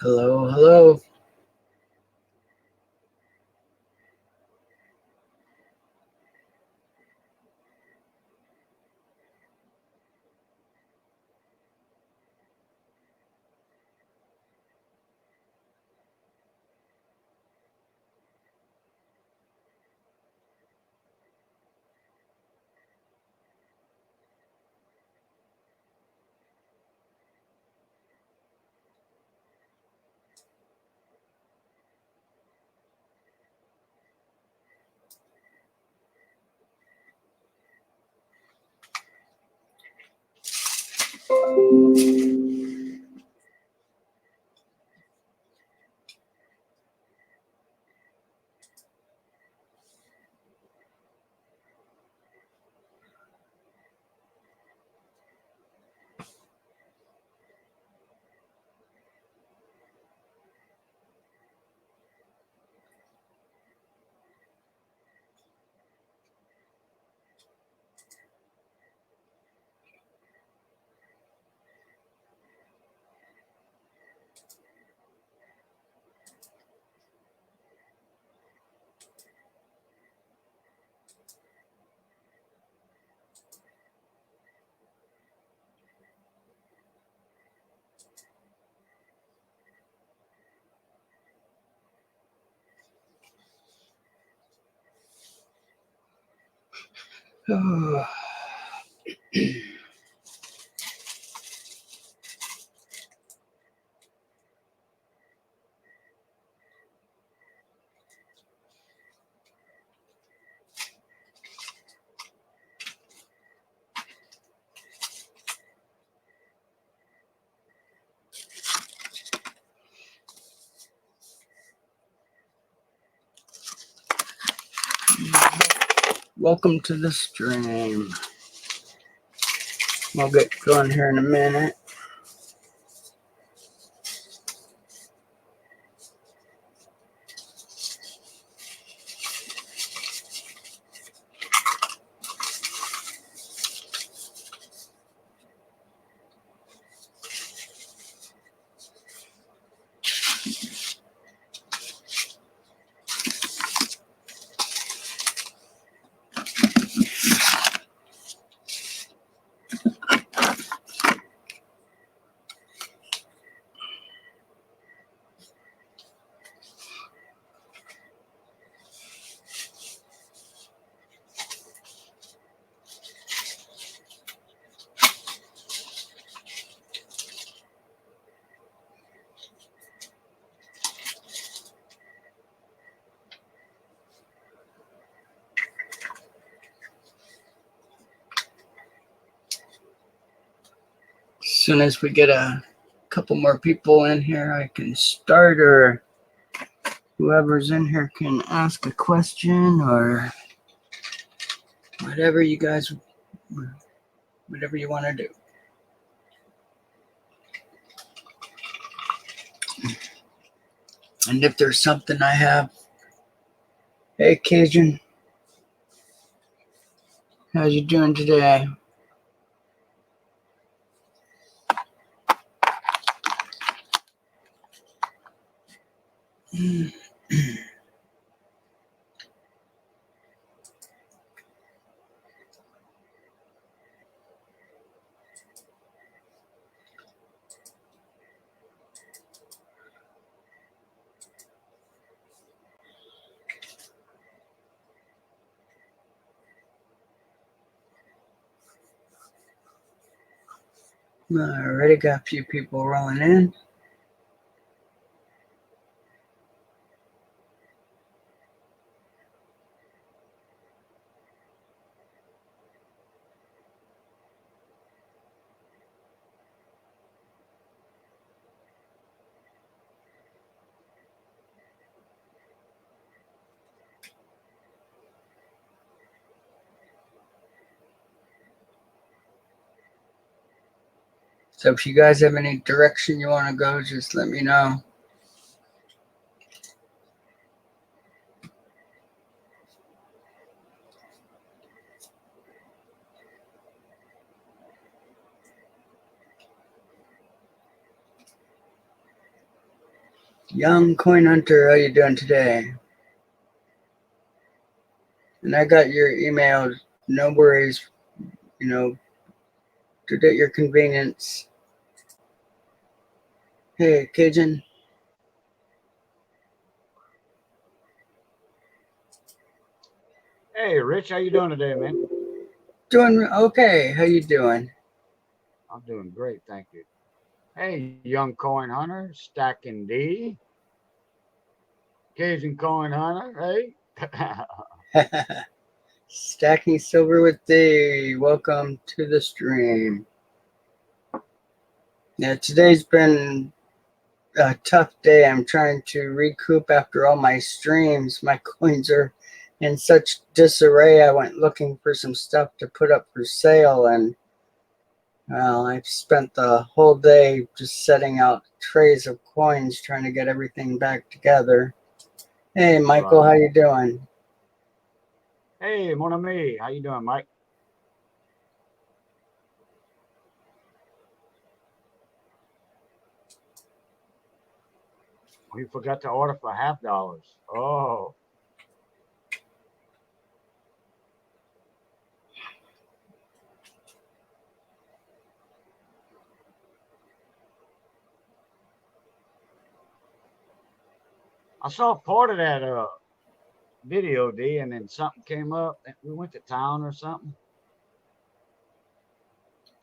Hello, hello. Welcome to the stream. We'll get going here in a minute. As soon as we get a couple more people in here, I can start, or whoever's in here can ask a question, or whatever you guys, whatever you want to do. And if there's something I have, hey Cajun, how you doing today? Already got a few people rolling in. So if you guys have any direction you want to go, just let me know. Young Coin Hunter, how you doing today? And I got your email. No worries, you know, do it at your convenience. Hey, Cajun. Hey, Rich, how you doing today, man? Doing okay. How you doing? I'm doing great, thank you. Hey, young coin hunter, stacking D, Cajun coin hunter, hey. Stacking Silver with D. Welcome to the stream. Yeah, today's been a tough day. I'm trying to recoup after all my streams. My coins are in such disarray. I went looking for some stuff to put up for sale, and well, I've spent the whole day just setting out trays of coins, trying to get everything back together. Hey, Michael, how Right. you doing? Hey, mon ami, how you doing, Mike? We forgot to order for $50. Oh, I saw part of that video, D, and then something came up. We went to town or something.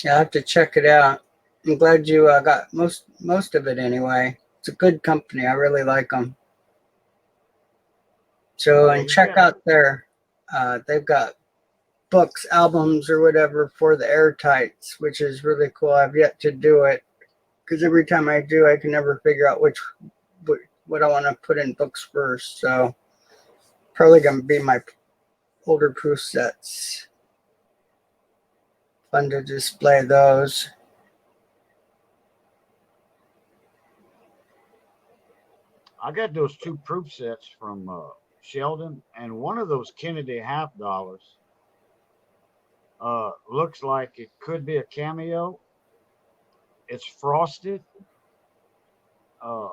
Yeah, I have to check it out. I'm glad you got most of it anyway. It's a good company. I really like them. So, Yeah, and you check got it. out their, they've got books, albums, or whatever for the airtights, which is really cool. I've yet to do it because every time I do, I can never figure out what I want to put in books first. So, probably gonna be my older proof sets. Fun to display those. I got those two proof sets from Sheldon, and one of those Kennedy half dollars looks like it could be a cameo. It's frosted uh,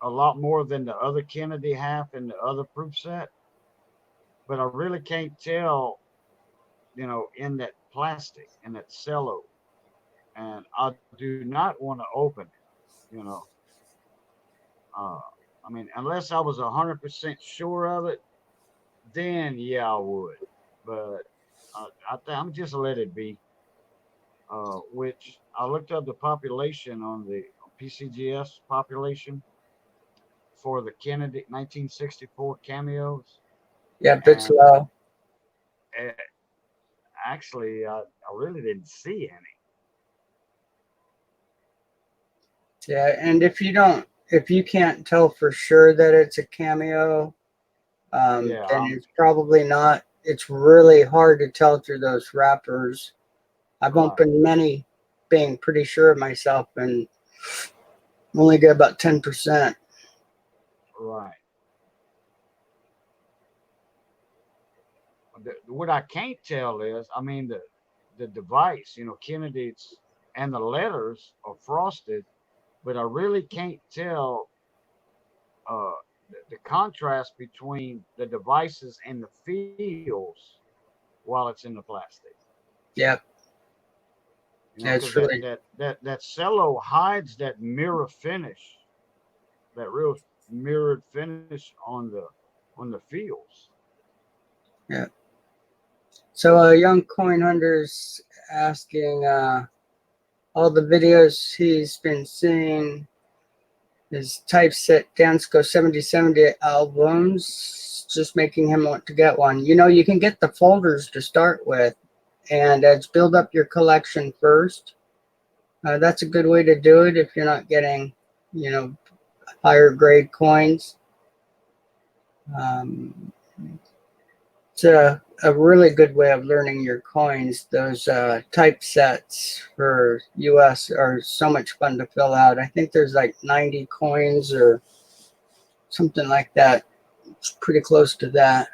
a lot more than the other Kennedy half and the other proof set, but I really can't tell, in that plastic, in that cello, and I do not want to open it, you know. Uh, I mean, unless I was 100% sure of it, then yeah, I would. But I'm just let it be. Which I looked up the population on the PCGS population for the Kennedy 1964 cameos, Yeah, it's and low. uh, actually, I really didn't see any. Yeah, and if you can't tell for sure that it's a cameo, Yeah, then it's probably not. It's really hard to tell through those wrappers. I've right, opened many being pretty sure of myself and only get about 10%. right. What I can't tell is, I mean, the device, Kennedy's and the letters are frosted, but I really can't tell uh, the contrast between the devices and the feels while it's in the plastic. Yep. Yeah, Because it's really, that cello hides that mirror finish, that real mirrored finish on the feels. yeah. So, young coin hunter's asking all the videos he's been seeing his typeset Dansko 7070 albums, just making him want to get one. You can get the folders to start with, and it's build up your collection first. That's a good way to do it if you're not getting, you know, higher grade coins. Um, it's a really good way of learning your coins. Those typesets for US are so much fun to fill out. I think there's like 90 coins or something like that. It's pretty close to that.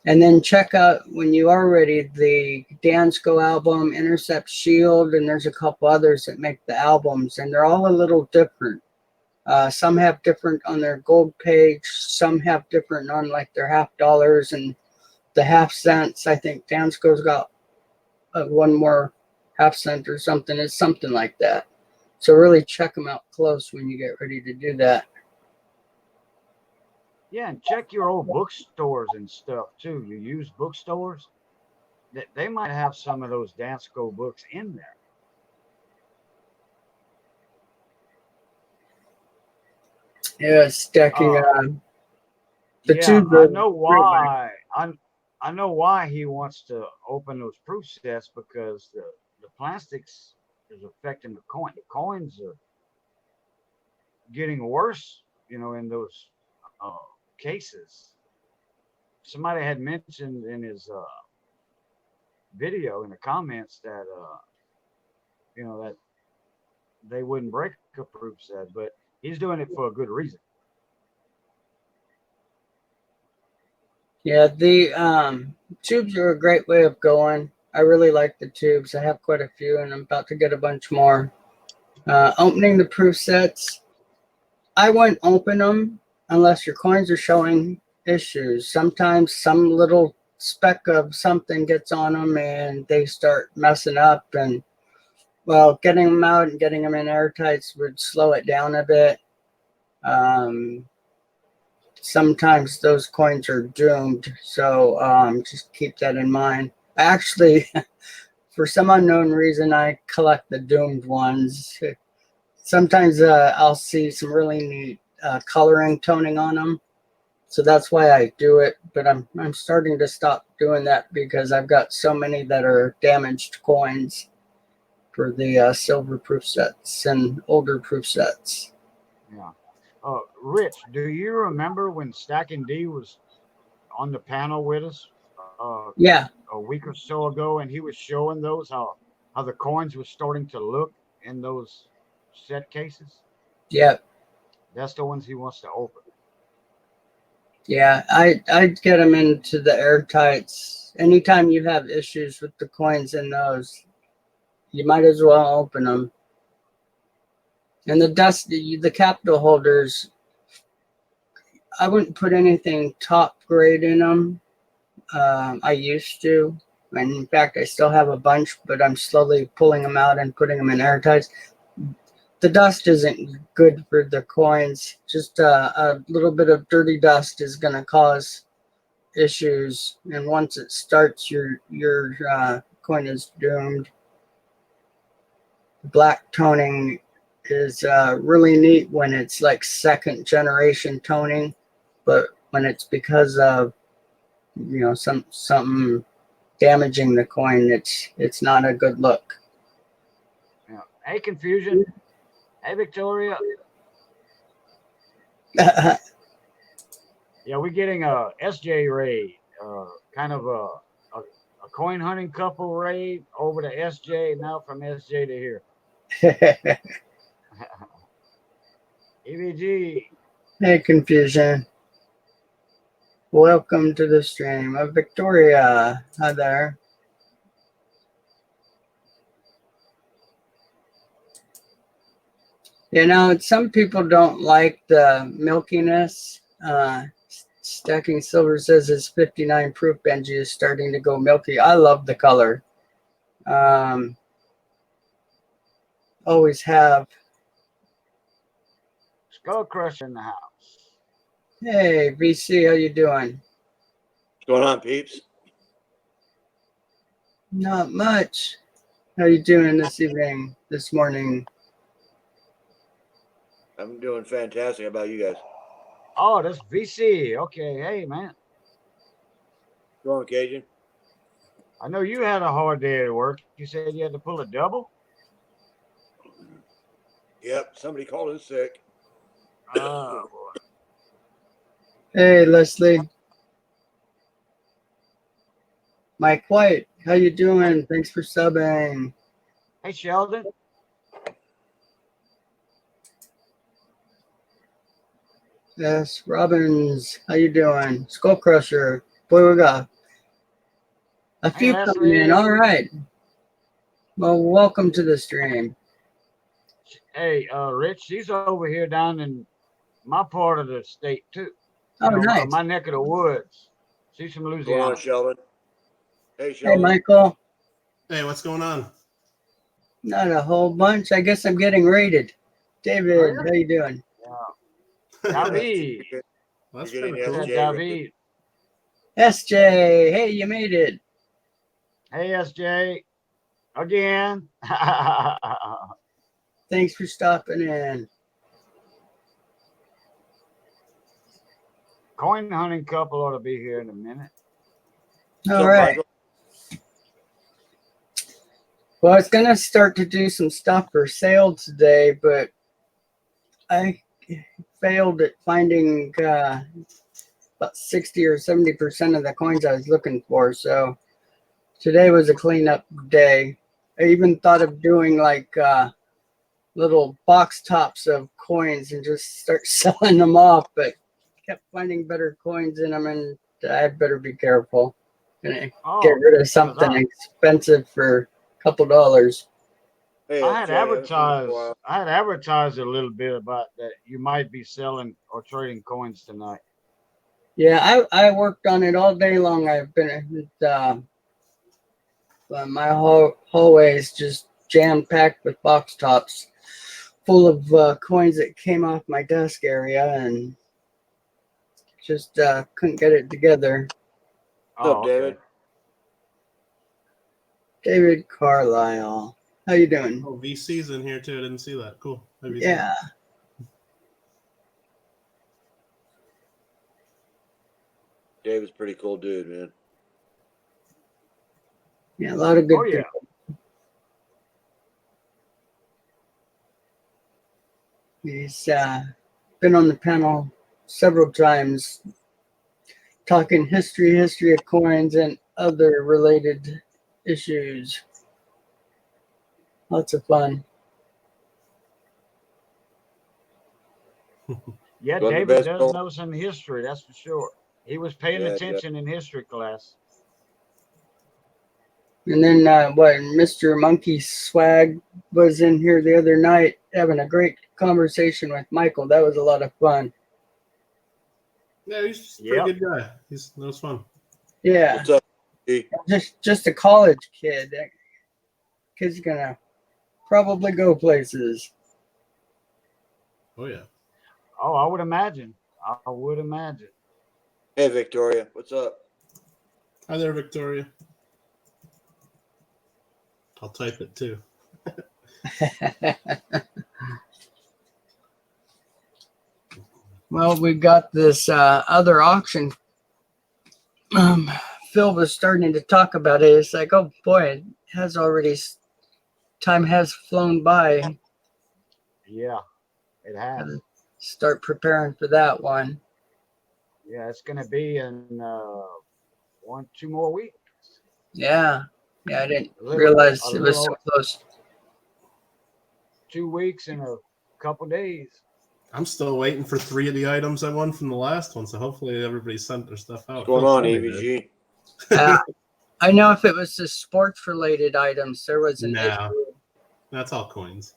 And then check out, when you are ready, the Dansko album, Intercept Shield, and there's a couple others that make the albums, and they're all a little different. Some have different on their gold page, some have different on like their $50 and the half cents. I think Dansko's got one more half cent or something. It's something like that. So really check them out close when you get ready to do that. Yeah, and check your old bookstores and stuff too. You use bookstores that they might have some of those Dansko books in there. Yeah, stacking Uh, the yeah, tube. I know why. I know why he wants to open those proof sets because the plastics is affecting the coin. The coins are getting worse, in those uh, cases. Somebody had mentioned in his video in the comments that that they wouldn't break a proof set, but he's doing it for a good reason. Yeah, the tubes are a great way of going. I really like the tubes. I have quite a few, and I'm about to get a bunch more. Opening the proof sets, I wouldn't open them unless your coins are showing issues. Sometimes some little speck of something gets on them and they start messing up. And well, getting them out and getting them in airtights would slow it down a bit. Sometimes those coins are doomed, so just keep that in mind. Actually, for some unknown reason, I collect the doomed ones. Sometimes I'll see some really neat coloring toning on them, so that's why I do it. But I'm starting to stop doing that because I've got so many that are damaged coins for the silver proof sets and older proof sets. Yeah. Rich, do you remember when Stacking D was on the panel with us Yeah, a week or so ago, and he was showing those how the coins were starting to look in those set cases? yeah, That's the ones he wants to open. yeah. I'd get them into the airtights. Anytime you have issues with the coins in those, you might as well open them. And the capital holders, I wouldn't put anything top grade in them. I used to. And in fact, I still have a bunch, but I'm slowly pulling them out and putting them in airtights. The dust isn't good for the coins. Just a little bit of dirty dust is going to cause issues. And once it starts, your coin is doomed. Black toning is really neat when it's like second generation toning, but when it's because of something damaging the coin, it's not a good look. Yeah. Hey, Confusion. Hey, Victoria. Yeah, we're getting a SJ raid, kind of a coin hunting couple raid over to SJ, now from SJ to here. EVG. Hey, Confusion. Welcome to the stream. Victoria, hi there. Some people don't like the milkiness. Stacking Silver says his 59 proof Benji is starting to go milky. I love the color. Always have. Skull Crusher in the house. Hey, VC, how you doing? What's going on, peeps? Not much. How you doing this evening, this morning? I'm doing fantastic. How about you guys? Oh, that's VC. Okay, hey, man. Go on, Cajun. I know you had a hard day at work. You said you had to pull a double? Yep, somebody called in sick. Oh, boy. Hey, Leslie. Mike White, how you doing? Thanks for subbing. Hey, Sheldon. Yes, Robbins, how you doing? Skull Crusher. Boy, we got A Hey, few coming in. Leslie. All right. Well, welcome to the stream. Hey, Rich, she's over here down in my part of the state too. Oh, nice. My neck of the woods. She's from What's going on, Louisiana. Sheldon? Hey, Hey, Sheldon. Michael. Hey, what's going on? Not a whole bunch. I guess I'm getting rated. David, Oh, yeah? how you doing? Yeah. David. That's You're getting kind of cool. SJ David. SJ, hey, you made it. Hey, SJ. Again. Thanks for stopping in. Coin hunting couple ought to be here in a minute. What's All up, right. Michael? Well, I was going to start to do some stuff for sale today, but I failed at finding about 60 or 70% of the coins I was looking for. So today was a cleanup day. I even thought of doing like little box tops of coins and just start selling them off, but kept finding better coins in them, and I better be careful. Gonna get rid of something expensive for a couple dollars. Hey, I had SJ, haven't seen you in a while. advertised a little bit about that you might be selling or trading coins tonight. Yeah, I worked on it all day long. I've been my hallway is just jam packed with box tops, full of coins that came off my desk area, and just couldn't get it together. What's up, David? David Carlisle, how you doing? Oh, VC's in here too. I didn't see that. Cool. Hi, VC. Yeah. David's a pretty cool dude, man. Yeah, a lot of good Oh, yeah. people. He's been on the panel several times talking history of coins and other related issues. Lots of fun. Yeah, Going to David bed, does Bill? know some history, that's for sure. He was paying Yeah, attention in history class. And then Mr. Monkey Swag was in here the other night having a great conversation with Michael. That was a lot of fun. Yeah, he's a pretty good guy. That was fun. Yeah. What's up, G? Just a college kid. That kid's gonna probably go places. Oh yeah. Oh, I would imagine. I would imagine. Hey, Victoria. What's up? Hi there, Victoria. I'll type it too. Well, we got this other auction. Phil was starting to talk about it. It's like, oh boy, time has flown by. Yeah, it has. Start preparing for that one. Yeah, it's going to be in 2 more weeks. Yeah, I didn't realize it was so close. 2 weeks and a couple days. I'm still waiting for 3 of the items I won from the last one, so hopefully everybody sent their stuff out. What's going on, AVG? I know if it was the sports related items, there was an issue. That's all coins.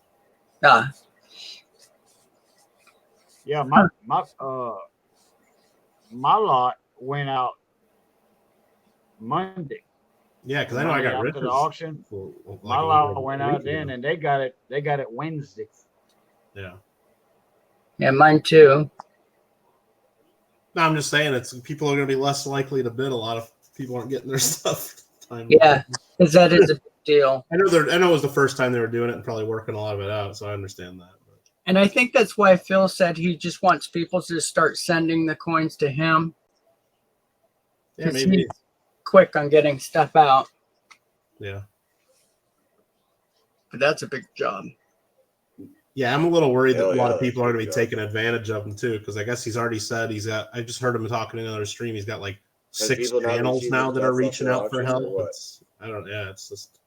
Yeah, my lot went out Monday. Yeah, because I know I got after the auction. My lot went out then, and they got it Wednesday. Yeah, mine too. No, I'm just saying people are going to be less likely to bid. A lot of people aren't getting their stuff. Yeah, because that is a big deal. I know it was the first time they were doing it and probably working a lot of it out, so I understand that. And I think that's why Phil said he just wants people to start sending the coins to him. Yeah, maybe. He's quick on getting stuff out. Yeah. But that's a big job. Yeah, I'm a little worried that a lot of people are going to be taking advantage of him too, because I guess he's already said I just heard him talking in another stream. He's got like 6 channels now that are reaching out for help. It's just.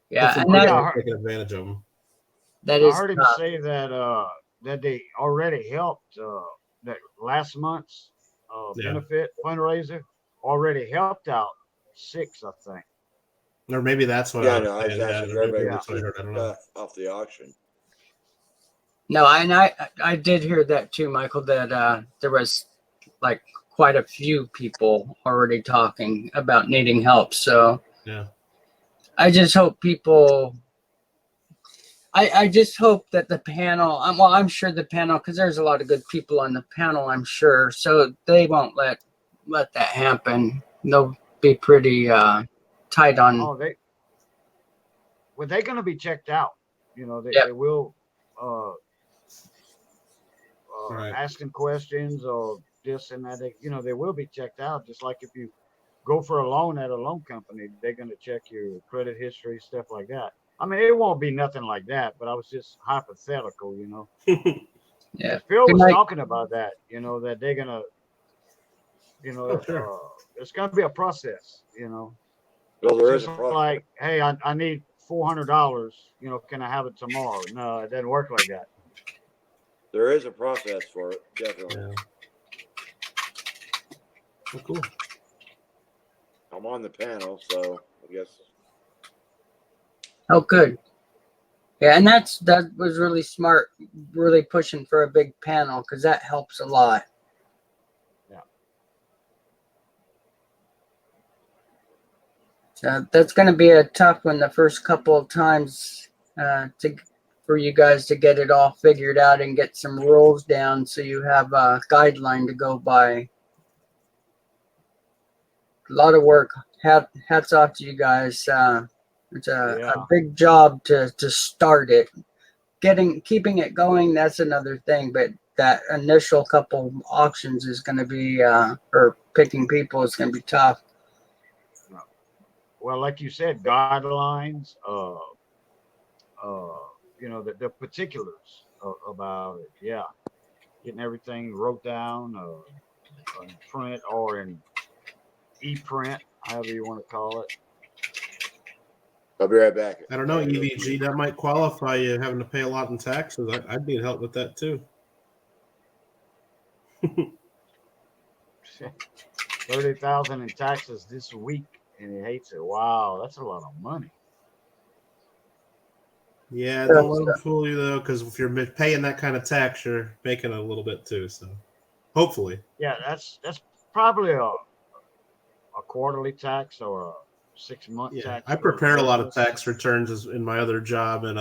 Yeah, and that's taking advantage of him. I heard him say that they already helped that last month's benefit fundraiser already helped out 6, I think. Or maybe that's what Yeah, I I was know. I was saying. asking Yeah, for everybody maybe to that's what I heard. I don't know. off the auction. No, I did hear that too, Michael. That there was like quite a few people already talking about needing help. So Yeah. I just hope people. I just hope that the panel. Well, I'm sure the panel, because there's a lot of good people on the panel. I'm sure, so they won't let that happen. They'll be pretty tight on. Oh, they're going to be checked out. You know, Yep. they will Right. asking questions or this and that. They will be checked out. Just like if you go for a loan at a loan company, they're going to check your credit history, stuff like that. I mean, it won't be nothing like that, but I was just hypothetical, Yeah, Phil Good was night. talking about that, that they're going to, Oh, sure. it's going to be a process, Well, there is It's a just process. like, hey, I need $400, can I have it tomorrow? No, it doesn't work like that. There is a process for it, definitely. Yeah. Well, cool. I'm on the panel, so I guess. Oh, good. Yeah, and that was really smart, really pushing for a big panel because that helps a lot. Yeah. So that's going to be a tough one the first couple of times for you guys to get it all figured out and get some rules down so you have a guideline to go by. A lot of work. Hats off to you guys. It's a big job to start it. Keeping it going, that's another thing. But that initial couple auctions is going to be, or picking people is going to be tough. Well, like you said, guidelines, the particulars about it. Yeah. Getting everything wrote down in print or in e-print, however you want to call it. I'll be right back. I don't know, EVG, that might qualify you having to pay a lot in taxes. I'd need help with that too. 30,000 in taxes this week, and he hates it. Wow, that's a lot of money. Yeah, don't let them fool you though, because if you're paying that kind of tax, you're making a little bit too. So, hopefully. Yeah, that's probably a quarterly tax or a 6-month tax. I prepare a lot of tax returns in my other job, and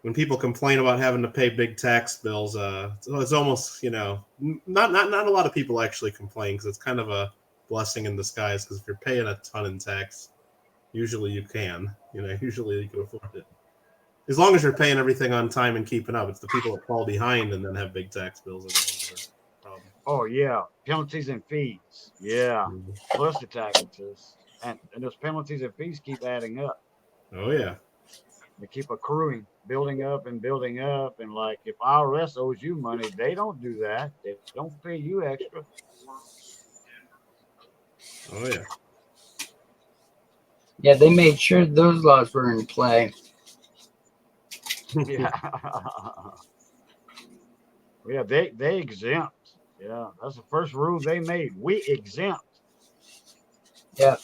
when people complain about having to pay big tax bills, it's almost not a lot of people actually complain because it's kind of a blessing in disguise. Because if you're paying a ton in tax, usually you can, usually you can afford it. As long as you're paying everything on time and keeping up. It's the people that fall behind and then have big tax bills. Oh yeah, penalties and fees. Yeah, plus the taxes, and those penalties and fees keep adding up. Oh yeah, they keep accruing, building up, and like if IRS owes you money, they don't do that. They don't pay you extra. Oh yeah. Yeah, they made sure those laws were in play. Yeah. Yeah, they exempt. Yeah, that's the first rule they made. We exempt. Yeah.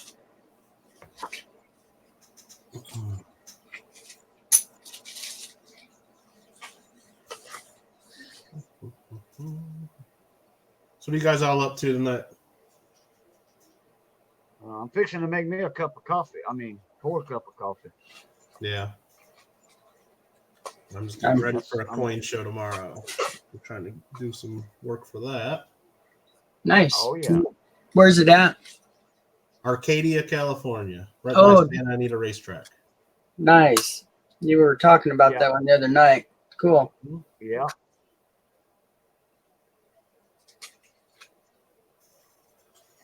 So what are you guys all up to tonight? I'm fixing to make me a cup of coffee. Pour a cup of coffee. Yeah. I'm just getting ready for a coin show tomorrow. I'm trying to do some work for that. Nice. Oh yeah. Where's it at? Arcadia, California. Right by Santa Anita Racetrack. Nice. You were talking about that one the other night. Cool. Yeah.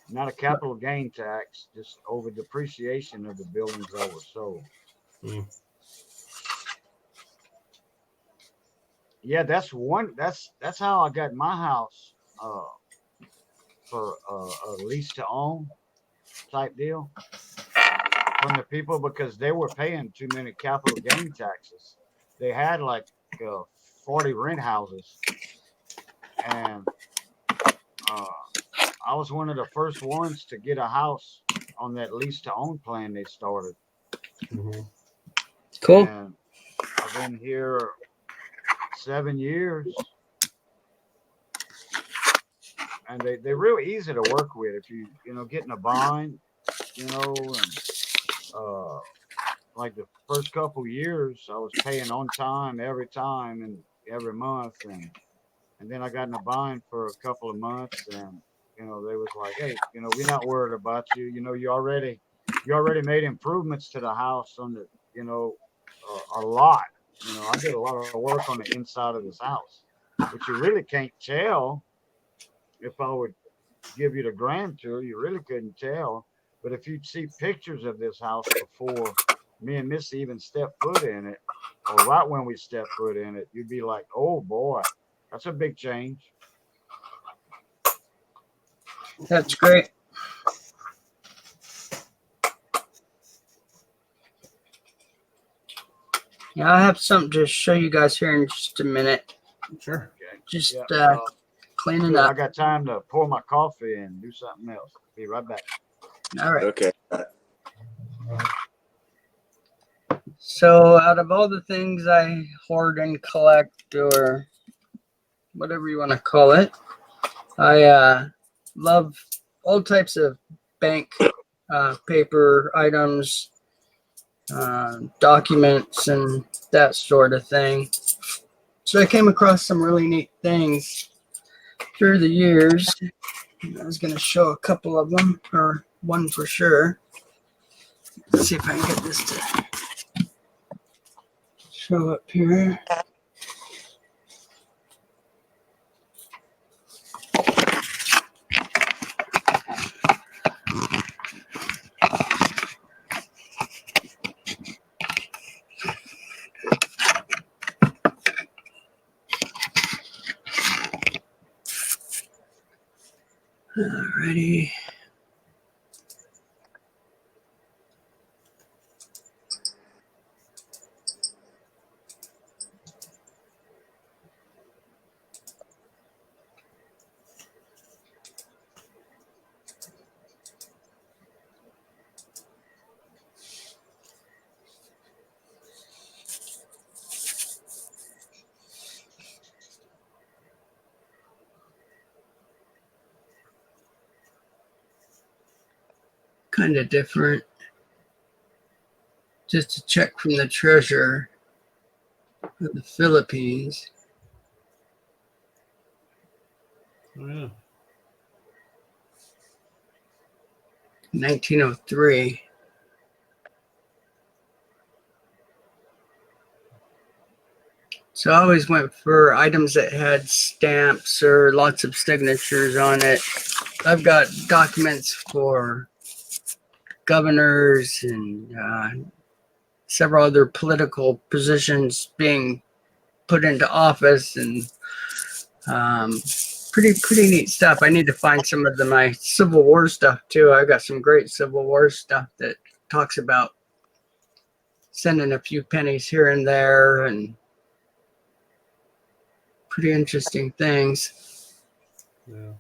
Not a capital gain tax, just over depreciation of the buildings that were sold. Yeah, that's how I got my house for a lease to own type deal from the people, because they were paying too many capital gain taxes. They had like 40 rent houses, and I was one of the first ones to get a house on that lease to own plan they started. Mhm. Cool. And I've been here 7 years. And they're real easy to work with if you get in a bind, and like the first couple years I was paying on time every time and every month, and then I got in a bind for a couple of months, and they was like, hey, we're not worried about you. You already made improvements to the house on the a lot. I did a lot of work on the inside of this house, which you really can't tell. If I would give you the grand tour, you really couldn't tell. But if you'd see pictures of this house before me and Missy even stepped foot in it, or right when we stepped foot in it, you'd be like, oh boy, that's a big change. That's great. Yeah, I have something to show you guys here in just a minute. Sure. Okay. Just Yeah, cleaning good. I up. got time to pour my coffee and do something else. Be right back. All right. Okay. So out of all the things I hoard and collect, or whatever you want to call it, I love all types of bank paper items, documents, and that sort of thing. So I came across some really neat things through the years. I was going to show a couple of them, or one for sure. Let's see if I can get this to show up here. Alrighty. Kind of different. Just a check from the treasurer of the Philippines. Oh, yeah. 1903. So I always went for items that had stamps or lots of signatures on it. I've got documents for governors and several other political positions being put into office, and pretty neat stuff. I need to find some of my Civil War stuff too. I got some great Civil War stuff that talks about sending a few pennies here and there, and pretty interesting things. Yeah.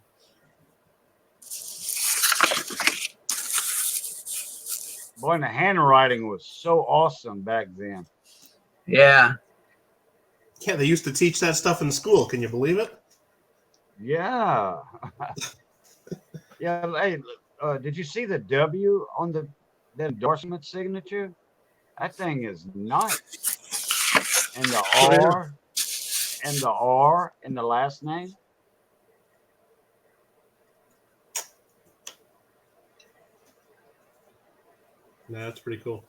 Boy, and the handwriting was so awesome back then. Yeah. Yeah, they used to teach that stuff in school. Can you believe it? Yeah. Yeah. Hey, did you see the W on the endorsement signature? That thing is nice. And the R in the last name. No, that's pretty cool.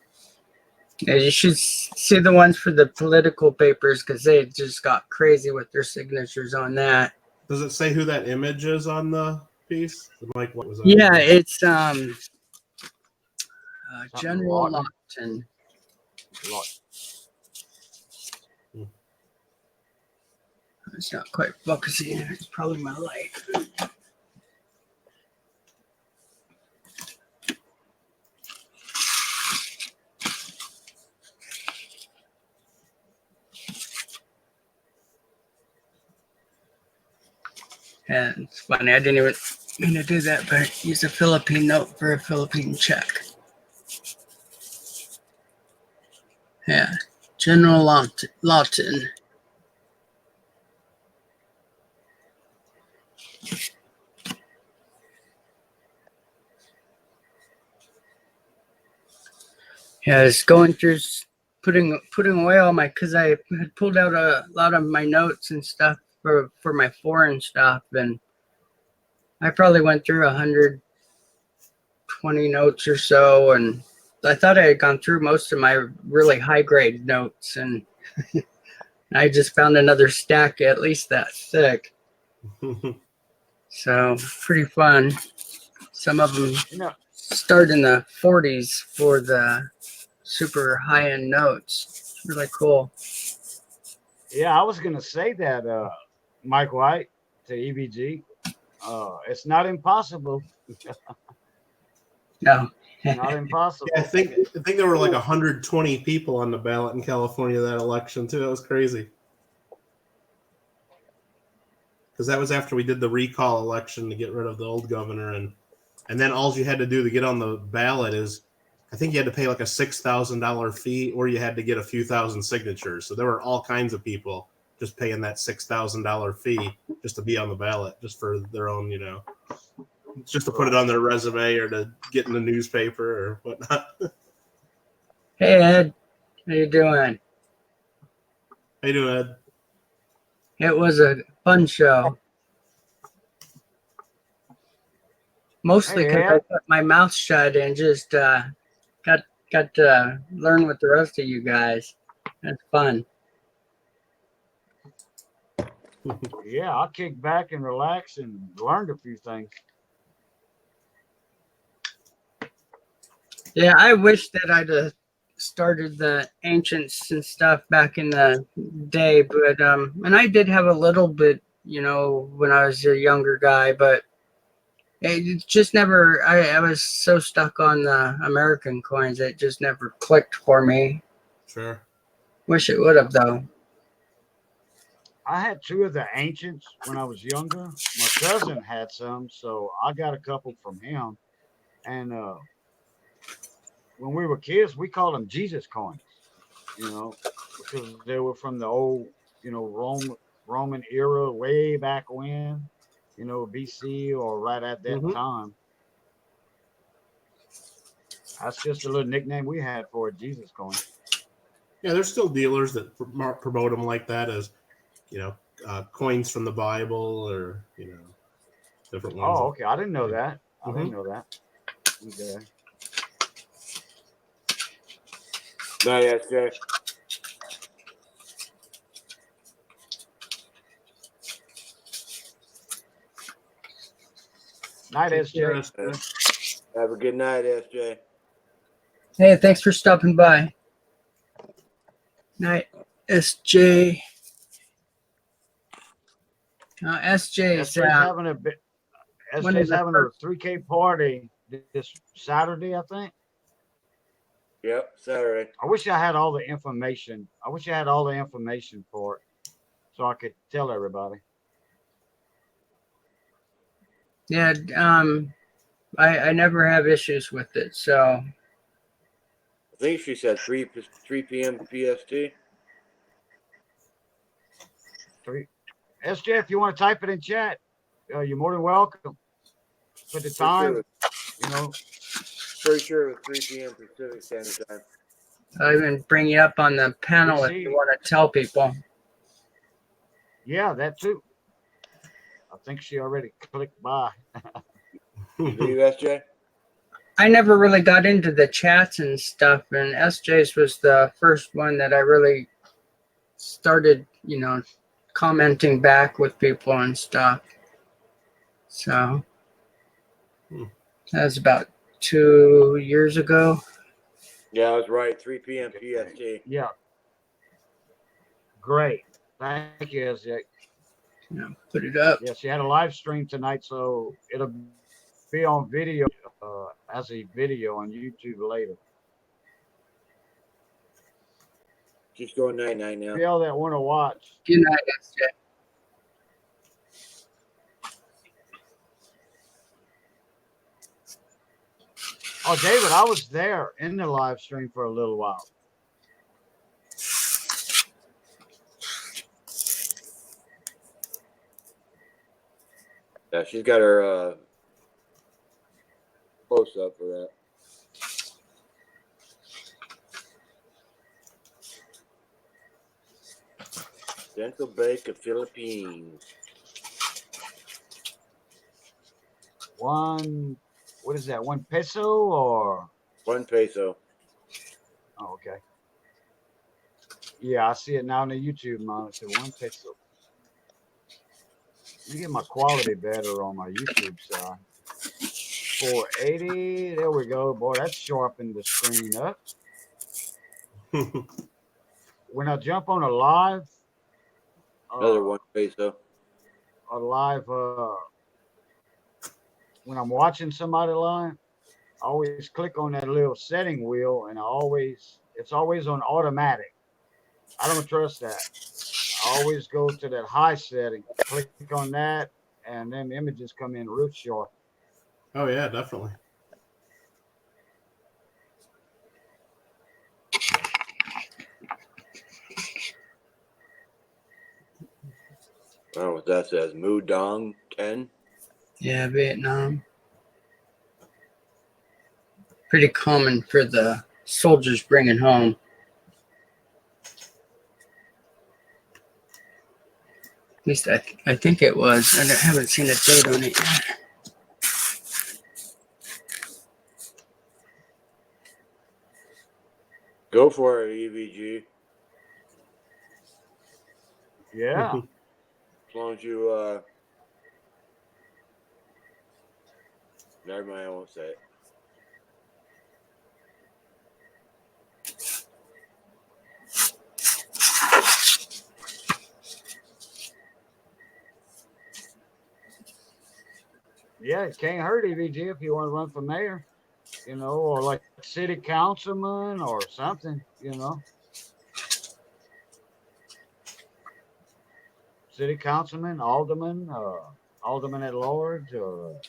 Yeah, you should see the ones for the political papers, because they just got crazy with their signatures on that. Does it say who that image is on the piece? Like, what was that? Yeah, it's General Lawton. Lawton. It's not quite focusing. It's probably my light. And it's funny, I didn't even I'm gonna do that, but use a Philippine note for a Philippine check. Yeah, General Lawton. Yeah, I was going through putting away all my, because I had pulled out a lot of my notes and stuff for my foreign stuff, and I probably went through 120 notes or so, and I thought I had gone through most of my really high grade notes, and I just found another stack at least that thick. So pretty fun. Some of them start in the 40s for the super high end notes. It's really cool. Yeah, I was gonna say that, Mike White to EBG. It's not impossible. No. Not impossible. Yeah, I think there were like 120 people on the ballot in California that election too. That was crazy. Because that was after we did the recall election to get rid of the old governor, and then all you had to do to get on the ballot is, I think you had to pay like a $6,000 fee, or you had to get a few thousand signatures. So there were all kinds of people just paying that $6,000 fee just to be on the ballot, just for their own, just to put it on their resume or to get in the newspaper or whatnot. Hey Ed, how you doing? How you doing, Ed? It was a fun show. Mostly because I put my mouth shut and just got to learn with the rest of you guys. That's fun. Yeah, I kicked back and relaxed and learned a few things. Yeah, I wish that I'd started the ancients and stuff back in the day, but and I did have a little bit, when I was a younger guy, but it just never. I was so stuck on the American coins, it just never clicked for me. Sure. Wish it would have though. I had two of the ancients when I was younger. My cousin had some, so I got a couple from him. And when we were kids, we called them Jesus coins, because they were from the old, Roman era, way back when, BC or right at that time. That's just a little nickname we had for a Jesus coin. Yeah, there's still dealers that promote them like that as, coins from the Bible or, different ones. Oh, okay. I didn't know that. I didn't know that. Okay. No, yes, Jay. Night, SJ. Have a good night, SJ. Hey, thanks for stopping by. Night, SJ. SJ's having a bit. SJ's having a 3K party this Saturday, I think. Yep, Saturday. I wish I had all the information. For it, so I could tell everybody. Yeah, I never have issues with it, so. I think she said 3 p.m. PST. SJ, if you want to type it in chat, you're more than welcome. Put the time, Pretty sure it was 3 p.m. Pacific Standard Time. I'll even bring you up on the panel if you want to tell people. Yeah, that too. I think she already clicked by. Do you, SJ? I never really got into the chats and stuff, and SJ's was the first one that I really started, commenting back with people and stuff. So that was about 2 years ago. Yeah, I was right. 3 p.m. PST. Yeah. Great. Thank you, SJ. Yeah, put it up. Yeah, she had a live stream tonight, so it'll be on video as a video on YouTube later. Just going night now. For all that want to watch. Good night, SJ. Oh, David, I was there in the live stream for a little while. Yeah, she's got her close up for that. Central Bank of Philippines. What is that? 1 peso or? 1 peso. Oh, okay. Yeah, I see it now on the YouTube monitor. 1 peso. Let me get my quality better on my YouTube side. 480. There we go. Boy, that's sharpened the screen up. When I jump on a live, Another 1 peso. When I'm watching somebody live, I always click on that little setting wheel, and it's always on automatic. I don't trust that. I always go to that high setting, click on that, and then images come in real sharp. Oh yeah, definitely. I don't know what that says. Mu Dong 10. Yeah, Vietnam. Pretty common for the soldiers bringing home. At least I think it was. I haven't seen a date on it yet. Go for it, EVG. Yeah. As long as you never mind, I won't say it. Yeah, it can't hurt EVG if you want to run for mayor, or like city councilman or something, City councilman, alderman at large, or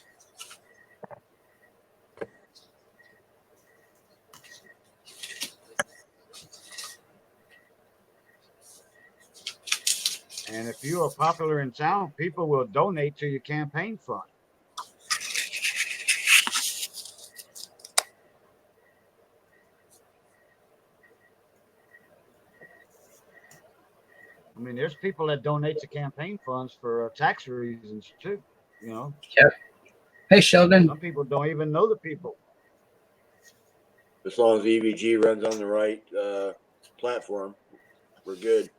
and if you are popular in town, people will donate to your campaign fund. I mean, there's people that donate to campaign funds for tax reasons too, Yep. Hey, Sheldon. Some people don't even know the people. As long as EVG runs on the right platform, we're good.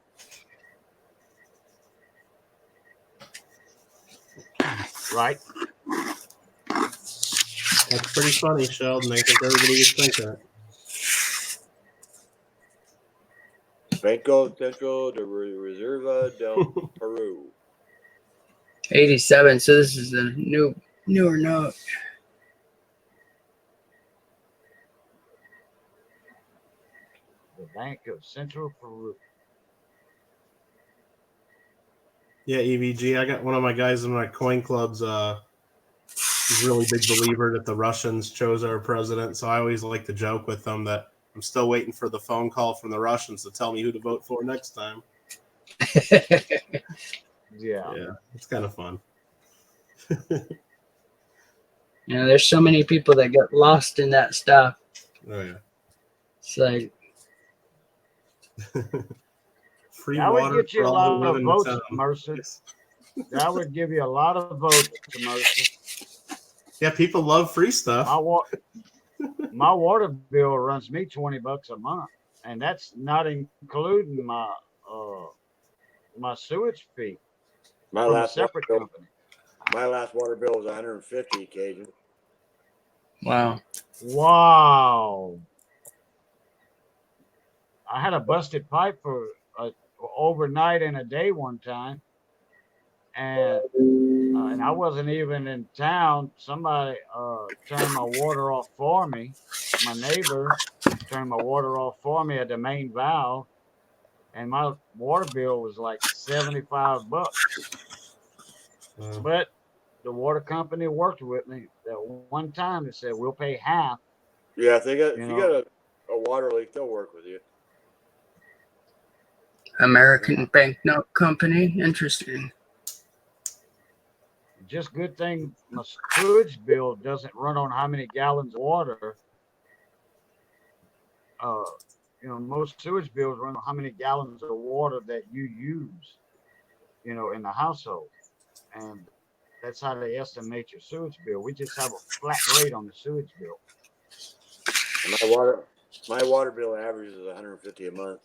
Right. That's pretty funny, Sheldon. I think everybody would think that. Banco Central de Reserva del Peru. 87. So this is a newer note. The Bank of Central Peru. Yeah, EVG. I got one of my guys in my coin clubs. He's a really big believer that the Russians chose our president. So I always like to joke with them that I'm still waiting for the phone call from the Russians to tell me who to vote for next time. Yeah, it's kind of fun. There's so many people that get lost in that stuff. Oh yeah. It's like Free that would water get you for a all lot who live of in votes, town. Mercer. Yes. That would give you a lot of votes, Mercer. Yeah, people love free stuff. My water bill runs me $20 a month, and that's not including my sewage fee from a separate company. My last water bill was 150 occasion. wow. I had a busted pipe for overnight and a day one time, and I wasn't even in town. Somebody turned my water off for me. My neighbor turned my water off for me at the main valve, and my water bill was like $75. But the water company worked with me. That one time they said we'll pay half Yeah, if they got, You if you know? got a water leak, they'll work with you. American Banknote Company. Interesting. Just good thing my sewage bill doesn't run on how many gallons of water. Most sewage bills run on how many gallons of water that you use, in the household. And that's how they estimate your sewage bill. We just have a flat rate on the sewage bill. My water bill average is $150 a month.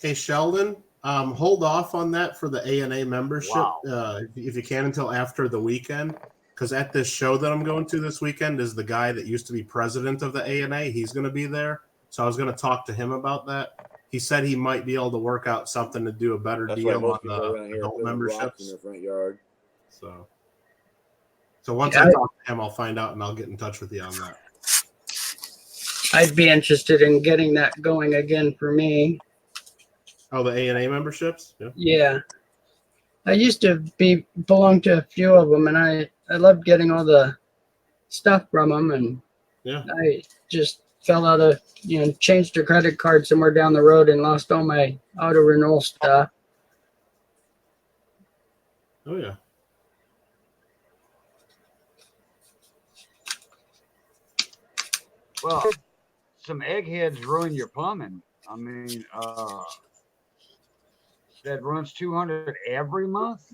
Hey Sheldon, hold off on that for the ANA membership, Wow. if you can, until after the weekend. Because at this show that I'm going to this weekend is the guy that used to be president of the ANA. He's going to be there, so I was going to talk to him about that. He said he might be able to work out something to do a better That's why deal most on people around the here adult put rocks in memberships. their front yard. So once Yeah, I talk to him, I'll find out and I'll get in touch with you on that. I'd be interested in getting that going again for me. Oh, the ANA memberships? Yeah. Yeah. I used to belong to a few of them, and I loved getting all the stuff from them, and Yeah. I just fell out of, changed a credit card somewhere down the road and lost all my auto renewal stuff. Oh, yeah. Well, some eggheads ruin your plumbing. I mean, that runs 200 every month.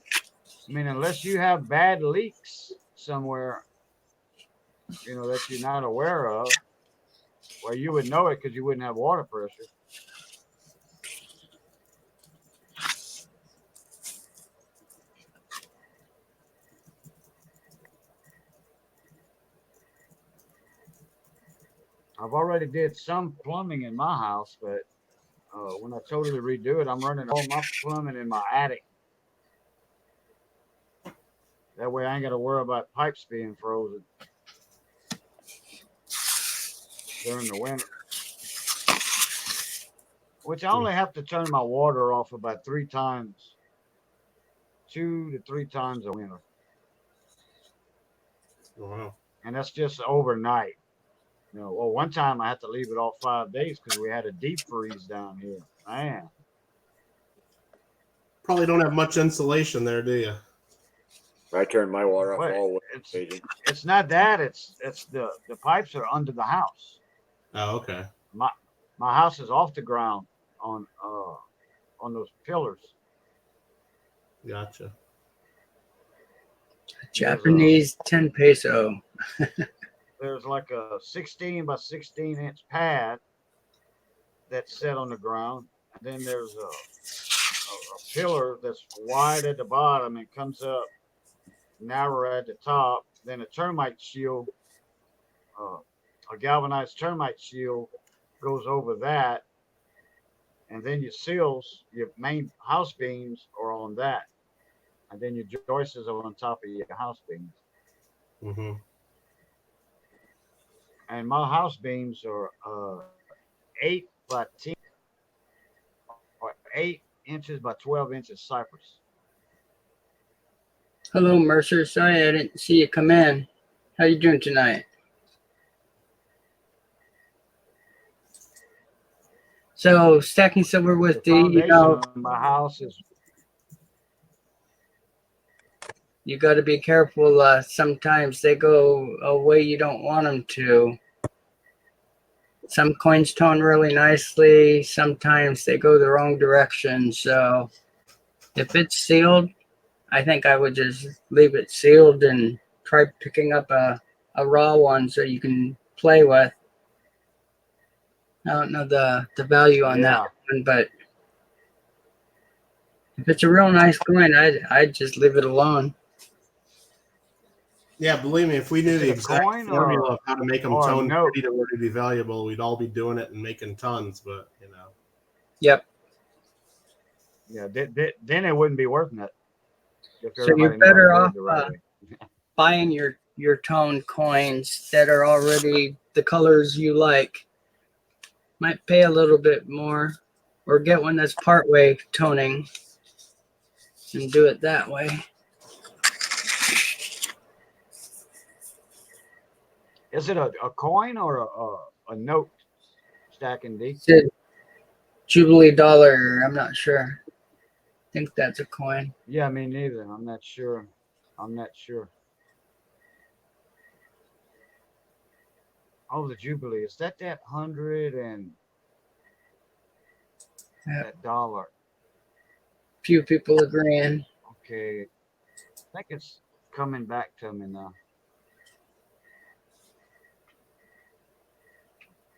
I mean, unless you have bad leaks somewhere, that you're not aware of, well, you would know it because you wouldn't have water pressure. I've already did some plumbing in my house, but when I totally redo it, I'm running all my plumbing in my attic. That way I ain't got to worry about pipes being frozen during the winter. Which I only have to turn my water off about 3 times, 2 to 3 times a winter. Wow. And that's just overnight. One time I had to leave it off 5 days because we had a deep freeze down here. Man. Probably don't have much insulation there, do you? I turn my water off But all it's not that. It's the pipes are under the house. Oh, okay. My house is off the ground on those pillars. Gotcha. Japanese 10 peso. There's like a 16 by 16 inch pad that's set on the ground. And then there's a pillar that's wide at the bottom and comes up narrow at the top. Then a termite shield, a galvanized termite shield goes over that. And then your seals, your main house beams are on that. And then your joists are on top of your house beams. Mm-hmm. And my house beams are 8 by 10 or 8 inches by 12 inches cypress. Hello, Mercer. Sorry I didn't see you come in. How you doing tonight? So, stacking silver with My house is. You got to be careful. Sometimes they go a way you don't want them to. Some coins tone really nicely. Sometimes they go the wrong direction. So, if it's sealed, I think I would just leave it sealed and try picking up a raw one so you can play with. I don't know the value on that one, but if it's a real nice coin, I'd just leave it alone. Yeah, believe me, if we knew the exact formula of how to make them tone pretty to where to be valuable, we'd all be doing it and making tons. But Yep. Yeah, then it wouldn't be worth it. So you're better off buying your tone coins that are already the colors you like. Might pay a little bit more, or get one that's partway toning and do it that way. Is it a coin or a note? Stacking D. It's a Jubilee dollar. I'm not sure. I think that's a coin. Yeah, me neither. I'm not sure. I'm not sure. Oh, the Jubilee. Is that 100 and Yep. that dollar? Few people agreeing. Okay. I think it's coming back to me now.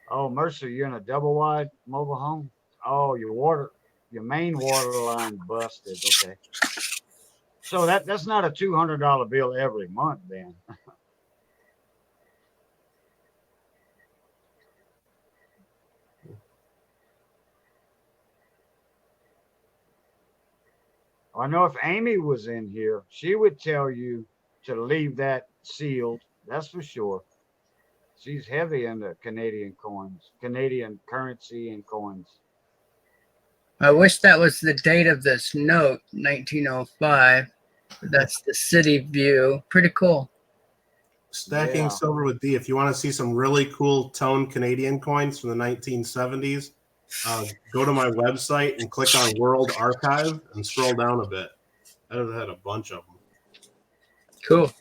Oh, Mercer, you're in a double wide mobile home? Oh, your main water line busted. Okay. So that's not a $200 bill every month then. I know if Amy was in here, she would tell you to leave that sealed. That's for sure. She's heavy into Canadian coins, Canadian currency and coins. I wish that was the date of this note, 1905. That's the city view. Pretty cool. Stacking Yeah. Silver with D. If you want to see some really cool toned Canadian coins from the 1970s, go to my website and click on World Archive and scroll down a bit. I've had a bunch of them. Cool.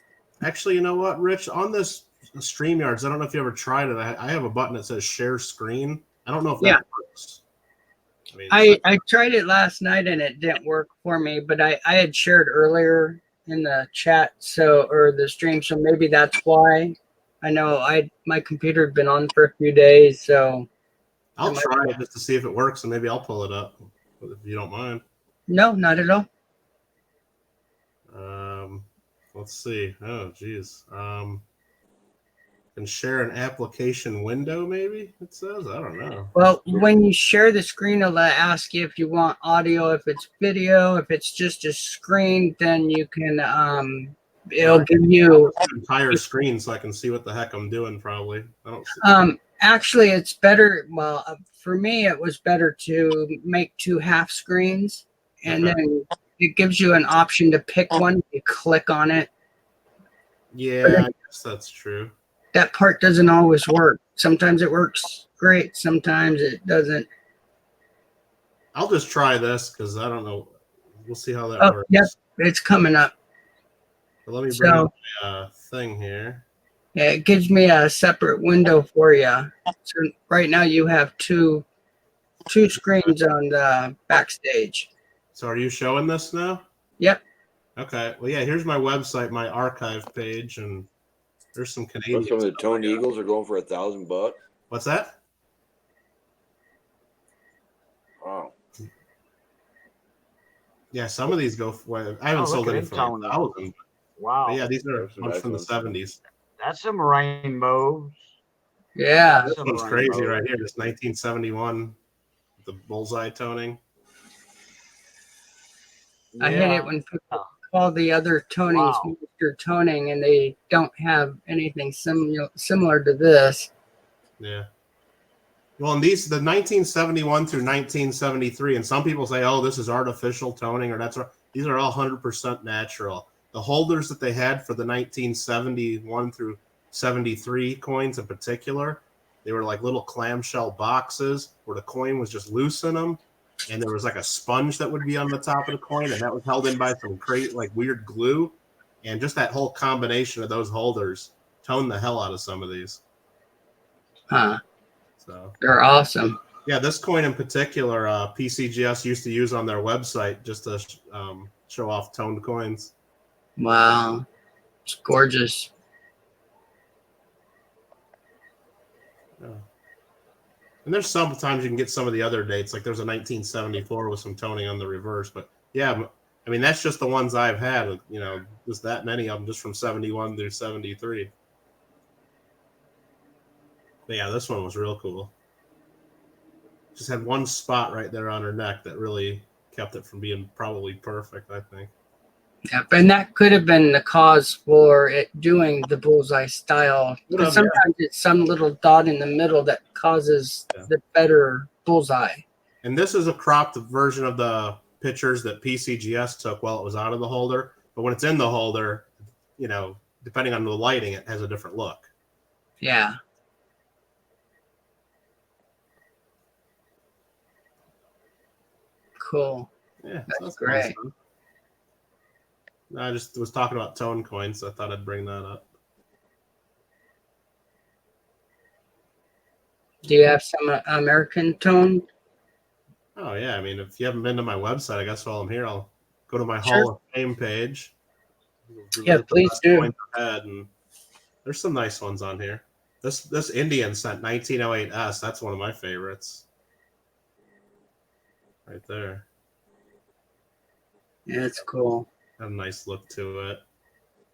Actually, you know what, Rich? On this StreamYards, I don't know if you ever tried it. I have a button that says Share Screen. I don't know if that works. I tried it last night and it didn't work for me, but I had shared earlier in the chat or the stream, so maybe that's why. I know my computer had been on for a few days, so I'll try it just to see if it works, and maybe I'll pull it up if you don't mind. No, not at all. Let's see. Oh, geez. Can share an application window, maybe it says. I don't know. Well, when you share the screen, it'll ask you if you want audio, if it's video, if it's just a screen, then you can it'll give you an entire screen so I can see what the heck I'm doing. Probably. I don't see. Actually, it's better. Well, for me, it was better to make 2 half screens, and then it gives you an option to pick one. You click on it. Yeah, I guess that's true. That part doesn't always work. Sometimes it works great. Sometimes it doesn't. I'll just try this because I don't know. We'll see how that works. Yep, it's coming up. But let me bring up my thing here. Yeah, it gives me a separate window for you. So right now you have two screens on the backstage. So are you showing this now? Yep. Okay. Well, yeah. Here's my website, my archive page, and there's some Canadian. Some of the Tone Eagles are going for $1,000. What's that? Wow. Yeah, some of these go for. I haven't sold any for $1,000. Wow. But yeah, these are much from the 70s. That's some rainbows. Yeah. This one's crazy right here. This 1971, the bullseye toning. I hate it when people call the other tonings Mr. Toning and they don't have anything similar to this. Yeah. Well, and the 1971 through 1973, and some people say, oh, this is artificial toning, or these are all 100% natural. The holders that they had for the 1971 through 73 coins in particular, they were like little clamshell boxes where the coin was just loose in them. And there was like a sponge that would be on the top of the coin, and that was held in by some weird glue. And just that whole combination of those holders toned the hell out of some of these. Huh. So they're awesome. Yeah, this coin in particular, PCGS used to use on their website just to show off toned coins. Wow. It's gorgeous. Yeah. And there's sometimes you can get some of the other dates, like there's a 1974 with some toning on the reverse. But yeah, I mean, that's just the ones I've had, just that many of them just from 71 through 73. But yeah, this one was real cool. Just had one spot right there on her neck that really kept it from being probably perfect, I think. Yep, and that could have been the cause for it doing the bullseye style. Because sometimes it's some little dot in the middle that causes the better bullseye. And this is a cropped version of the pictures that PCGS took while it was out of the holder. But when it's in the holder, depending on the lighting, it has a different look. Yeah. Cool. Yeah, so That's that's great. fun stuff. I just was talking about tone coins, so I thought I'd bring that up. Do you have some American tone? Oh yeah, I mean, if you haven't been to my website, I guess while I'm here, I'll go to my Sure. Hall of Fame page. Yeah, Look at the please best do. coins I've had, and there's some nice ones on here. This Indian cent 1908S, that's one of my favorites. Right there. Yeah, it's cool. Had a nice look to it.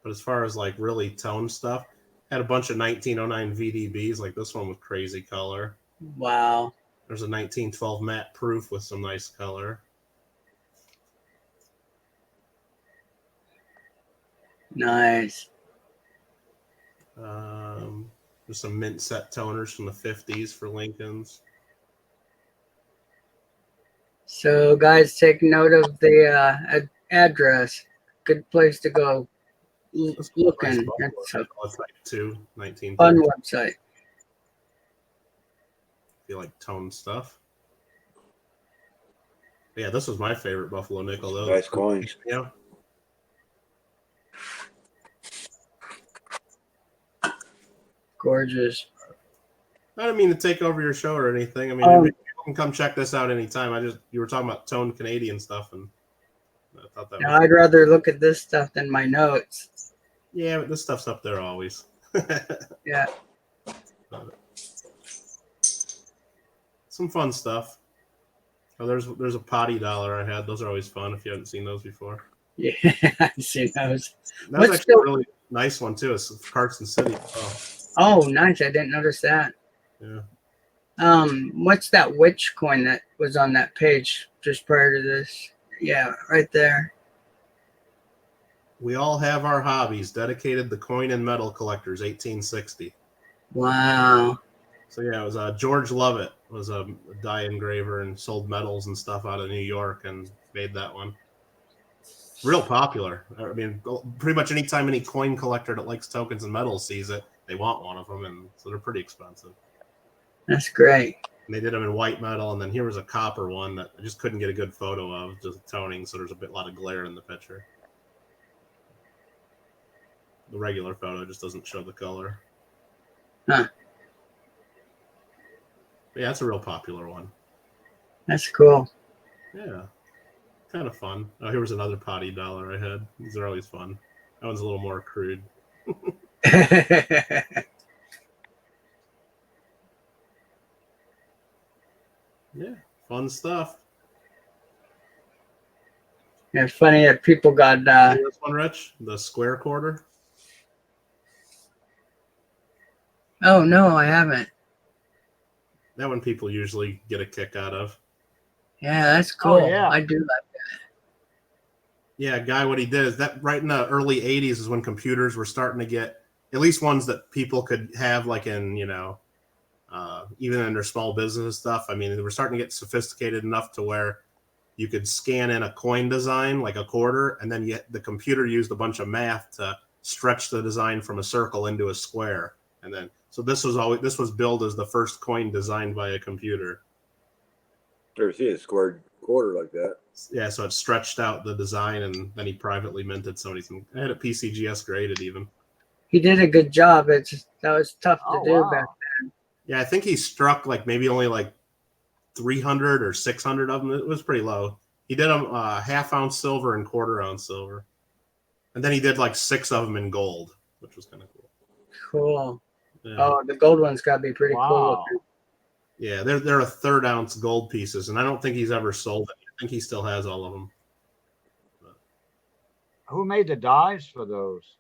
But as far as like really tone stuff, had a bunch of 1909 VDBs, like this one with crazy color. Wow. There's a 1912 matte proof with some nice color. Nice. There's some mint set toners from the 50s for Lincolns. So, guys, take note of the address. Good place to go looking. It's a It's like 2, fun 1930. website. Feel like tone stuff. But yeah, this was my favorite Buffalo nickel though. Nice coins. Yeah. Gorgeous. I didn't mean to take over your show or anything. I mean, people can come check this out anytime. You were talking about toned Canadian stuff, and I thought that. I'd rather look at this stuff than my notes. Yeah, but this stuff's up there always. Yeah. Some fun stuff. Oh, there's a potty dollar I had. Those are always fun if you haven't seen those before. Yeah, I've seen those. That was What's actually the- a really nice one too. It's Carson City. Oh, nice. I didn't notice that. Yeah. What's that witch coin that was on that page just prior to this? Yeah, right there. We all have our hobbies. Dedicated the coin and metal collectors, 1860. Wow. So yeah, it was George Lovett was a die engraver and sold medals and stuff out of New York and made that one. Real popular. I mean, pretty much anytime any coin collector that likes tokens and medals sees it, they want one of them, and so they're pretty expensive. That's great. And they did them in white metal, and then here was a copper one that I just couldn't get a good photo of, just toning, so there's a lot of glare in the picture. The regular photo just doesn't show the color. Huh. But yeah, that's a real popular one. That's cool. Yeah. Kind of fun. Oh, here was another potty dollar I had. These are always fun. That one's a little more crude. Yeah, fun stuff. Yeah, it's funny that people got See this one, Rich? The square quarter. Oh no, I haven't. That one people usually get a kick out of. Yeah, that's cool. yeah. I do like Yeah, guy, what he did is that right in the early 80s is when computers were starting to get at least ones that people could have like in, even in their small business stuff. I mean, they were starting to get sophisticated enough to where you could scan in a coin design, like a quarter, and then the computer used a bunch of math to stretch the design from a circle into a square. And then, so this was billed as the first coin designed by a computer. Never seen a squared quarter like that. Yeah, so it stretched out the design, and then he privately minted somebody's. I had a PCGS graded even. he did a good job. That was tough to do back then. Yeah, I think he struck like maybe only like 300 or 600 of them. It was pretty low. He did them half-ounce silver and quarter-ounce silver, and then he did like 6 of them in gold, which was kind of cool. Cool. Yeah. Oh, the gold one's got to be pretty cool looking. Yeah, they're a third-ounce gold pieces, and I don't think he's ever sold it. I think he still has all of them. Who made the dies for those?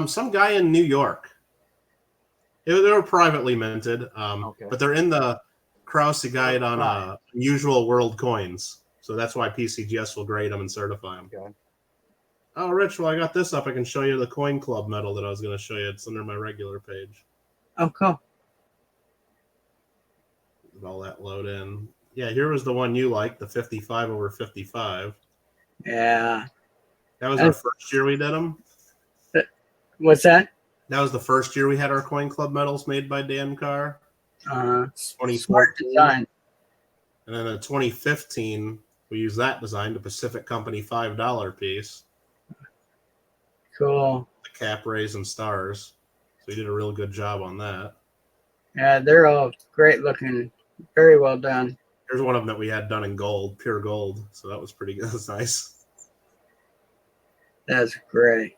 Some guy in New York. They were privately minted, Okay. but they're in the Krause guide on unusual world coins. So that's why PCGS will grade them and certify them. Okay. Oh, Rich, well, I got this up. I can show you the Coin Club medal that I was going to show you. It's under my regular page. Oh, cool. Let all that load in. Yeah, here was the one you liked, the 55 over 55. Yeah. That was our first year we did them. What's that? That was the first year we had our Coin Club medals made by Dan Carr. Smart 2014. design. And then in 2015, we used that design, the Pacific Company $5 piece. Cool. The cap rays and stars. So we did a real good job on that. Yeah, they're all great looking. Very well done. Here's one of them that we had done in gold, pure gold. So that was pretty good. That's nice. That's great.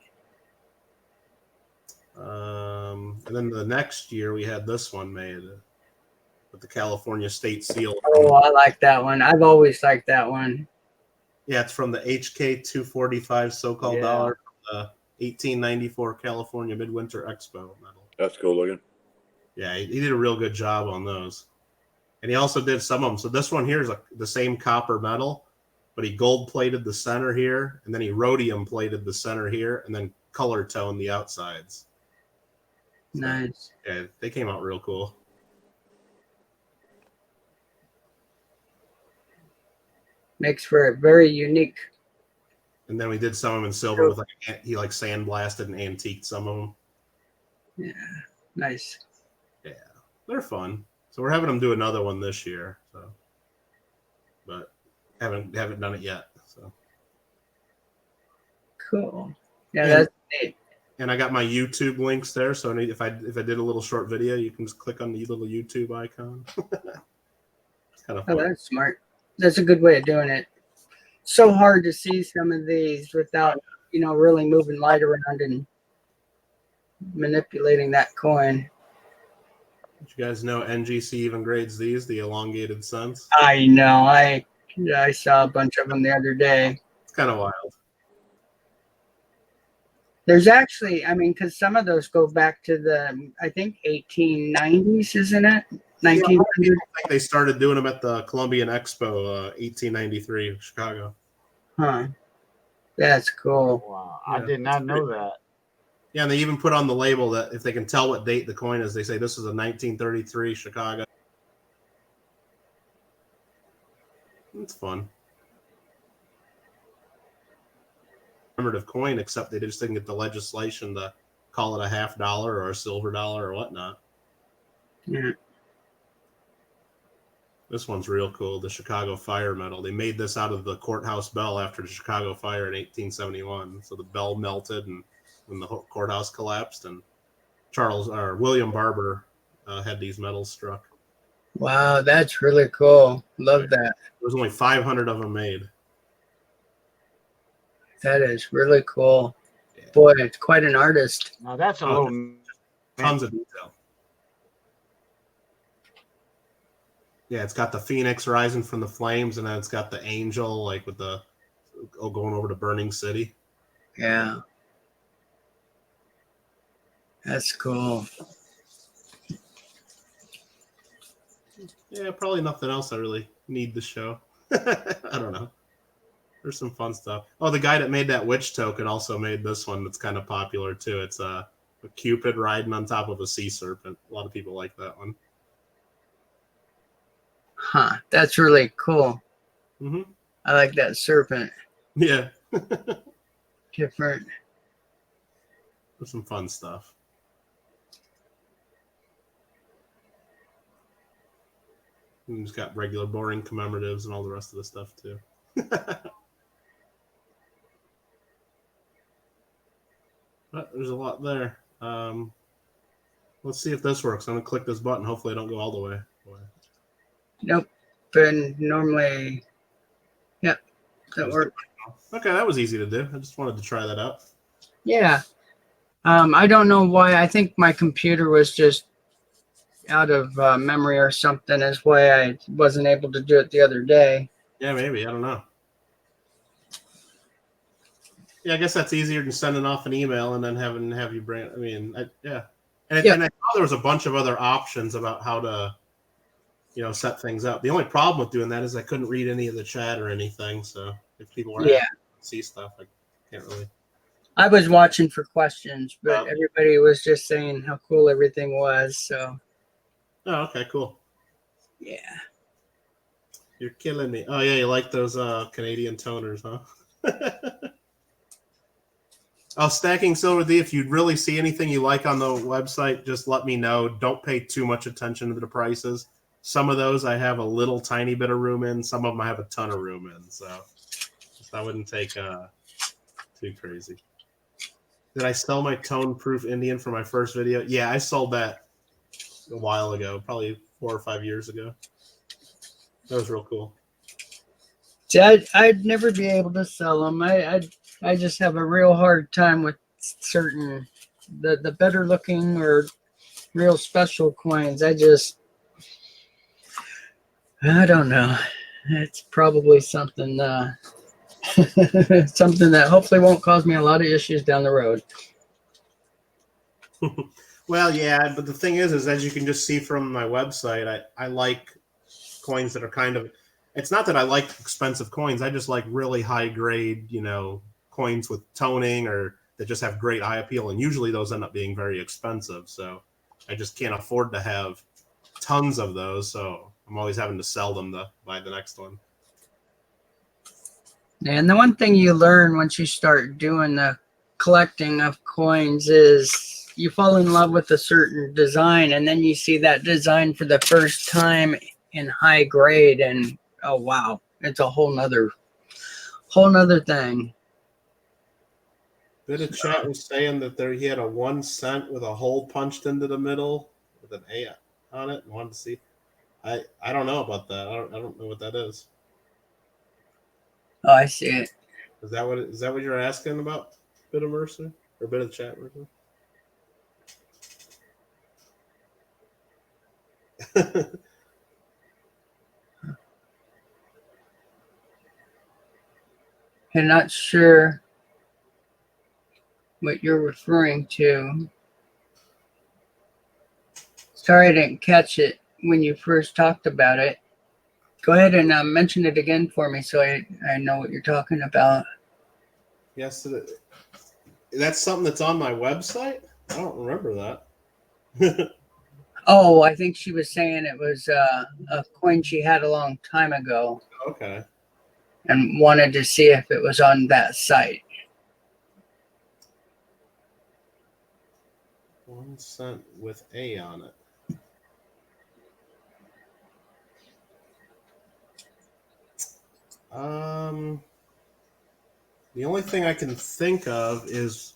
And then the next year we had this one made with the California State Seal. Oh, I like that one. I've always liked that one. Yeah, it's from the HK 245 so-called dollar, the 1894 California Midwinter Expo medal. That's cool looking. Yeah, he did a real good job on those. And he also did some of them. So this one here is the same copper medal, but he gold plated the center here, and then he rhodium plated the center here, and then color toned the outsides. So, Nice. yeah, they came out real cool. Makes for a very unique. And then we did some of them in silver with he sandblasted and antiqued some of them. Yeah, nice. Yeah, they're fun. So we're having them do another one this year. So, but haven't done it yet. So Cool. Yeah, that's neat. And I got my YouTube links there. So if I did a little short video, you can just click on the little YouTube icon. It's kind of fun. Oh, that's smart. That's a good way of doing it. So hard to see some of these without, really moving light around and manipulating that coin. Did you guys know NGC even grades these, the elongated cents? I know. I saw a bunch of them the other day. It's kind of wild. There's actually, because some of those go back to the, I think, 1890s, isn't it? 1900. I think they started doing them at the Columbian Expo, 1893, Chicago. Huh. That's cool. Wow, Yeah, I did not know that. Yeah, and they even put on the label that if they can tell what date the coin is, they say this is a 1933 Chicago. It's fun. Commemorative coin, except they just didn't get the legislation to call it a $50 or a silver dollar or whatnot. Yeah. This one's real cool, the Chicago Fire Medal. They made this out of the courthouse bell after the Chicago fire in 1871. So the bell melted and when the courthouse collapsed, and William Barber had these medals struck. Wow, that's really cool. Love that. There's only 500 of them made. That is really cool. Boy, it's quite an artist. Now that's a little Tons of detail. Yeah, it's got the phoenix rising from the flames, and then it's got the angel, with the going over to Burning City. Yeah. That's cool. Yeah, probably nothing else I really need to show. I don't know. There's some fun stuff. Oh, the guy that made that witch token also made this one that's kind of popular too. It's a Cupid riding on top of a sea serpent. A lot of people like that one. Huh. That's really cool. Mm-hmm. I like that serpent. Yeah. Different. There's some fun stuff. And it's got regular boring commemoratives and all the rest of the stuff too. But there's a lot there. Let's see if this works. I'm gonna click this button. Hopefully I don't go all the way. Nope. But normally, yep, that worked. Okay, that was easy to do. I just wanted to try that out. Yeah. I don't know why. I think my computer was just out of memory or something. Is why I wasn't able to do it the other day. Yeah, maybe. I don't know. Yeah, I guess that's easier than sending off an email and then have you bring. Yeah. And I saw there was a bunch of other options about how to, set things up. The only problem with doing that is I couldn't read any of the chat or anything. So if people were asking to see stuff, I can't really. I was watching for questions, but everybody was just saying how cool everything was. So. Oh, okay, cool. Yeah. You're killing me. Oh yeah, you like those Canadian toners, huh? Stacking Silver D, if you really see anything you like on the website, just let me know. Don't pay too much attention to the prices. Some of those I have a little tiny bit of room in. Some of them I have a ton of room in. So I wouldn't take too crazy. Did I sell my tone-proof Indian for my first video? Yeah, I sold that a while ago, probably 4 or 5 years ago. That was real cool. See, I'd never be able to sell them. I just have a real hard time with certain the better looking or real special coins. I don't know. It's probably something something that hopefully won't cause me a lot of issues down the road. Well, yeah, but the thing is as you can just see from my website, I like coins that are kind of. It's not that I like expensive coins. I just like really high grade, coins with toning or that just have great eye appeal. And usually those end up being very expensive. So I just can't afford to have tons of those. So I'm always having to sell them to buy the next one. And the one thing you learn once you start doing the collecting of coins is you fall in love with a certain design, and then you see that design for the first time in high grade, and oh wow, it's a whole nother thing. Bit of chat was saying that he had a 1 cent with a hole punched into the middle with an A on it, and wanted to see. I don't know about that. I don't know what that is. Oh, I see it. Is that what you're asking about? Bit of Mercer or bit of chat Mercer? I'm not sure what you're referring to. Sorry I didn't catch it when you first talked about it. Go ahead and mention it again for me so I know what you're talking about. Yes, that's something that's on my website? I don't remember that. Oh, I think she was saying it was a coin she had a long time ago. Okay. And wanted to see if it was on that site. 1 cent with A on it. The only thing I can think of is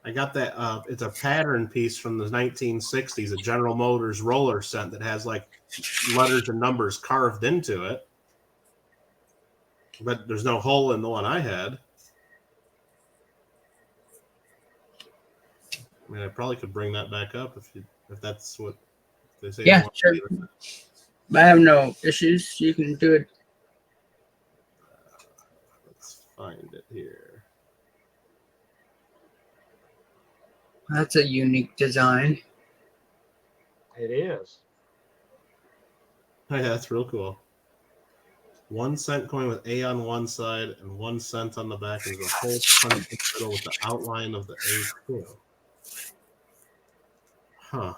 I got that. It's a pattern piece from the 1960s, a General Motors roller cent that has like letters and numbers carved into it, but there's no hole in the one I had. I mean, I probably could bring that back up if that's what they say. Yeah, sure. I have no issues. You can do it. Let's find it here. That's a unique design. It is. Oh, yeah, that's real cool. 1 cent coin with A on one side and 1 cent on the back, and there's a whole punch in the middle with the outline of the A too. Huh.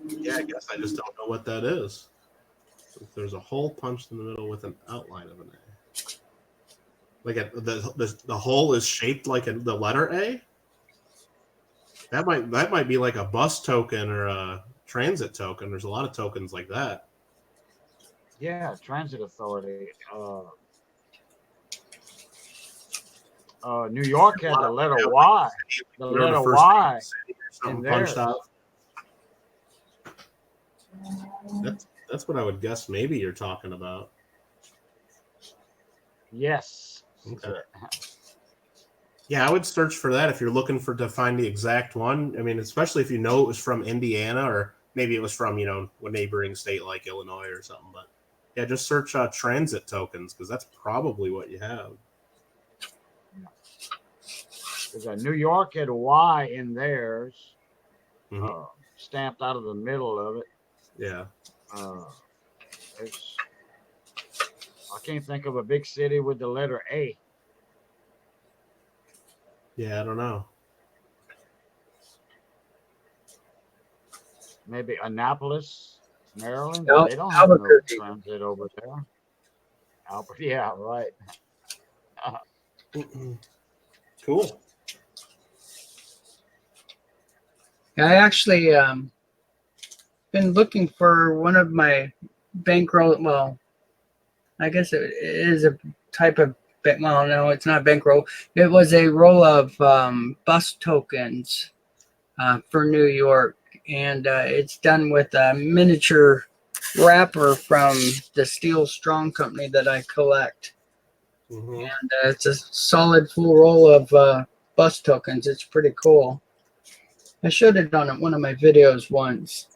Yeah, I guess I just don't know what that is. There's a hole punched in the middle with an outline of an A. Like the hole is shaped like the letter A. That might be like a bus token or a transit token. There's a lot of tokens like that. Yeah, Transit Authority. New York had the letter Y. The letter Y in there. That's what I would guess. Maybe you're talking about. Yes. Okay. Yeah, I would search for that if you're looking to find the exact one. I mean, especially if you know it was from Indiana or maybe it was from a neighboring state like Illinois or something. But yeah, just search transit tokens because that's probably what you have. Because New York had a Y in theirs, Mm-hmm. Stamped out of the middle of it. Yeah. I can't think of a big city with the letter A. Yeah, I don't know. maybe Annapolis, Maryland. Al- They don't have no Albuquerque. transit over there. Albert, yeah, right. Cool. I actually been looking for one of my bankroll. Well, I guess it is a type of well, no, it's not bankroll. It was a roll of bus tokens for New York, and it's done with a miniature wrapper from the Steel Strong company that I collect. Mm-hmm. And it's a solid full roll of bus tokens. It's pretty cool. I showed it on one of my videos once.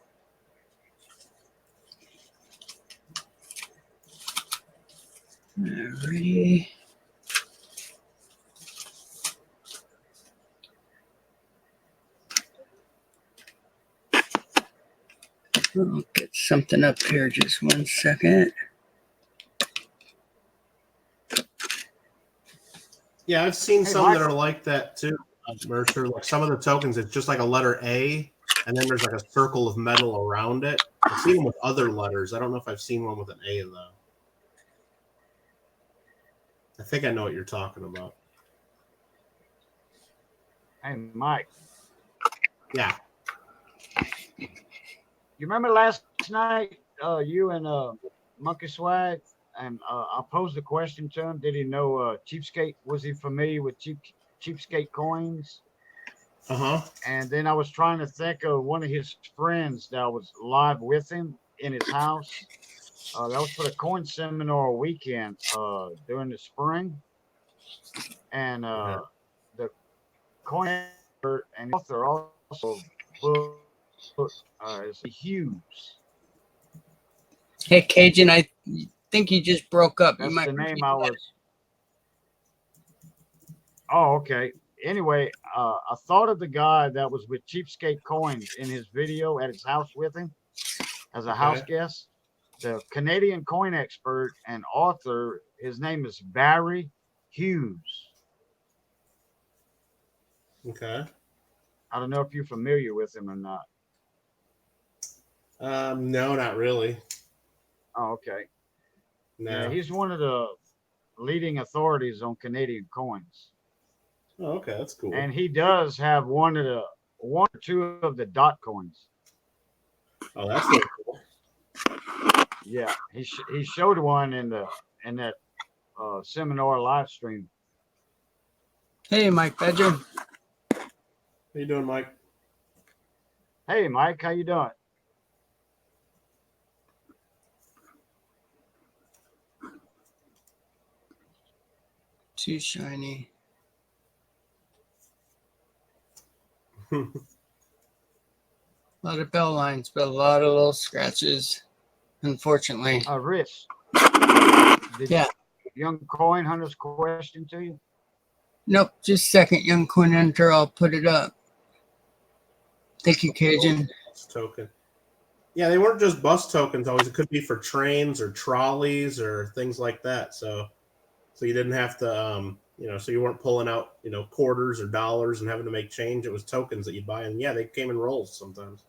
Alrighty. I'll get something up here just 1 second. Yeah, I've seen Hey, some that Michael. are like that too, Mercer. Like some of the tokens, it's just like a letter A, and then there's like a circle of metal around it. I've seen them with other letters. I don't know if I've seen one with an A though. I think I know what you're talking about. Hey, Mike. Yeah. You remember last night, you and Monkey Swag, and I posed a question to him. Did he know Cheapskate? Was he familiar with Cheapskate coins? Uh-huh. And then I was trying to think of one of his friends that was live with him in his house. That was for the coin seminar weekend during the spring. And the coin expert and author also is Hughes. Hey, Cajun, I think you just broke up. That's You might the name I was. Oh, okay. Anyway, I thought of the guy that was with Cheapskate Coins in his video at his house with him as a house guest. The Canadian coin expert and author, his name is Barry Hughes. Okay. I don't know if you're familiar with him or not. No, not really. Oh, okay. No. Yeah, he's one of the leading authorities on Canadian coins. Oh, okay, that's cool. And he does have one or two of the dot coins. Oh, that's really cool. Yeah, he showed one in that seminar live stream. Hey, Mike Badger. How you doing, Mike? Hey, Mike, how you doing? Too shiny. A lot of bell lines, but a lot of little scratches, unfortunately. Rich. Yeah. Young coin hunter's question to you? Nope, just a second, young coin hunter. I'll put it up. Thank you, Cajun. Token. Yeah, they weren't just bus tokens always. It could be for trains or trolleys or things like that. So you didn't have to, so you weren't pulling out, quarters or dollars and having to make change. It was tokens that you'd buy. And yeah, they came in rolls sometimes.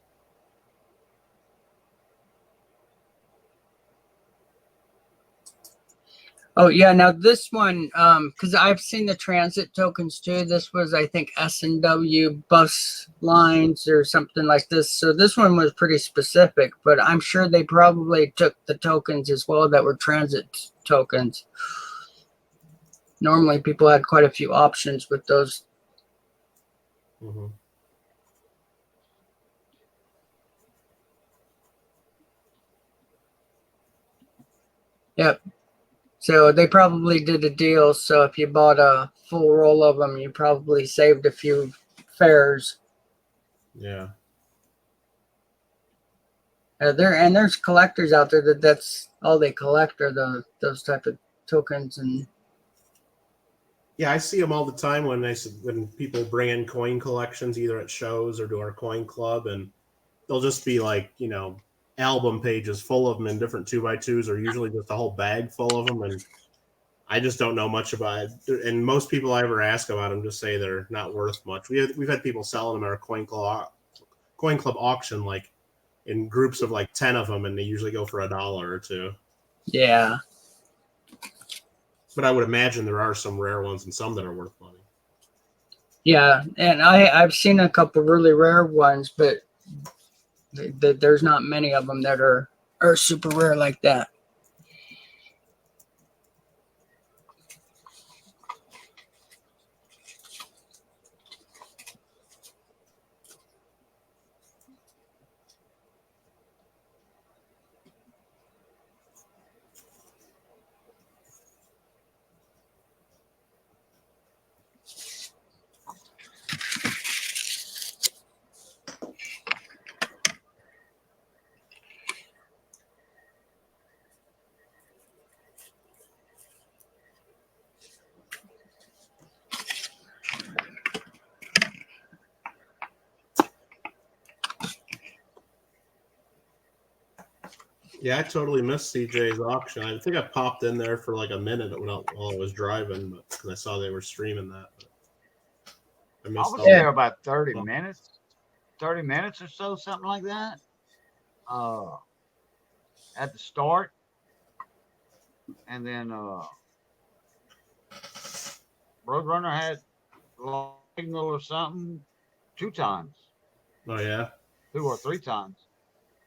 Oh yeah, now this one, because I've seen the transit tokens too. This was, I think, S&W bus lines or something like this. So this one was pretty specific, but I'm sure they probably took the tokens as well that were transit tokens. Normally, people had quite a few options with those. Mm-hmm. Yep. So they probably did a deal. So if you bought a full roll of them, you probably saved a few fares. Yeah. There's collectors out there that's all they collect are those type of tokens. And yeah, I see them all the time when people bring in coin collections, either at shows or to our coin club, and they'll just be like, album pages full of them in different 2x2s, or usually just a whole bag full of them. And I just don't know much about it. And most people I ever ask about them just say they're not worth much. We've had people selling them at our coin club auction, like in groups of like 10 of them, and they usually go for $1 or $2. Yeah. But I would imagine there are some rare ones and some that are worth money. Yeah, and I've seen a couple really rare ones, but there's not many of them that are super rare like that. Yeah, I totally missed CJ's auction. I think I popped in there for like a minute while I was driving, because I saw they were streaming that. But I missed was there about 30 minutes or so, something like that. At the start, and then Roadrunner had signal or something 2 times. Oh yeah, 2 or 3 times.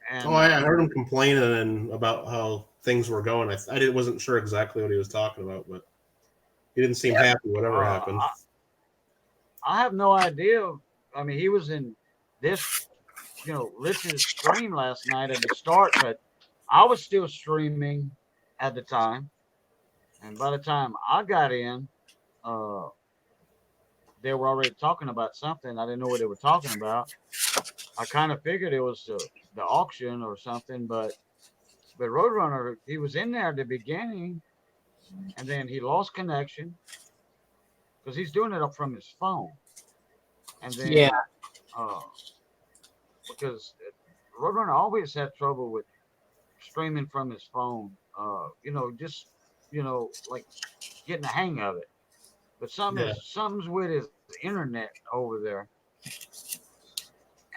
And, I heard him complaining about how things were going. I wasn't sure exactly what he was talking about, but he didn't seem happy. Whatever happened. I have no idea. I mean, he was in this, Rich's stream last night at the start, but I was still streaming at the time. And by the time I got in, they were already talking about something. I didn't know what they were talking about. I kind of figured it was the auction or something, but Roadrunner, he was in there at the beginning, and then he lost connection because he's doing it up from his phone. And then, because Roadrunner always had trouble with streaming from his phone, like getting the hang of it. But something's with his internet over there.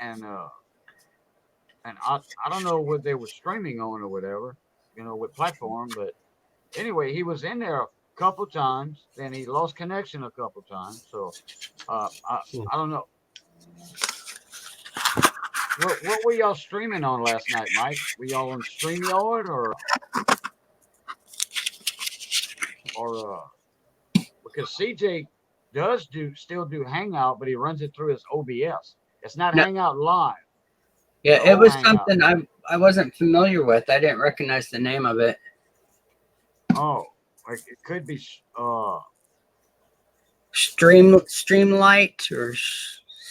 And I don't know what they were streaming on or whatever, with platform. But anyway, he was in there a couple times, then he lost connection a couple times. So I don't know. What were y'all streaming on last night, Mike? Were y'all on StreamYard or because CJ does still do Hangout, but he runs it through his OBS. It's not Hangout Live. Yeah, it was something I wasn't familiar with. I didn't recognize the name of it. Oh, like it could be Streamlight or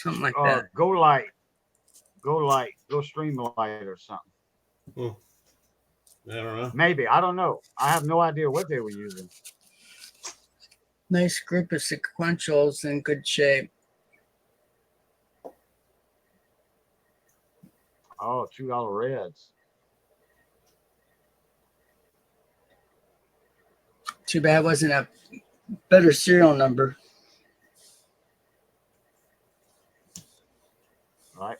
something like that. Go Streamlight or something. I don't know. Maybe, I don't know. I have no idea what they were using. Nice group of sequentials in good shape. Oh, $2 reds. Too bad it wasn't a better serial number. Right.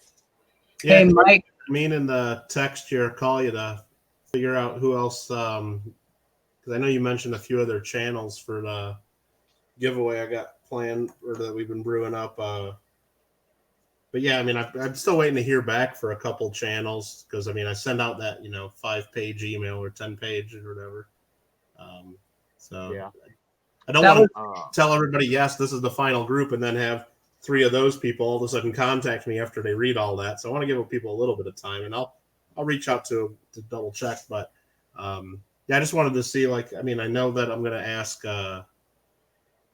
Yeah, hey, Mike. In the text here, call you to figure out who else. Because I know you mentioned a few other channels for the giveaway I got planned or that we've been brewing up. But yeah, I'm still waiting to hear back for a couple channels because I send out that 5-page email or 10-page or whatever. So yeah. I don't want to tell everybody yes, this is the final group, and then have 3 of those people all of a sudden contact me after they read all that. So I want to give people a little bit of time, and I'll reach out to double check. But I just wanted to see I know that I'm going to ask. I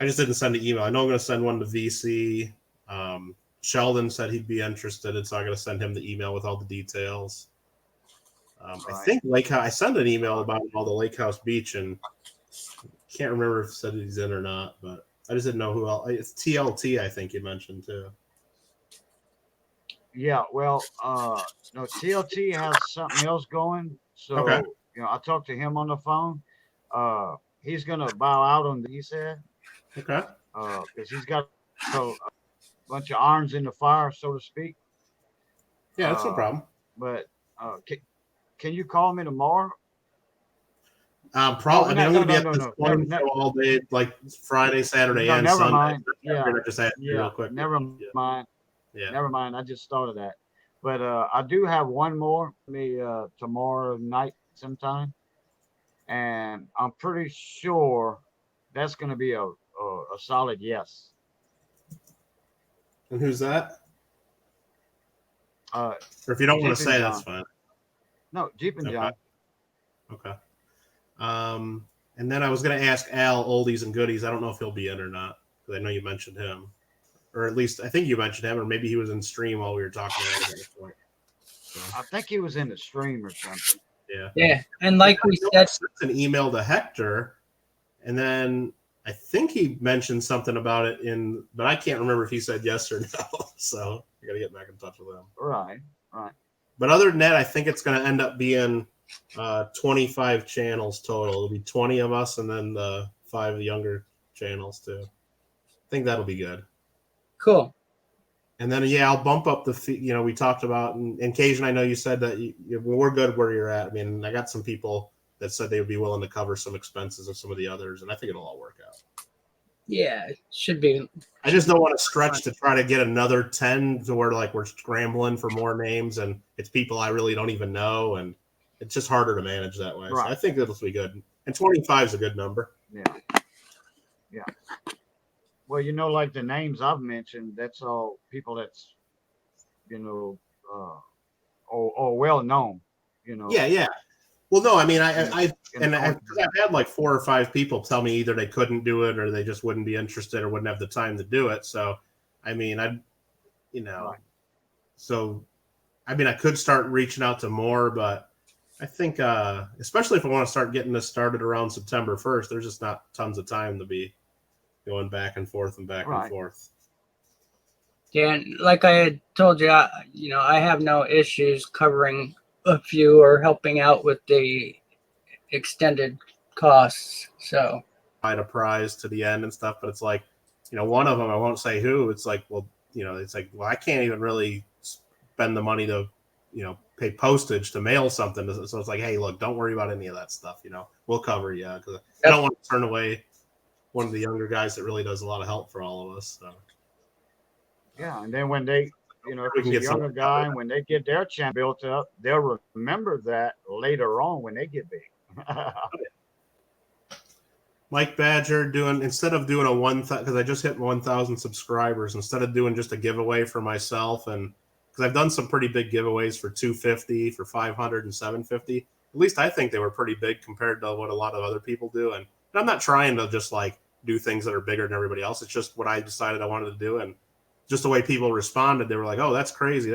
just didn't send an email. I know I'm going to send one to VC. Sheldon said he'd be interested, and so I'm going to send him the email with all the details. I think I sent an email about all the Lake House Beach, and can't remember if it said he's in or not, but I just didn't know who else. It's TLT, I think you mentioned too. Yeah, well, no, TLT has something else going. So, I talked to him on the phone. He's going to bow out on he said. Okay. Because he's got a bunch of irons in the fire, so to speak. Yeah, that's no problem. But Can you call me tomorrow? Probably. I mean, I'm going to be at this no. morning show all day, like Friday, Saturday, No, and never Sunday. mind. I Yeah, figured I'd just ask you yeah. real quick. Never mind. Yeah. Never mind. I just thought of that. But I do have one more me tomorrow night sometime, and I'm pretty sure that's going to be a solid yes. And who's that? Or if you don't want to Jeep and say, John. that's fine. No, Jeep and Okay. John. Okay. And then I was going to ask Al oldies and goodies. I don't know if he'll be in or not, because I know you mentioned him, or at least I think you mentioned him, or maybe he was in stream while we were talking about it at this point. So, I think he was in the stream or something. yeah. Yeah, and like we said, Sent an email to Hector, and then I think he mentioned something about it but I can't remember if he said yes or no. So I got to get back in touch with him. Right. But other than that, I think it's going to end up being 25 channels total. It'll be 20 of us, and then the 5 younger channels too. I think that'll be good. cool. And then I'll bump up the fee. We talked about, and Cajun, I know you said that we're good where you're at. I mean, I got some people that said they would be willing to cover some expenses of some of the others, and I think it'll all work out. Yeah, it should be. I just don't want to stretch to try to get another 10 to where like we're scrambling for more names, and it's people I really don't even know, and it's just harder to manage that way. Right. So I think it'll be good. And 25 is a good number. Yeah. Well, like the names I've mentioned, that's all people that's, or well known, Yeah. Well, no, I mean, I've in the had like 4 or 5 people tell me either they couldn't do it or they just wouldn't be interested or wouldn't have the time to do it. So, I mean, Right. So, I mean, I could start reaching out to more, but I think, especially if I want to start getting this started around September 1st, there's just not tons of time to be going back and forth and back and Right. forth. Yeah, and like I had told you, I have no issues covering a few or helping out with the extended costs. So Find a prize to the end and stuff, but it's like, one of them, I won't say who. It's like, well, I can't even really spend the money to, pay postage to mail something. So it's like, hey, look, don't worry about any of that stuff. We'll cover you, because I don't want to turn away one of the younger guys that really does a lot of help for all of us. So. Yeah, and then when they, if We it's can a get younger something guy, covered. when they get their channel built up, they'll remember that later on when they get big. Mike Badger instead of doing a because I just hit 1,000 subscribers, instead of doing just a giveaway for myself, and because I've done some pretty big giveaways for 250, for 500 and 750. At least I think they were pretty big compared to what a lot of other people do. And I'm not trying to just like do things that are bigger than everybody else. It's just what I decided I wanted to do, and just the way people responded, they were like, "Oh, that's crazy."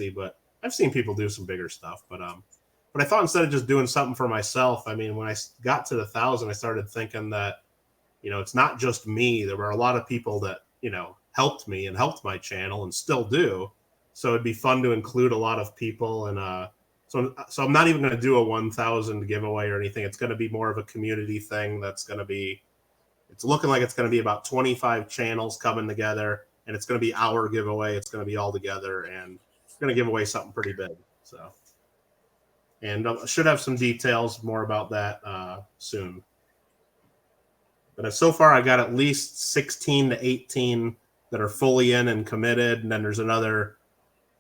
But I've seen people do some bigger stuff. But I thought instead of just doing something for myself, I mean, when I got to the 1,000, I started thinking that, it's not just me. There were a lot of people that, helped me and helped my channel and still do. So it'd be fun to include a lot of people. And so I'm not even going to do a 1,000 giveaway or anything. It's going to be more of a community thing. It's looking like it's going to be about 25 channels coming together, and it's going to be our giveaway. It's going to be all together, and we're going to give away something pretty big. So. And I should have some details more about that soon. But so far, I got at least 16 to 18 that are fully in and committed. And then there's another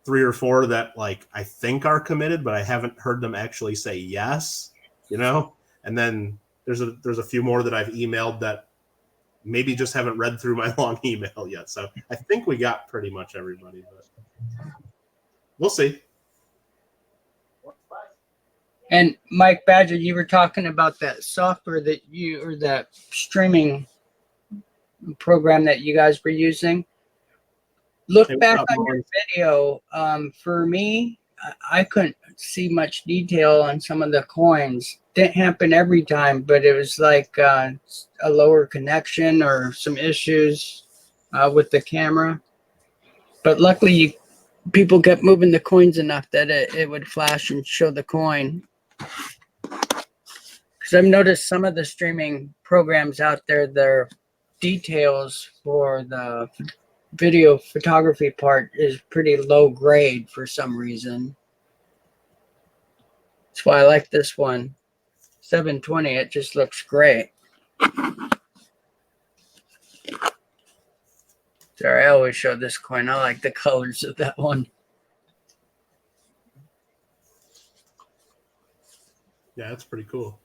3 or 4 that I think are committed, but I haven't heard them actually say yes, And then there's a few more that I've emailed that maybe just haven't read through my long email yet. So I think we got pretty much everybody, but we'll see. And Mike Badger, you were talking about that software or that streaming program that you guys were using. Look back on your video. For me, I couldn't see much detail on some of the coins. Didn't happen every time, but it was like a lower connection or some issues with the camera. But luckily, people kept moving the coins enough that it would flash and show the coin. Because I've noticed some of the streaming programs out there, their details for the video photography part is pretty low grade for some reason. That's why I like this one. 720, it just looks great. Sorry, I always show this coin. I like the colors of that one. Yeah, that's pretty cool.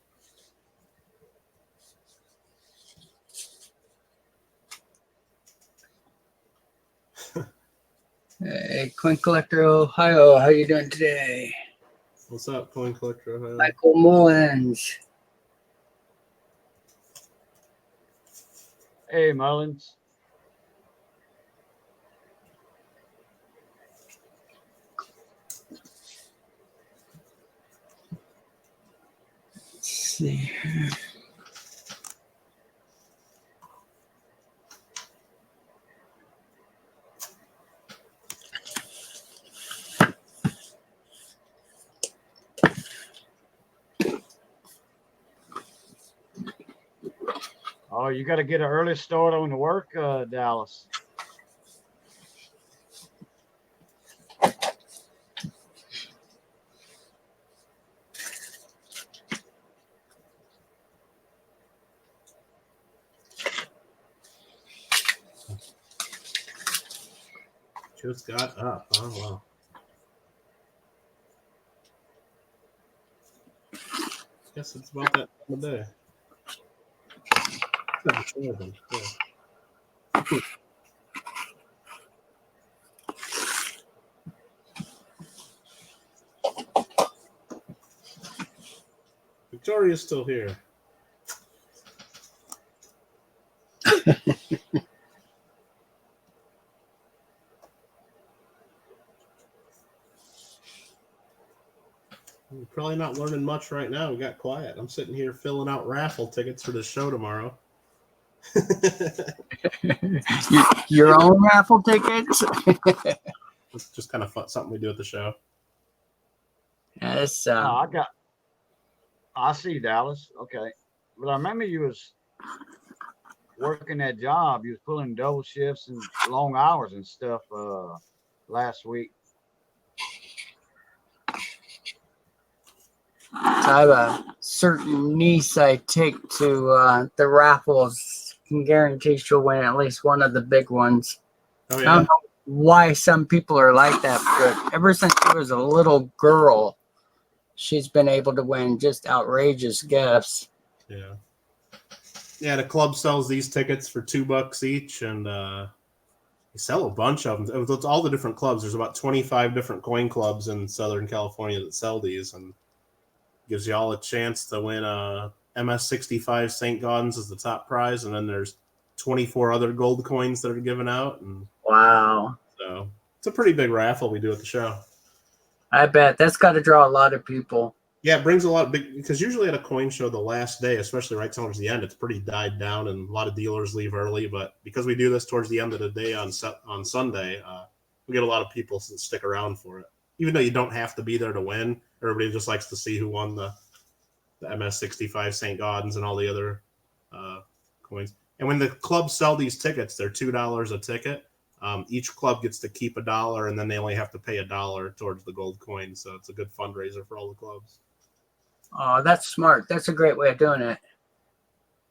Hey, Coin Collector Ohio, how you doing today? What's up, Coin Collector Ohio? Michael Mullins. Hey, Mullins. Let's see. Oh, you got to get an early start on the work, Dallas. Just got up. Oh, wow. Guess it's about that time of day. Yeah. Victoria's still here. We're probably not learning much right now. We got quiet. I'm sitting here filling out raffle tickets for the show tomorrow. Your own raffle tickets? It's just kind of fun, something we do at the show. Yes. I see, Dallas. Okay. But I remember you was working that job. You was pulling double shifts and long hours and stuff last week. I have a certain niece I take to the raffles. Can guarantee she'll win at least one of the big ones. Oh, I yeah. don't know why some people are like that, but ever since she was a little girl, she's been able to win just outrageous gifts. Yeah. Yeah, the club sells these tickets for $2 each, and they sell a bunch of them. It's all the different clubs. There's about 25 different coin clubs in Southern California that sell these, and gives you all a chance to win a MS-65 St. Gaudens as the top prize, and then there's 24 other gold coins that are given out. And Wow. so it's a pretty big raffle we do at the show. I bet that's got to draw a lot of people. Yeah, it brings a lot of big, because usually at a coin show, the last day, especially right towards the end, it's pretty died down and a lot of dealers leave early. But because we do this towards the end of the day on Sunday, we get a lot of people that stick around for it. Even though you don't have to be there to win, everybody just likes to see who won the MS-65 St. Gaudens and all the other coins. And when the clubs sell these tickets, they're $2 a ticket. Each club gets to keep $1, and then they only have to pay $1 towards the gold coin. So it's a good fundraiser for all the clubs. Oh, that's smart. That's a great way of doing it.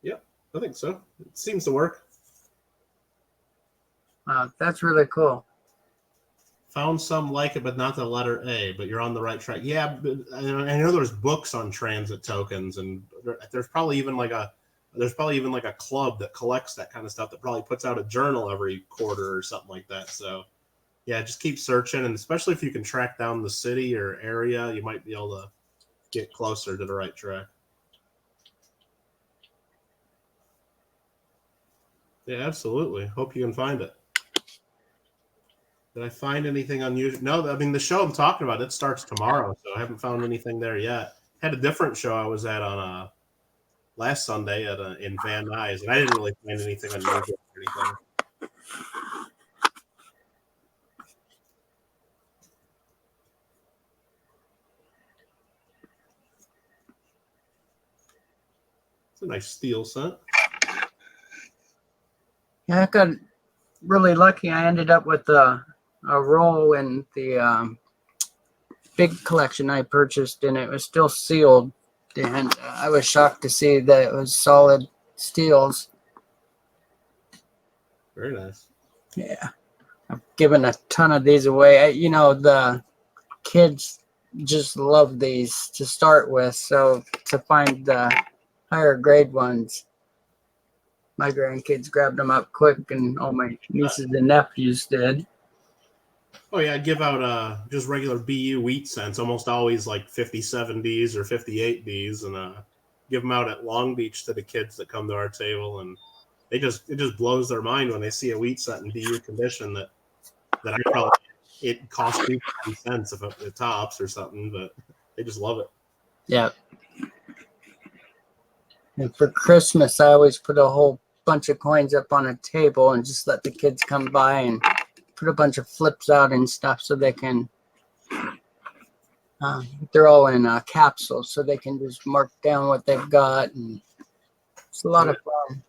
Yep, I think so. It seems to work. That's really cool. Found some like it, but not the letter A, but you're on the right track. Yeah, but I know there's books on transit tokens, and there's probably even like a club that collects that kind of stuff that probably puts out a journal every quarter or something like that. So yeah, just keep searching, and especially if you can track down the city or area, you might be able to get closer to the right track. Yeah, absolutely. Hope you can find it. Did I find anything unusual? No, I mean, the show I'm talking about, it starts tomorrow, so I haven't found anything there yet. Had a different show I was at on last Sunday in Van Nuys, and I didn't really find anything unusual or anything. It's a nice steel set. Yeah, I got really lucky. I ended up with a roll in the big collection I purchased, and it was still sealed. And I was shocked to see that it was solid steels. Very nice. Yeah, I've given a ton of these away. The kids just love these to start with, so to find the higher grade ones, my grandkids grabbed them up quick, and all my nieces and nephews did. Oh yeah, I'd give out just regular BU wheat cents, almost always like 57Ds or 58Ds, and give them out at Long Beach to the kids that come to our table, and it just blows their mind when they see a wheat cent in BU condition that I probably it costs me 10 cents if it tops or something, but they just love it. Yeah. And for Christmas, I always put a whole bunch of coins up on a table and just let the kids come by and put a bunch of flips out and stuff so they can, they're all in capsules, so they can just mark down what they've got. And it's a lot of fun.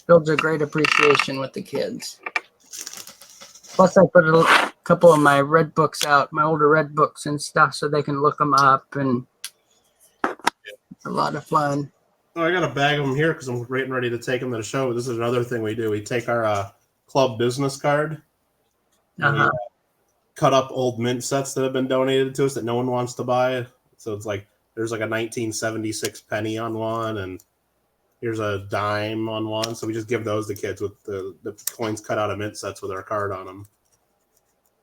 Builds a great appreciation with the kids. Plus, I put a couple of my red books out, my older red books and stuff, so they can look them up, and it's a lot of fun. Oh, I got a bag of them here because I'm getting ready to take them to the show. This is another thing we do. We take our club business card, and we cut up old mint sets that have been donated to us that no one wants to buy. So it's like there's like a 1976 penny on one, and here's a dime on one. So we just give those to kids with the coins cut out of mint sets with our card on them.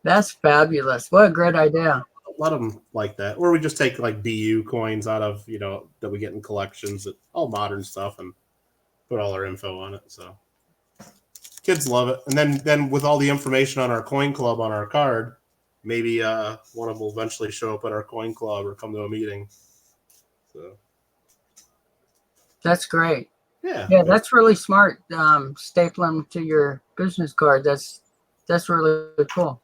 That's fabulous. What a great idea. A lot of them like that. Or we just take like BU coins out of, that we get in collections, all modern stuff, and put all our info on it. So kids love it. And then with all the information on our coin club on our card, maybe one of them will eventually show up at our coin club or come to a meeting. So that's great. Yeah, that's really smart. Staple them to your business card. That's really cool.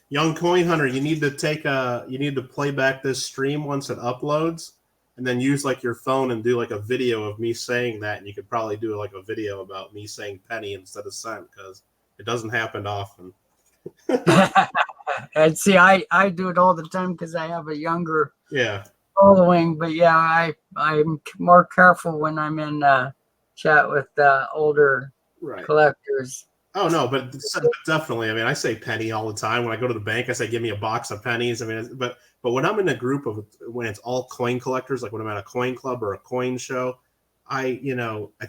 Young Coin Hunter, you need to play back this stream once it uploads, and then use like your phone and do like a video of me saying that, and you could probably do like a video about me saying penny instead of cent, because it doesn't happen often. And see, I do it all the time because I have a younger following, but I'm more careful when I'm in chat with older collectors. Oh no, but definitely. I mean, I say penny all the time. When I go to the bank, I say, give me a box of pennies. I mean, but when I'm in a group when it's all coin collectors, like when I'm at a coin club or a coin show, I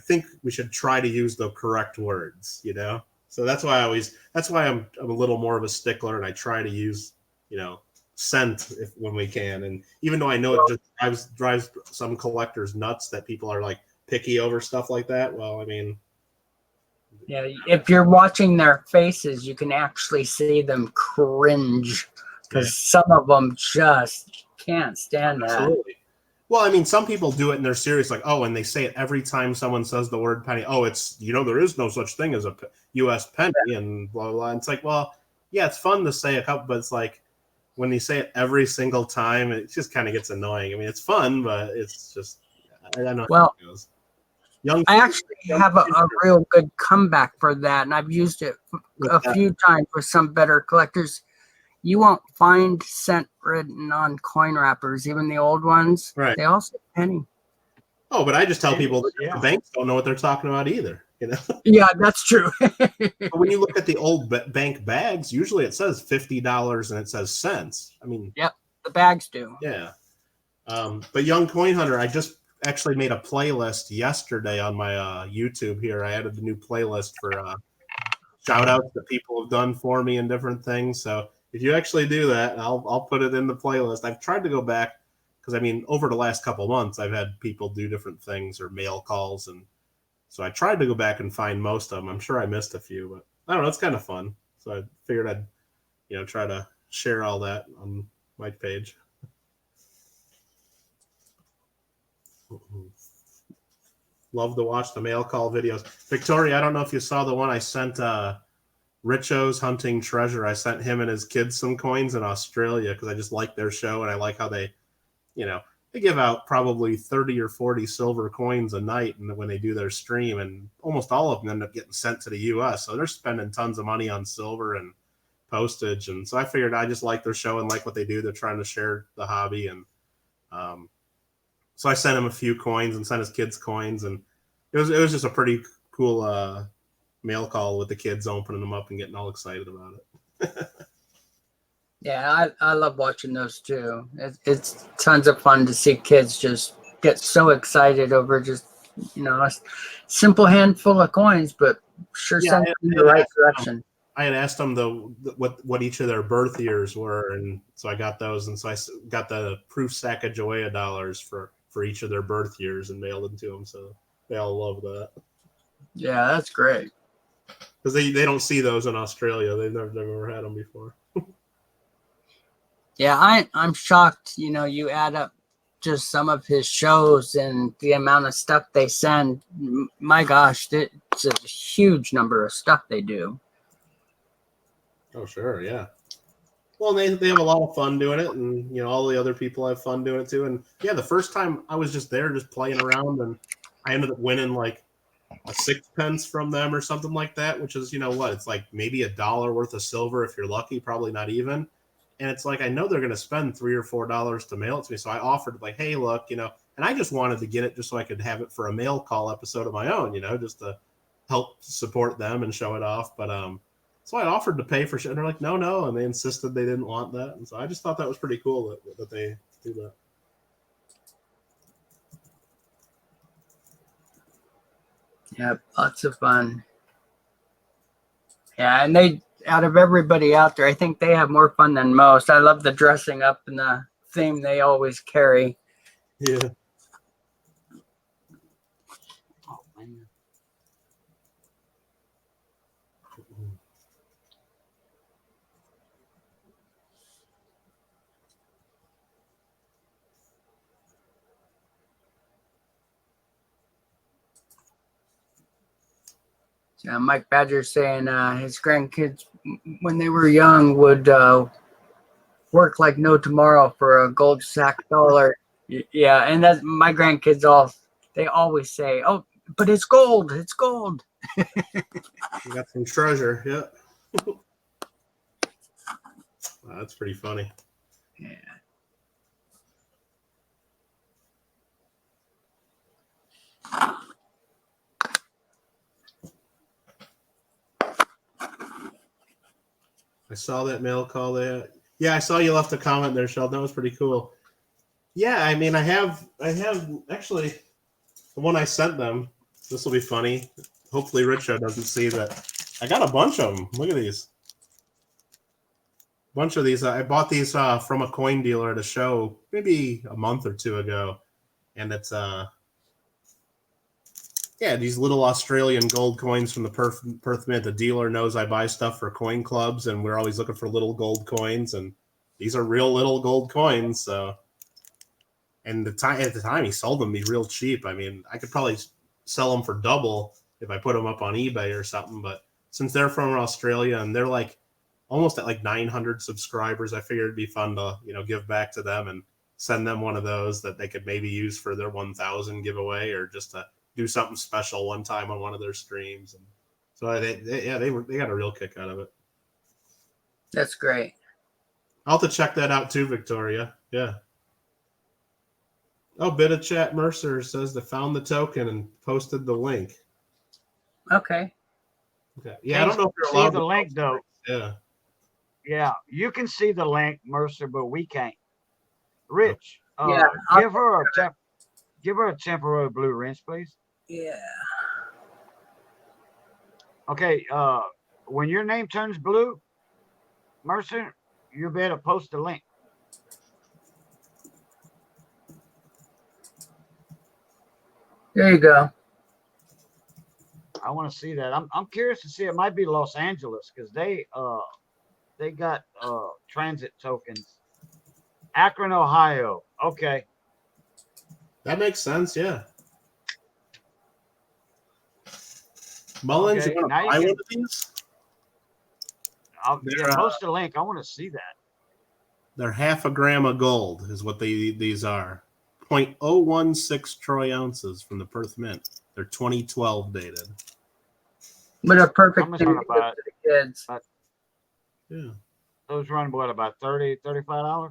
think we should try to use the correct words, So that's why I'm a little more of a stickler, and I try to use, cent when we can. And even though I know it just drives some collectors nuts that people are like picky over stuff like that. Well, I mean, yeah, if you're watching their faces, you can actually see them cringe because some of them just can't stand that. Absolutely. Well, I mean, some people do it and they're serious, like, oh, and they say it every time someone says the word penny. Oh, it's, there is no such thing as a U.S. penny and blah, blah, blah. And it's like, well, yeah, it's fun to say a couple, but it's like when you say it every single time, it just kind of gets annoying. I mean, it's fun, but it's just, I don't know how it goes. I actually have a real good comeback for that, and I've used it a few times with some better collectors. You won't find cent written on coin wrappers, even the old ones. Right. They all say penny. Oh, but I just tell people that the banks don't know what they're talking about either. Yeah, that's true. But when you look at the old bank bags, usually it says $50 and it says cents. I mean, yep, the bags do. Yeah. But Young Coin Hunter, I just actually made a playlist yesterday on my YouTube here. I added a new playlist for shout outs that people have done for me and different things. So if you actually do that, I'll put it in the playlist. I've tried to go back because, I mean, over the last couple of months, I've had people do different things or mail calls. And so I tried to go back and find most of them. I'm sure I missed a few, but I don't know. It's kind of fun. So I figured I'd, try to share all that on my page. Love to watch the mail call videos. Victoria, I don't know if you saw the one I sent Richo's Hunting Treasure. I sent him and his kids some coins in Australia because I just like their show and I like how they give out probably 30 or 40 silver coins a night and when they do their stream, and almost all of them end up getting sent to the US. So they're spending tons of money on silver and postage. And so I figured I just like their show and like what they do. They're trying to share the hobby. And so I sent him a few coins and sent his kids coins. And it was just a pretty cool mail call with the kids opening them up and getting all excited about it. Yeah, I love watching those too. It's tons of fun to see kids just get so excited over just, a simple handful of coins, but sure send them in the right direction. I had asked them what each of their birth years were, and so I got those, and so I got the proof Sacagawea dollars for each of their birth years and mailed them to them. So they all love that. Yeah, that's great. Because they don't see those in Australia. They've never had them before. Yeah, I'm shocked. You add up just some of his shows and the amount of stuff they send. My gosh, it's a huge number of stuff they do. Oh, sure, yeah. Well, they have a lot of fun doing it, and all the other people have fun doing it too. And yeah, the first time I was just there, just playing around, and I ended up winning like a 6 pence from them or something like that, which is it's like maybe $1 worth of silver if you're lucky, probably not even. And it's like, I know they're going to spend $3 or $4 to mail it to me. So I offered like, hey, look, and I just wanted to get it just so I could have it for a mail call episode of my own, just to help support them and show it off. But so I offered to pay for shit. And they're like, no. And they insisted they didn't want that. And so I just thought that was pretty cool that they do that. Yeah, lots of fun. Yeah, and out of everybody out there, I think they have more fun than most. I love the dressing up and the theme they always carry. Yeah. Oh, man. Yeah, Mike Badger's saying his grandkids, when they were young, would work like no tomorrow for a gold sack dollar. Yeah, and that's my grandkids they always say, "Oh, but it's gold. It's gold." You got some treasure, yeah. Wow, that's pretty funny. Yeah. I saw that mail call there. Yeah, I saw you left a comment there, Sheldon. That was pretty cool. Yeah, I mean, I have actually the one I sent them. This will be funny. Hopefully, Richo doesn't see that. I got a bunch of them. Look at these. Bunch of these. I bought these from a coin dealer at a show maybe a month or two ago, and it's these little Australian gold coins from the Perth Mint. The dealer knows I buy stuff for coin clubs, and we're always looking for little gold coins, and these are real little gold coins. So, and at the time he sold them me real cheap. I mean, I could probably sell them for double if I put them up on eBay or something. But since they're from Australia and they're like almost at like 900 subscribers, I figured it'd be fun to give back to them and send them one of those that they could maybe use for their 1,000 giveaway or just to do something special one time on one of their streams. And so they got a real kick out of it. That's great. I'll have to check that out too, Victoria. Yeah. Oh, Bit of Chat Mercer says they found the token and posted the link. Okay. Yeah, I don't know if you're allowed to see the link though. Yeah. Yeah, you can see the link, Mercer, but we can't. Rich, give her a temporary blue rinse, please. Yeah. Okay, when your name turns blue, Mercer, you better post the link. There you go. I want to see that. I'm curious to see. It might be Los Angeles because they got transit tokens. Akron, Ohio. Okay. That makes sense, yeah. Mullins, Okay, you want to buy one of these? I'll post a link. I want to see that. They're 0.5 grams of gold is what these are. 0.016 troy ounces from the Perth Mint. They're 2012 dated. But a perfect I'm thing gonna to give to the kids. Yeah. Those run what, about $30, $35?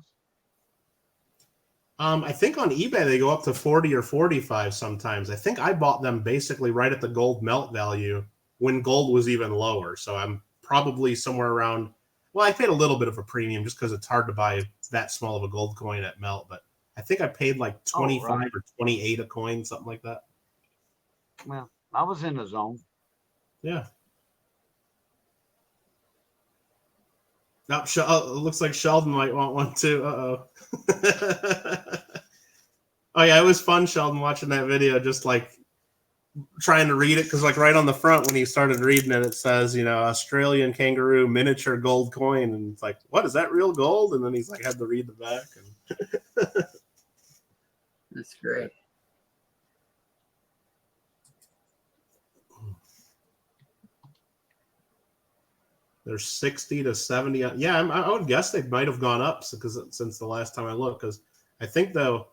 I think on eBay they go up to 40 or 45 sometimes. I think I bought them basically right at the gold melt value when gold was even lower. So I'm probably somewhere around. Well, I paid a little bit of a premium just because it's hard to buy that small of a gold coin at melt, but I think I paid like 25 or 28 a coin, something like that. Well, I was in the zone. Yeah. Now, looks like Sheldon might want one too. Uh-oh. Oh, yeah, it was fun, Sheldon, watching that video, just like trying to read it, because like right on the front when he started reading it, it says, you know, Australian kangaroo miniature gold coin, and it's like, what, is that real gold? And then he's like had to read the back. And That's great. There's 60 to 70. Yeah, I would guess they might have gone up since the last time I looked, because I think though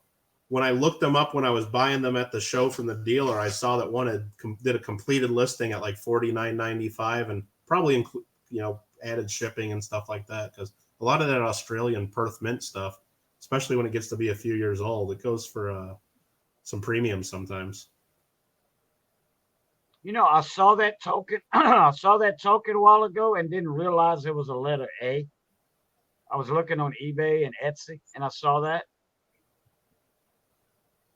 when I looked them up when I was buying them at the show from the dealer, I saw that one did a completed listing at like $49.95 and probably added shipping and stuff like that, because a lot of that Australian Perth mint stuff, especially when it gets to be a few years old, it goes for some premium sometimes. You know, I saw that token. I saw that token a while ago and didn't realize it was a letter A. I was looking on eBay and Etsy, and I saw that.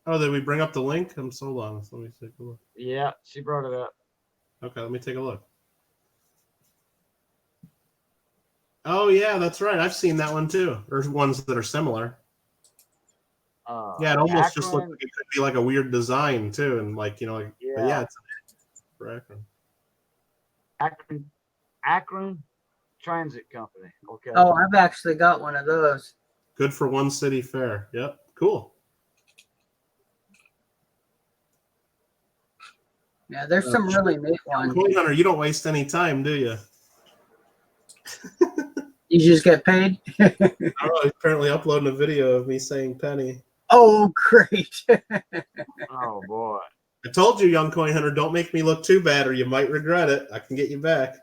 Oh, did we bring up the link? I'm so long. Let me take a look. Yeah, she brought it up. Okay, let me take a look. Oh, yeah, that's right. I've seen that one too. There's ones that are similar. Yeah, it almost just looks like it could be like a weird design too, and like yeah, it's for Akron. Akron Transit Company. Okay. Oh, I've actually got one of those. Good for one city fair. Yep, cool. Yeah, there's some really neat ones. Coin Hunter, you don't waste any time, do you? You just get paid? I don't know, he's apparently uploading a video of me saying penny. Oh, great. Oh, boy. I told you, young coin hunter, don't make me look too bad or you might regret it. I can get you back.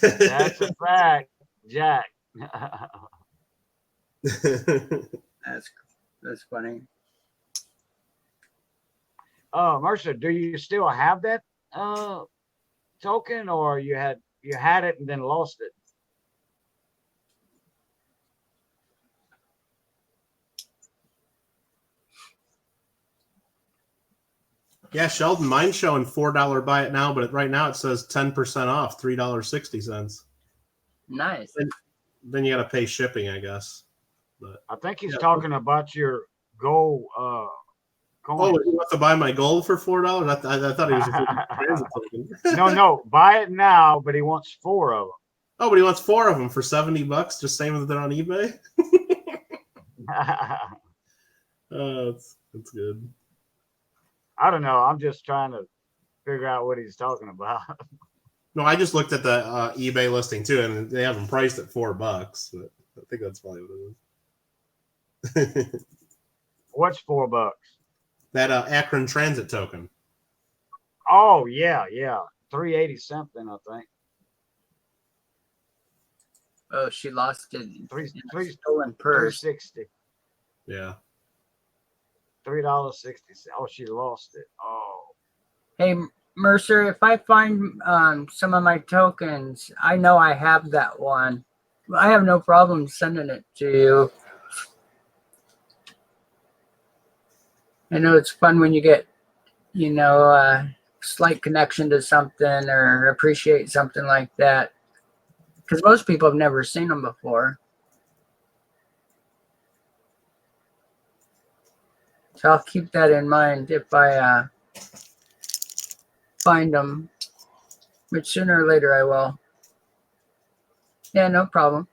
That's a fact, Jack. That's funny. Mercer, do you still have that token, or you had it and then lost it? Yeah, Sheldon, mine's showing $4 buy it now, but right now it says 10% off, $3.60. Nice. Then you got to pay shipping, I guess. But I think he's talking about your gold coin. Oh, you want to buy my gold for $4? I thought he was a No, buy it now, but he wants 4 of them. Oh, but he wants 4 of them for $70, just same as they're on eBay. Oh, that's good. I don't know. I'm just trying to figure out what he's talking about. No, I just looked at the eBay listing too, and they have them priced at $4. But I think that's probably what it is. What's $4? That Akron Transit token. Oh yeah, 380 something, I think. Oh, she lost it. Three Stolen purse. 360. Yeah. $3.60. Oh, she lost it. Oh. Hey, Mercer, if I find some of my tokens, I know I have that one. I have no problem sending it to you. I know it's fun when you get, a slight connection to something or appreciate something like that. Because most people have never seen them before. So I'll keep that in mind if I find them, which sooner or later I will. Yeah, no problem.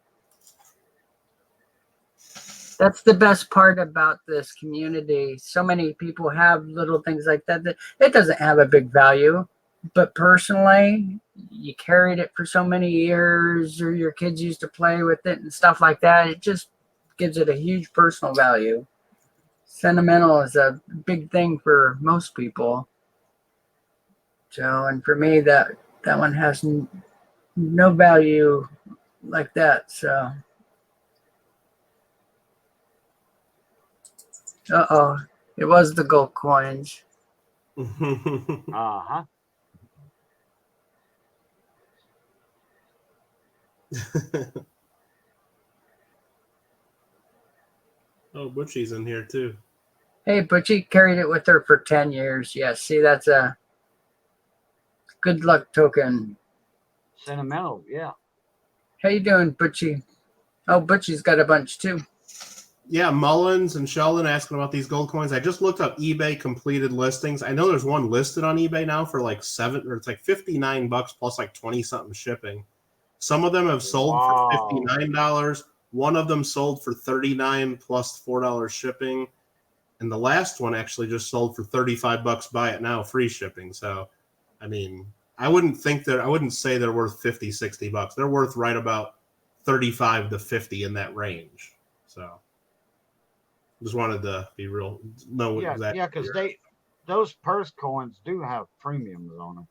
That's the best part about this community. So many people have little things like that it doesn't have a big value. But personally, you carried it for so many years, or your kids used to play with it and stuff like that. It just gives it a huge personal value. Sentimental is a big thing for most people. So, and for me, that one has no value like that. So, it was the gold coins. Uh-huh. Oh, Butchie's in here too. Hey, Butchie carried it with her for 10 years. Yeah, see, that's a good luck token. Sentimental, yeah. How you doing, Butchie? Oh, Butchie's got a bunch too. Yeah, Mullins and Sheldon asking about these gold coins. I just looked up eBay completed listings. I know there's one listed on eBay now for like it's like $59 plus like 20 something shipping. Some of them have sold for $59. One of them sold for $39 plus $4 shipping. And the last one actually just sold for $35. Buy it now, free shipping. So, I mean, I wouldn't say they're worth $50-$60. They're worth right about 35 to 50 in that range. So just wanted to be real. Because those purse coins do have premiums on them.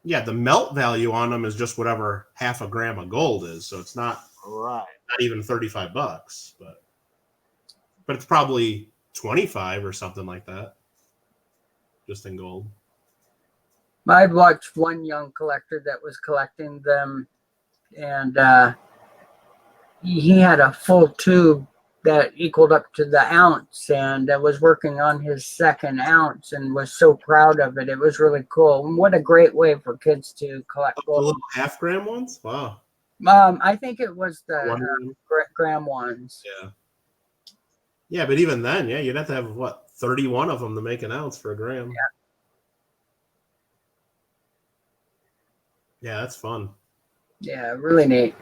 Yeah, the melt value on them is just whatever half a gram of gold is, so it's not even $35, but it's probably 25 or something like that, just in gold. I'd watched one young collector that was collecting them, and he had a full tube that equaled up to the ounce, and was working on his second ounce and was so proud of it. It was really cool. And what a great way for kids to collect gold. The little half gram ones? Wow. I think it was the gram ones. Yeah. Yeah, but even then, you'd have to have, 31 of them to make an ounce for a gram. Yeah, that's fun. Yeah, really neat.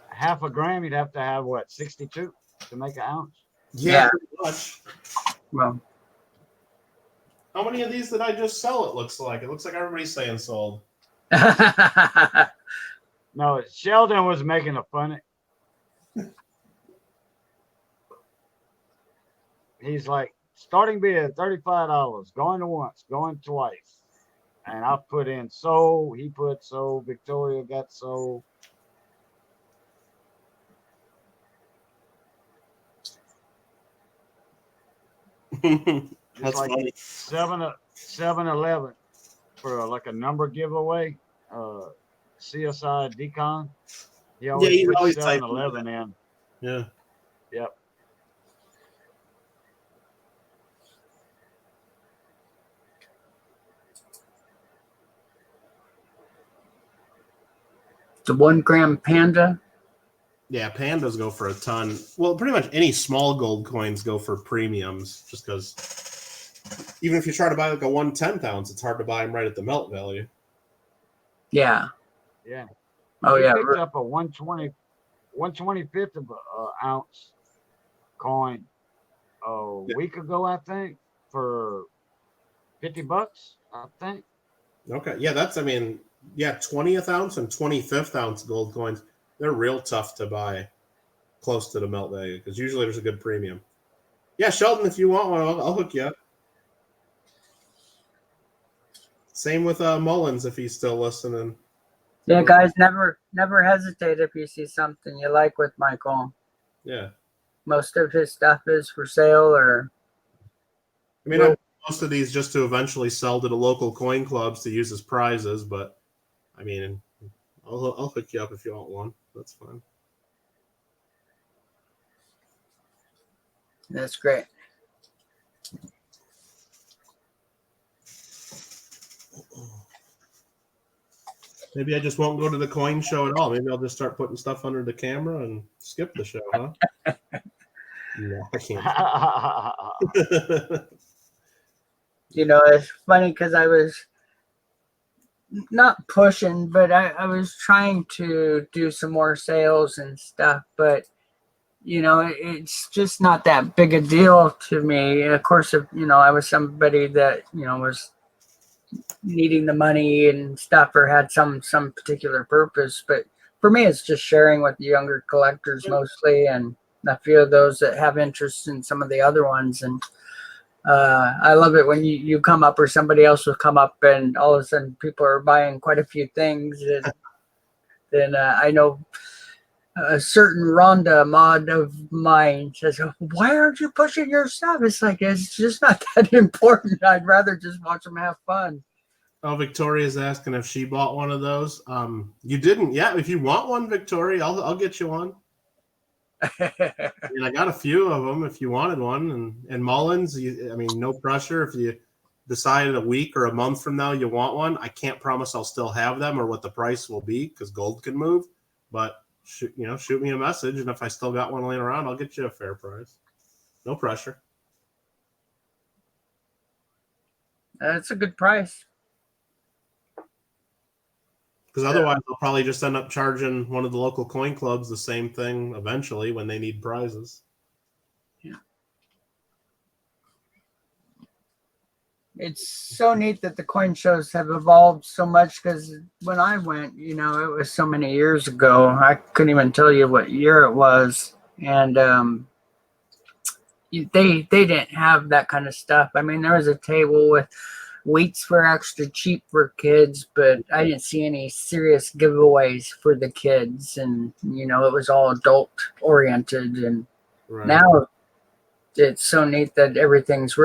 Half a gram, you'd have to have 62 to make an ounce? Yeah. Pretty much. Well, how many of these did I just sell? It looks like everybody's saying sold. No, Sheldon was making a funny. He's like, starting bid $35, going to once, going twice. And I put in sold, he put sold, Victoria got sold. That's like funny. 7-Eleven for like a number giveaway. CSI Decon. He always puts 7-Eleven in. Yeah. Yep. The 1 gram panda. Yeah, pandas go for a ton. Well, pretty much any small gold coins go for premiums, just because even if you try to buy like a 1/10 ounce, it's hard to buy them right at the melt value. Yeah. Yeah. Oh, he yeah. picked up a 1/25 of an ounce coin a week ago, I think, for $50, I think. Okay. Yeah, 20th ounce and 25th ounce gold coins, they're real tough to buy close to the melt value because usually there's a good premium. Yeah, Sheldon, if you want one, I'll hook you up. Same with Mullins if he's still listening. Yeah, guys, never hesitate if you see something you like with Michael. Yeah. Most of his stuff is for sale, or I mean, most of these just to eventually sell to the local coin clubs to use as prizes, but I mean, I'll hook you up if you want one. That's fine. That's great. Maybe I just won't go to the coin show at all. Maybe I'll just start putting stuff under the camera and skip the show, huh? No, I can't. It's funny because I was not pushing, but I was trying to do some more sales and stuff, but it's just not that big a deal to me. And of course, if I was somebody that was needing the money and stuff or had some particular purpose, but for me it's just sharing with the younger collectors mostly, and a few of those that have interest in some of the other ones. And I love it when you come up or somebody else will come up and all of a sudden people are buying quite a few things And I know a certain Rhonda mod of mine says, "Why aren't you pushing your stuff?" It's like, it's just not that important. I'd rather just watch them have fun. Oh, Victoria's asking if she bought one of those. You didn't yet. If you want one, Victoria, I'll get you one. I mean, I got a few of them if you wanted one. And Mullins, I mean, no pressure. If you decide a week or a month from now you want one, I can't promise I'll still have them or what the price will be because gold can move. But shoot me a message, and if I still got one laying around, I'll get you a fair price. No pressure. That's a good price. Because otherwise, they'll probably just end up charging one of the local coin clubs the same thing eventually when they need prizes. Yeah. It's so neat that the coin shows have evolved so much, because when I went, it was so many years ago. I couldn't even tell you what year it was. And they didn't have that kind of stuff. I mean, there was a table with weights were extra cheap for kids, but I didn't see any serious giveaways for the kids. And, it was all adult oriented. And Right. now it's so neat that everybody's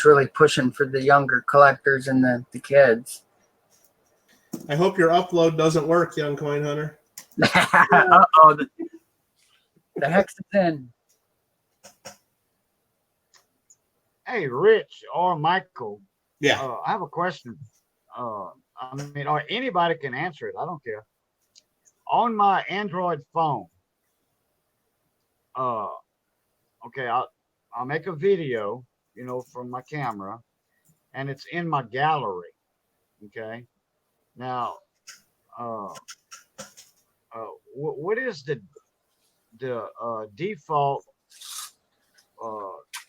really pushing for the younger collectors and the kids. I hope your upload doesn't work, young coin hunter. Uh-oh, the hex is in. Hey, Rich or Michael. Yeah. I have a question. I mean, or anybody can answer it. I don't care. On my Android phone, okay, I'll make a video, from my camera, and it's in my gallery. Okay. Now, what is the default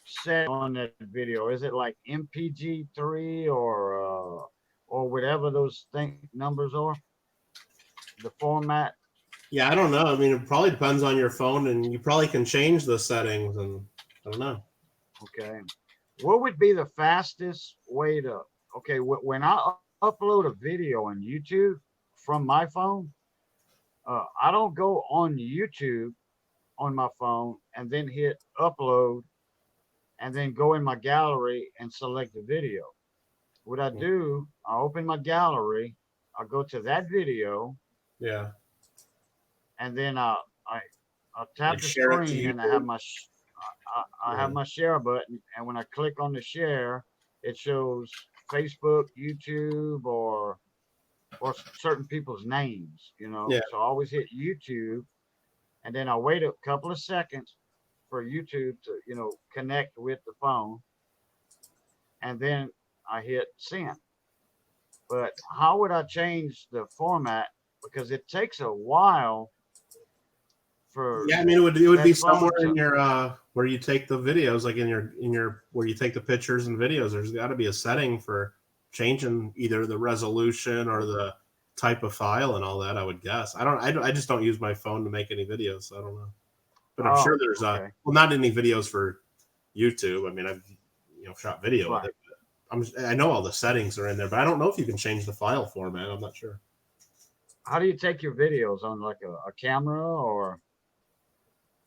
set on that video? Is it like MPG3 or whatever those numbers are? The format? Yeah, I don't know. I mean, it probably depends on your phone, and you probably can change the settings, and I don't know. Okay. What would be the fastest way to, okay, when I upload a video on YouTube from my phone, I don't go on YouTube on my phone and then hit upload and then go in my gallery and select the video. What I do, I open my gallery, I go to that video. Yeah. And then I tap the share it to screen and I have have my share button. And when I click on the share, it shows Facebook, YouTube, or certain people's names, Yeah. So I always hit YouTube, and then I wait a couple of seconds for YouTube to, connect with the phone. And then I hit send. But how would I change the format? Because it takes a while. Yeah, I mean, it would be somewhere in your where you take the videos, like in your where you take the pictures and videos. There's got to be a setting for changing either the resolution or the type of file and all that. I would guess. I just don't use my phone to make any videos, so I don't know. But I'm sure there's well, not any videos for YouTube. I mean, I've shot video with it. But I know all the settings are in there, but I don't know if you can change the file format. I'm not sure. How do you take your videos, on like a camera or?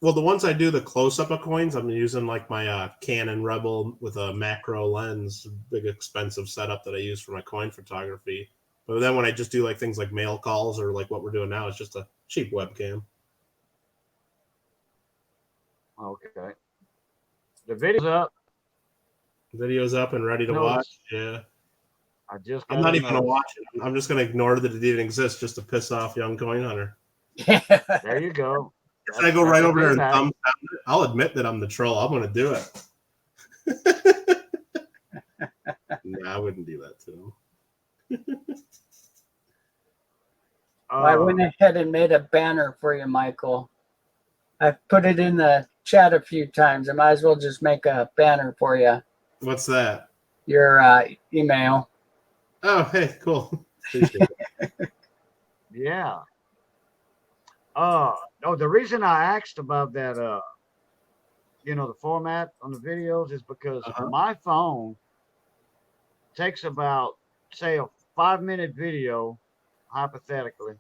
Well, the ones I do the close-up of coins, I'm using like my Canon Rebel with a macro lens, big expensive setup that I use for my coin photography. But then when I just do like things like mail calls or like what we're doing now, it's just a cheap webcam. Okay. The video's up. Video's up and ready to watch. Yeah. I'm not even going to watch it. I'm just going to ignore that it didn't exist just to piss off young coin hunter. There you go. Should I go right over there and thumbs down it? I'll admit that I'm the troll. I'm going to do it. Nah, I wouldn't do that to him. I went ahead and made a banner for you, Michael. I've put it in the chat a few times. I might as well just make a banner for you. What's that? Your email. Oh, hey, cool. Appreciate it. Yeah. No, the reason I asked about that, the format on the videos is because my phone takes about, say, a 5-minute video, hypothetically,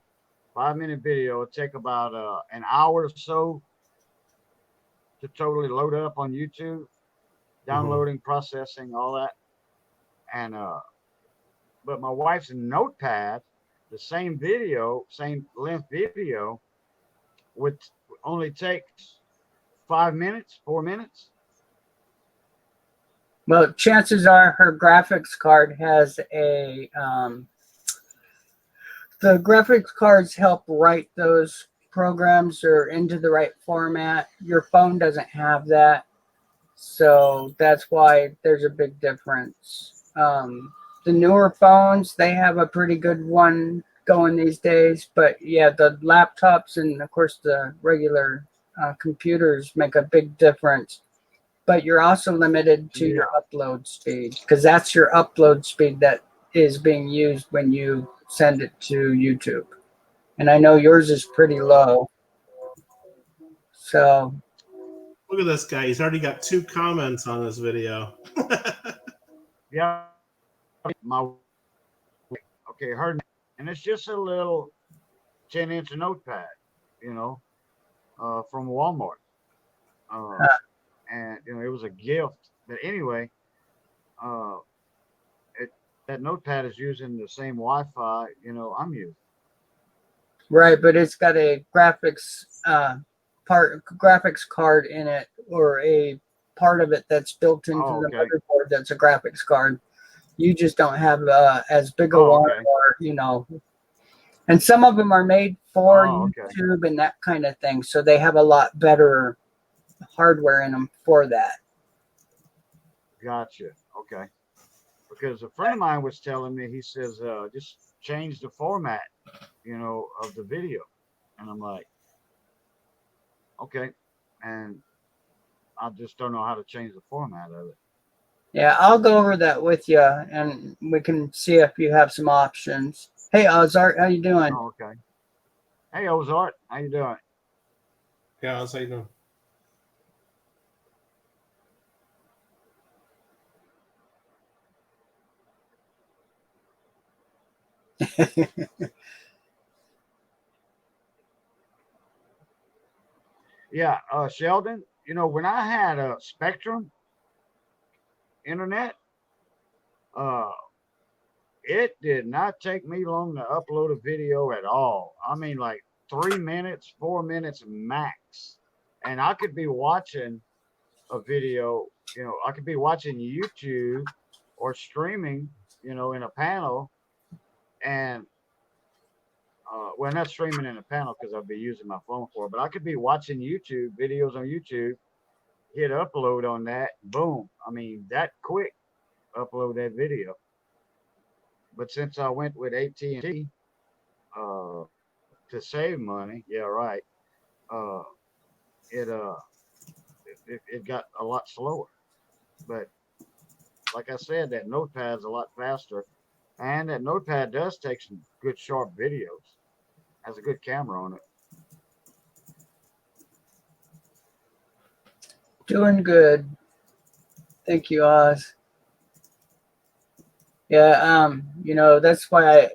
5-minute video. It'll take about an hour or so to totally load up on YouTube, downloading, processing, all that. And but my wife's notepad, the same video, same length video, would only take 5 minutes, 4 minutes. Well, chances are her graphics card has a the graphics cards help write those programs or into the right format. Your phone doesn't have that, so that's why there's a big difference. The newer phones, they have a pretty good one going these days, but yeah, the laptops and of course the regular computers make a big difference. But you're also limited to your upload speed, because that's your upload speed that is being used when you send it to YouTube. And I know yours is pretty low. So look at this guy. He's already got 2 comments on this video. Yeah. Okay, her, and it's just a little 10-inch notepad, you know, from Walmart. And you know, it was a gift. But anyway, that notepad is using the same Wi-Fi, you know, I'm using. right, but it's got a graphics graphics card in it, or a part of it that's built into the motherboard that's a graphics card. You just don't have as big a one, or you know. And some of them are made for YouTube and that kind of thing, so they have a lot better hardware in them for that. Gotcha. Okay. Because a friend of mine was telling me, he says, just change the format, you know, of the video. And I'm like, okay. And I just don't know how to change the format of it. Yeah, I'll go over that with you, and we can see if you have some options. Hey, Ozart, how you doing? Oh, okay. Hey, Ozart, how you doing? Yeah, how you doing? Yeah, Sheldon, you know, when I had a Spectrum internet, it did not take me long to upload a video at all. I mean, like 3 minutes, 4 minutes max. And I could be watching a video, you know, I could be watching YouTube or streaming, you know, in a panel, and well, not streaming in a panel because I'll be using my phone for it, but I could be watching YouTube videos on YouTube, hit upload on that, boom. I mean, that quick, upload that video. But since I went with AT&T to save money, yeah, right, it got a lot slower. But like I said, that notepad's a lot faster, and that notepad does take some good sharp videos. Has a good camera on it. Doing good. Thank you, Oz. Yeah, you know, that's why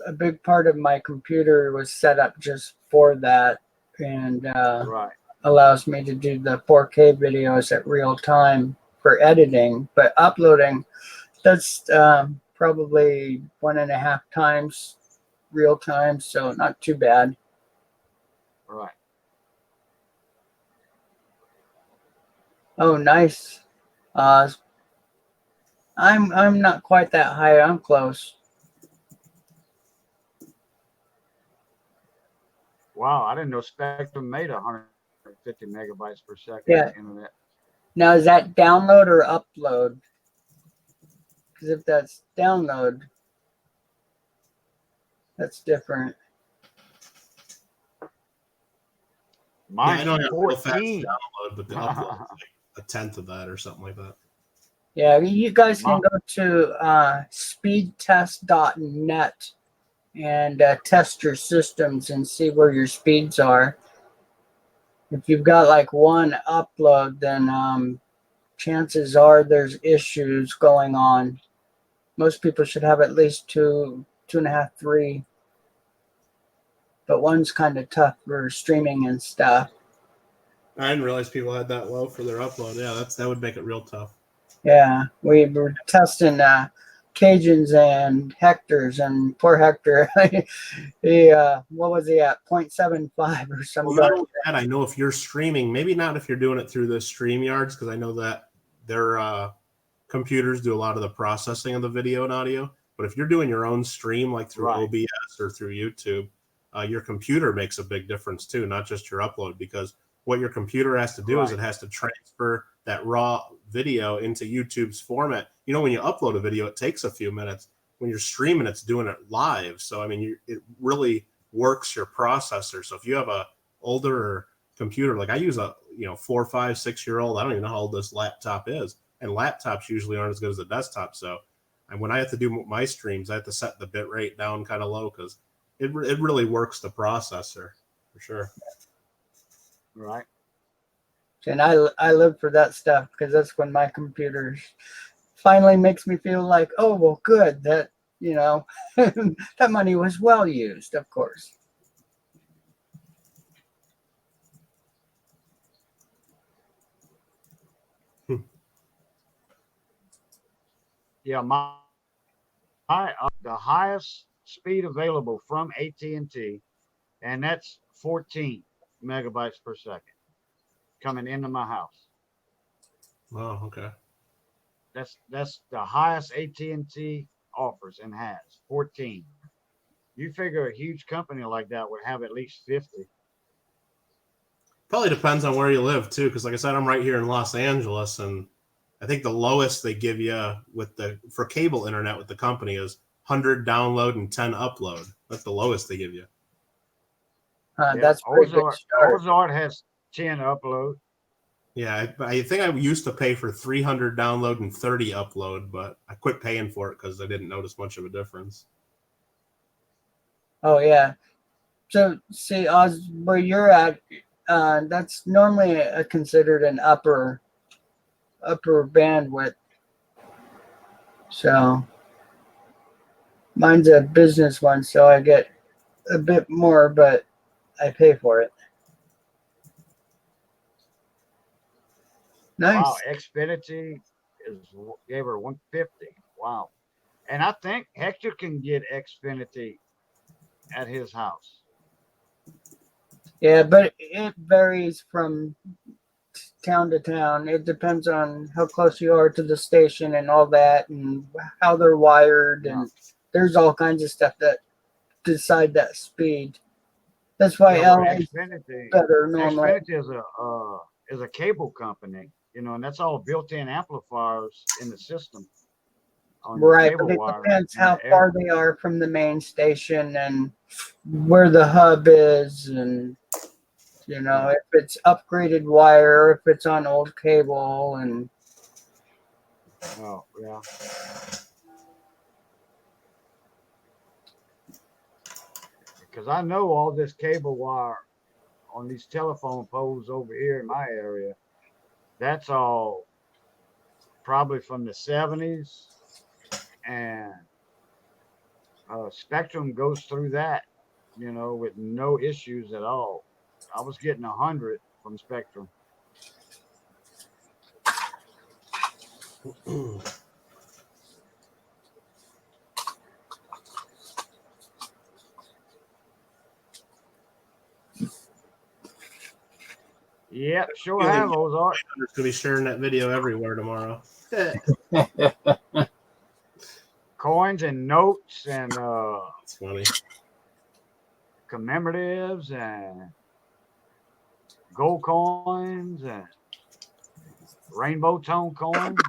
a big part of my computer was set up just for that, and Right. allows me to do the 4K videos at real time for editing. But uploading, that's probably 1.5 times real time, so not too bad. Right. Oh, nice. I'm not quite that high. I'm close. Wow, I didn't know Spectrum made 150 megabytes per second internet. Now, is that download or upload? Because if that's download, that's different. Mine's I don't have real fast 14. download, but the upload is like 1/10 of that or something like that. Yeah, you guys can go to speedtest.net and test your systems and see where your speeds are. If you've got like one upload, then chances are there's issues going on. Most people should have at least 2.5, 3. but one's kind of tough for streaming and stuff. I didn't realize people had that low for their upload. Yeah, that would make it real tough. Yeah, we were testing Cajuns and Hectors, and poor Hector, he what was he at 0.75 or something? Well, not only that, I know if you're streaming, maybe not if you're doing it through the StreamYards, because I know that their computers do a lot of the processing of the video and audio. But if you're doing your own stream, like through OBS or through YouTube, your computer makes a big difference too, not just your upload. Because what your computer has to do is it has to transfer that raw video into YouTube's format. You know, when you upload a video, it takes a few minutes. When you're streaming, it's doing it live. So, I mean, it really works your processor. So if you have a older computer, like I use a 4, 5, 6-year-old, I don't even know how old this laptop is. And laptops usually aren't as good as the desktop. So when I have to do my streams, I have to set the bit rate down kind of low because it really works the processor for sure. Right. And I live for that stuff because that's when my computer finally makes me feel like, oh, well, good, that, that money was well used, of course. Yeah, the highest speed available from AT&T, and that's 14 megabytes per second coming into my house. Oh, okay. That's the highest AT&T offers and has 14. You figure a huge company like that would have at least 50. Probably depends on where you live too, because like I said, I'm right here in Los Angeles, and I think the lowest they give you for cable internet with the company is 100 download and 10 upload. That's the lowest they give you. That's pretty good start. Ozark has 10 upload. Yeah, I think I used to pay for 300 download and 30 upload, but I quit paying for it because I didn't notice much of a difference. Oh, yeah. So, see, Oz, where you're at, that's normally considered an upper bandwidth. So, mine's a business one, so I get a bit more, but I pay for it. Nice. Wow, Xfinity gave her 150. Wow. And I think Hector can get Xfinity at his house. Yeah, but it varies from town to town. It depends on how close you are to the station and all that, and how they're wired, and there's all kinds of stuff that decide that speed. That's why LA is better normally. Xfinity is a cable company, and that's all built-in amplifiers in the system. Right, but it depends how far they are from the main station and where the hub is, and if it's upgraded wire, if it's on old cable, and oh yeah. Because I know all this cable wire on these telephone poles over here in my area, that's all probably from the 70s, and Spectrum goes through that, with no issues at all. I was getting 100 from Spectrum. Yeah, sure have, Ozark. I'm just going to be sharing that video everywhere tomorrow. Coins and notes and it's funny. Commemoratives and gold coins and rainbow tone coins.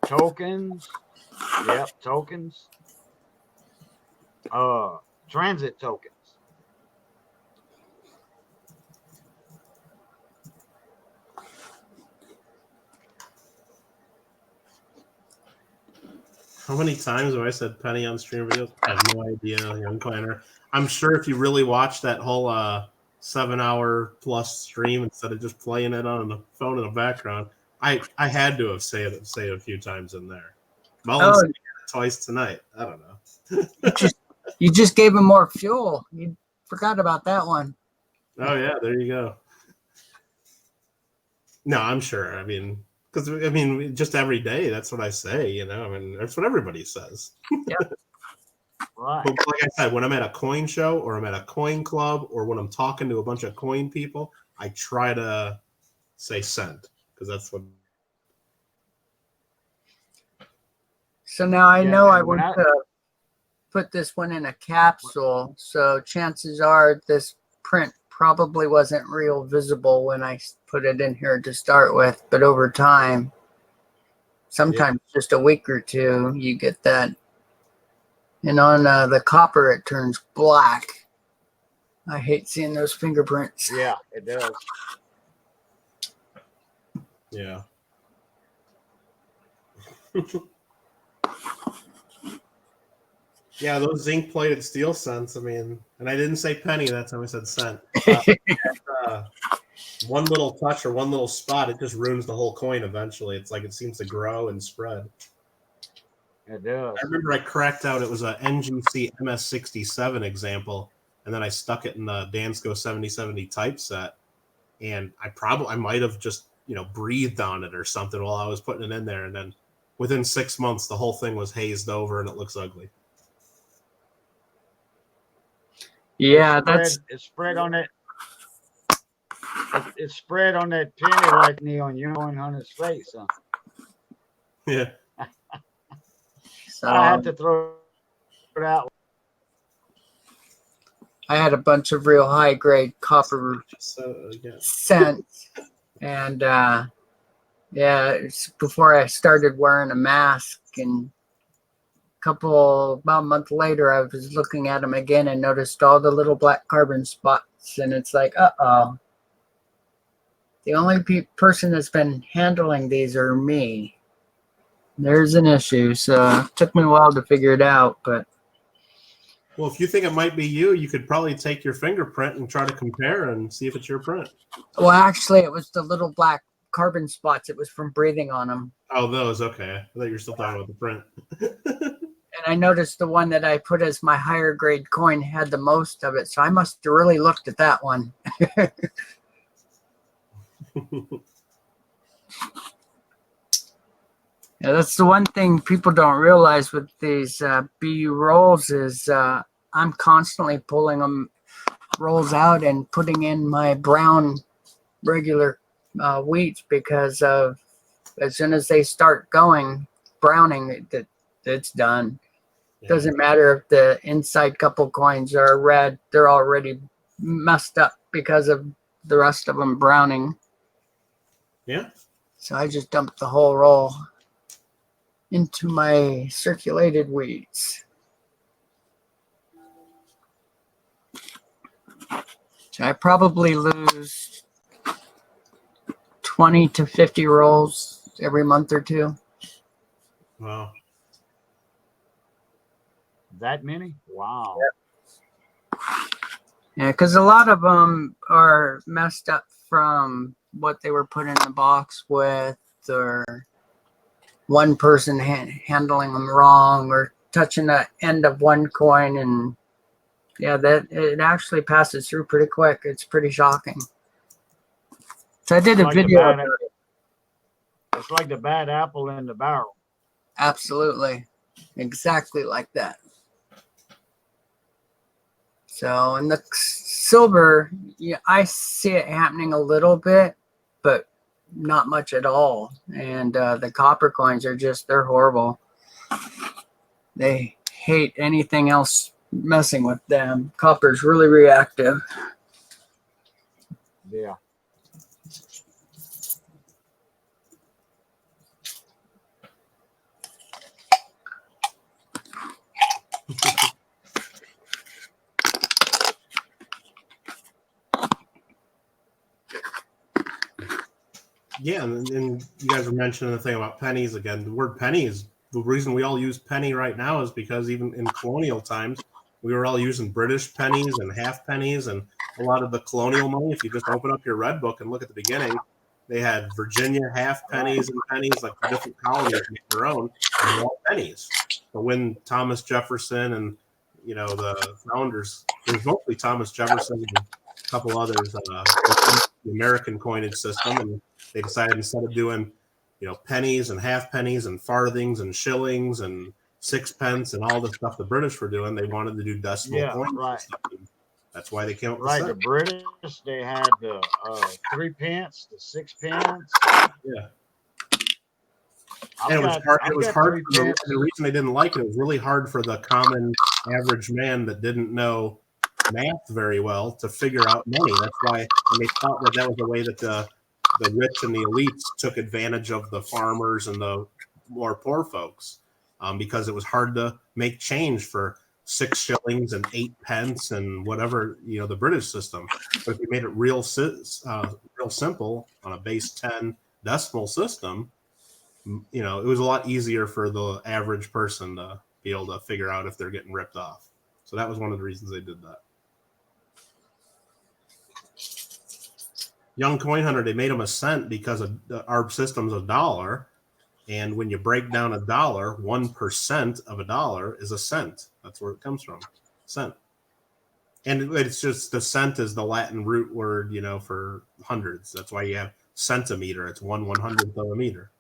Tokens. Yep, tokens. Transit tokens. How many times have I said penny on stream videos? I have no idea, Young Clanner. I'm sure if you really watch that whole 7-hour plus stream instead of just playing it on the phone in the background. I had to have say it a few times in there. Mullins said it twice tonight. I don't know. You just gave him more fuel. You forgot about that one. Oh yeah, there you go. No, I'm sure. I mean, because just every day, that's what I say. You know, I mean, that's what everybody says. Yeah. Right. But like I said, when I'm at a coin show or I'm at a coin club or when I'm talking to a bunch of coin people, I try to say cent because that's what. So now I know I and when want to put this one in a capsule. So chances are this print probably wasn't real visible when I put it in here to start with, but over time, sometimes just a week or two, you get that. And on the copper, it turns black. I hate seeing those fingerprints. Yeah, it does. Yeah. Yeah, those zinc plated steel cents. I mean, and I didn't say penny that time, I said cent. One little touch or one little spot, it just ruins the whole coin eventually. It's like it seems to grow and spread. It does. I remember I cracked out, it was a NGC MS67 example, and then I stuck it in the Dansko 7070 typeset, and I might have just, breathed on it or something while I was putting it in there, and then within 6 months, the whole thing was hazed over and it looks ugly. Yeah, it's spread on it. It's spread on that penny like on you and Hunter's face. Huh? Yeah. So I had to throw it out. I had a bunch of real high grade copper cents, and it's before I started wearing a mask, and about a month later, I was looking at them again and noticed all the little black carbon spots, and it's like, uh-oh. The only person that's been handling these are me. There's an issue, so it took me a while to figure it out, but... Well, if you think it might be you could probably take your fingerprint and try to compare and see if it's your print. Well, actually, it was the little black carbon spots. It was from breathing on them. Oh, those, okay. I thought you were still talking about the print. And I noticed the one that I put as my higher grade coin had the most of it, so I must have really looked at that one. Yeah, that's the one thing people don't realize with these BU rolls is I'm constantly pulling them rolls out and putting in my brown regular wheats because of as soon as they start going browning, it's done. Yeah. Doesn't matter if the inside couple coins are red; they're already messed up because of the rest of them browning. Yeah. So I just dumped the whole roll into my circulated wheats. So I probably lose 20 to 50 rolls every month or two. Wow. That many? Wow. Yep. Yeah, because a lot of them are messed up from what they were put in the box with, or one person handling them wrong, or touching the end of one coin, and yeah, that it actually passes through pretty quick. It's pretty shocking. So I did a video about it. It's like the bad apple in the barrel. Absolutely, exactly like that. So in the silver, yeah, I see it happening a little bit, but not much at all. And the copper coins are they're horrible. They hate anything else messing with them. Copper's really reactive. Yeah. Yeah, and you guys were mentioning the thing about pennies again. The word penny is the reason we all use penny right now is because even in colonial times, we were all using British pennies and half pennies, and a lot of the colonial money. If you just open up your red book and look at the beginning, they had Virginia half pennies and pennies, like the different colonies make their own, and they're all pennies. But when Thomas Jefferson and the founders, it was mostly Thomas Jefferson and a couple others, the American coinage system, and they decided instead of doing pennies and half pennies and farthings and shillings and sixpence and all the stuff the British were doing, they wanted to do decimal coins. Right. That's why they came up with right. The British, they had the 3 pence, the 6 pence. Yeah. And it was hard. The reason they didn't like it was really hard for the common average man that didn't know math very well to figure out money. That's why, and they thought that was the way that the rich and the elites took advantage of the farmers and the more poor folks, because it was hard to make change for 6 shillings and 8 pence and whatever, the British system. But if you made it real simple on a base 10 decimal system, it was a lot easier for the average person to be able to figure out if they're getting ripped off. So that was one of the reasons they did that. Young Coin Hunter, they made them a cent because our system's $1. And when you break down $1, 1% of $1 is a cent. That's where it comes from, cent. And it's just the cent is the Latin root word, for hundreds. That's why you have centimeter. It's 1/100th of a meter.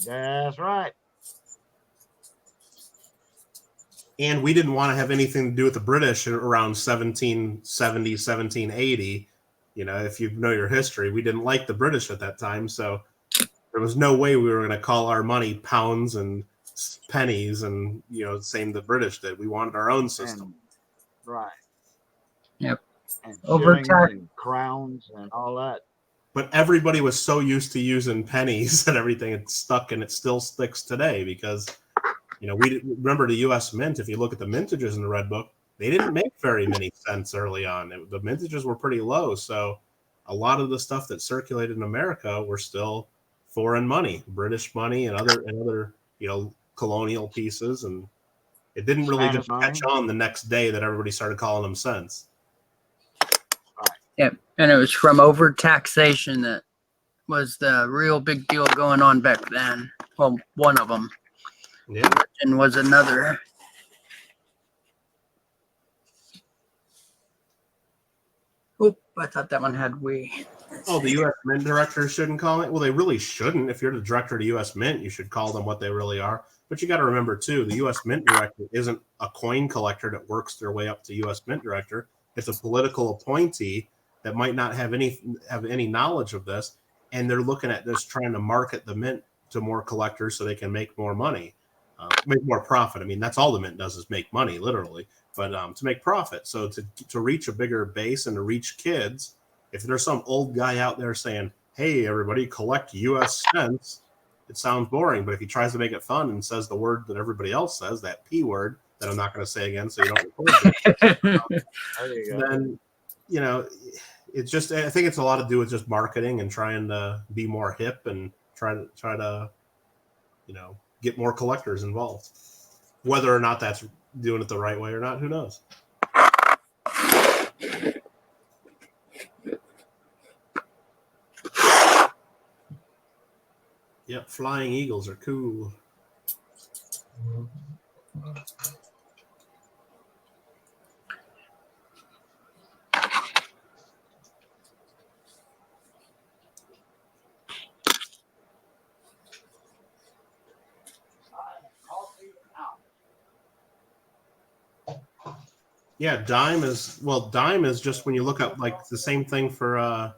That's right. And we didn't want to have anything to do with the British around 1770, 1780. If you know your history, we didn't like the British at that time. So there was no way we were going to call our money pounds and pennies and, same the British did. We wanted our own system. Right. Yep. And Overtax and crowns and all that. But everybody was so used to using pennies and everything, it stuck, and it still sticks today because, we remember the U.S. Mint. If you look at the mintages in the Red Book, they didn't make very many cents early on. The mintages were pretty low, so a lot of the stuff that circulated in America were still foreign money, British money, and other colonial pieces, and it didn't really just catch on the next day that everybody started calling them cents. Yeah, and it was from overtaxation that was the real big deal going on back then. Well, one of them. Yeah. And was another. Oop, I thought that one had we. Oh, the U.S. Mint directors shouldn't call it? Well, they really shouldn't. If you're the director of the U.S. Mint, you should call them what they really are. But you got to remember, too, the U.S. Mint director isn't a coin collector that works their way up to U.S. Mint director. It's a political appointee that might not have any knowledge of this, and they're looking at this trying to market the mint to more collectors so they can make more money, make more profit. I mean, that's all the mint does is make money, literally, but to make profit. So to reach a bigger base and to reach kids, if there's some old guy out there saying, hey, everybody, collect U.S. cents, it sounds boring, but if he tries to make it fun and says the word that everybody else says, that P word that I'm not going to say again so you don't record it, then, it's just, I think it's a lot to do with just marketing and trying to be more hip and try to get more collectors involved. Whether or not that's doing it the right way or not, who knows? Yep, flying eagles are cool. Yeah, dime is just when you look up like the same thing for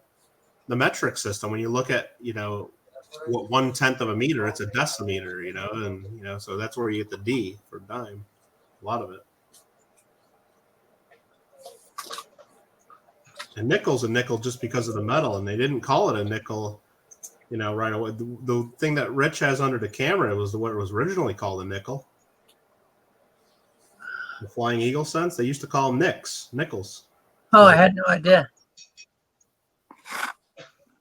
the metric system. When you look at, what 1/10 of a meter, it's a decimeter, and so that's where you get the D for dime. A lot of it. And nickel's a nickel just because of the metal, and they didn't call it a nickel, right away. The thing that Rich has under the camera was what it was originally called, a nickel. The Flying Eagle cents, they used to call them nickels. Oh, I had no idea.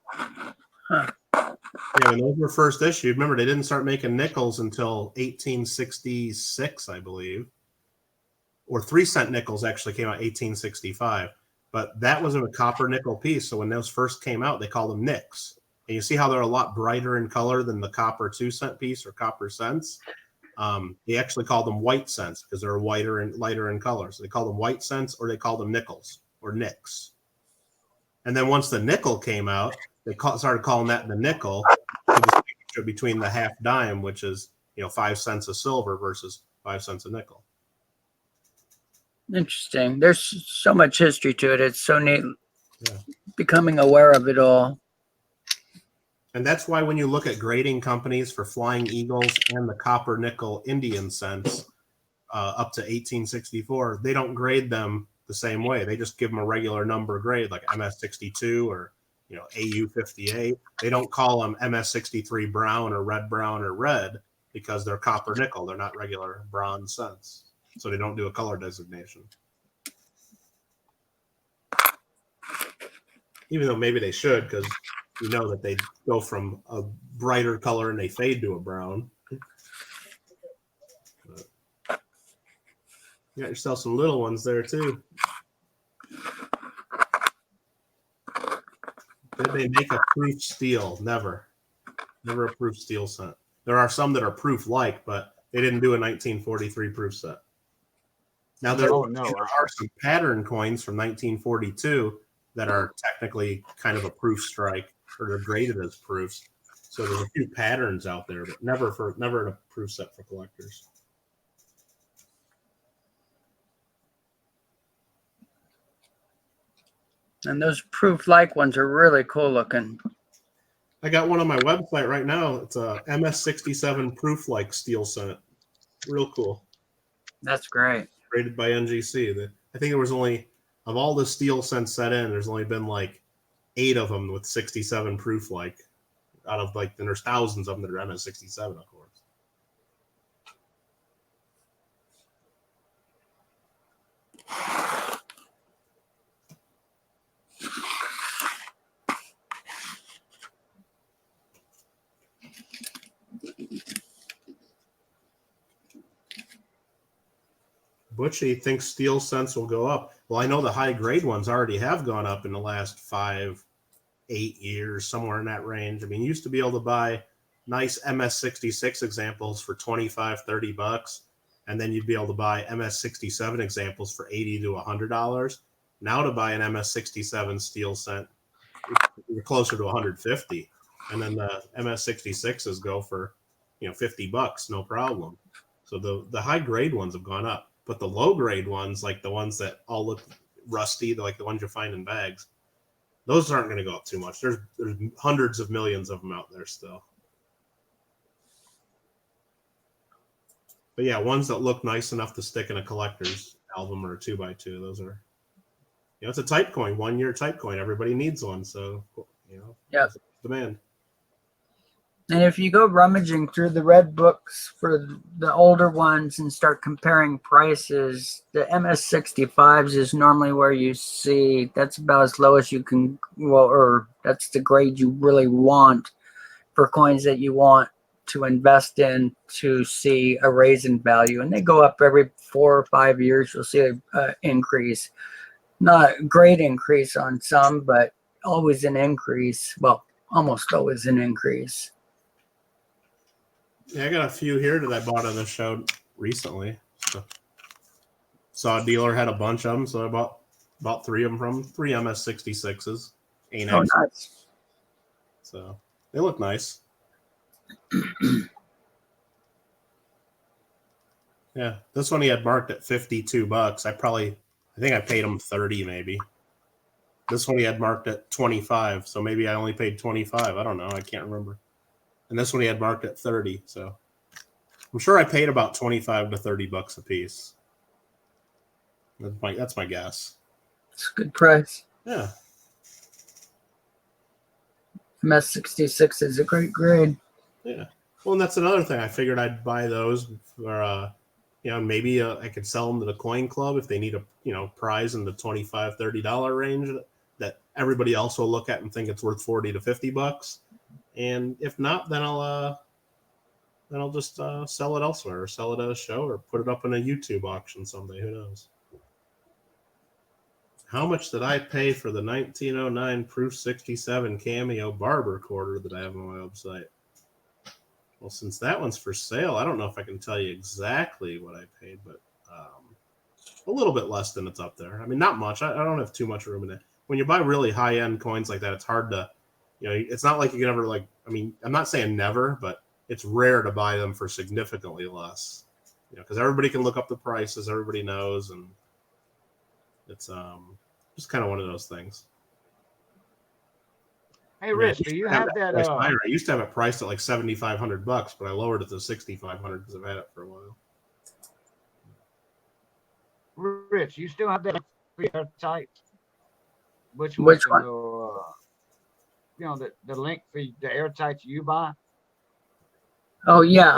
Huh. Yeah, when those were first issued, remember, they didn't start making nickels until 1866, I believe. or 3-cent nickels actually came out 1865, but that wasn't a copper nickel piece. So when those first came out, they called them nicks. And you see how they're a lot brighter in color than the copper 2-cent piece or copper cents. They actually called them white cents because they're whiter and lighter in color. So they called them white cents, or they called them nickels or nicks. And then once the nickel came out, they started calling that the nickel to distinguish between the half dime, which is 5 cents of silver versus 5 cents of nickel. Interesting. There's so much history to it. It's so neat becoming aware of it all. And that's why when you look at grading companies for Flying Eagles and the copper nickel Indian cents up to 1864, they don't grade them the same way. They just give them a regular number grade like MS62 or AU58. They don't call them MS63 brown or red because they're copper nickel. They're not regular bronze cents. So they don't do a color designation. Even though maybe they should, because you know that they go from a brighter color and they fade to a brown. But you got yourself some little ones there too. Did they make a proof steel? Never a proof steel cent. There are some that are proof like, but they didn't do a 1943 proof set. Now there are some pattern coins from 1942 that are technically kind of a proof strike, or they're graded as proofs. So there's a few patterns out there, but never in a proof set for collectors. And those proof-like ones are really cool looking. I got one on my website right now. It's a MS67 proof-like steel cent. Real cool. That's great. Graded by NGC. I think there was only, of all the steel cents set in, there's only been like 8 of them with 67 proof-like. Out of and there's thousands of them that are MS67, of course. Butchie thinks steel cents will go up. Well, I know the high grade ones already have gone up in the last 5-8 years, somewhere in that range. I mean, you used to be able to buy nice MS66 examples for $25-$30, and then you'd be able to buy MS67 examples for $80 to $100. Now to buy an MS67 steel cent, you're closer to $150, and then the MS66s go for $50, no problem. So the high grade ones have gone up. But the low grade ones, like the ones that all look rusty, like the ones you find in bags, those aren't going to go up too much. There's hundreds of millions of them out there still. But yeah, ones that look nice enough to stick in a collector's album or a 2x2, those are, it's a type coin, 1-year type coin. Everybody needs one. So, demand. And if you go rummaging through the red books for the older ones and start comparing prices, the MS65s is normally where you see that's about as low as you can, or that's the grade you really want for coins that you want to invest in to see a raise in value. And they go up every 4 or 5 years. You'll see an increase. Not a great increase on some, but always an increase. Well, almost always an increase. Yeah, I got a few here that I bought on the show recently. So, saw a dealer had a bunch of them, so I bought 3 of them from 3 MS66s. Oh, nice. So they look nice. Yeah, this one he had marked at $52. I think I paid him 30 maybe. This one he had marked at 25, so maybe I only paid 25. I don't know. I can't remember. And this one he had marked at 30, so I'm sure I paid about $25 to $30 a piece. That's my guess. It's a good price. Yeah. MS66 is a great grade. Yeah. Well, and that's another thing. I figured I'd buy those for, maybe I could sell them to the coin club if they need a, prize in the $25, $30 range that everybody else will look at and think it's worth $40 to $50. And if not, then I'll then I'll just sell it elsewhere or sell it at a show or put it up in a YouTube auction someday. Who knows? How much did I pay for the 1909 Proof 67 Cameo barber recorder that I have on my website? Well, since that one's for sale, I don't know if I can tell you exactly what I paid, but a little bit less than it's up there. I mean, not much. I don't have too much room in it. When you buy really high-end coins like that, it's hard to, it's not like you can ever I'm not saying never, but it's rare to buy them for significantly less, because everybody can look up the prices, everybody knows, and it's just kind of one of those things. Hey, Rich, do you have that? I used to have it priced at like $7,500, but I lowered it to $6,500 because I've had it for a while. Rich, you still have that airtight? Which one? The link for the airtights you buy. Oh yeah,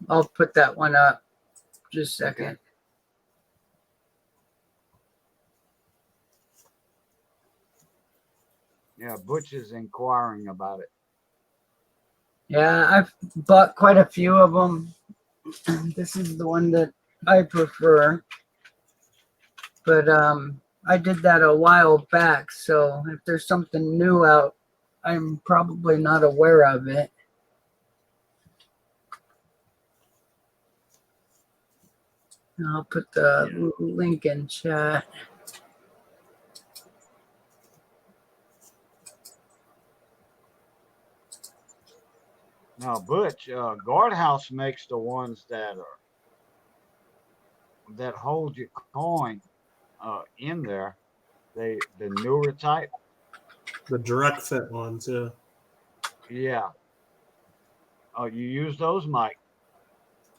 I'll put that one up. Just a second. Yeah, Butch is inquiring about it. Yeah, I've bought quite a few of them. This is the one that I prefer. But I did that a while back, so if there's something new out, I'm probably not aware of it. I'll put the link in chat. Now, Butch, Guardhouse makes the ones that hold your coin in there. The newer type. The direct fit ones, yeah. Yeah. Oh, you use those, Mike?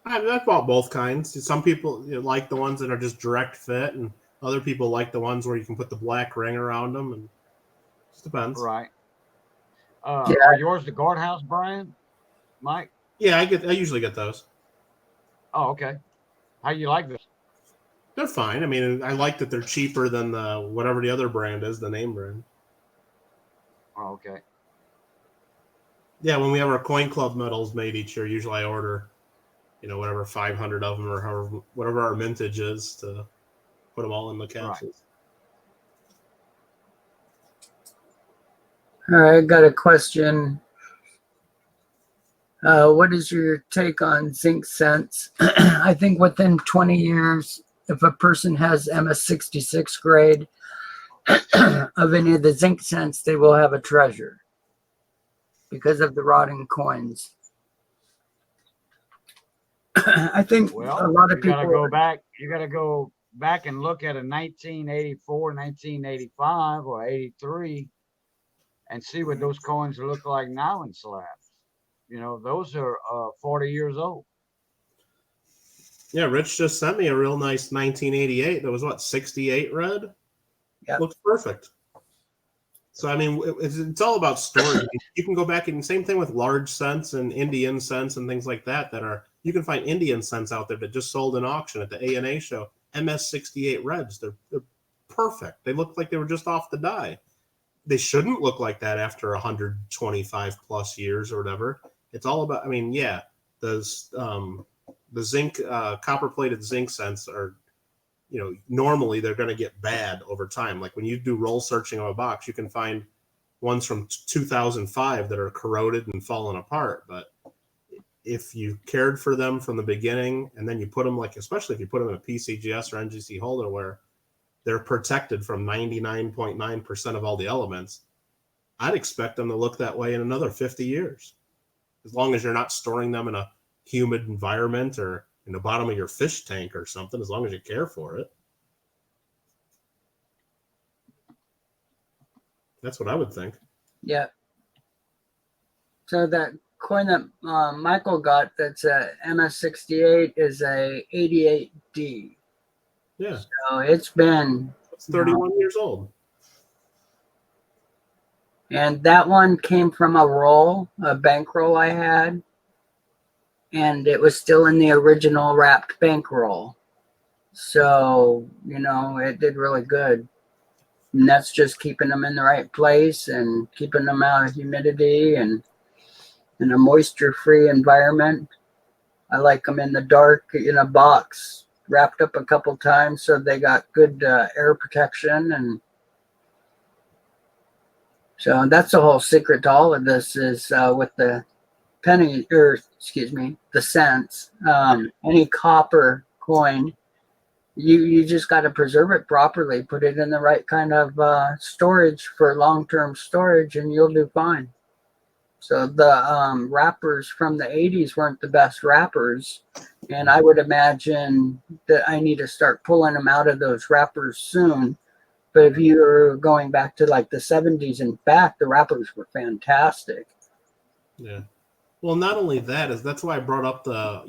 I've bought both kinds. Some people like the ones that are just direct fit, and other people like the ones where you can put the black ring around them, and it just depends. Right. Are yours the Guardhouse brand, Mike? Yeah, I usually get those. Oh, okay. How you like this? They're fine. I mean, I like that they're cheaper than whatever the other brand is, the name brand. Oh, okay. Yeah, when we have our coin club medals made each year, usually I order, whatever 500 of them or whatever our mintage is to put them all in the capsules. All right, I got a question. What is your take on zinc cents? I think within 20 years, if a person has MS66 grade of any of the zinc cents, they will have a treasure because of the rotting coins. I think a lot of people gotta go back. You got to go back and look at a 1984, 1985, or 83, and see what those coins look like now in slabs. Those are 40 years old. Yeah, Rich just sent me a real nice 1988. That was 68 red. Yeah, looks perfect. So I mean, it's all about story. You can go back and same thing with large cents and Indian cents and things like that. You can find Indian cents out there that just sold in auction at the ANA show. MS68 reds. They're perfect. They look like they were just off the die. They shouldn't look like that after 125 plus years or whatever. It's all about. I mean, the zinc, copper-plated zinc cents are, normally they're going to get bad over time. Like when you do roll searching of a box, you can find ones from 2005 that are corroded and fallen apart. But if you cared for them from the beginning and then you put them, especially if you put them in a PCGS or NGC holder where they're protected from 99.9% of all the elements, I'd expect them to look that way in another 50 years. As long as you're not storing them in a humid environment or in the bottom of your fish tank or something, as long as you care for it. That's what I would think. Yeah. So that coin that Michael got that's a MS68 is a 88D. Yeah. So it's 31 years old. And that one came from a bankroll I had. And it was still in the original wrapped bankroll. So, it did really good. And that's just keeping them in the right place and keeping them out of humidity and in a moisture-free environment. I like them in the dark in a box, wrapped up a couple times so they got good air protection. And so that's the whole secret to all of this is with the the cents, any copper coin, you just got to preserve it properly, put it in the right kind of storage for long-term storage, and you'll do fine. So the wrappers from the 80s weren't the best wrappers, and I would imagine that I need to start pulling them out of those wrappers soon. But if you're going back to like the 70s and back, the wrappers were fantastic. Yeah. Well, not only that, that's why I brought up the,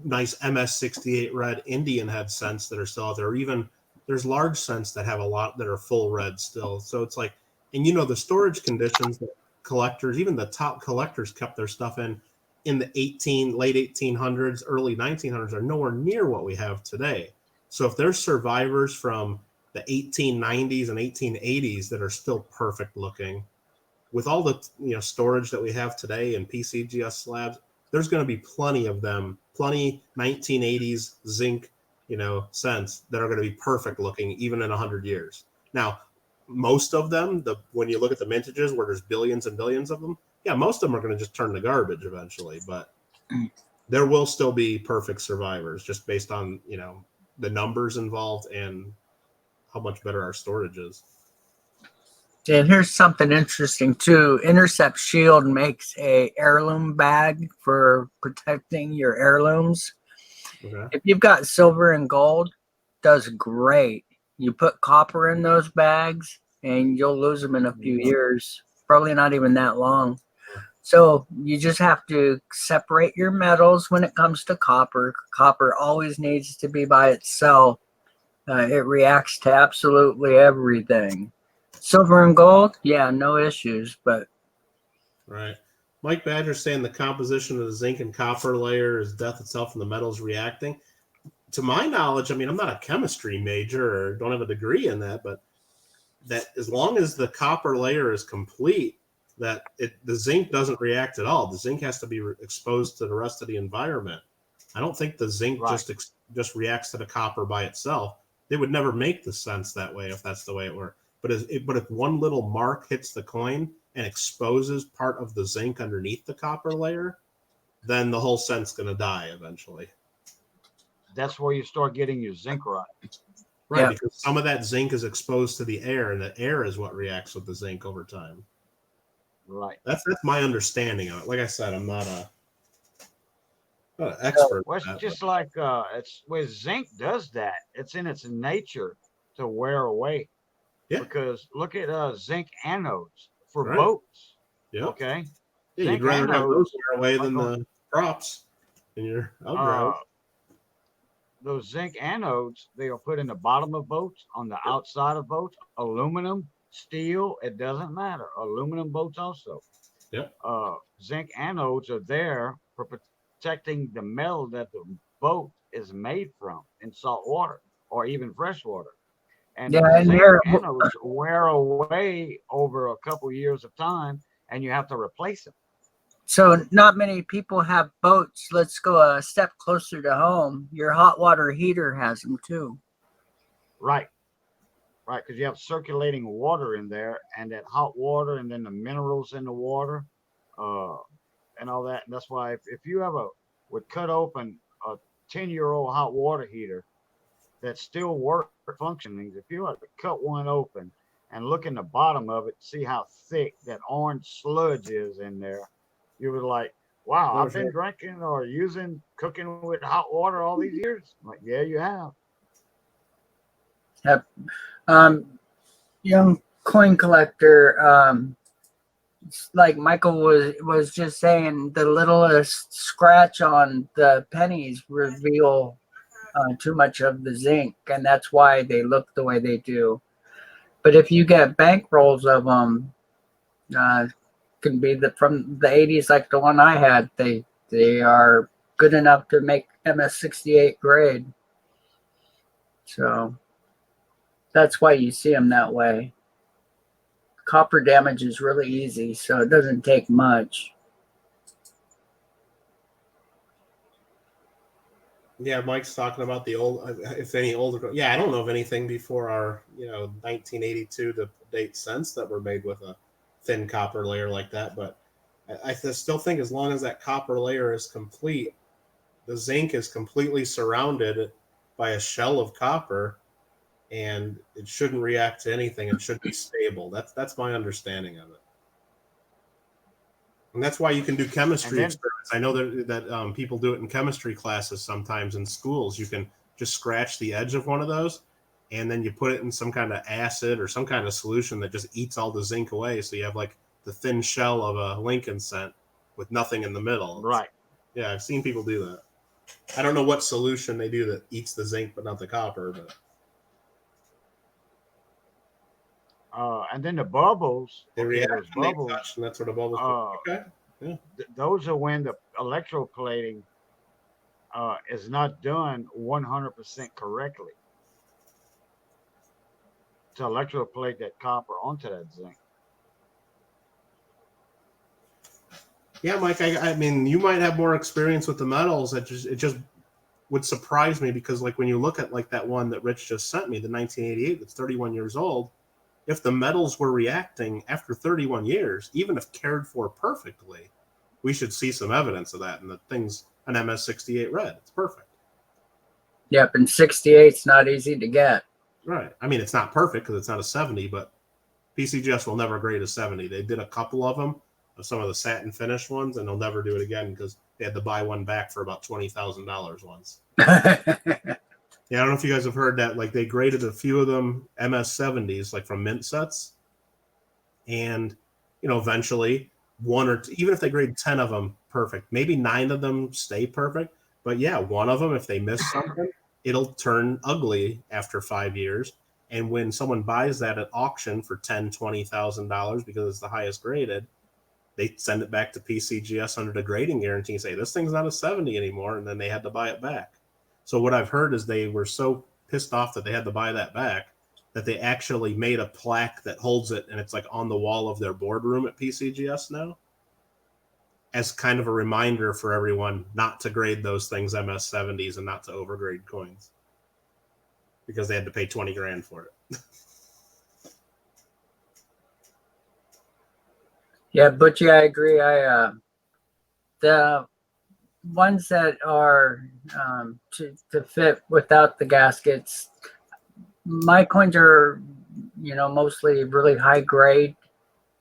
nice MS68 red Indian head scents that are still out there. Or even there's large scents that have a lot that are full red still. So it's like, and the storage conditions that collectors, even the top collectors kept their stuff in the late 1800s, early 1900s are nowhere near what we have today. So if there's survivors from the 1890s and 1880s that are still perfect looking, with all the storage that we have today in PCGS slabs, there's going to be plenty of them, plenty 1980s zinc, scents that are going to be perfect looking even in 100 years. Now, most of them, when you look at the mintages where there's billions and billions of them, yeah, most of them are going to just turn to garbage eventually, but there will still be perfect survivors just based on, the numbers involved and how much better our storage is. And here's something interesting too. Intercept Shield makes a heirloom bag for protecting your heirlooms. Okay. If you've got silver and gold, does great. You put copper in those bags and you'll lose them in a few years. Probably not even that long. So you just have to separate your metals when it comes to copper. Copper always needs to be by itself. It reacts to absolutely everything. Silver and gold, yeah, no issues, but right. Mike Badger's saying the composition of the zinc and copper layer is death itself and the metals reacting. To my knowledge, I mean, I'm not a chemistry major or don't have a degree in that, but that as long as the copper layer is complete, the zinc doesn't react at all. The zinc has to be exposed to the rest of the environment. I don't think the zinc just reacts to the copper by itself. They would never make the sense that way if that's the way it works. But if one little mark hits the coin and exposes part of the zinc underneath the copper layer, then the whole scent's going to die eventually. That's where you start getting your zinc rot. Right, yeah. Because some of that zinc is exposed to the air, and the air is what reacts with the zinc over time. Right. That's my understanding of it. Like I said, I'm not an expert. Well, it's just like it's where zinc does that. It's in its nature to wear away. Yeah. Because look at zinc anodes for boats. Yeah. Okay. Yeah, zinc you'd rather have those wear away than the props in your outdrive. Those zinc anodes, they are put in the bottom of boats, on the outside of boats, aluminum, steel, it doesn't matter. Aluminum boats also. Yep. Zinc anodes are there for protecting the metal that the boat is made from in salt water or even fresh water. And zinc anodes wear away over a couple years of time, and you have to replace them. So not many people have boats. Let's go a step closer to home. Your hot water heater has them too. Right. Right, because you have circulating water in there, and that hot water, and then the minerals in the water, and all that. And that's why if you would cut open a 10-year-old hot water heater that still works functioning, if you had to cut one open and look in the bottom of it, see how thick that orange sludge is in there, you would like, wow, I've been drinking or cooking with hot water all these years. I'm like, yeah, you have. Yep. Young coin collector, like Michael was just saying, the littlest scratch on the pennies reveal too much of the zinc, and that's why they look the way they do. But if you get bank rolls of them, can be from the 80s, like the one I had, they are good enough to make MS68 grade. So that's why you see them that way. Copper damage is really easy, so it doesn't take much. Yeah, Mike's talking about the old, if any older. Yeah, I don't know of anything before our 1982 to date since that were made with a thin copper layer like that. But I still think as long as that copper layer is complete, the zinc is completely surrounded by a shell of copper, and it shouldn't react to anything. It should be stable. That's my understanding of it. And that's why you can do chemistry experiments. I know that people do it in chemistry classes sometimes in schools. You can just scratch the edge of one of those, and then you put it in some kind of acid or some kind of solution that just eats all the zinc away. So you have like the thin shell of a Lincoln cent with nothing in the middle. Right. Yeah, I've seen people do that. I don't know what solution they do that eats the zinc but not the copper. But and then the bubbles. they react when they touch, and that's where the bubbles. Okay. Yeah. Those are when the electroplating is not done 100% correctly to electroplate that copper onto that zinc. Yeah, Mike. I mean, you might have more experience with the metals. It just would surprise me because, like, when you look at like that one that Rich just sent me, the 1988, that's 31 years old. If the metals were reacting after 31 years, even if cared for perfectly, we should see some evidence of that. And the thing's an MS68 red. It's perfect. Yep, and 68's not easy to get. Right. I mean, it's not perfect because it's not a 70, but PCGS will never grade a 70. They did a couple of them, of some of the satin finish ones, and they'll never do it again because they had to buy one back for about $20,000 once. Yeah, I don't know if you guys have heard that. Like, they graded a few of them MS70s, like from mint sets. And, eventually one or two, even if they grade 10 of them perfect, maybe 9 of them stay perfect. But yeah, one of them, if they miss something, it'll turn ugly after 5 years. And when someone buys that at auction for $10,000, $20,000 because it's the highest graded, they send it back to PCGS under the grading guarantee and say, this thing's not a 70 anymore. And then they had to buy it back. So what I've heard is they were so pissed off that they had to buy that back that they actually made a plaque that holds it, and it's like on the wall of their boardroom at PCGS now, as kind of a reminder for everyone not to grade those things MS70s and not to overgrade coins because they had to pay $20,000 for it. Yeah, but yeah, I agree. The ones that are to fit without the gaskets, my coins are mostly really high grade,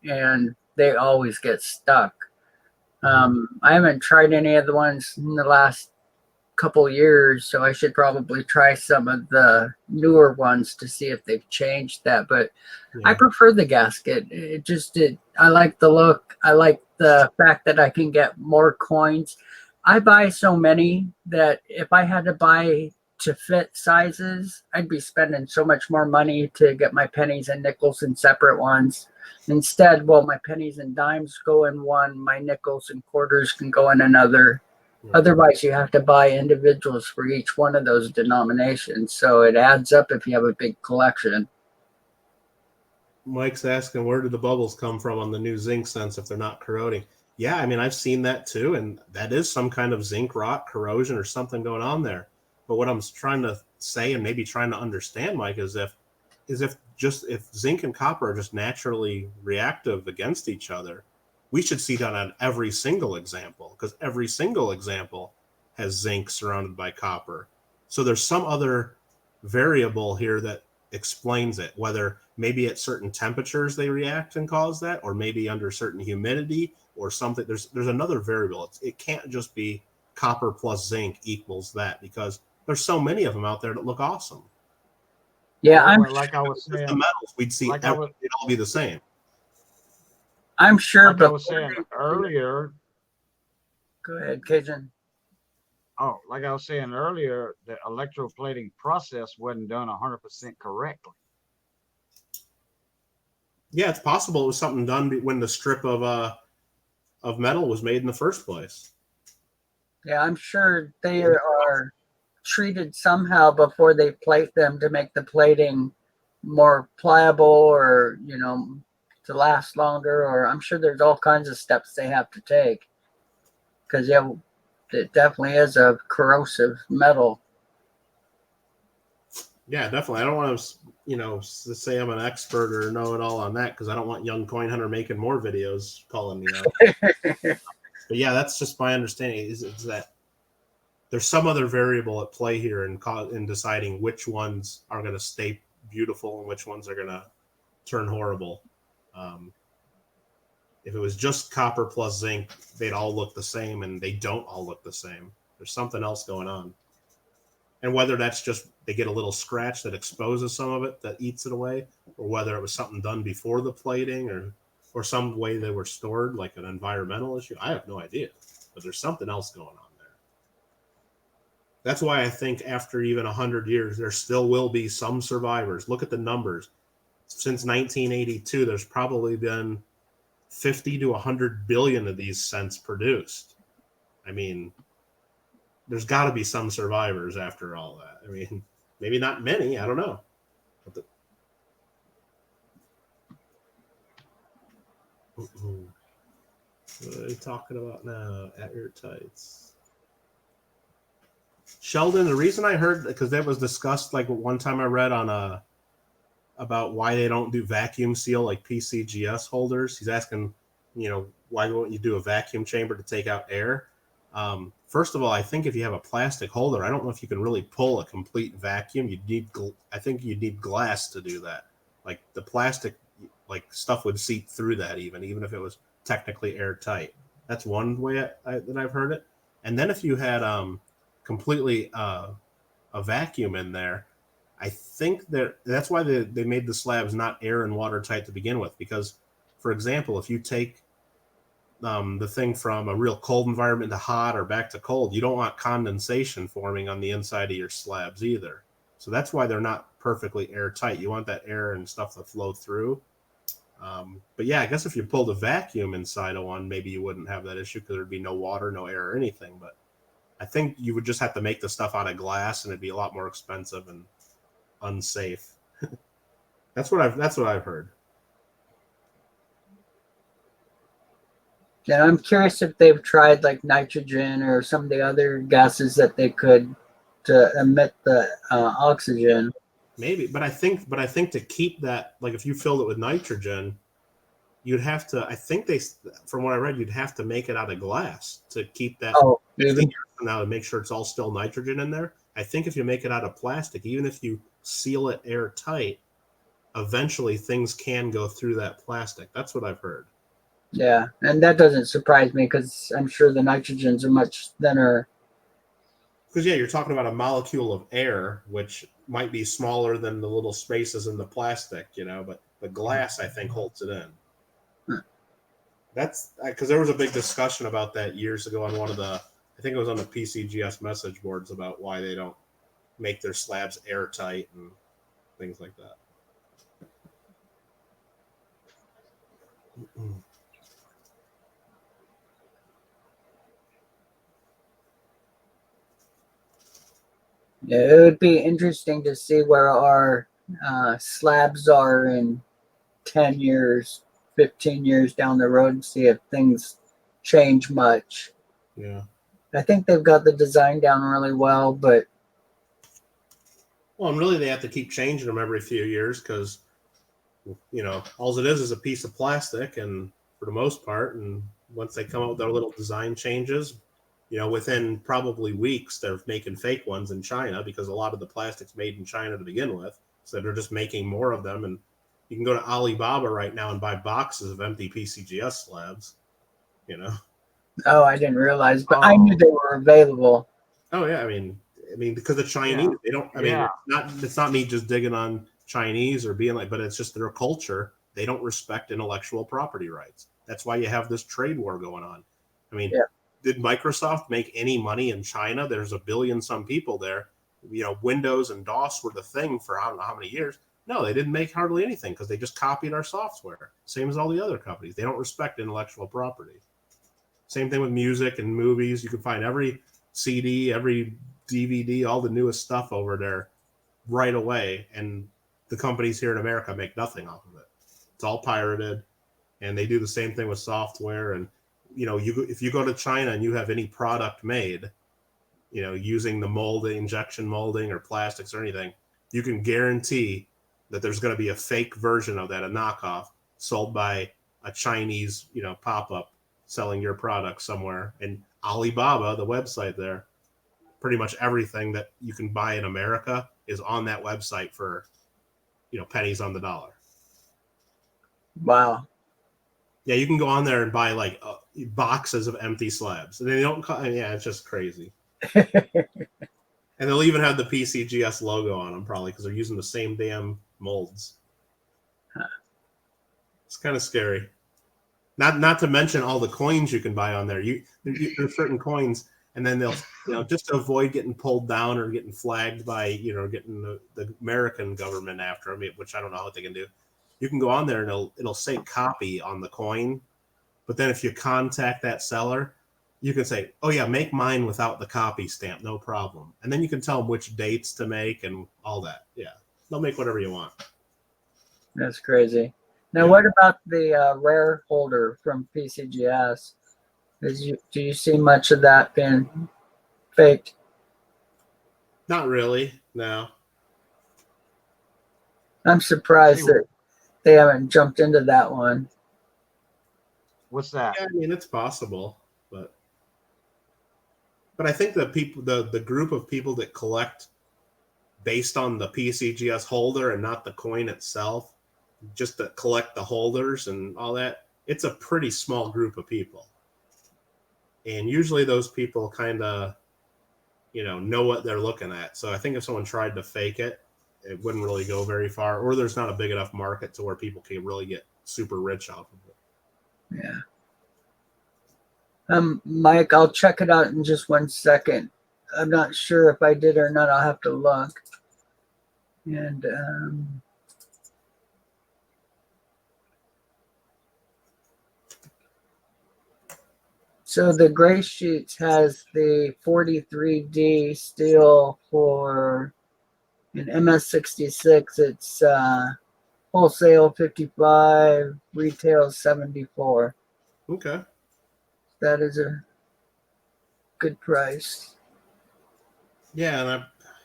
and they always get stuck. I haven't tried any of the ones in the last couple years, so I should probably try some of the newer ones to see if they've changed that. But yeah. I prefer the gasket. I like the look. I like the fact that I can get more coins. I buy so many that if I had to buy to fit sizes, I'd be spending so much more money to get my pennies and nickels in separate ones. Instead, my pennies and dimes go in one, my nickels and quarters can go in another. Yeah. Otherwise, you have to buy individuals for each one of those denominations. So it adds up if you have a big collection. Mike's asking, where did the bubbles come from on the new zinc cents if they're not corroding? Yeah, I mean, I've seen that too, and that is some kind of zinc rot, corrosion, or something going on there. But what I'm trying to say and maybe trying to understand, Mike, is if zinc and copper are just naturally reactive against each other, we should see that on every single example, because every single example has zinc surrounded by copper. So there's some other variable here that explains it, whether maybe at certain temperatures they react and cause that, or maybe under certain humidity or something. There's another variable. It can't just be copper plus zinc equals that, because there's so many of them out there that look awesome. Yeah, I was saying, the metals, we'd see it'd all be the same. I'm sure. Like I was saying earlier. Go ahead, Cajun. Oh, like I was saying earlier, the electroplating process wasn't done 100% correctly. Yeah, it's possible it was something done when the strip of metal was made in the first place. Yeah, I'm sure they are treated somehow before they plate them to make the plating more pliable, or to last longer, or I'm sure there's all kinds of steps they have to take. Because it definitely is a corrosive metal. Yeah, definitely. I don't want to, say I'm an expert or know it all on that because I don't want Young Coin Hunter making more videos calling me out. But yeah, that's just my understanding is that there's some other variable at play here in deciding which ones are going to stay beautiful and which ones are going to turn horrible. If it was just copper plus zinc, they'd all look the same, and they don't all look the same. There's something else going on. And whether that's just they get a little scratch that exposes some of it, that eats it away, or whether it was something done before the plating or some way they were stored, like an environmental issue, I have no idea. But there's something else going on there. That's why I think after even 100 years, there still will be some survivors. Look at the numbers. Since 1982, there's probably been 50 to 100 billion of these cents produced. I mean, there's got to be some survivors after all that. I mean, maybe not many. I don't know. What are they talking about now? At your tights. Sheldon, the reason I heard, because that was discussed like one time I read on about why they don't do vacuum seal like PCGS holders. He's asking, why won't you do a vacuum chamber to take out air? First of all, I think if you have a plastic holder, I don't know if you can really pull a complete vacuum. I think you'd need glass to do that. Like the plastic, like stuff would seep through that even if it was technically airtight. That's one way that I've heard it. And then if you had completely a vacuum in there, I think that's why they made the slabs not air and watertight to begin with. Because, for example, if you take the thing from a real cold environment to hot or back to cold, you don't want condensation forming on the inside of your slabs either. So that's why they're not perfectly airtight. You want that air and stuff to flow through. But yeah, I guess if you pulled a vacuum inside of one, maybe you wouldn't have that issue because thered be no water, no air or anything. But I think you would just have to make the stuff out of glass and it'd be a lot more expensive and unsafe. That's what I've heard. And I'm curious if they've tried like nitrogen or some of the other gases that they could to emit the oxygen. Maybe, but I think to keep that, like if you filled it with nitrogen, you'd have to. I think from what I read, you'd have to make it out of glass to keep that. Oh, maybe now to make sure it's all still nitrogen in there. I think if you make it out of plastic, even if you seal it airtight, eventually things can go through that plastic. That's what I've heard. Yeah, and that doesn't surprise me because I'm sure the nitrogens are much thinner. Because yeah, you're talking about a molecule of air, which might be smaller than the little spaces in the plastic, but the glass I think holds it in. That's because there was a big discussion about that years ago on one of the, I think it was on the PCGS message boards about why they don't make their slabs airtight and things like that. Yeah, it would be interesting to see where our slabs are in 10 years, 15 years down the road and see if things change much. Yeah. I think they've got the design down really well, but... Well, and really they have to keep changing them every few years because, all it is a piece of plastic and for the most part, and once they come out with their little design changes, within probably weeks, they're making fake ones in China because a lot of the plastic's made in China to begin with. So they're just making more of them. And you can go to Alibaba right now and buy boxes of empty PCGS slabs, Oh, I didn't realize, but I knew they were available. Oh, yeah. I mean, because the Chinese, they don't, it's not me just digging on Chinese or being like, but it's just their culture. They don't respect intellectual property rights. That's why you have this trade war going on. I mean, did Microsoft make any money in China? There's a billion some people there. Windows and DOS were the thing for I don't know how many years. No, they didn't make hardly anything because they just copied our software. Same as all the other companies. They don't respect intellectual property. Same thing with music and movies. You can find every CD, every DVD, all the newest stuff over there right away. And the companies here in America make nothing off of it. It's all pirated. And they do the same thing with software. And if you go to China and you have any product made, using the injection molding or plastics or anything, you can guarantee that there's going to be a fake version of that, a knockoff, sold by a Chinese, pop-up selling your product somewhere. And Alibaba, the website there, pretty much everything that you can buy in America is on that website for, pennies on the dollar. Wow. Yeah, you can go on there and buy like boxes of empty slabs. And they don't it's just crazy. And they'll even have the PCGS logo on them, probably, because they're using the same damn molds. Huh. It's kind of scary. Not to mention all the coins you can buy on there. There's certain coins, and then they'll, just to avoid getting pulled down or getting flagged by, getting the American government after them, which I don't know what they can do. You can go on there and it'll say copy on the coin, but then if you contact that seller, you can say, oh yeah, make mine without the copy stamp, no problem. And then you can tell them which dates to make and all that. Yeah, they'll make whatever you want. That's crazy. Now, what about the rare holder from PCGS? Do you see much of that being faked? Not really, no. I'm surprised that they haven't jumped into that one. What's that? Yeah, I mean, it's possible, but I think the group of people that collect based on the PCGS holder and not the coin itself, just to collect the holders and all that, it's a pretty small group of people. And usually those people kind of, know what they're looking at. So I think if someone tried to fake it, it wouldn't really go very far, or there's not a big enough market to where people can really get super rich off of it. Yeah. Mike, I'll check it out in just 1 second. I'm not sure if I did or not. I'll have to look. And so the Gray Sheets has the 43D steel for an MS66. It's wholesale 55, retail 74. Okay. That is a good price. Yeah,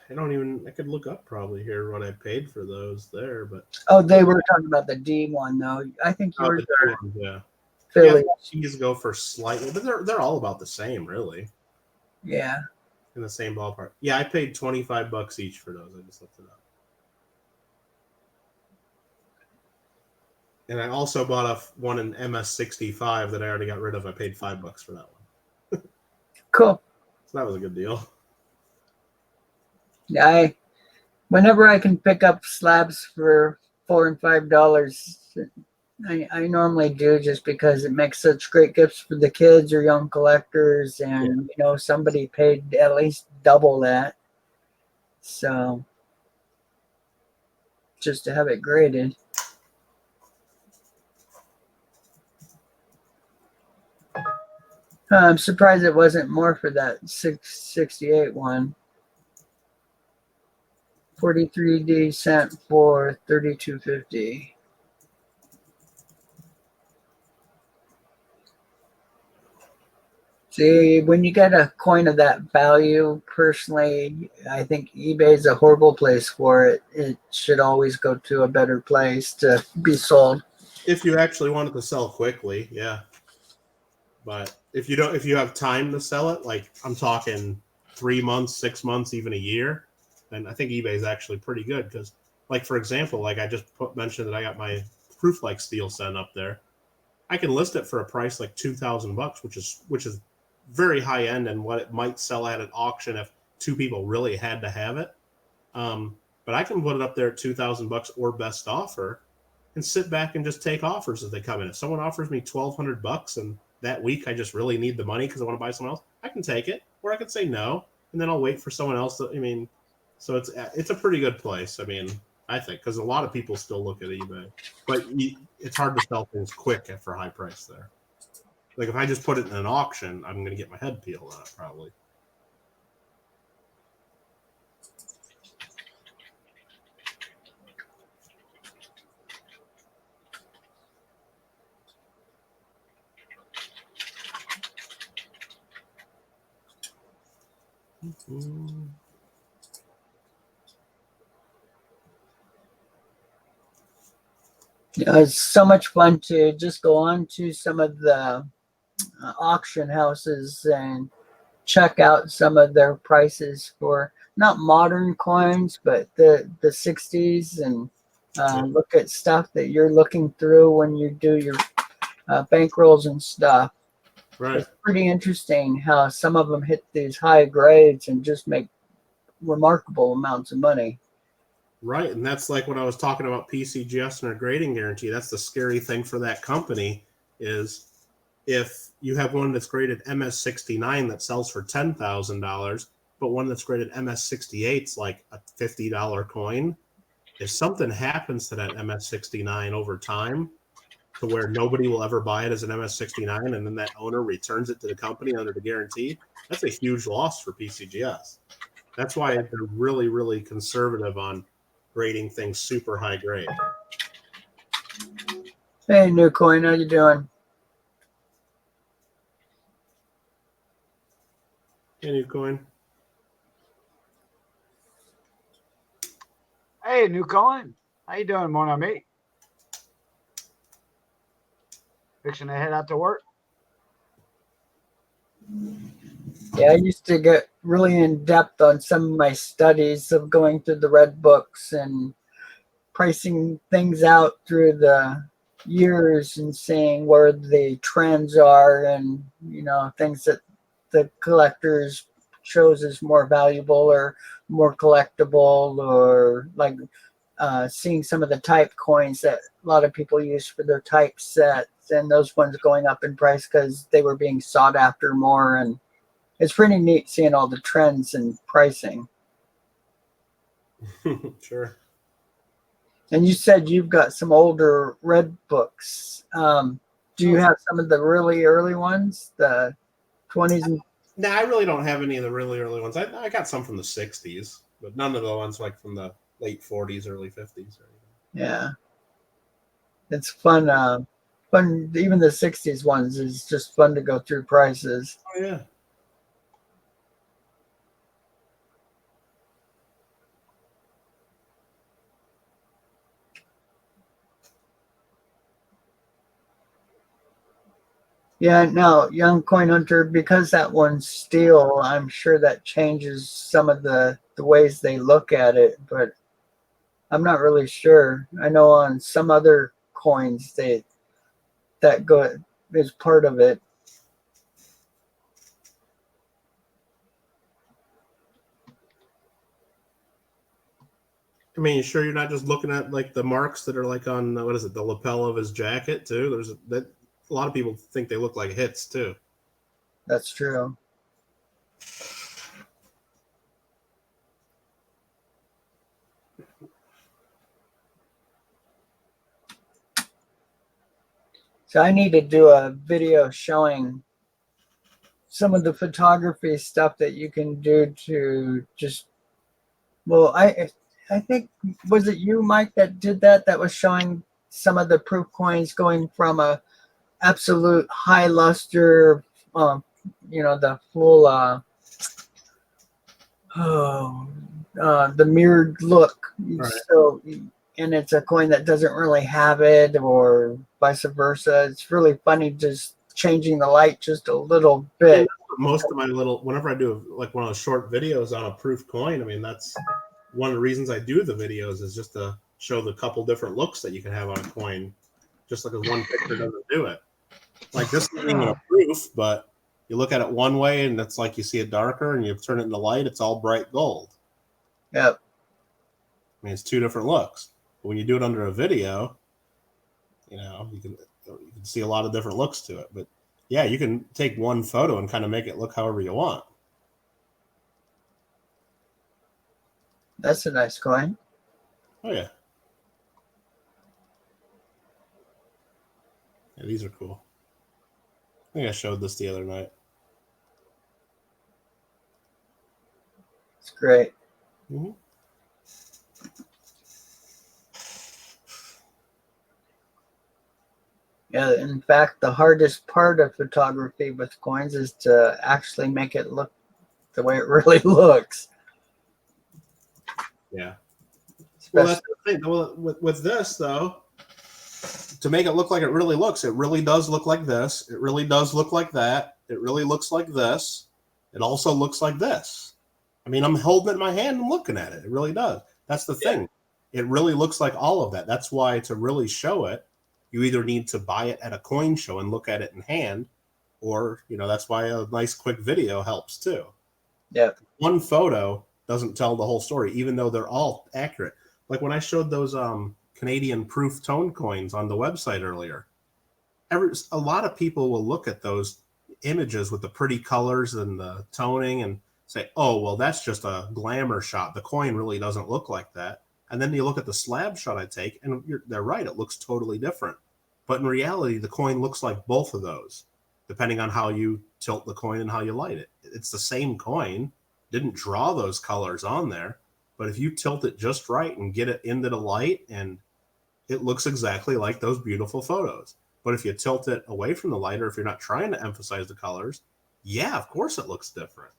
and I could look up probably here what I paid for those there, but They were talking about the D one though. I think yours are yeah. fairly. These go for slightly, but they're all about the same, really. Yeah. In the same ballpark. Yeah, I paid $25 each for those. I just looked it up. And I also bought one in MS65 that I already got rid of. I paid $5 for that one. Cool. So that was a good deal. Yeah, whenever I can pick up slabs for $4 and $5, I normally do, just because it makes such great gifts for the kids or young collectors, and somebody paid at least double that. So just to have it graded. I'm surprised it wasn't more for that 668 one. 43D cent for $32.50. See, when you get a coin of that value, personally, I think eBay is a horrible place for it. It should always go to a better place to be sold. If you actually wanted to sell quickly, yeah. But if you have time to sell it, like I'm talking 3 months, 6 months, even a year, then I think eBay is actually pretty good. Because, like, for example, like I just mentioned that I got my proof-like steel set up there. I can list it for a price like $2,000, which is very high end and what it might sell at an auction if two people really had to have it. But I can put it up there at $2,000 or best offer, and sit back and just take offers as they come in. If someone offers me $1,200 and that week I just really need the money because I want to buy someone else, I can take it, or I can say no, and then I'll wait for someone else. So it's a pretty good place. I think, because a lot of people still look at eBay, but it's hard to sell things quick for high price there. Like if I just put it in an auction, I'm going to get my head peeled on it probably. It's so much fun to just go on to some of the auction houses and check out some of their prices for not modern coins, but the 60s, and look at stuff that you're looking through when you do your bankrolls and stuff. Right. It's pretty interesting how some of them hit these high grades and just make remarkable amounts of money. Right, and that's like what I was talking about PCGS and a grading guarantee. That's the scary thing for that company is if you have one that's graded MS69 that sells for $10,000, but one that's graded MS68 is like a $50 coin. If something happens to that MS69 over time to where nobody will ever buy it as an MS69 and then that owner returns it to the company under the guarantee, that's a huge loss for PCGS. That's why they're really, really conservative on grading things super high grade. Hey, New Coin, how you doing? Hey, New Coin. Hey, New Coin. How you doing, mon ami? Fixing to head out to work? Yeah, I used to get really in depth on some of my studies of going through the red books and pricing things out through the years and seeing where the trends are and, you know, things that the collectors chose as more valuable or more collectible, or like seeing some of the type coins that a lot of people use for their type sets, and those ones going up in price because they were being sought after more. And it's pretty neat seeing all the trends and pricing. Sure. And you said you've got some older red books. Do you have some of the really early ones, the 20s? And No, I really don't have any of the really early ones. I got some from the 60s, but none of the ones like from the late 40s, early 50s. yeah, it's fun. Fun. Even the 60s ones is just fun to go through prices. Oh, yeah. Yeah, no, Young Coin Hunter, because that one's steel, I'm sure that changes some of the ways they look at it, but I'm not really sure. I know on some other coins that go is part of it. I mean, sure, you're not just looking at like the marks that are like on what is it, the lapel of his jacket too. That a lot of people think they look like hits too. That's true. So I need to do a video showing some of the photography stuff that you can do to just, well, I think, was it you, Mike, that did that? That was showing some of the proof coins going from a absolute high luster, you know, the full, the mirrored look. Right. So, and it's a coin that doesn't really have it, or vice versa. It's really funny just changing the light just a little bit. Most of my whenever I do like one of those short videos on a proof coin, I mean, that's one of the reasons I do the videos is just to show the couple different looks that you can have on a coin, just like one picture doesn't do it. Like this isn't even a proof, but you look at it one way and it's like you see it darker, and you turn it into light, it's all bright gold. Yep. I mean, it's two different looks. But when you do it under a video, you know, you can see a lot of different looks to it. But yeah, you can take one photo and kind of make it look however you want. That's a nice coin. Oh, yeah. Yeah, these are cool. I think I showed this the other night. It's great. Mm-hmm. Yeah, in fact, the hardest part of photography with coins is to actually make it look the way it really looks. Yeah. Well, that's the thing. Well, with this though, to make it look like it really looks, it really does look like this. It really does look like that. It really looks like this. It also looks like this. I mean, I'm holding it in my hand and looking at it. It really does. That's the thing. It really looks like all of that. That's why to really show it, you either need to buy it at a coin show and look at it in hand, or, you know, that's why a nice quick video helps too. Yeah. One photo doesn't tell the whole story, even though they're all accurate. Like when I showed those Canadian proof tone coins on the website earlier, a lot of people will look at those images with the pretty colors and the toning and say, oh, well, that's just a glamour shot. The coin really doesn't look like that. And then you look at the slab shot I take, and they're right. It looks totally different. But in reality, the coin looks like both of those, depending on how you tilt the coin and how you light it. It's the same coin. Didn't draw those colors on there. But if you tilt it just right and get it into the light, and it looks exactly like those beautiful photos. But if you tilt it away from the light, or if you're not trying to emphasize the colors, yeah, of course it looks different.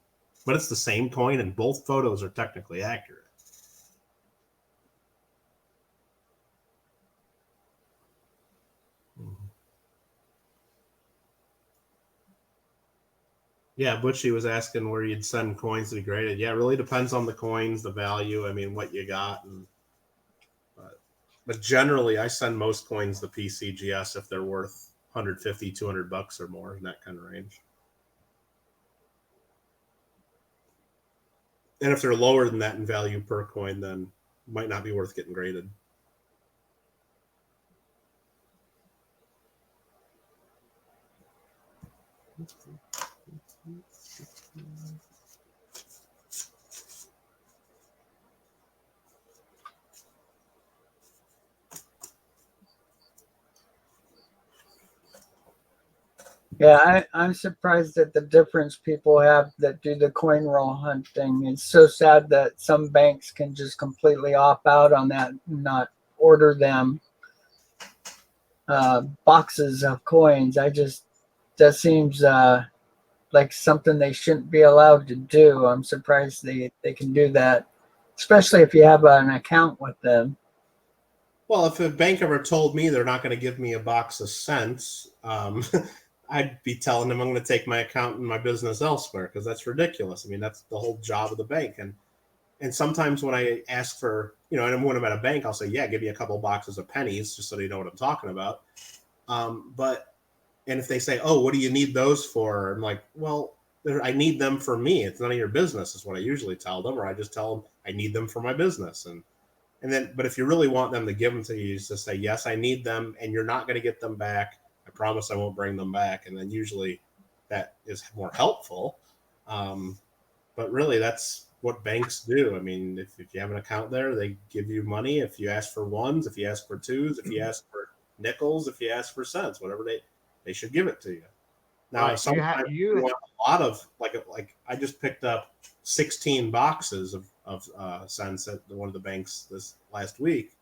But it's the same coin, and both photos are technically accurate. Yeah, Butchie was asking where you'd send coins to be graded. Yeah, it really depends on the coins, the value. I mean, what you got. But generally, I send most coins to PCGS if they're worth $150, $200 or more, in that kind of range. And if they're lower than that in value per coin, then it might not be worth getting graded. Yeah, I'm surprised at the difference people have that do the coin roll hunting. It's so sad that some banks can just completely opt out on that and not order them boxes of coins. That seems like something they shouldn't be allowed to do. I'm surprised they can do that, especially if you have an account with them. Well, if a bank ever told me they're not going to give me a box of cents, I'd be telling them I'm going to take my account and my business elsewhere, because that's ridiculous. I mean, that's the whole job of the bank. And sometimes when I ask for, you know, and when I'm at a bank, I'll say, yeah, give me a couple boxes of pennies just so they know what I'm talking about. And if they say, oh, what do you need those for? I'm like, well, I need them for me. It's none of your business is what I usually tell them, or I just tell them I need them for my business. And then, but if you really want them to give them to you, you just say, yes, I need them, and you're not going to get them back. I promise I won't bring them back. And then usually that is more helpful. But really, that's what banks do. I mean, if you have an account there, they give you money. If you ask for ones, if you ask for twos, if you ask for nickels, if you ask for cents, whatever they should give it to you. Now, Right. sometimes you want a lot of, like I just picked up 16 boxes of cents at one of the banks this last week.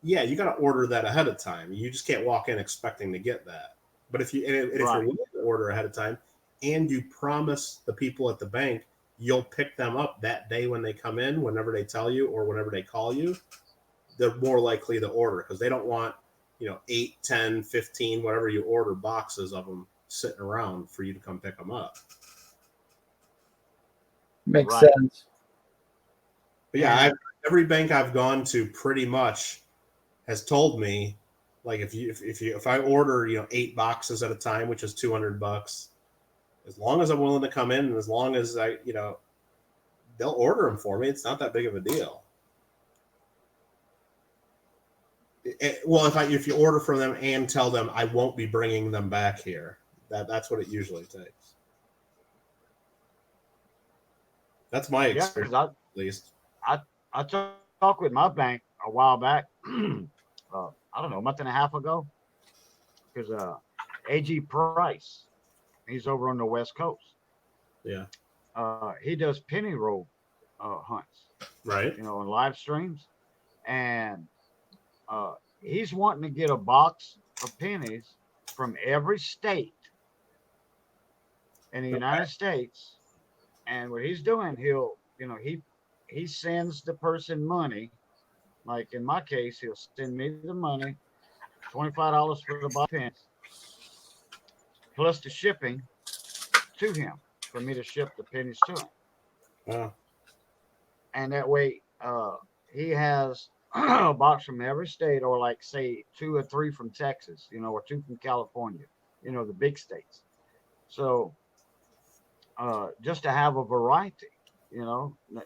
Yeah, you got to order that ahead of time. You just can't walk in expecting to get that. But if you're willing to order ahead of time, and you promise the people at the bank you'll pick them up that day when they come in, whenever they tell you or whenever they call you, they're more likely to order, because they don't want, 8, 10, 15, whatever you order, boxes of them sitting around for you to come pick them up. Makes sense. But yeah, every bank I've gone to pretty much has told me, like, if I order 8 boxes at a time, which is $200, as long as I'm willing to come in and as long as they'll order them for me, it's not that big of a deal. Well, if you order from them and tell them I won't be bringing them back here, that's what it usually takes. That's my experience, at least. I talked with my bank a while back. I don't know, a month and a half ago, because AG Price, he's over on the West Coast. Yeah. He does penny roll hunts, right? On live streams, and he's wanting to get a box of pennies from every state in the United States And what he's doing, he sends the person money. Like in my case, he'll send me the money, $25 for the box of pennies, plus the shipping to him for me to ship the pennies to him. Wow. And that way, he has a box from every state, or like say 2 or 3 from Texas, or 2 from California, the big states. So just to have a variety,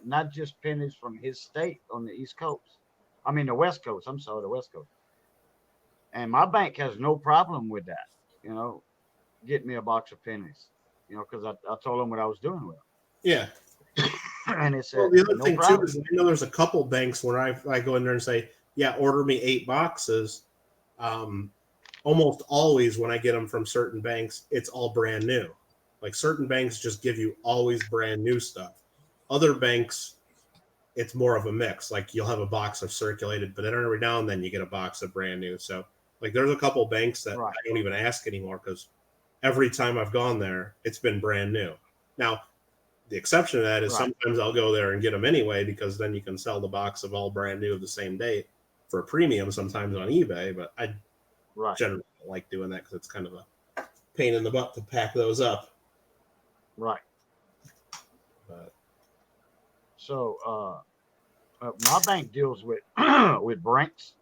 not just pennies from his state on the East Coast. I mean, the West Coast. I'm sorry, the West Coast. And my bank has no problem with that, get me a box of pennies, because I told them what I was doing with them. Yeah. And it said, well, the other no thing problem. too is I know there's a couple banks where I go in there and say, yeah, order me 8 boxes. Almost always when I get them from certain banks, it's all brand new. Like certain banks just give you always brand new stuff. Other banks, it's more of a mix. Like you'll have a box of circulated, but then every now and then you get a box of brand new. So like there's a couple banks that Right. I don't even ask anymore because every time I've gone there, it's been brand new. Now, the exception to that is Right. sometimes I'll go there and get them anyway because then you can sell the box of all brand new of the same date for a premium sometimes on eBay. But I Right. generally don't like doing that because it's kind of a pain in the butt to pack those up. Right. But So my bank deals with with Brinks,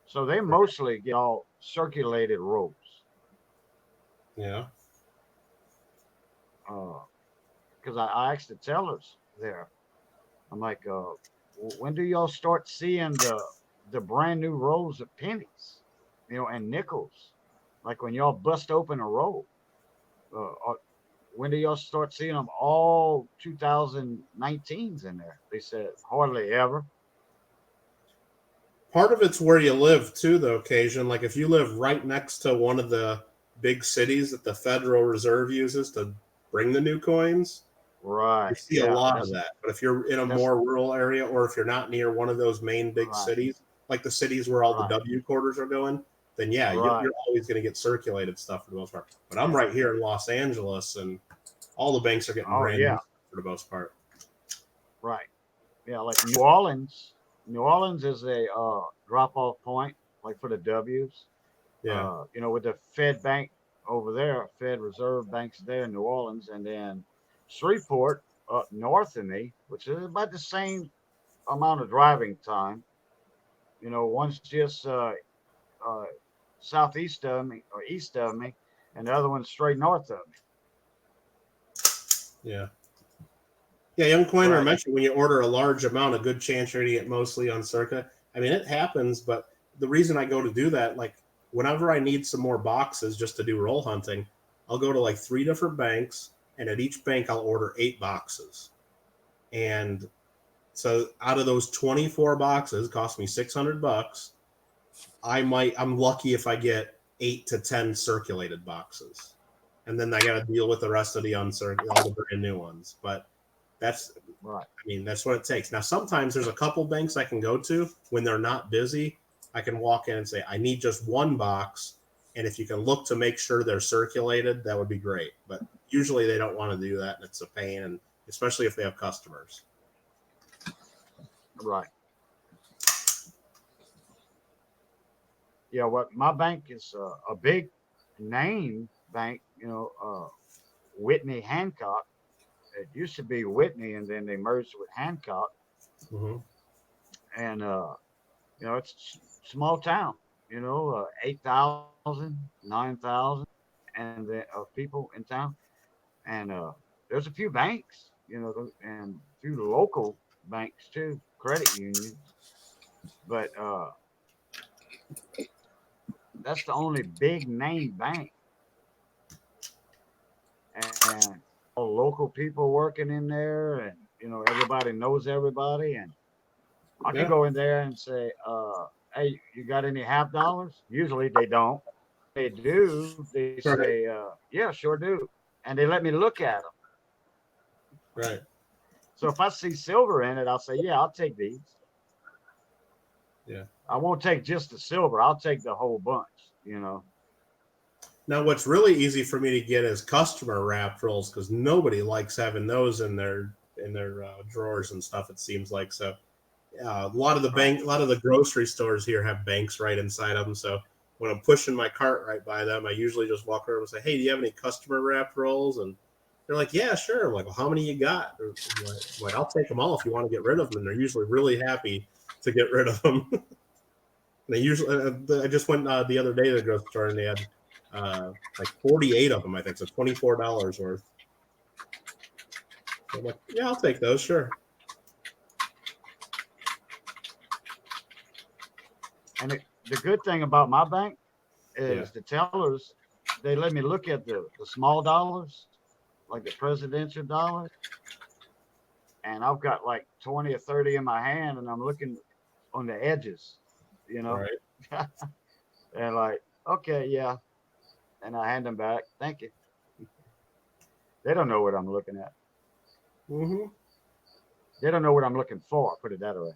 so they mostly get all circulated rolls. yeah, Because I asked the tellers there, I'm like, when do y'all start seeing the brand new rolls of pennies, and nickels, like when y'all bust open a roll? When do y'all start seeing them all 2019s in there? They said hardly ever. part of it's where you live too, though. Occasion, like if you live right next to one of the big cities that the Federal Reserve uses to bring the new coins, Right. you see a lot of that. But if you're in a more rural area, or if you're not near one of those main big Right. cities, like the cities where all Right. the W quarters are going, then yeah, Right. you're always going to get circulated stuff for the most part. But I'm right here in Los Angeles, and all the banks are getting brand new for the most part. Right. Yeah, like New Orleans. New Orleans is a drop-off point, like for the W's. Yeah. With the Fed Bank over there, Fed Reserve Banks there in New Orleans, and then Shreveport up north of me, which is about the same amount of driving time. One's just southeast of me or east of me, and the other one's straight north of me. Yeah. Yeah, Young Coiner mentioned when you order a large amount, a good chance you're going to get mostly on Circa. I mean, it happens, but the reason I go to do that, like whenever I need some more boxes just to do roll hunting, I'll go to like 3 different banks, and at each bank I'll order 8 boxes. And so out of those 24 boxes, cost me $600. I'm lucky if I get 8 to 10 circulated boxes. And then I got to deal with the rest of the all the brand new ones. But that's right. I mean, that's what it takes. Now, sometimes there's a couple banks I can go to when they're not busy. I can walk in and say, I need just 1 box. And if you can look to make sure they're circulated, that would be great. But usually they don't want to do that, and it's a pain, and especially if they have customers. Right. Yeah, what my bank is a big name bank, Whitney Hancock. It used to be Whitney, and then they merged with Hancock. Mm-hmm. And it's a small town. 8,000, 9,000, and of people in town. And there's a few banks, and a few local banks too, credit unions. But that's the only big name bank. And all local people working in there, and everybody knows everybody, and I can go in there and say, hey, you got any half dollars? Usually they don't. They do. They say, yeah, sure do. And they let me look at them. Right. So if I see silver in it, I'll say, yeah, I'll take these. Yeah. I won't take just the silver. I'll take the whole bunch, Now, what's really easy for me to get is customer wrapped rolls because nobody likes having those in their drawers and stuff. It seems like so. A lot of the grocery stores here have banks right inside of them. So when I'm pushing my cart right by them, I usually just walk over and say, "Hey, do you have any customer wrapped rolls?" And they're like, "Yeah, sure." I'm like, "Well, how many you got?" I'm like, "I'll take them all if you want to get rid of them." And they're usually really happy to get rid of them. They usually. I just went the other day to the grocery store and they had like 48 of them. I think so, $24 worth. So I'm like, "Yeah, I'll take those, sure." And the good thing about my bank is the tellers, they let me look at the small dollars, like the presidential dollars. And I've got like 20 or 30 in my hand and I'm looking on the edges, you know. Right. And like, okay, yeah. And I hand them back. Thank you. They don't know what I'm looking at. Mm-hmm. They don't know what I'm looking for, put it that way.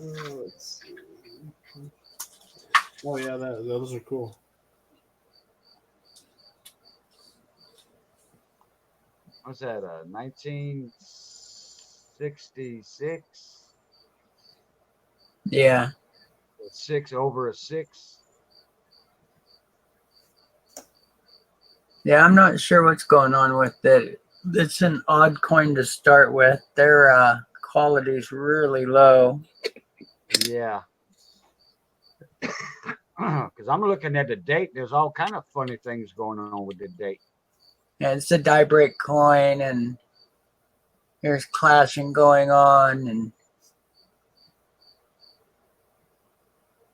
Let's see. Oh yeah, those are cool. What's that? 1966. Yeah. 6 over a 6. Yeah, I'm not sure what's going on with it. It's an odd coin to start with. Their quality's really low. Yeah. Because I'm looking at the date. There's all kind of funny things going on with the date. Yeah, it's a die break coin, and there's clashing going on,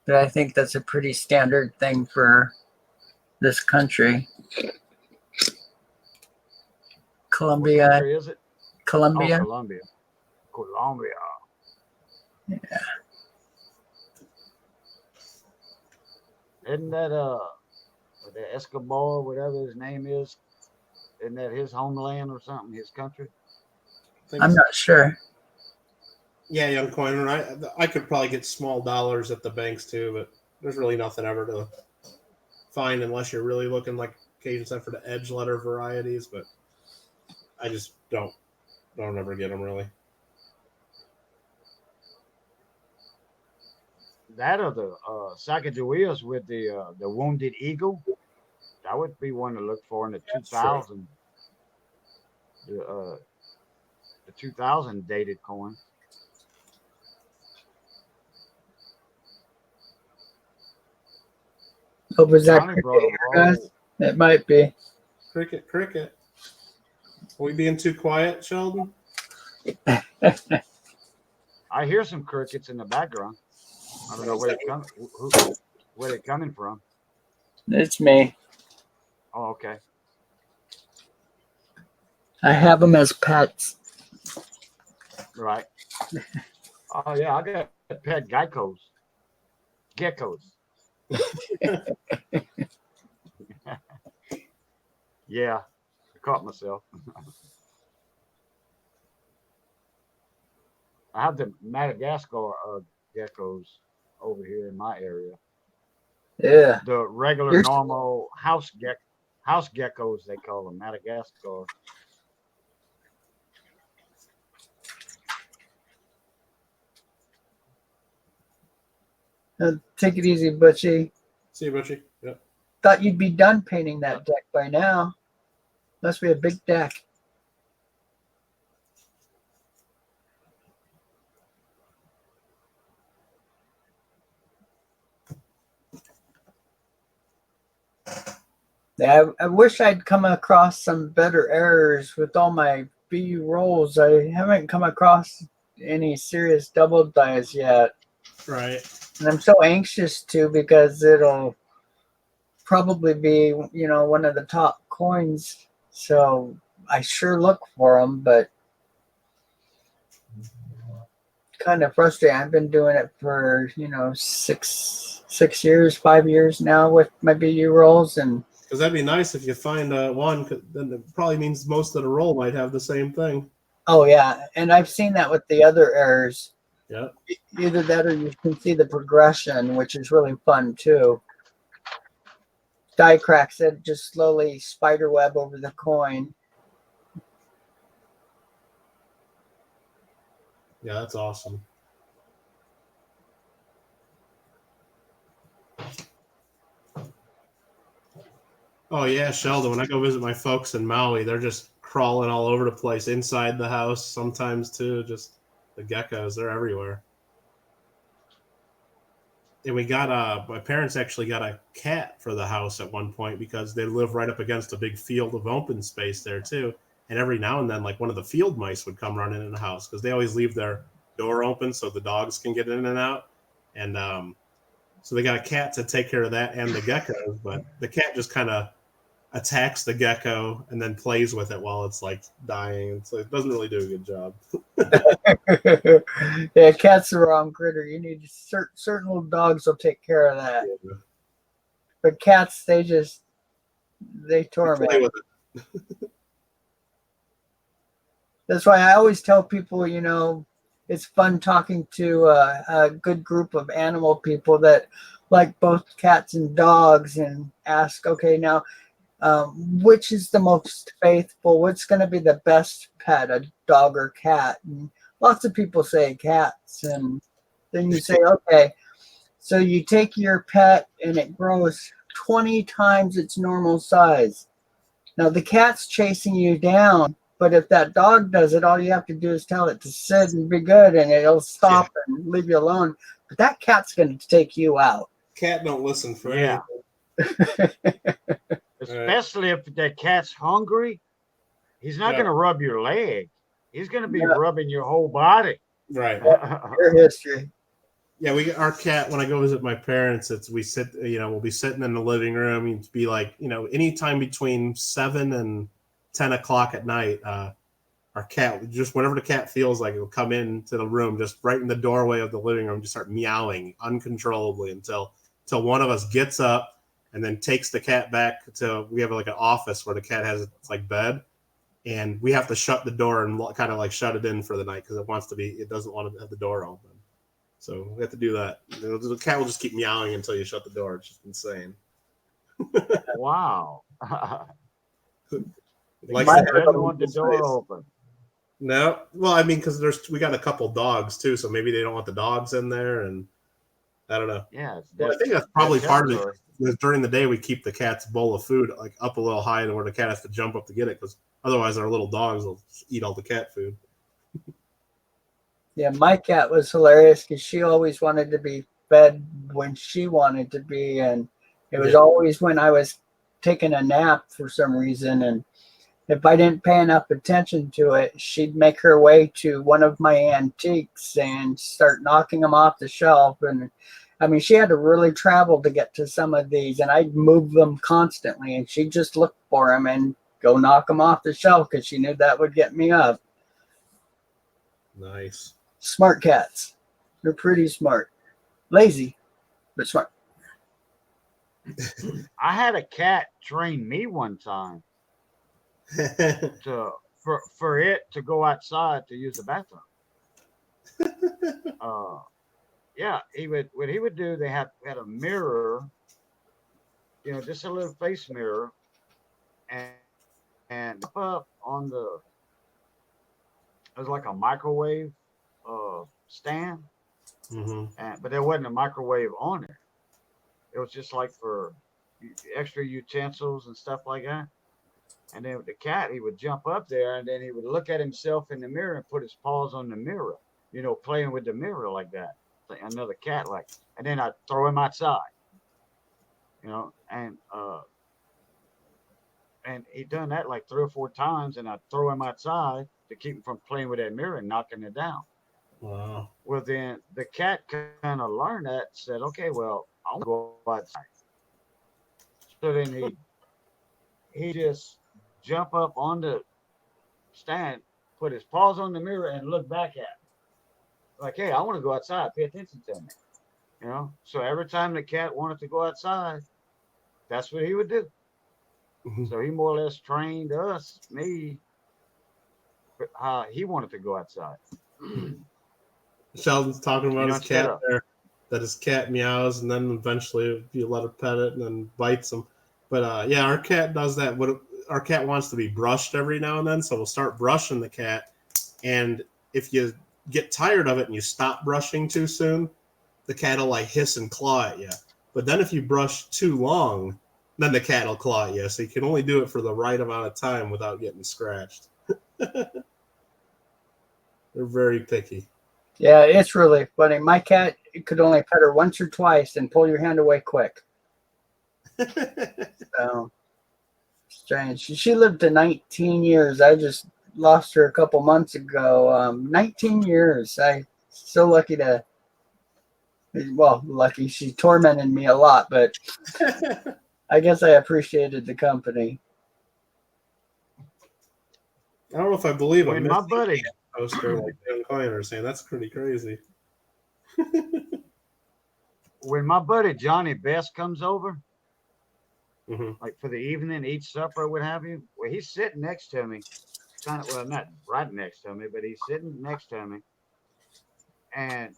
but I think that's a pretty standard thing for this country. Colombia. What country is it? Colombia. Oh, Colombia. Colombia. Yeah. Isn't that the Escobar, whatever his name is? Isn't that his homeland or something? His country? I'm not sure. Yeah, young coiner. I could probably get small dollars at the banks too, but there's really nothing ever to find unless you're really looking like occasion set for the edge letter varieties. But I just don't ever get them really. That or the Sacagaweas with the Wounded Eagle. That would be one to look for in the 2000. The 2000 dated coin. Oh, was that Johnny brought cricket, a roll. guys? It might be. Cricket. Are we being too quiet, Sheldon? I hear some crickets in the background. I don't know where they're coming from. It's me. Oh, okay. I have them as pets. Right. Oh yeah, I got pet geckos. Yeah, I caught myself. I have the Madagascar geckos over here in my area. Yeah. The regular, normal house geckos, they call them, Madagascar. Take it easy, Butchie. See you, Butchie. Yep. Thought you'd be done painting that deck by now. Must be a big deck. Yeah, I wish I'd come across some better errors with all my BU rolls. I haven't come across any serious double dies yet. Right. And I'm so anxious to, because it'll probably be, one of the top coins. So I sure look for them, but kind of frustrating. I've been doing it for, 6 years, 5 years now with my BU rolls, and because that'd be nice if you find one. Then it probably means most of the roll might have the same thing. Oh yeah, and I've seen that with the other errors. Yeah. Either that, or you can see the progression, which is really fun too. Die Crack said just slowly spider web over the coin. Yeah, that's awesome. Oh yeah, Sheldon. When I go visit my folks in Maui, they're just crawling all over the place inside the house. Sometimes too, just the geckos. They're everywhere. And we got my parents actually got a cat for the house at one point because they live right up against a big field of open space there too. And every now and then, like one of the field mice would come running in the house because they always leave their door open so the dogs can get in and out. And so they got a cat to take care of that and the geckos. But the cat just kind of attacks the gecko and then plays with it while it's like dying. So it doesn't really do a good job. Yeah, cat's the wrong critter. You need certain little dogs will take care of that. Yeah. But cats, they Play torment. with it. That's why I always tell people, it's fun talking to a good group of animal people that like both cats and dogs, and ask, okay, now, which is the most faithful? What's going to be the best pet, a dog or cat? And lots of people say cats. And then you say, okay, so you take your pet and it grows 20 times its normal size. Now the cat's chasing you down, but if that dog does it, all you have to do is tell it to sit and be good, and it'll stop and leave you alone. But that cat's going to take you out. Cat don't listen for Yeah. Especially if the cat's hungry, he's not going to rub your leg. He's going to be rubbing your whole body. Right. Your history. Yeah, our cat, when I go visit my parents, we'll be sitting in the living room. It'd be like, anytime between 7 and 10 o'clock at night, our cat, just whenever the cat feels like it'll come into the room, just right in the doorway of the living room, just start meowing uncontrollably until one of us gets up and then takes the cat back to, we have like an office where the cat has its like bed, and we have to shut the door and kind of like shut it in for the night because it doesn't want to have the door open. So we have to do that. The cat will just keep meowing until you shut the door. It's just insane. Wow. Like I don't want the door open. No, well, I mean, because we got a couple dogs too, so maybe they don't want the dogs in there, and I don't know. Yeah, well, I think that's probably part of it. Because during the day we keep the cat's bowl of food like up a little high, to where the cat has to jump up to get it, because otherwise our little dogs will eat all the cat food. Yeah, my cat was hilarious because she always wanted to be fed when she wanted to be, and it was always when I was taking a nap for some reason, and if I didn't pay enough attention to it, she'd make her way to one of my antiques and start knocking them off the shelf. And I mean, she had to really travel to get to some of these, and I'd move them constantly, and she'd just look for them and go knock them off the shelf because she knew that would get me up. Nice. Smart cats. They're pretty smart. Lazy, but smart. I had a cat train me one time for it to go outside to use the bathroom. Yeah, what he would do, they had a mirror, just a little face mirror, and up on it was like a microwave stand, but there wasn't a microwave on it. It was just like for extra utensils and stuff like that. And then with the cat, he would jump up there, and then he would look at himself in the mirror and put his paws on the mirror, playing with the mirror like that. Like another cat, and then I'd throw him outside, and he'd done that like 3 or 4 times, and I'd throw him outside to keep him from playing with that mirror and knocking it down. Wow. Well, then the cat kind of learned that and said, okay, well, I want to go outside. So then he just jump up on the stand, put his paws on the mirror, and look back at me. Like, hey, I want to go outside. Pay attention to me. So every time the cat wanted to go outside, that's what he would do. So he more or less trained me he wanted to go outside. Sheldon's talking about his instead cat of- there, that his cat meows, and then eventually you let it pet it and then bites him. But yeah, our cat does that. Our cat wants to be brushed every now and then, so we'll start brushing the cat. And if you get tired of it and you stop brushing too soon, the cat will like hiss and claw at you. But then if you brush too long, then the cat will claw at you. So you can only do it for the right amount of time without getting scratched. They're very picky. Yeah, it's really funny. My cat could only pet her once or twice and pull your hand away quick. So strange. She lived to 19 years. I just lost her a couple months ago. 19 years. I so lucky to. Well, lucky. She tormented me a lot, but I guess I appreciated the company. I don't know if I believe When it. my buddy, Poster like Dan Coyne are saying that's pretty crazy. when my buddy Johnny Best comes over, Mhm. like for the evening, eat supper, or what have you, well, he's sitting next to me, well, not right next to me, but he's sitting next to me, and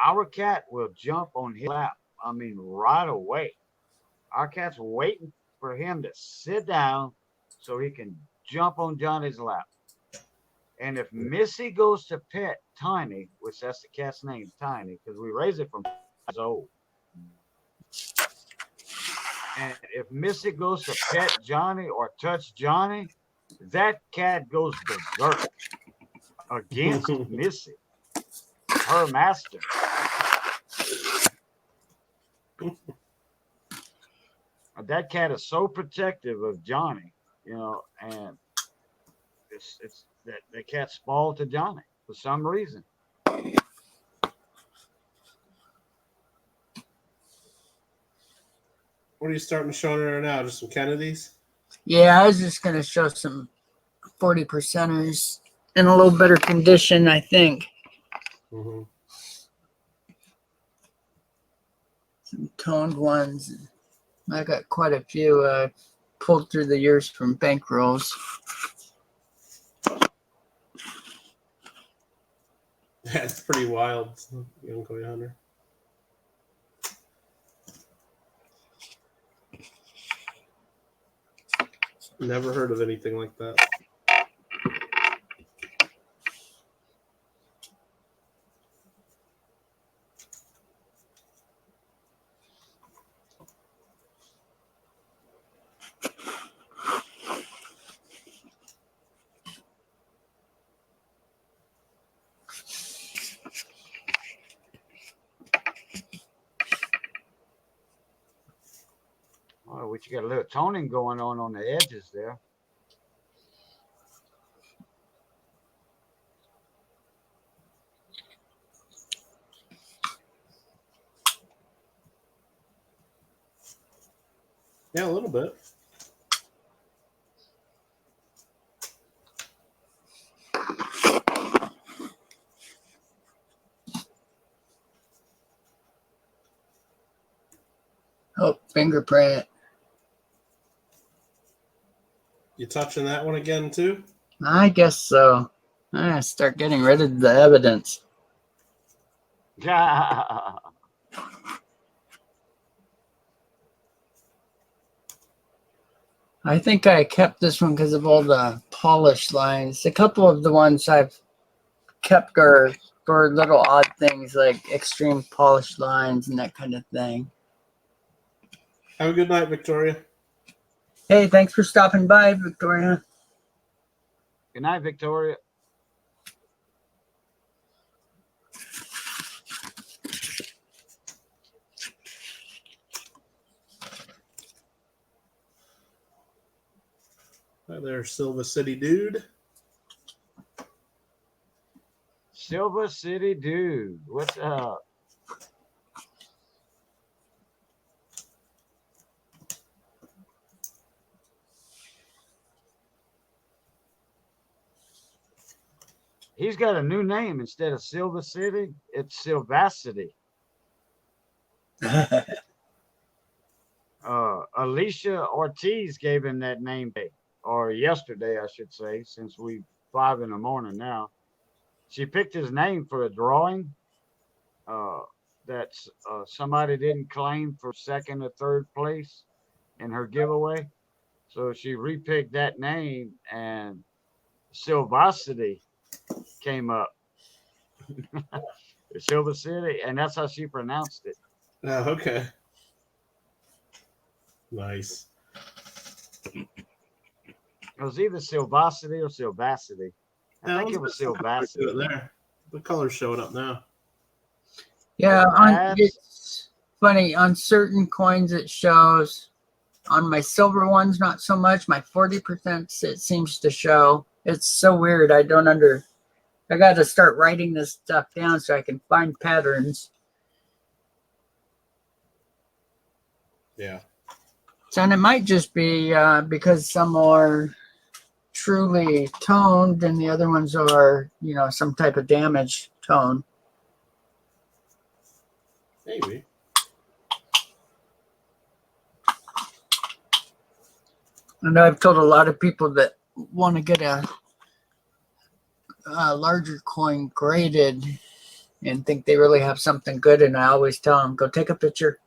our cat will jump on his lap. I mean, right away. Our cat's waiting for him to sit down so he can jump on Johnny's lap. And if Missy goes to pet Tiny, which that's the cat's name, Tiny, because we raised it from 5 years old. And if Missy goes to pet Johnny or touch Johnny, that cat goes berserk against Missy, her master. That cat is so protective of Johnny, and it's that the cat's spoiled to Johnny for some reason. What are you starting to show her now? Just some Kennedys? Yeah, I was just gonna show some 40%ers in a little better condition, I think. Mm-hmm. Some toned ones. I got quite a few pulled through the years from bankrolls. That's pretty wild, young Koi Hunter. Never heard of anything like that. Oh, you got a little toning going on the edges there. Yeah, a little bit. Oh, fingerprint. You touching that one again too? I guess so. I gotta start getting rid of the evidence. I think I kept this one because of all the polish lines. A couple of the ones I've kept are for little odd things like extreme polish lines and that kind of thing. Have a good night, Victoria. Hey, thanks for stopping by, Victoria. Good night, Victoria. Hi there, Silver City dude. Silver City dude, what's up? He's got a new name instead of Silver City. It's Silvacity. Alicia Ortiz gave him that name today, or yesterday, I should say, since we 5 in the morning now. She picked his name for a drawing that somebody didn't claim for second or third place in her giveaway. So she repicked that name, and Silvacity came up. Silver City, and that's how she pronounced it. Oh, okay. Nice. It was either Silvacity or Silvacity. I think it was Silvacity. There. The color's showing up now. Yeah, it's funny. On certain coins, it shows. On my silver ones, not so much. My 40%, it seems to show. It's so weird. I got to start writing this stuff down so I can find patterns. Yeah. So, and it might just be because some are truly toned and the other ones are, some type of damaged tone. Maybe. And I've told a lot of people that want to get a larger coin graded and think they really have something good, and I always tell them, go take a picture.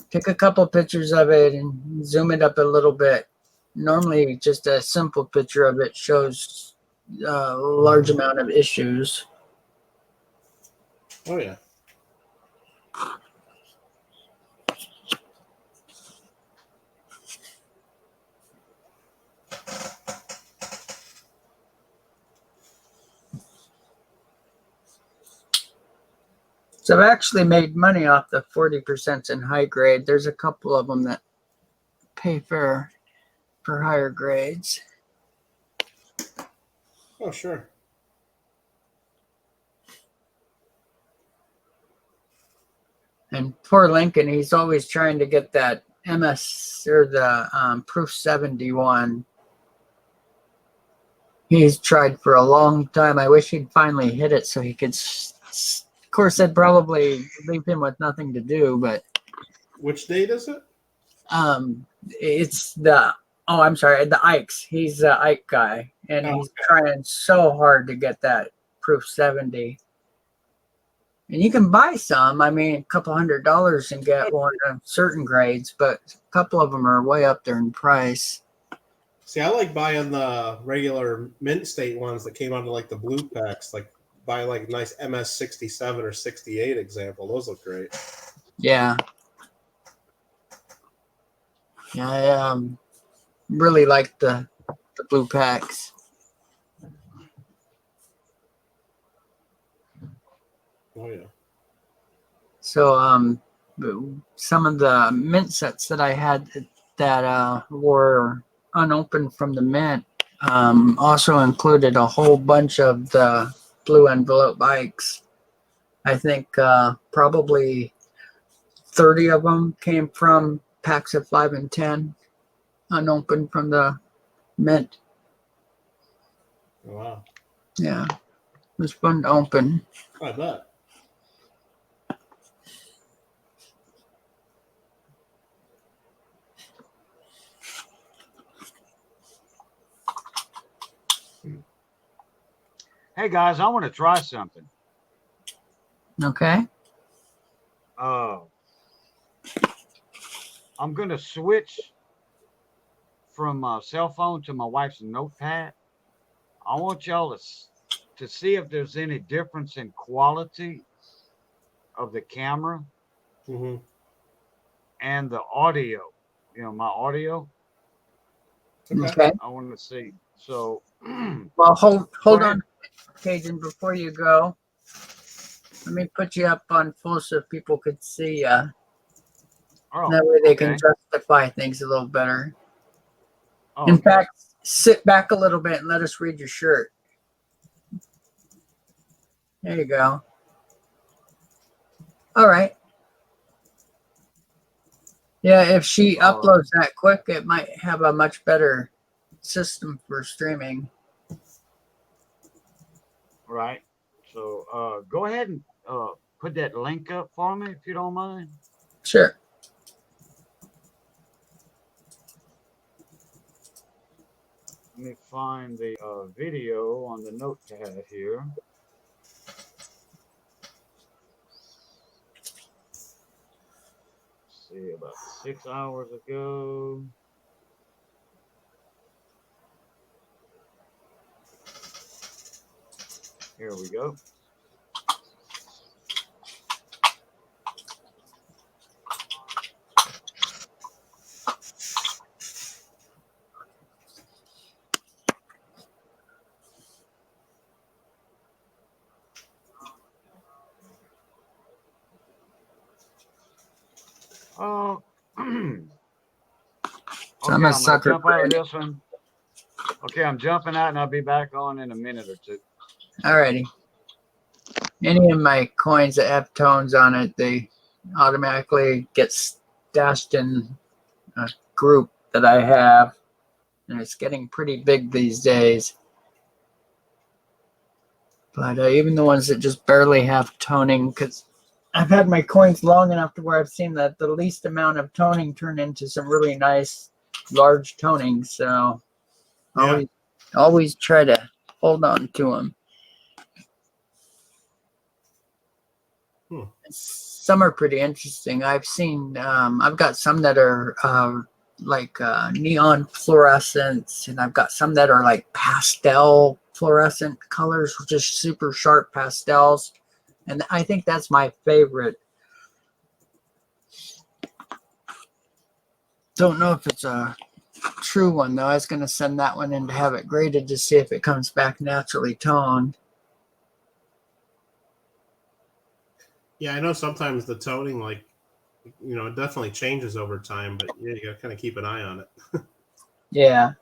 Take a couple pictures of it and zoom it up a little bit. Normally, just a simple picture of it shows a large amount of issues. Oh, yeah. So I've actually made money off the 40% in high grade. There's a couple of them that pay for higher grades. Oh, sure. And poor Lincoln, he's always trying to get that MS or the Proof 71. He's tried for a long time. I wish he'd finally hit it so he could. Of course, I'd probably leave him with nothing to do, but. Which date is it? It's the Ikes. He's the Ike guy, and he's trying so hard to get that Proof 70. And you can buy some. I mean, a couple $100 and get one of certain grades, but a couple of them are way up there in price. See, I like buying the regular mint state ones that came out of like the blue packs, like buy like nice MS 67 or 68 example. Those look great. Yeah. Yeah, I really like the blue packs. Oh yeah. So some of the mint sets that I had that were unopened from the mint also included a whole bunch of the blue envelope bikes. I think probably 30 of them came from packs of 5 and 10 unopened from the mint. Oh, wow. Yeah, it was fun to open. I bet. Hey guys, I want to try something. Okay. I'm going to switch from my cell phone to my wife's notepad. I want y'all to see if there's any difference in quality of the camera and the audio. My audio. Okay. I want to see. So, well, hold on, Cajun, before you go. Let me put you up on full so people could see you. That way they can justify things a little better. In fact, sit back a little bit and let us read your shirt. There you go. All right. Yeah, if she uploads that quick, it might have a much better system for streaming. Right. So go ahead and put that link up for me if you don't mind. Sure. me find the video on the notepad here. Let's see, about 6 hours ago. Here we go. Oh, So okay, I'm a I'm gonna sucker jump for out of it. this one. Okay, I'm jumping out and I'll be back on in a minute or two. Alrighty. Any of my coins that have tones on it, they automatically get stashed in a group that I have, and it's getting pretty big these days. But even the ones that just barely have toning, because I've had my coins long enough to where I've seen that the least amount of toning turn into some really nice large toning. So Yeah. always try to hold on to them. Some are pretty interesting. I've seen, I've got some that are like neon fluorescents, and I've got some that are like pastel fluorescent colors, just super sharp pastels. And I think that's my favorite. Don't know if it's a true one, though. I was going to send that one in to have it graded to see if it comes back naturally toned. Yeah, I know sometimes the toning, like, it definitely changes over time, but yeah, you gotta kind of keep an eye on it. Yeah.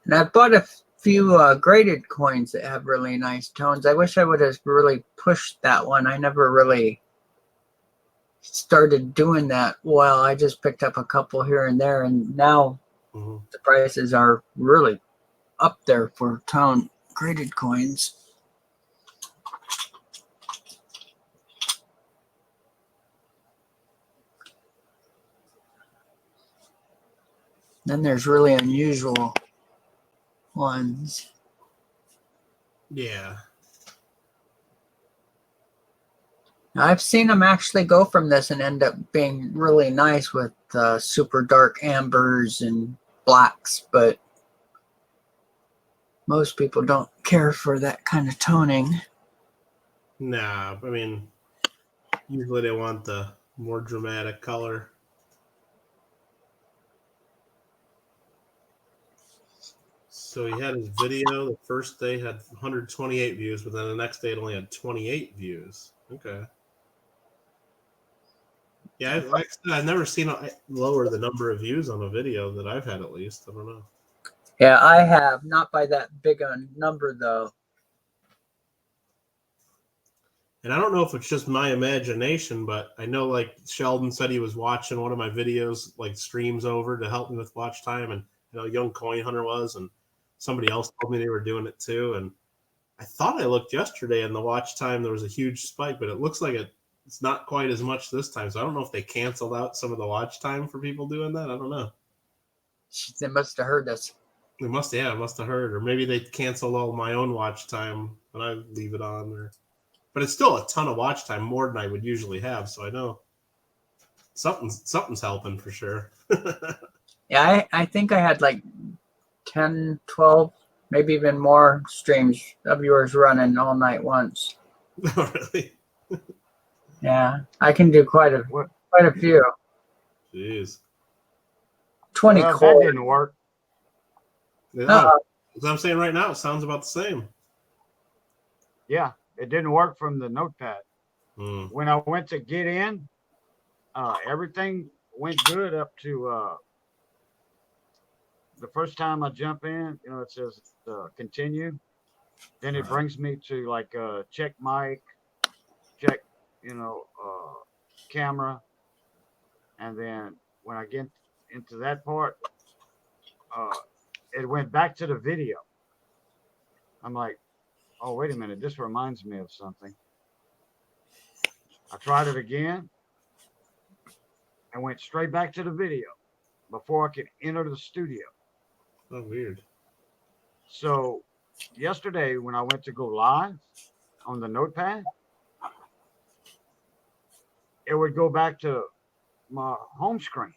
And I've bought a few graded coins that have really nice tones. I wish I would have really pushed that one. I never really started doing that well. I just picked up a couple here and there, and now the prices are really up there for tone graded coins. Then there's really unusual ones. Yeah. I've seen them actually go from this and end up being really nice with super dark ambers and blacks, but most people don't care for that kind of toning. Nah, I mean, usually they want the more dramatic color. So he had his video. The first day had 128 views, but then the next day it only had 28 views. Okay. Yeah, I've never seen lower the number of views on a video that I've had, at least. I don't know. Yeah, I have. Not by that big a number, though. And I don't know if it's just my imagination, but I know, like, Sheldon said he was watching one of my videos, like, streams over to help me with watch time, and Young Coin Hunter was, and somebody else told me they were doing it too. And I thought I looked yesterday, and the watch time there was a huge spike, but it looks like it's not quite as much this time. So I don't know if they canceled out some of the watch time for people doing that. I don't know. They must have heard us. They must have heard, or maybe they canceled all my own watch time and I leave it on, but it's still a ton of watch time, more than I would usually have. So I know something's helping for sure. Yeah, I think I had like 10, 12, maybe even more streams of yours running all night once. Oh, really? Yeah, I can do quite a few. Jeez. 20 That core. didn't work. Yeah, as I'm saying right now, it sounds about the same. Yeah, it didn't work from the notepad. When I went to get in, everything went good up to the first time I jump in. It says continue. Then it brings me to like check mic, check camera, And then when I get into that part, it went back to the video. I'm like, oh, wait a minute. This reminds me of something. I tried it again and went straight back to the video before I could enter the studio. Oh, weird. So yesterday when I went to go live on the notepad, it would go back to my home screen.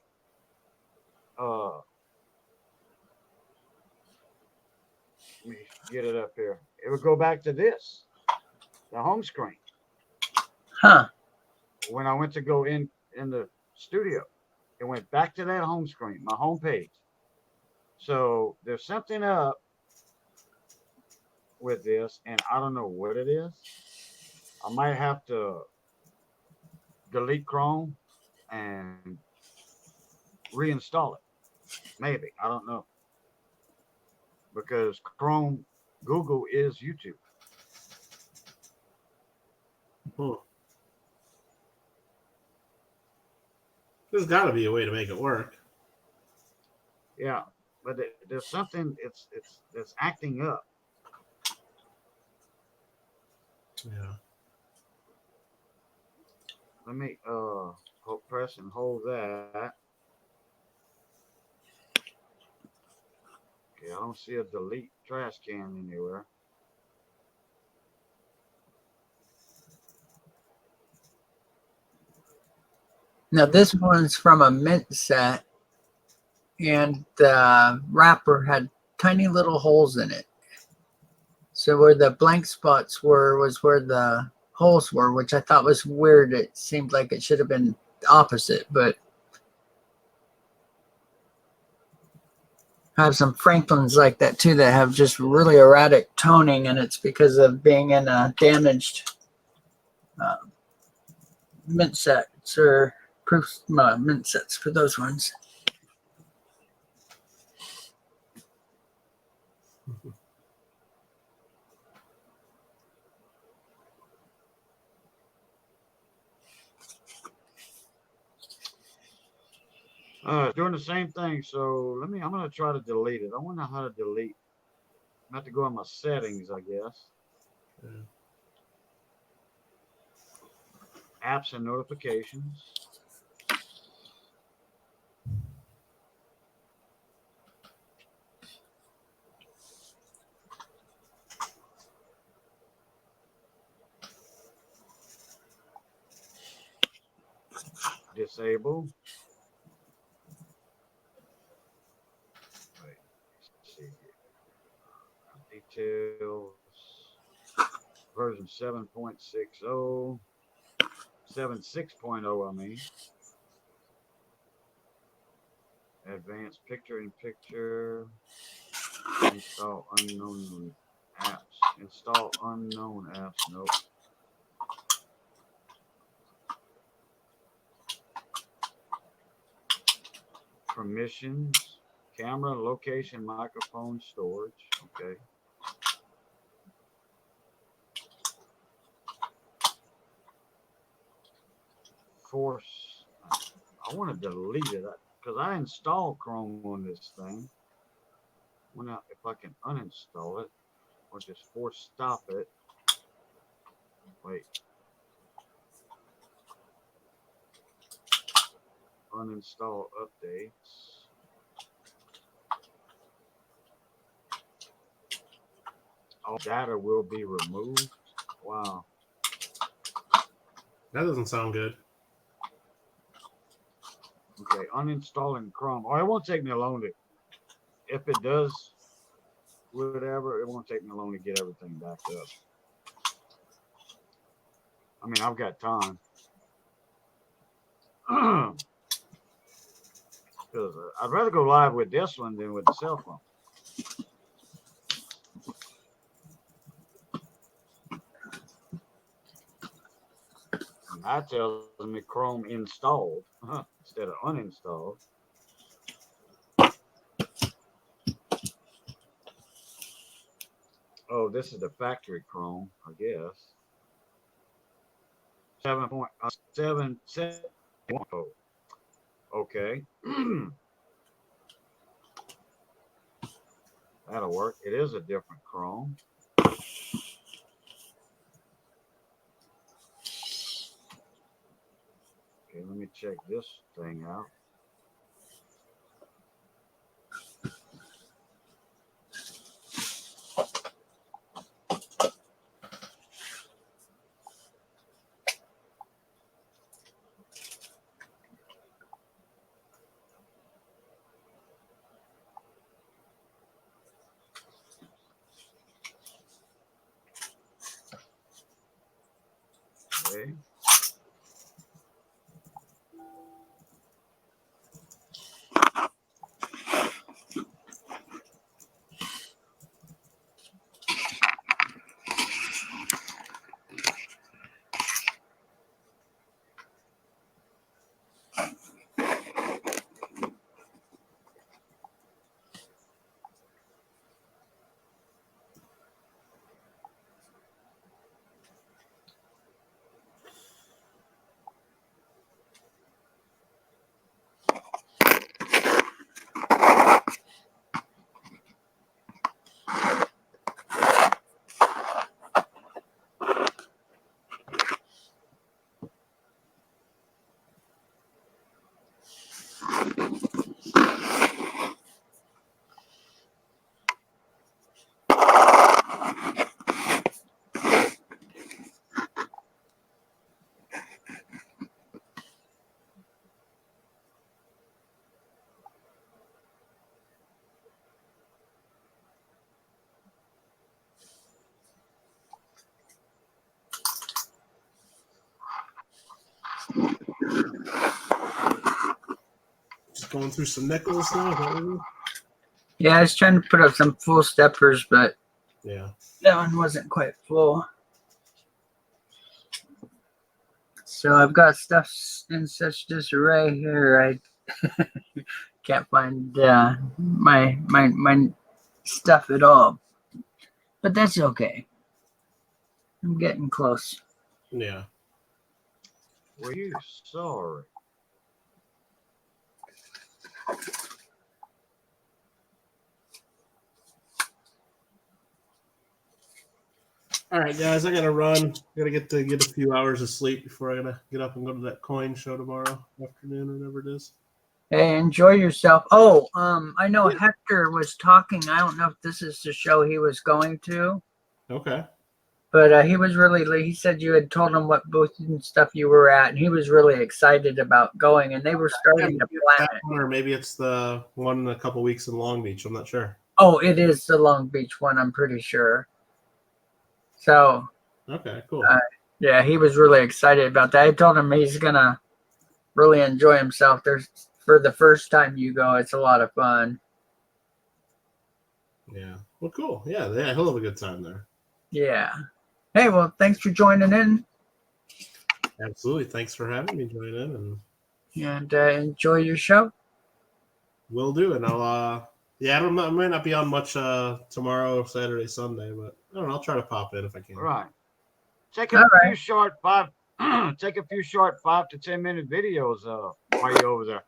Let me get it up here. It would go back to this, the home screen. Huh. When I went to go in the studio, it went back to that home screen, my home page. So there's something up with this, and I don't know what it is. I might have to delete Chrome and reinstall it. Maybe. I don't know. Because Chrome, Google is YouTube. There's got to be a way to make it work. Yeah, but there's something it's acting up. Yeah. Let me press and hold that. Okay, I don't see a delete trash can anywhere. Now this one's from a mint set, and the wrapper had tiny little holes in it. So where the blank spots were was where the holes were, which I thought was weird. It seemed like it should have been opposite, but I have some Franklins like that too that have just really erratic toning, and it's because of being in a damaged mint sets or proof mint sets for those ones. Doing the same thing. So I'm going to try to delete it. I wonder how to delete. I have to go in my settings, I guess. Yeah. Apps and notifications. Disable. Wait, let's see here. Details. Version 7.60. 7.6.0, I mean. Advanced picture-in-picture. Install unknown apps. Install unknown apps. Nope. Permissions. Camera, location, microphone, storage. Okay. Force. I want to delete it because I installed Chrome on this thing. I wonder if I can uninstall it or just force stop it. Wait. Uninstall updates. All data will be removed. Wow. That doesn't sound good. Okay, uninstalling Chrome. Oh, it won't take me long to. If it does, whatever, it won't take me long to get everything back up. I mean, I've got time. Because I'd rather go live with this one than with the cell phone. And that tells me Chrome installed instead of uninstalled. Oh, this is the factory Chrome, I guess. 7.7. Okay. That'll work. It is a different Chrome. Okay, let me check this thing out. Okay. Just going through some nickels now. Yeah, I was trying to put up some full steppers, but Yeah. that one wasn't quite full. So I've got stuff in such disarray here. I can't find my stuff at all, but that's okay. I'm getting close. Yeah. Were you sorry? All right, guys, I gotta run. Gotta get a few hours of sleep before I gotta get up and go to that coin show tomorrow afternoon or whatever it is. Hey, enjoy yourself. Oh, I know Hector was talking. I don't know if this is the show he was going to. Okay. But he was really, he said you had told him what booth and stuff you were at, and he was really excited about going, and they were starting to plan it. Or maybe it's the one in a couple weeks in Long Beach. I'm not sure. Oh, it is the Long Beach one, I'm pretty sure. So. Okay, cool. Yeah, he was really excited about that. I told him he's going to really enjoy himself. For the first time you go, it's a lot of fun. Yeah. Well, cool. Yeah, he'll have a good time there. Yeah. Hey, well, thanks for joining in. Absolutely. Thanks for having me join in, and enjoy your show. Will do. And I'll I might not be on much tomorrow, Saturday, Sunday, but I don't know, I'll try to pop in if I can. All right. Take a few short 5 to 10 minute videos while you're over there.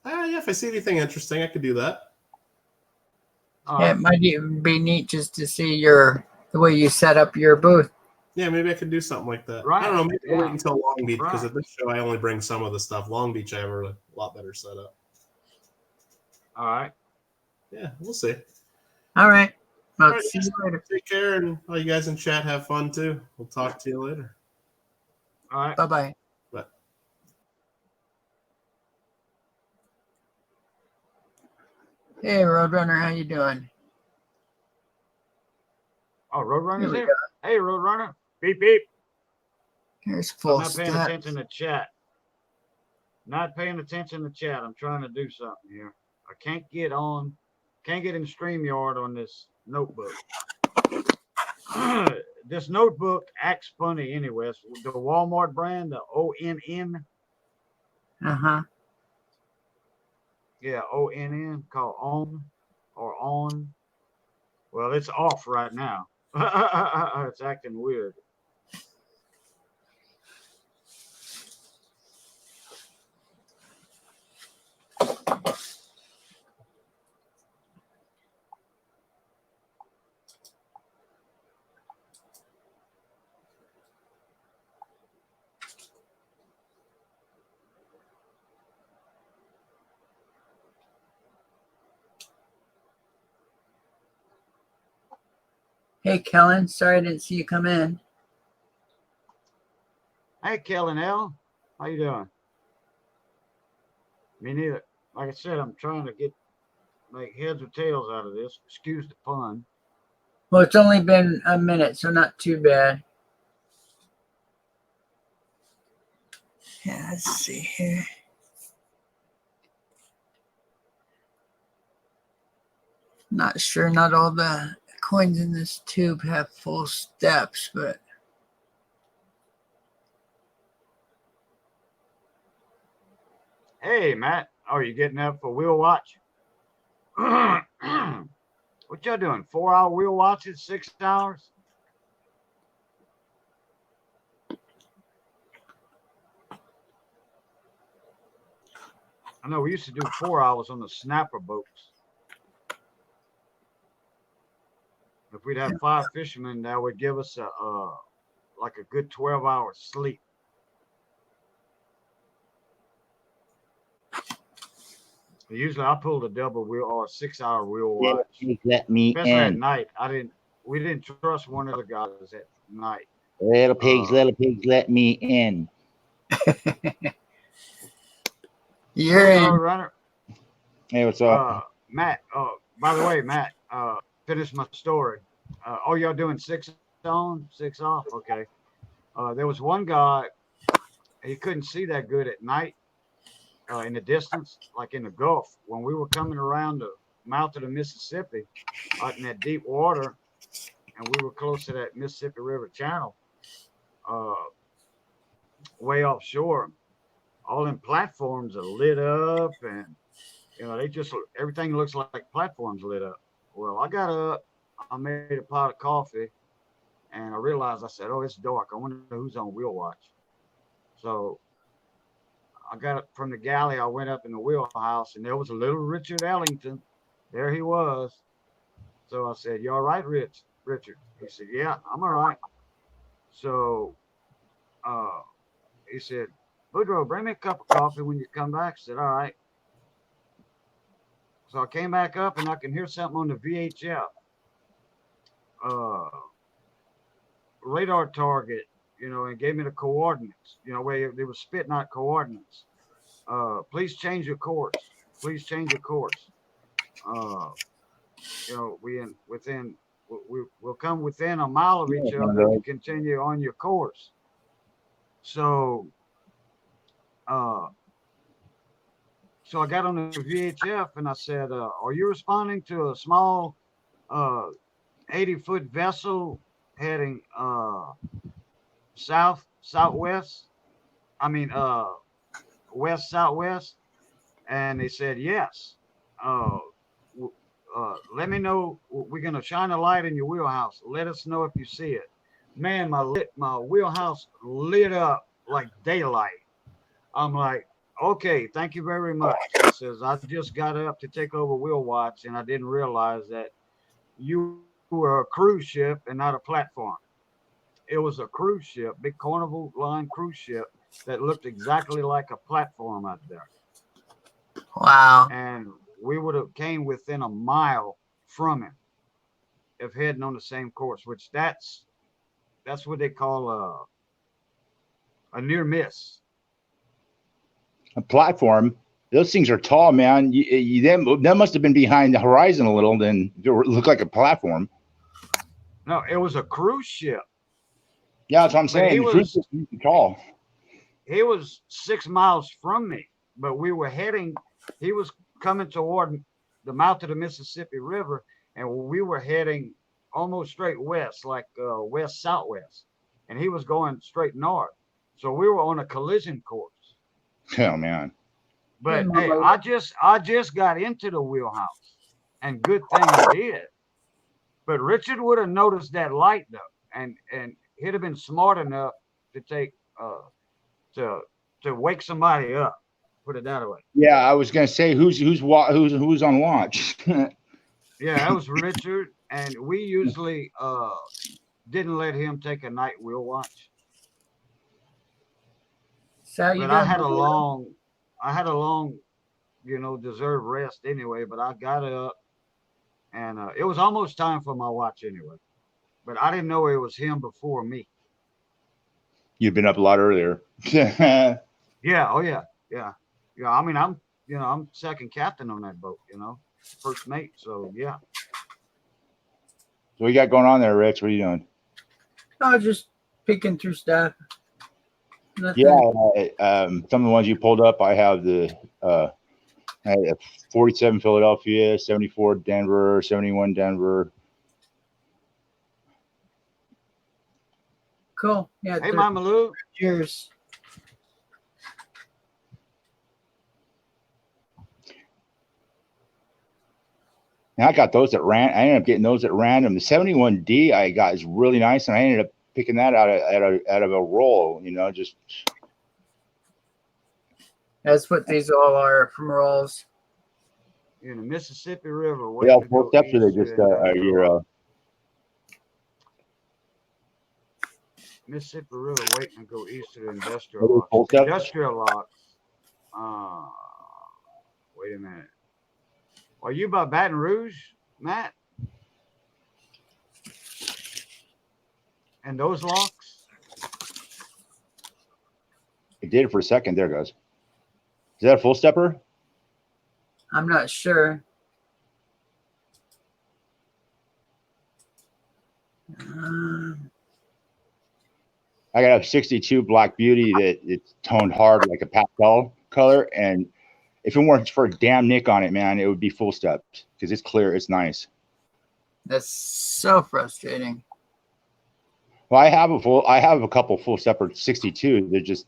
Yeah, if I see anything interesting, I could do that. Yeah, it might even be neat just to see the way you set up your booth. Yeah, maybe I could do something like that. Right. I don't know. Maybe I'll wait until Long Beach because at this show I only bring some of the stuff. Long Beach, I have a lot better setup. All right. Yeah, we'll see. All right. All right, see you later. Take care, and all you guys in chat have fun too. We'll talk to you later. All right. Bye-bye. Bye. Hey, Roadrunner, how you doing? Oh, Roadrunner's here. Hey, Roadrunner. Beep, beep. Here's full I'm not paying attention to chat. Not paying attention to chat. I'm trying to do something here. I can't get in StreamYard on this notebook. This notebook acts funny anyway. It's the Walmart brand, the ONN. Uh-huh. Yeah, ONN, called On or On. Well, it's off right now. It's acting weird. Hey, Kellen. Sorry I didn't see you come in. Hey, Kellen L. How you doing? Me neither. Like I said, I'm trying to make heads or tails out of this. Excuse the pun. Well, it's only been a minute, so not too bad. Yeah, let's see here. Not sure, not all the coins in this tube have full steps, but Hey, Matt. Are you getting up for wheel watch? What y'all doing? 4-hour wheel watches, 6 hours? I know we used to do 4 hours on the snapper boats. If we'd have 5 fishermen, that would give us like a good 12-hour sleep. Usually I pulled a double wheel or a 6-hour wheel watch. Let me Especially at in. night. We didn't trust one of the guys at night. Little pigs, let me in. you're in. Runner. Hey, what's up? Matt, by the way, Matt, finish my story. Y'all doing 6 on, 6 off? Okay. There was one guy, he couldn't see that good at night in the distance, like in the Gulf. When we were coming around the mouth of the Mississippi, out in that deep water, and we were close to that Mississippi River channel, way offshore, all them platforms are lit up, and everything looks like platforms lit up. Well, I got up, I made a pot of coffee, and I realized, I said, oh, it's dark. I wonder who's on wheel watch. So I got up from the galley. I went up in the wheelhouse, and there was a little Richard Ellington. There he was. So I said, you all right, Richard? He said, yeah, I'm all right. So he said, Boudreaux, bring me a cup of coffee when you come back. I said, all right. So I came back up, and I can hear something on the VHF. Radar target, and gave me the coordinates, where they were spitting out coordinates. Please change your course. Please change your course. We'll come within a mile of each other if you continue on your course. So I got on the VHF and I said, are you responding to a small 80-foot vessel heading southwest? I mean, west southwest? And they said yes. Let me know. We're gonna shine a light in your wheelhouse. Let us know if you see it. Man, my wheelhouse lit up like daylight. I'm like, okay, thank you very much. He says, I just got up to take over wheel watch, and I didn't realize that you were a cruise ship and not a platform. It was a cruise ship, big Carnival Line cruise ship that looked exactly like a platform out there. Wow. And we would have came within a mile from him if heading on the same course, which that's what they call a near miss. A platform. Those things are tall, man. That must have been behind the horizon a little. Then it looked like a platform. No, it was a cruise ship. Yeah, that's what I'm saying. The cruise ship is tall. He was 6 miles from me, but we were heading. He was coming toward the mouth of the Mississippi River, and we were heading almost straight west, like west southwest, and he was going straight north. So we were on a collision course. Oh man! But hey, I just got into the wheelhouse, and good thing I did. But Richard would have noticed that light though, and he'd have been smart enough to take to wake somebody up. Put it that way. Yeah, I was gonna say who's on watch. Yeah, that was Richard, and we usually didn't let him take a night wheel watch. So but I had a long, deserved rest anyway. But I got up, and it was almost time for my watch anyway. but I didn't know it was him before me. You'd been up a lot earlier. Yeah. Oh yeah. Yeah. Yeah. I mean, I'm second captain on that boat, first mate. So yeah. So what you got going on there, Rich? What are you doing? I was just picking through stuff. Nothing. Yeah, some of the ones you pulled up, I have I had a 47 Philadelphia, 74 Denver, 71 Denver. Cool. Yeah. Hey, Mama Lou. Cheers. And I got those at random. I ended up getting those at random. The 71D I got is really nice, and I ended up picking that out of a roll. Just That's what these all are, from rolls. In the Mississippi River. yeah, 4 steps are they just your Mississippi River waiting to go east to the industrial full locks. steps? Industrial locks. Wait a minute. Are you by Baton Rouge, Matt? And those locks? It did it for a second. There it goes. Is that a full stepper? I'm not sure. I got a 62 Black Beauty that it's toned hard like a pastel color, and if it weren't for a damn nick on it, man, it would be full steps because it's clear, it's nice. That's so frustrating. Well, I have a couple full stepper 62. They're just,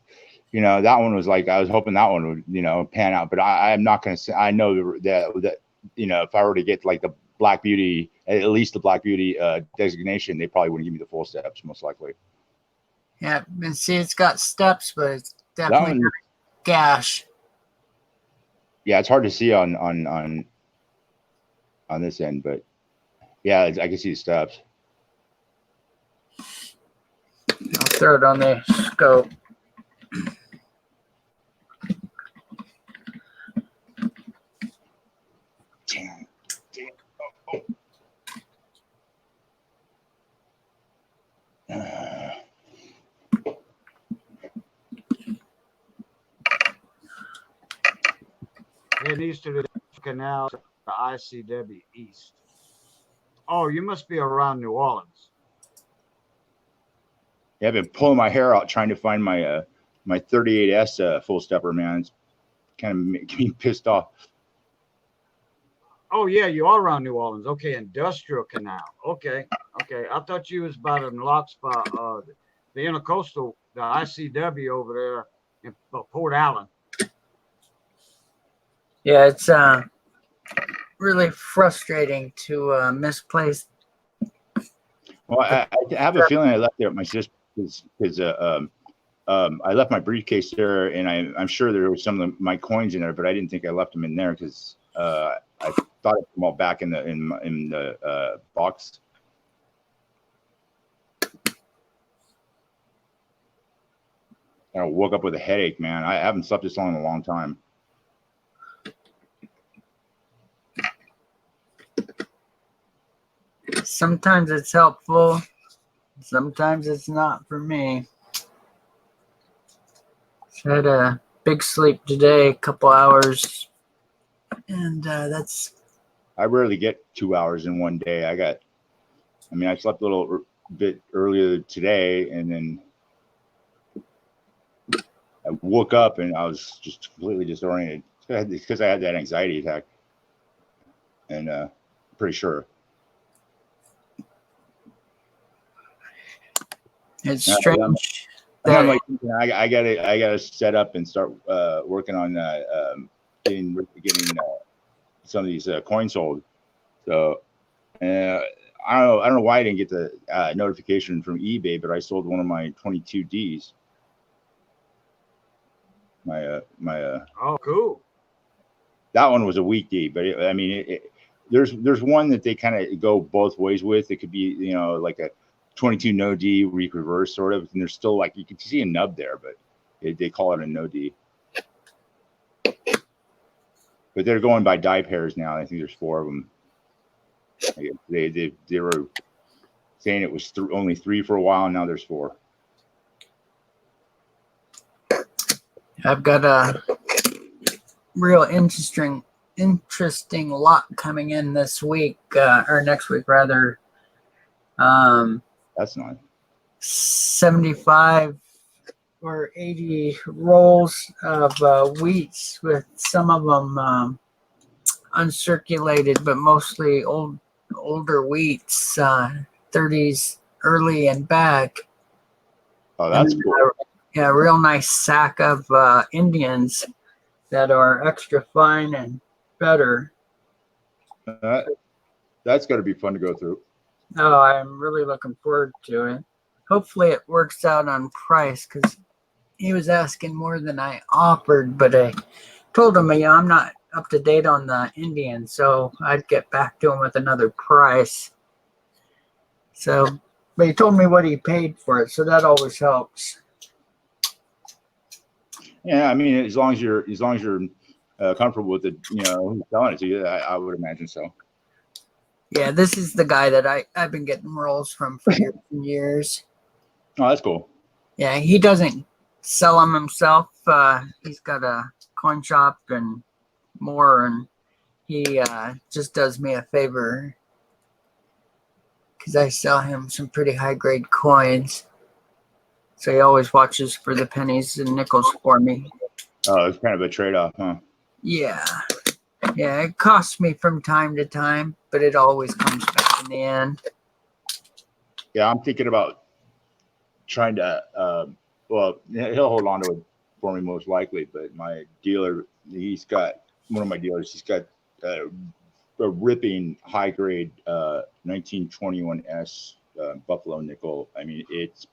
that one was like, I was hoping that one would, pan out, but I'm not going to say, I know that, if I were to get like the Black Beauty, at least the Black Beauty designation, they probably wouldn't give me the full steps, most likely. Yeah, and see, it's got steps, but it's definitely got a gash. Yeah, it's hard to see on this end, but yeah, I can see the steps. I'll throw it on the scope. Head east to the canal, to the ICW East. Oh, you must be around New Orleans. Yeah, I've been pulling my hair out trying to find my 38S full stepper, man. It's kind of making me pissed off. Oh yeah, you are around New Orleans. Okay, Industrial Canal. Okay. I thought you was by the locks by the Intercoastal, the ICW over there in Port Allen. Yeah, it's really frustrating to misplace. Well, I have a feeling I left there at my sister because I left my briefcase there, and I'm sure there was some of my coins in there, but I didn't think I left them in there because I thought I put them all back in the box. I woke up with a headache, man. I haven't slept this long in a long time. Sometimes it's helpful. Sometimes it's not for me. So I had a big sleep today, a couple hours. And that's... I rarely get 2 hours in one day. I slept a little bit earlier today, and then I woke up and I was just completely disoriented because I had that anxiety attack. And pretty sure. It's strange. I'm like, I gotta set up and start working on getting some of these coins sold. So I don't know why I didn't get the notification from eBay, but I sold one of my 22Ds. Oh, cool. That one was a weak D, but there's one that they kind of go both ways with. It could be like a 22 no D reverse sort of, and there's still like you can see a nub there, but they call it a no D. But they're going by die pairs now. I think there's 4 of them. They were saying it was only 3 for a while, and now there's 4. I've got a real interesting lot coming in this week, or next week rather. That's nice. 75 or 80 rolls of wheats, with some of them uncirculated, but mostly older wheats, 30s early and back. Oh, that's cool. Yeah, a real nice sack of Indians that are extra fine and better. That's got to be fun to go through. Oh, I'm really looking forward to it. Hopefully it works out on price, because he was asking more than I offered, but I told him, I'm not up to date on the Indian, so I'd get back to him with another price. So, but he told me what he paid for it, so that always helps. Yeah, I mean, as long as you're comfortable with it, who's selling it to you, I would imagine so. Yeah, this is the guy that I've been getting rolls from for years and years. Oh, that's cool. Yeah, he doesn't sell them himself. He's got a coin shop and more, and he just does me a favor because I sell him some pretty high grade coins. So he always watches for the pennies and nickels for me. Oh, it's kind of a trade-off, huh? Yeah. Yeah, it costs me from time to time, but it always comes back in the end. Yeah, I'm thinking about trying to, well, he'll hold on to it for me most likely, but my dealer, one of my dealers, he's got a ripping high-grade 1921S Buffalo nickel. I mean, it's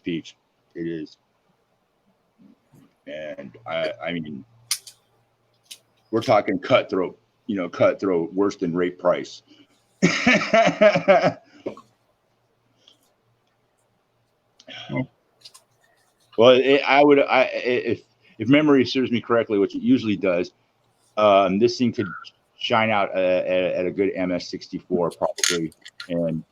peach. It is. And I mean, we're talking cutthroat, worse than rate price. Well, if memory serves me correctly, which it usually does, this thing could shine out at a good MS64 probably. And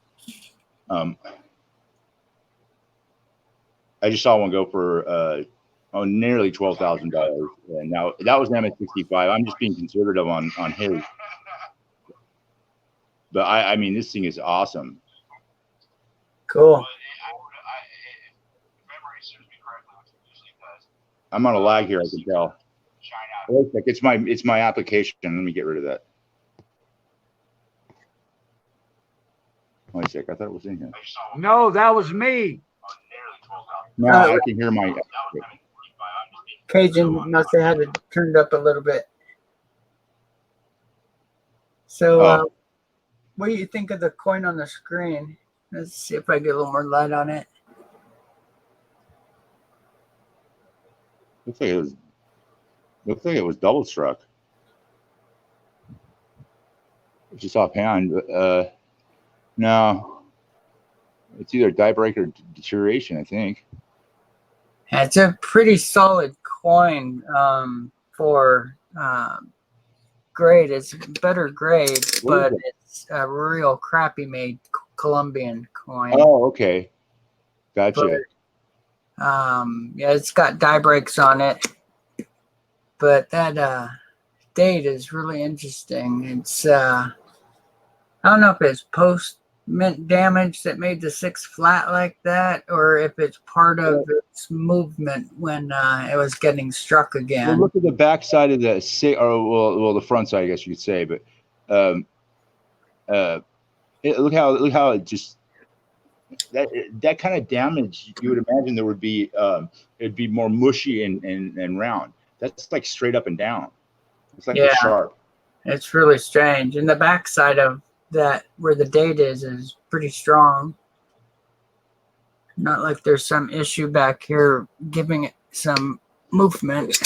I just saw one go for nearly $12,000, and now that was an MS65. I'm just being conservative on his, but I mean, this thing is awesome. Cool. I'm on a lag here, I can tell. Wait a sec, it's my application. Let me get rid of that. Wait a sec, I thought it was in here. No, that was me. No, I can hear my. Cajun must have had it turned up a little bit. So, what do you think of the coin on the screen? Let's see if I get a little more light on it. Looks like it was double struck. Just offhand, no, it's either die break or deterioration, I think. It's a pretty solid coin for grade. It's better grade, but it's a real crappy made Colombian coin. Oh, okay, gotcha. But, yeah, it's got die breaks on it, but that date is really interesting. It's I don't know if it's post mint damage that made the 6 flat like that, or if it's part of its movement when it was getting struck again. Well, look at the back side of the well, the front side, I guess you could say, but look how it just that kind of damage. You would imagine there would be it'd be more mushy and round. That's like straight up and down. It's like a sharp. It's really strange. And the back side of that, where the date is pretty strong. Not like there's some issue back here giving it some movement.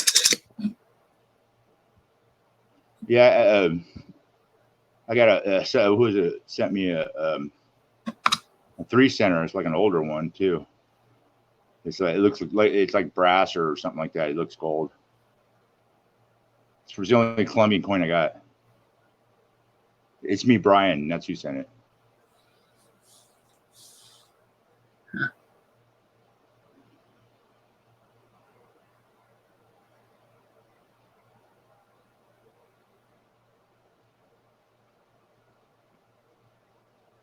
Yeah, I got who was it? Sent me a 3-center. It's like an older one too. It's like, it looks like it's like brass or something like that. It looks gold. It's the only Colombian coin I got. It's me, Brian. That's who sent it.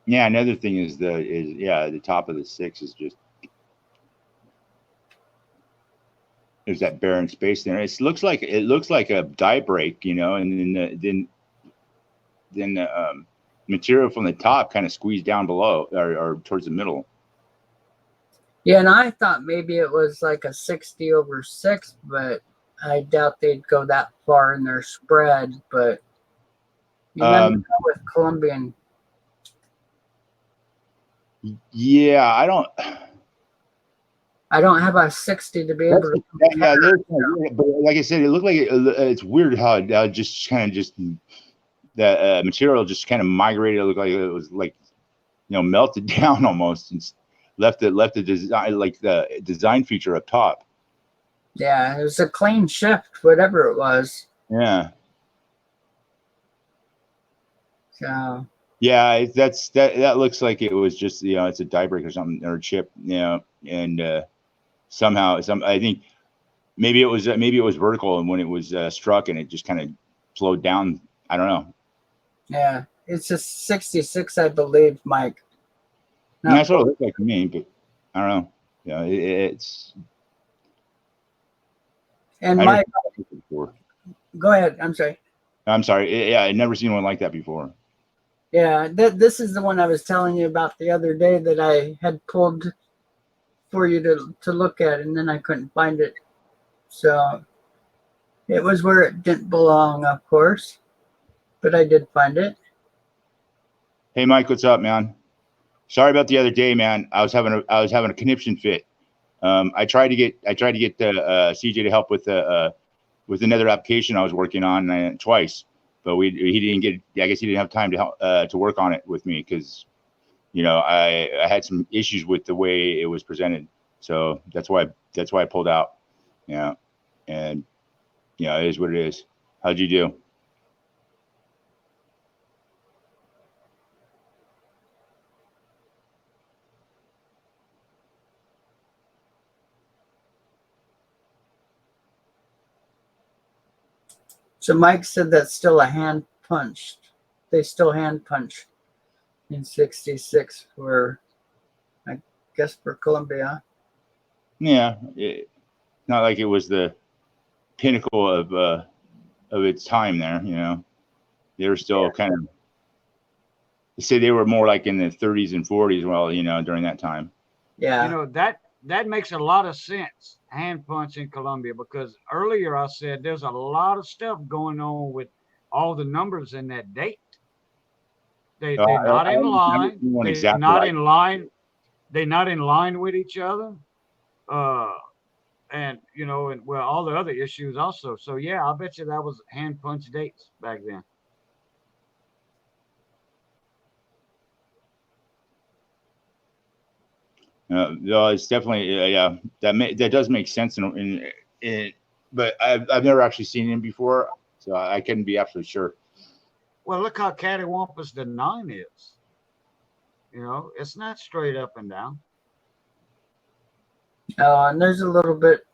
Yeah, another thing is the top of the 6 is just there's that barren space there. It looks like a die break, you know, and then the material from the top kind of squeezed down below or towards the middle. Yeah, and I thought maybe it was like a 60/6, but I doubt they'd go that far in their spread. But you never know with Colombian. Yeah, I don't have a 60 to be able to compare. Yeah, but like I said, it looked like it's weird how it just kind of the material just kind of migrated. It looked like it was like, you know, melted down almost and left the design, like the design feature up top. Yeah, it was a clean shift, whatever it was. Yeah. So. Yeah, that looks like it was just, you know, it's a die break or something, or a chip, you know, and somehow I think maybe it was vertical, and when it was struck and it just kind of slowed down. I don't know. Yeah, it's a 66, I believe, Mike. That's what it looked like to me, but I don't know. Yeah, it's. And Mike, go ahead. I'm sorry. I'm sorry. Yeah, I'd never seen one like that before. Yeah, this is the one I was telling you about the other day that I had pulled for you to look at, and then I couldn't find it. So it was where it didn't belong, of course, but I did find it. Hey, Mike, what's up, man? Sorry about the other day, man. I was having a conniption fit. I tried to get CJ to help with another application I was working on twice, but he didn't get. I guess he didn't have time to help to work on it with me because, you know, I had some issues with the way it was presented. So that's why I pulled out. Yeah, and you know, it is what it is. How'd you do? So Mike said that's still a hand punched. They still hand punch in 66 for, I guess, for Colombia. Yeah, not like it was the pinnacle of its time there. You know, they were still kind of. They say they were more like in the 30s and 40s. Well, you know, during that time. Yeah. You know, that makes a lot of sense, hand punch in Colombia, because earlier I said there's a lot of stuff going on with all the numbers in that date. They're not in line. They're not in line. They're not in line with each other. And you know, and well, all the other issues also. So yeah, I'll bet you that was hand punch dates back then. No, it's definitely yeah. That does make sense in but I've never actually seen him before, so I couldn't be absolutely sure. Well, look how cattywampus the 9 is. You know, it's not straight up and down. And there's a little bit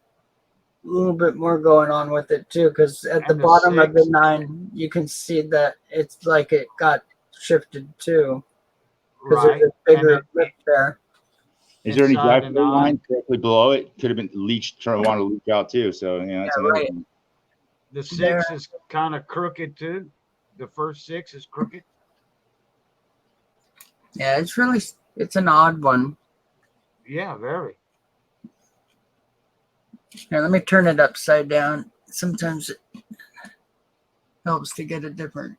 more going on with it too, because at the bottom of the 9, you can see that it's like it got shifted too, because there's a bigger lip there. Is there any drive line directly below it? Could have been leached, trying to want to leak out too. So you know, that's another thing. The 6 is kind of crooked too. The first 6 is crooked. Yeah, it's an odd one. Yeah, very. Here, let me turn it upside down. Sometimes it helps to get a different.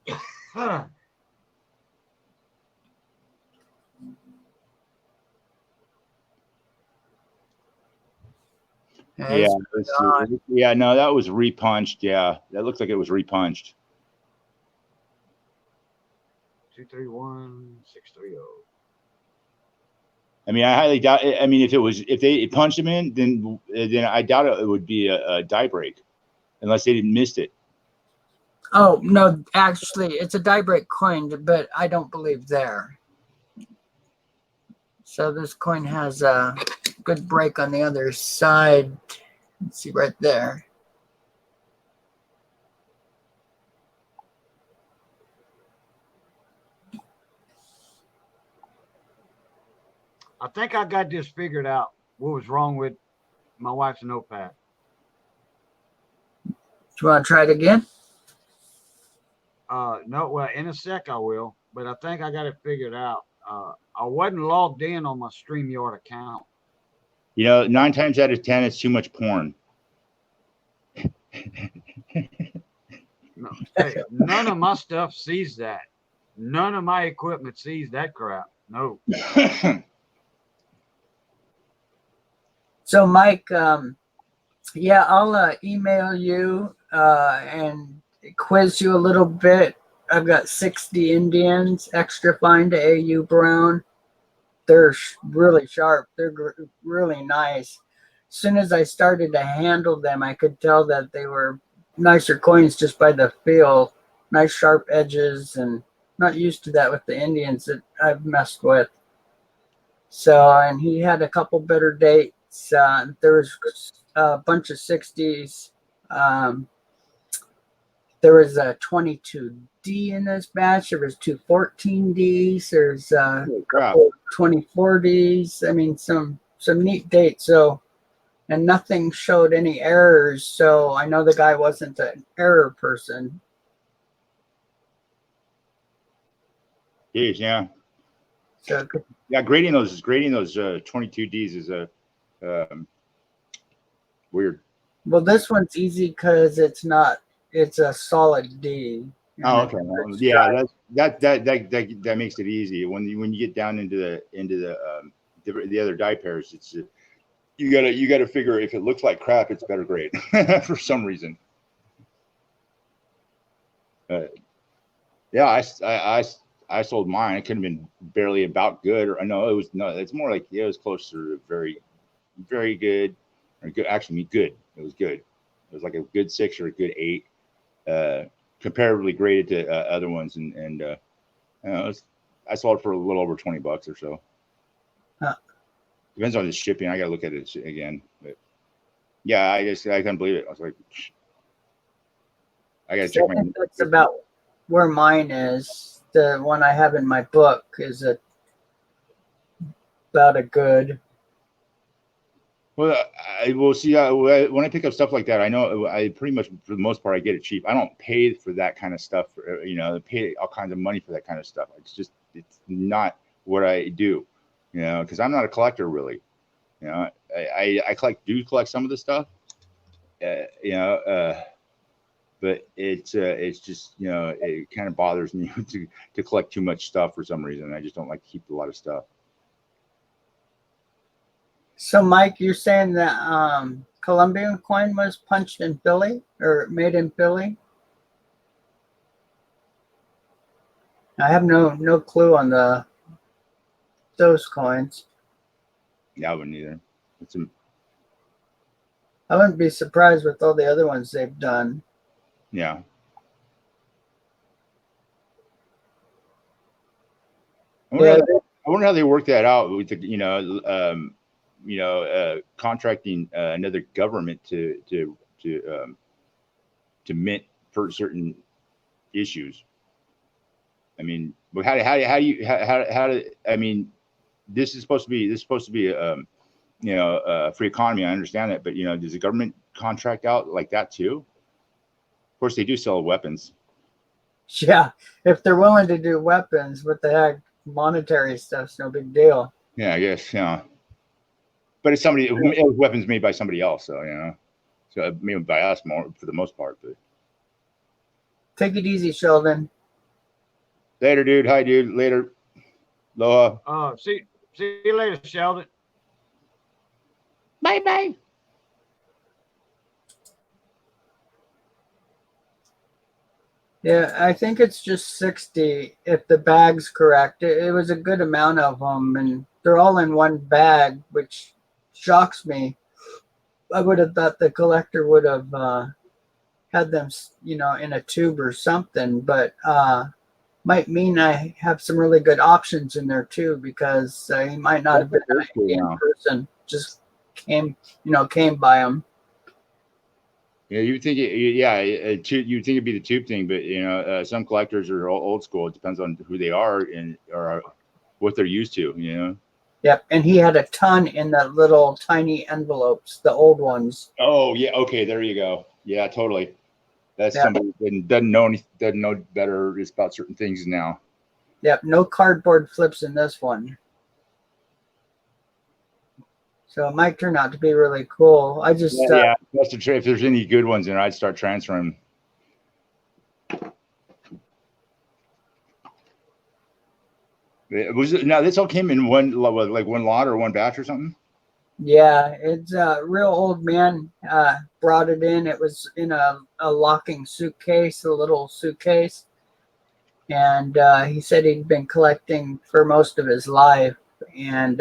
Yeah, no, that was repunched. Yeah, that looked like it was repunched. 231 630. I mean, I highly doubt. I mean, if they punched him in, then I doubt it would be a die break, unless they didn't miss it. Oh no, actually, it's a die break coin, but I don't believe there. So this coin has a good break on the other side. Let's see right there. I think I got this figured out. What was wrong with my wife's notepad? Do you want to try it again? No, well, in a sec I will, but I think I got it figured out. I wasn't logged in on my StreamYard account. 9 times out of 10, it's too much porn. No, hey, none of my stuff sees that. None of my equipment sees that crap. No. So, Mike, yeah, I'll email you and quiz you a little bit. I've got 60 Indians, extra fine to AU Brown. They're really sharp. They're really nice. As soon as I started to handle them, I could tell that they were nicer coins just by the feel. Nice sharp edges, and not used to that with the Indians that I've messed with. So, and he had a couple better dates. There was a bunch of 60s. There was a 22D in this batch. There was two 14Ds. There's a couple 24Ds. I mean, some neat dates. So, and nothing showed any errors. So I know the guy wasn't an error person. Jeez, yeah. So yeah, grading those 22Ds is a weird. Well, this one's easy because it's a solid D. Oh, okay. Well, yeah, that makes it easy. When you get down into the other die pairs, it's you gotta figure if it looks like crap, it's better grade for some reason. Yeah, I sold mine. It could have been barely about good, or it's more like it was closer to very, very good, or good. Actually, good. It was good. It was like a good 6 or a good 8, comparatively graded to other ones, and I sold it for a little over $20 or so. Depends on the shipping. I gotta look at it again, but yeah, I couldn't believe it. I was like, I gotta check my. That's about where mine is. The one I have in my book is about a good. Well, I will see. When I pick up stuff like that, I know I pretty much, for the most part, I get it cheap. I don't pay for that kind of stuff. Pay all kinds of money for that kind of stuff. It's not what I do, because I'm not a collector really. I collect some of the stuff, but it's just, it kind of bothers me to collect too much stuff for some reason. I just don't like to keep a lot of stuff. So, Mike, you're saying that Colombian coin was punched in Philly or made in Philly? I have no clue on those coins. Yeah, I wouldn't either. I wouldn't be surprised with all the other ones they've done. Yeah. I wonder how they work that out with the, contracting another government to mint for certain issues. I mean, but how do I mean, this is supposed to be a free economy. I understand that, but does the government contract out like that too? Of course, they do sell weapons. Yeah, if they're willing to do weapons, what the heck? Monetary stuff's no big deal. Yeah, I guess. Yeah, but it was weapons made by somebody else, so maybe by us more for the most part. But take it easy, Sheldon. Later, dude. Hi, dude. Later. Aloha. See you later, Sheldon. Bye. Yeah, I think it's just 60 if the bag's correct. It was a good amount of them, and they're all in one bag, which shocks me. I would have thought the collector would have had them, in a tube or something, but might mean I have some really good options in there too, because he might not have been That's cool in now. person, just came by him. Yeah, you think you think it'd be the tube thing, but some collectors are old school. It depends on who they are and or what they're used to. Yep, and he had a ton in the little tiny envelopes, the old ones. Oh yeah, okay, there you go. Yeah, totally. That's Yeah. somebody that doesn't know better is about certain things now. Yep, no cardboard flips in this one. So it might turn out to be really cool. I just Yeah. If there's any good ones, then I'd start transferring. Now this all came in one lot or one batch or something? Yeah, it's a real old man brought it in. It was in a locking suitcase, a little suitcase. And he said he'd been collecting for most of his life. And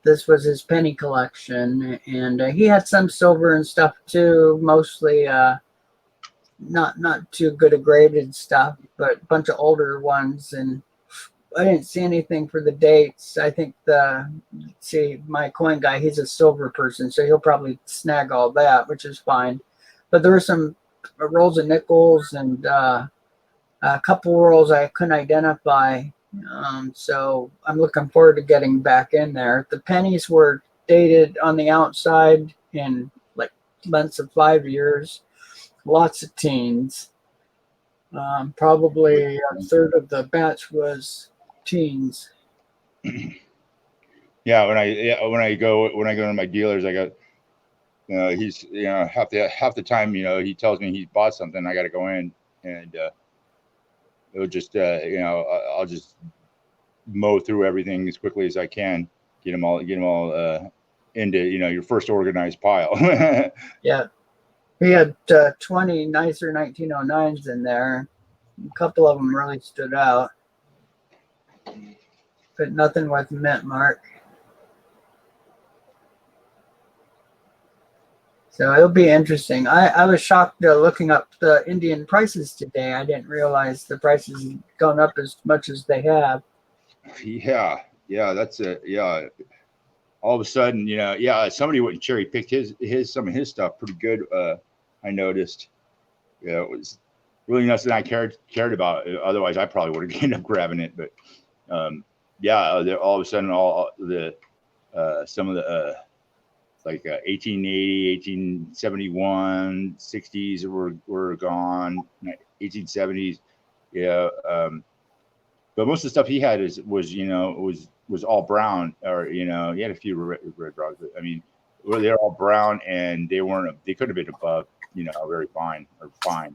this was his penny collection. And he had some silver and stuff too, mostly not too good a graded stuff, but a bunch of older ones. And I didn't see anything for the dates. I think my coin guy, he's a silver person, so he'll probably snag all that, which is fine. But there were some rolls of nickels and a couple rolls I couldn't identify. So I'm looking forward to getting back in there. The pennies were dated on the outside in like lengths of 5 years. Lots of teens. Probably a third of the batch was teens. Yeah, when I go to my dealers, I got he's half the time he tells me he bought something, I got to go in and it'll just I'll just mow through everything as quickly as I can, get them all into your first organized pile. Yeah, we had 20 nicer 1909s in there. A couple of them really stood out, but nothing with mint mark. So it'll be interesting. I was shocked looking up the Indian prices today. I didn't realize the prices had gone up as much as they have. Yeah, that's it. Yeah, all of a sudden, somebody went and cherry picked some of his stuff pretty good. I noticed. Yeah, it was really nothing I cared about. Otherwise, I probably would have ended up grabbing it. But all of a sudden, all the some of the like 1880, 1871, 60s were gone, 1870s. Yeah. But most of the stuff he had was all brown, or he had a few red dogs, but I mean, they're all brown, and they could have been above, very fine or fine.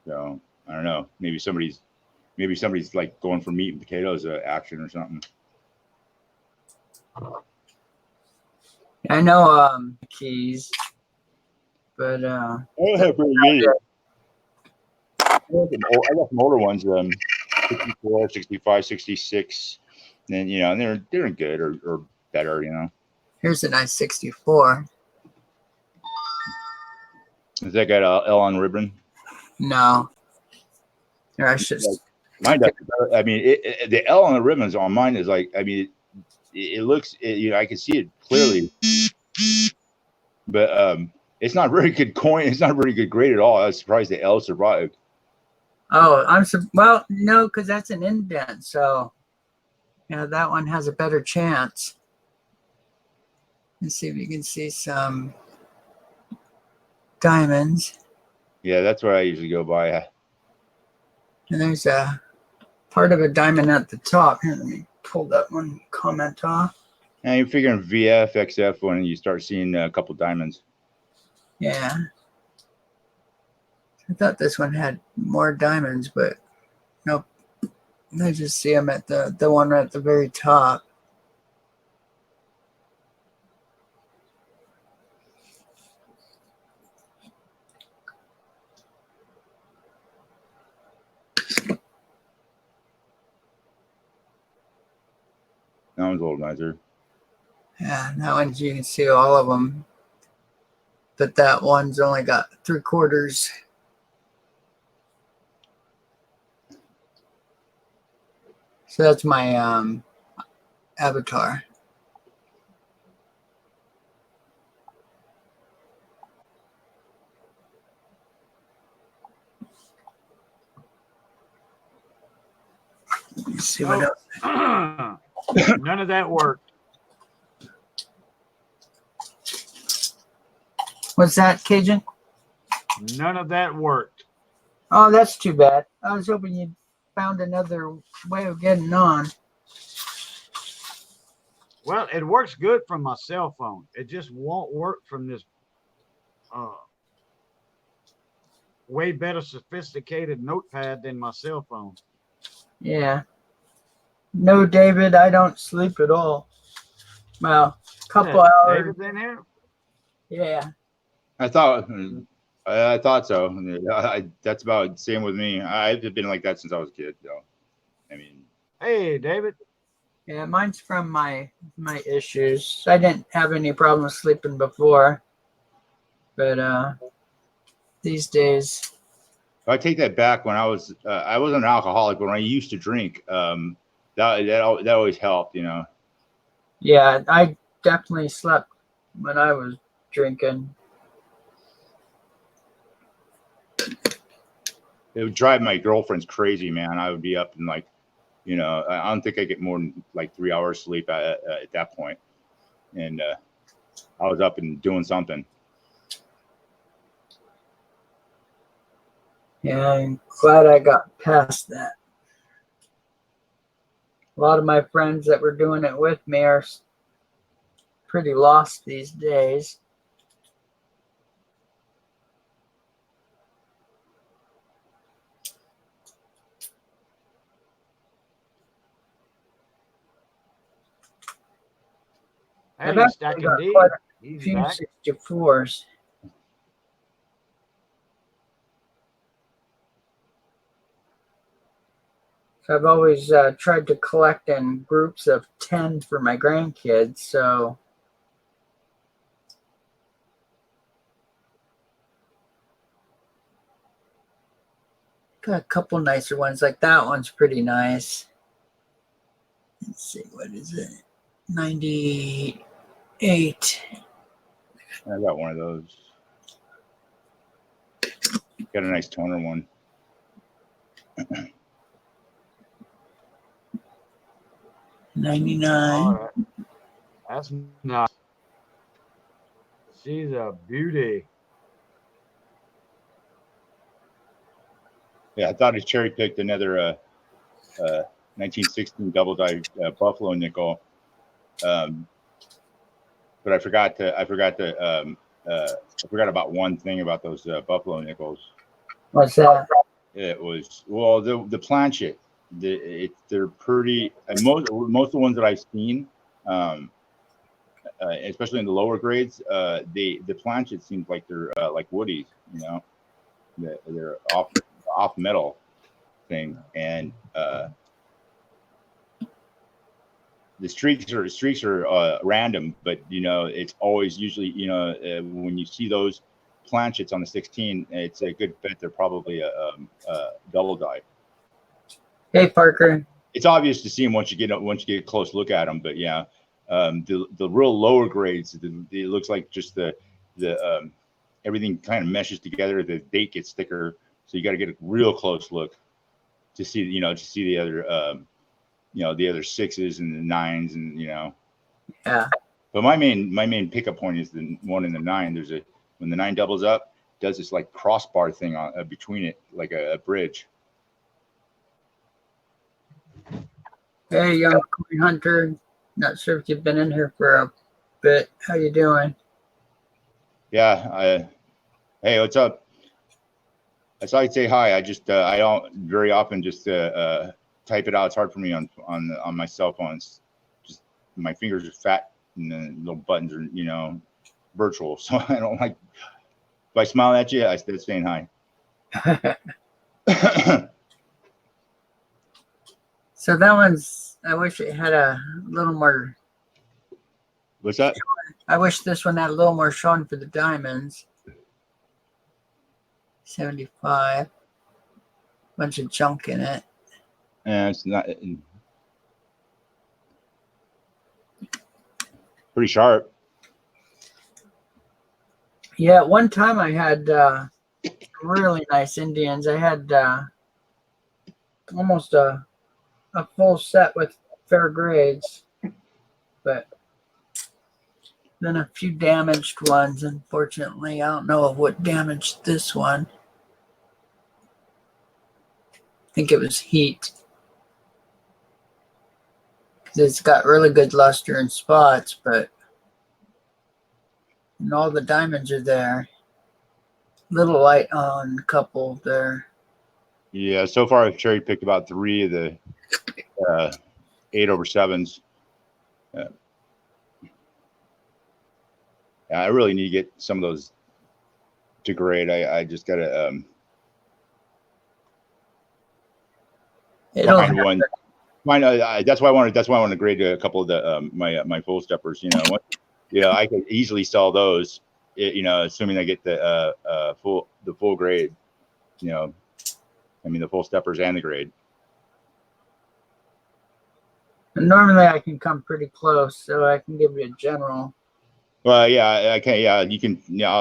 So I don't know. Maybe somebody's like going for meat and potatoes action or something. I know keys, but I got some older ones, 64, 65, 66, and and they're in good or better. Here's a nice 64. Has that got a L on the ribbon? No. Here, I should. Mine does. I mean, the L on the ribbons on mine is like, I mean, it looks, I can see it clearly, but it's not very good coin. It's not very good grade at all. I was surprised the L survived. Oh, well, no, because that's an indent, so that one has a better chance. Let's see if you can see some diamonds. Yeah, that's what I usually go by. And there's a part of a diamond at the top. Here, let me pull that one comment off. And you're figuring VF, XF when you start seeing a couple diamonds. Yeah. I thought this one had more diamonds, but nope. I just see them at the one right at the very top. That one's a little nicer. Yeah, that one you can see all of them. But that one's only got 3/4. So that's my avatar. Let's see what else. None of that worked. What's that, Cajun? None of that worked. Oh, that's too bad. I was hoping you'd found another way of getting on. Well, it works good from my cell phone. It just won't work from this way better sophisticated notepad than my cell phone. Yeah. No, David, I don't sleep at all. Well, couple hours. David's in here? Yeah. I thought so. That's about the same with me. I've been like that since I was a kid, though. I mean, Hey, David. Yeah, mine's from my issues. I didn't have any problems sleeping before, but these days. I take that back. When I wasn't an alcoholic, but when I used to drink, that always helped, you know. Yeah, I definitely slept when I was drinking. It would drive my girlfriends crazy, man. I would be up and like, you know, I don't think I get more than like 3 hours sleep at that point. And I was up and doing something. Yeah, I'm glad I got past that. A lot of my friends that were doing it with me are pretty lost these days. Hey, I've actually Stacking got D. quite a He's few back. 64s. So I've always tried to collect in groups of 10 for my grandkids. So got a couple nicer ones. Like that one's pretty nice. Let's see, what is it? 98. I got one of those. Got a nice toner one. 99. All right. That's nice. She's a beauty. Yeah, I thought I cherry picked another 1916 double die Buffalo nickel, but I forgot about one thing about those Buffalo nickels. What's that? It was the planchet. They're pretty. And most of the ones that I've seen, especially in the lower grades, the planchet seems like they're like woodies, you know, they're off metal thing, and the streaks are random, but you know it's always usually, you know, when you see those planchets on the 16, it's a good bet they're probably a double die. Hey, Parker. It's obvious to see them once you get a close look at them, but yeah, the real lower grades, it looks like just the everything kind of meshes together. The date gets thicker, so you got to get a real close look to see, you know, the other the other 6s and the 9s, and you know. Yeah. But my main pickup point is the one in the 9. When the 9 doubles up, it does this like crossbar thing on between it, like a bridge. Hey, young coin hunter. Not sure if you've been in here for a bit. How you doing? Yeah. Hey, what's up? I saw you say hi. I just I don't very often just type it out. It's hard for me on my cell phones. Just my fingers are fat and the little buttons are, you know, virtual. So I don't like. If I smile at you, I start saying hi. So that one's. I wish it had a little more. What's that? I wish this one had a little more showing for the diamonds. 75. Bunch of junk in it. And it's not. pretty sharp. Yeah, at one time I had really nice Indians. I had almost a full set with fair grades, but then a few damaged ones. Unfortunately, I don't know of what damaged this one. I think it was heat. It's got really good luster and spots, but and all the diamonds are there. Little light on a couple there. Yeah, so far I've cherry picked about 3 of the 8/7s. Yeah, I really need to get some of those to grade. I just gotta find one. That's why I wanted. That's why I want to grade a couple of the my full steppers. I could easily sell those. Assuming I get the full grade. The full steppers and the grade. And normally I can come pretty close, so I can give you a general. Well, yeah, I can. Yeah, you can. Yeah,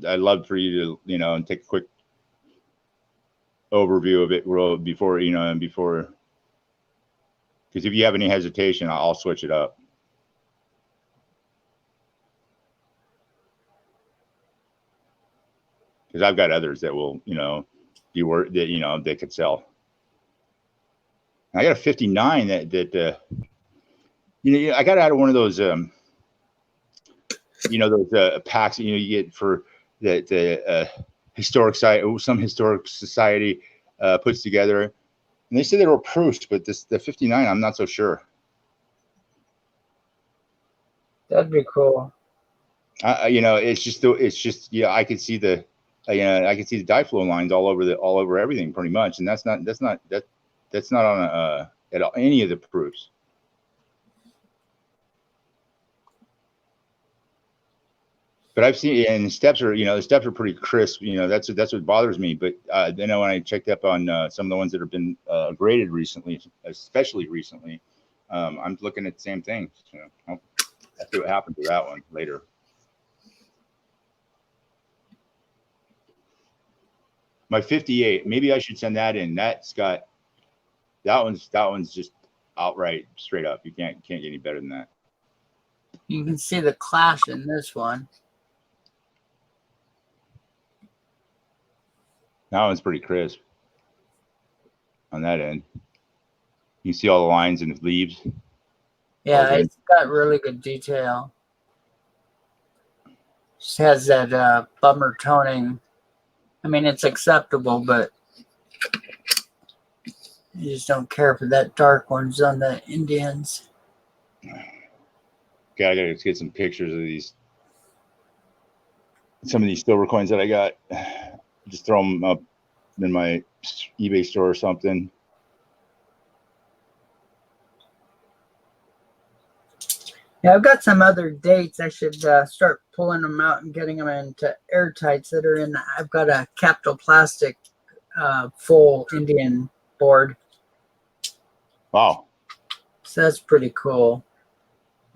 I'd love for you to take a quick overview of it before because if you have any hesitation, I'll switch it up. Because I've got others that will, be worth that, they could sell. I got a 59 that I got out of one of those, those packs that you get for the historic site, some historic society puts together, and they said they were proofs, but the 59, I'm not so sure. That'd be cool. It's just I could see the I can see the dye flow lines all over everything pretty much, and that's not on at all, any of the proofs. But I've seen, and the steps are pretty crisp. That's what bothers me. But when I checked up on some of the ones that have been graded recently, especially recently, I'm looking at the same thing. So I'll see what happens to that one later. My 58, maybe I should send that in. That one's just outright straight up. You can't get any better than that. You can see the clash in this one. That one's pretty crisp on that end. You see all the lines and the leaves. Yeah, it's got really good detail. Just has that bummer toning. I mean, it's acceptable, but you just don't care for that dark ones on the Indians. Okay, I gotta get some pictures of some of these silver coins that I got. Just throw them up in my eBay store or something. Yeah, I've got some other dates. I should start pulling them out and getting them into airtights that are in. I've got a Capital Plastic full Indian board. Wow. So that's pretty cool.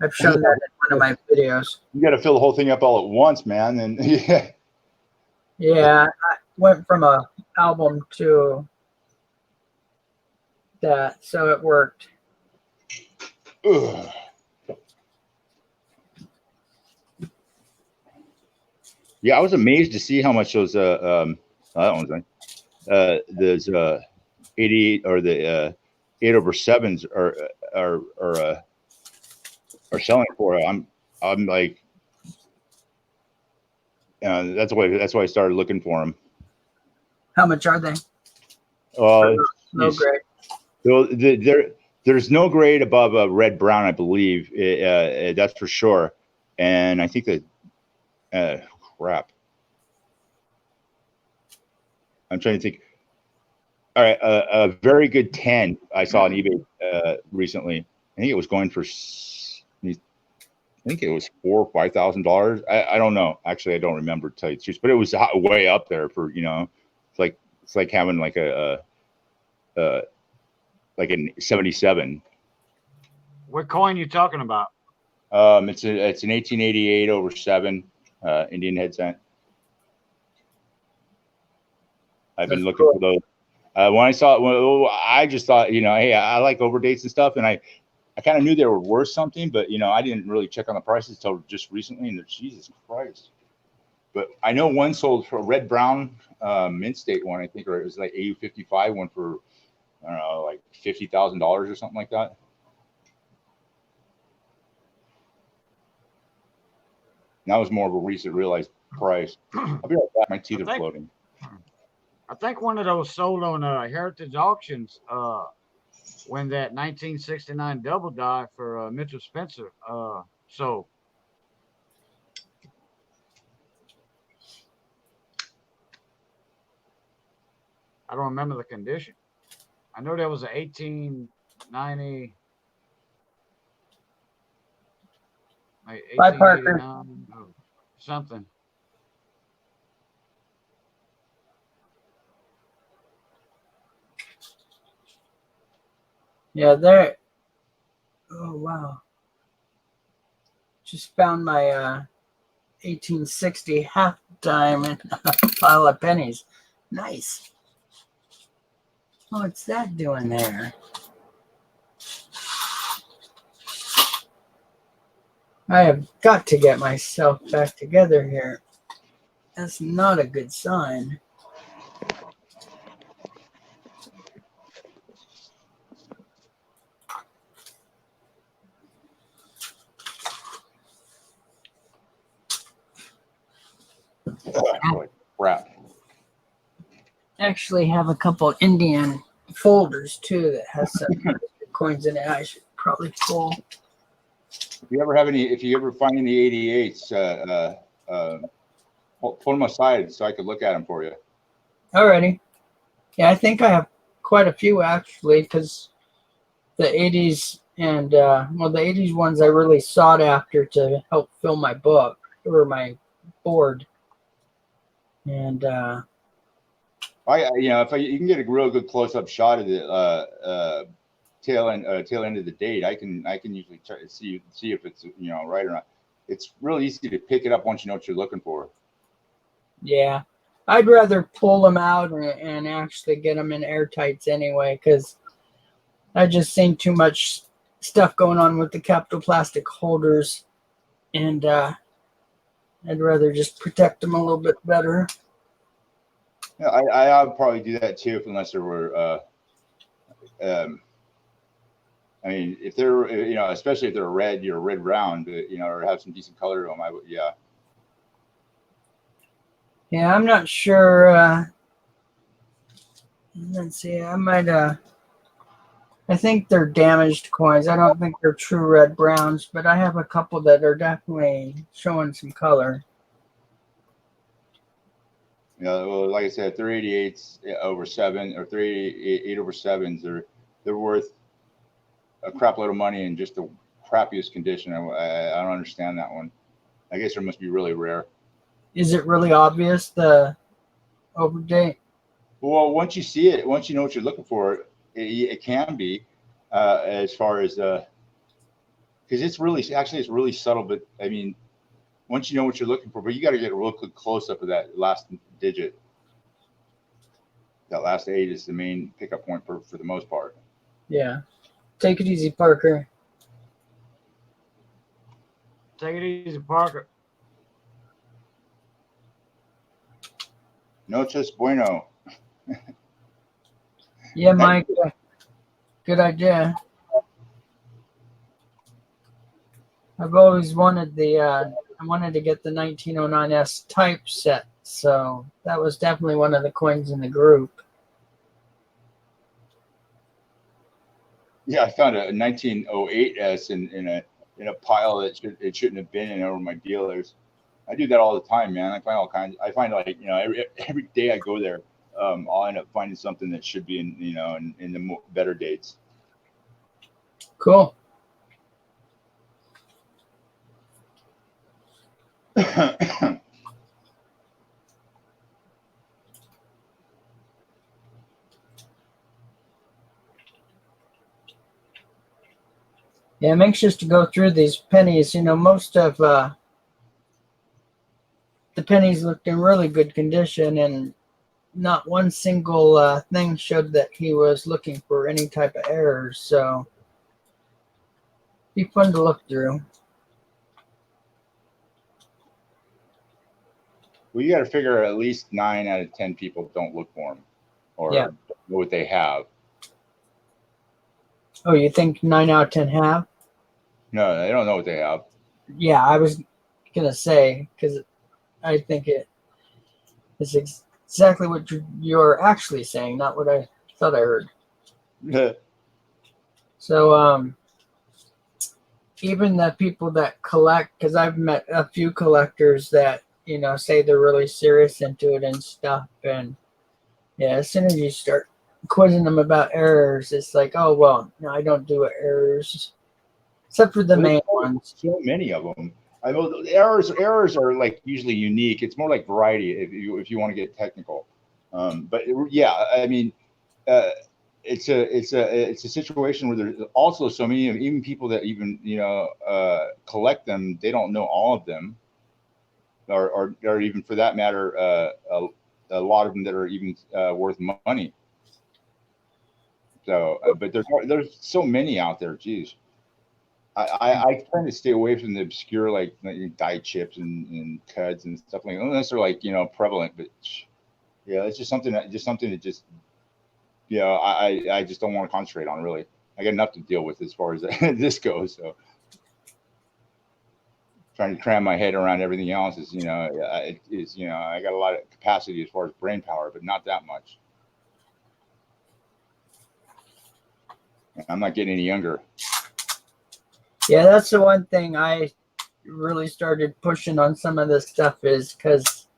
I've shown that in one of my videos. You got to fill the whole thing up all at once, man. And yeah. Yeah, I went from a album to that, so it worked. Ugh. Yeah, I was amazed to see how much those that one's right. Those 88 or the 8/7s are selling for. I'm like, that's why I started looking for them. How much are they? No grade. There's no grade above a red brown, I believe. That's for sure. And I think that crap. I'm trying to think. All right, a very good 10 I saw on eBay recently. I think it was going for. I think it was $4,000 or $5,000. I don't know. Actually, I don't remember to tell you the truth, but it was way up there for it's like having like like a 77. What coin you talking about? It's an 1888 over 7 Indian head cent. I've been That's looking cool. for those. When I saw it, I just thought, hey, I like overdates and stuff, and I kind of knew they were worth something, but I didn't really check on the prices until just recently. And Jesus Christ! But I know one sold for a red brown mint state one, I think, or it was like AU55 one for I don't know, like $50,000 or something like that. And that was more of a recent realized price. I'll be right back. My teeth are floating. I think one of those sold on Heritage Auctions when that 1969 double die for Mitchell Spencer sold. I don't remember the condition. I know there was an 1890, like Bye, Parker. 1889 or something. Yeah, there. Oh, wow. Just found my 1860 half dime in a pile of pennies. Nice. What's that doing there? I have got to get myself back together here. That's not a good sign. Holy crap. Actually have a couple Indian folders too that has some coins in it. I should probably pull. If you ever find any 88s, pull them aside so I could look at them for you. Alrighty. Yeah, I think I have quite a few actually, because the 80s and the 80s ones I really sought after to help fill my book or my board. And you can get a real good close-up shot of the tail end of the date, I can usually try to see if it's right or not. It's really easy to pick it up once you know what you're looking for. yeah, I'd rather pull them out and actually get them in airtights anyway, because I just seen too much stuff going on with the Capital Plastic holders, and I'd rather just protect them a little bit better. Yeah, I would probably do that too, unless there were. I mean, if they're especially if they're red, red round, or have some decent color to them, I would, yeah. Yeah, I'm not sure. Let's see. I might. I think they're damaged coins. I don't think they're true red browns, but I have a couple that are definitely showing some color. Well, like I said, 388s over 7 or 388 over 7s, they're worth a crap load of money in just the crappiest condition. I don't understand that one. I guess there must be really rare. Is it really obvious, the overdate? Well, once you see it, once you know what you're looking for, it can be as far as because it's really subtle. But I mean, once you know what you're looking for, but you got to get a real quick close up of that last digit. That last 8 is the main pickup point for the most part. Yeah. Take it easy, Parker. Take it easy, Parker. Noches bueno. Yeah, Mike. Good idea. I've always wanted I wanted to get the 1909S type set, so that was definitely one of the coins in the group. Yeah, I found a 1908S in a pile that it shouldn't have been in over my dealers. I do that all the time, man. I find all kinds. I find every day I go there, I'll end up finding something that should be in the better dates. Cool. Yeah, I'm anxious to go through these pennies. You know, most of the pennies looked in really good condition, and not one single thing showed that he was looking for any type of errors. So, be fun to look through. Well, you got to figure at least 9 out of 10 people don't look for them or Yeah. don't know what they have. Oh, you think 9 out of 10 have? No, they don't know what they have. Yeah, I was gonna say, because I think it is exactly what you're actually saying, not what I thought I heard. So, even the people that collect, because I've met a few collectors that, you know, say they're really serious into it and stuff, and yeah, as soon as you start quizzing them about errors, it's like, oh well, no, I don't do errors, except for the main ones. So many of them. I know the errors are like usually unique. It's more like variety if you want to get technical. But yeah, I mean, it's a situation where there's also so many of even people that even collect them. They don't know all of them, or even for that matter, a lot of them that are even worth money. So, but there's so many out there. Geez. I tend to stay away from the obscure like dye chips and cuds and stuff like that, unless they're like prevalent. But yeah, it's just something that just I just don't want to concentrate on really. I got enough to deal with as far as this goes. So trying to cram my head around everything else is I got a lot of capacity as far as brain power, but not that much. And I'm not getting any younger. Yeah, that's the one thing I really started pushing on some of this stuff is because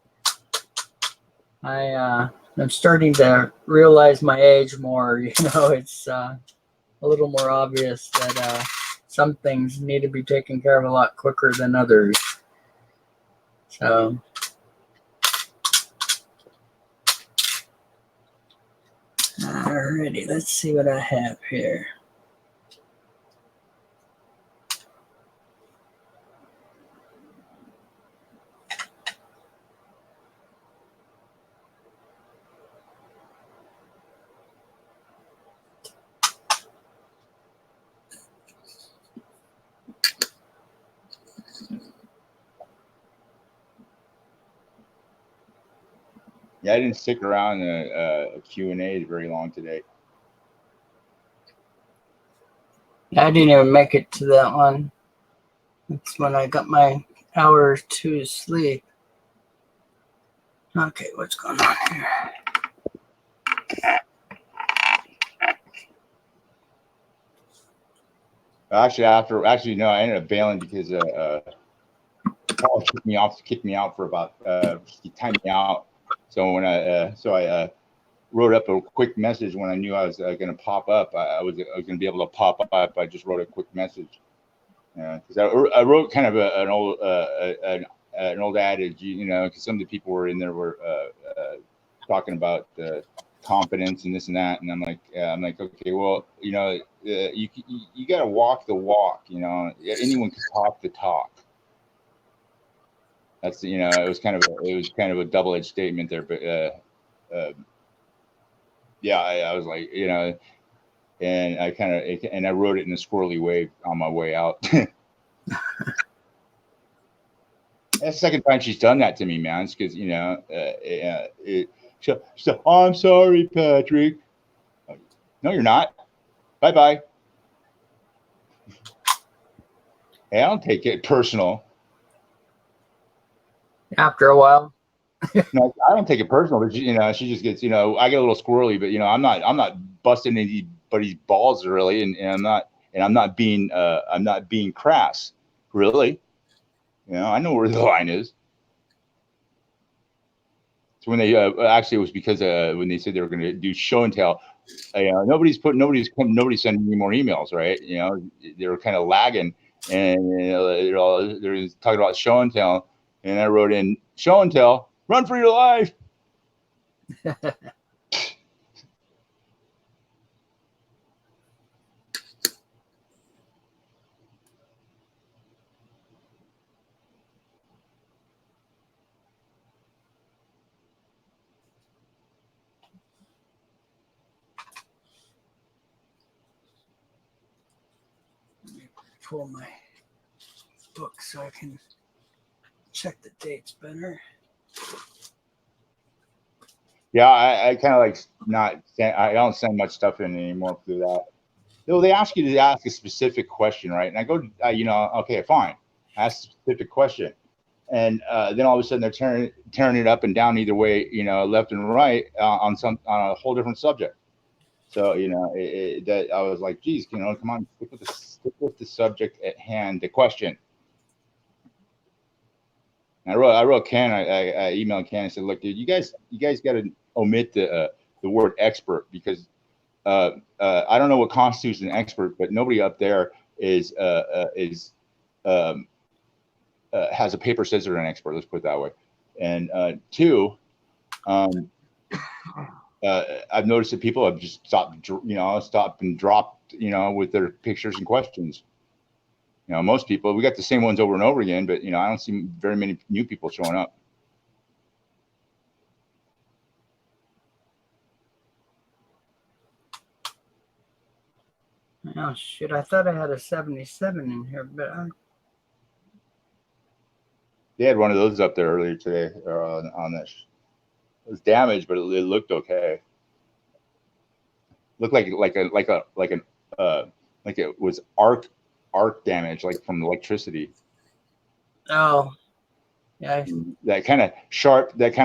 I'm starting to realize my age more. It's a little more obvious that some things need to be taken care of a lot quicker than others. So, alrighty, let's see what I have here. Yeah, I didn't stick around a Q&A very long today. I didn't even make it to that one. That's when I got my hour or two sleep. Okay, what's going on here? Actually, no, I ended up bailing because Paul kicked me out for about he timed me out. So when I wrote up a quick message when I knew I was going to pop up. I was going to be able to pop up. I just wrote a quick message because I wrote kind of an old adage, because some of the people were in there were talking about confidence and this and that, and I'm like, okay, well, you got to walk the walk. Anyone can talk the talk. That's it was kind of a double-edged statement there, but yeah, I was like, and I wrote it in a squirrely way on my way out. That's the second time she's done that to me, man. It's because so I'm sorry, Patrick. No, you're not. Bye. Hey, I don't take it personal. After a while. No, I don't take it personal, but she just gets, I get a little squirrely, but I'm not busting anybody's balls really, and I'm not being crass, really. I know where the line is. So when they actually it was because when they said they were going to do show and tell, nobody's sending me more emails, right? They were kind of lagging, and they're talking about show and tell, and I wrote in show and tell, run for your life. pull my book so I can check the dates better. Yeah, I kind of like I don't send much stuff in anymore through that. Though they ask you to ask a specific question, right? And I go, okay, fine, ask a specific question, and then all of a sudden they're tearing it up and down either way, left and right on a whole different subject. So that I was like, geez, come on, stick with the subject at hand, the question. And I wrote Ken, I emailed Ken and said, look, dude, you guys got to omit the word expert, because I don't know what constitutes an expert, but nobody up there has a paper says they're an expert. Let's put it that way. And two, I've noticed that people have just stopped and dropped, with their pictures and questions. Most people, we got the same ones over and over again, but I don't see very many new people showing up. Oh shit! I thought I had a 77 in here, but They had one of those up there earlier today, on that. It was damaged, but it looked okay. Looked like it was arc damage, like from electricity. oh, yeah. That kind of sharp look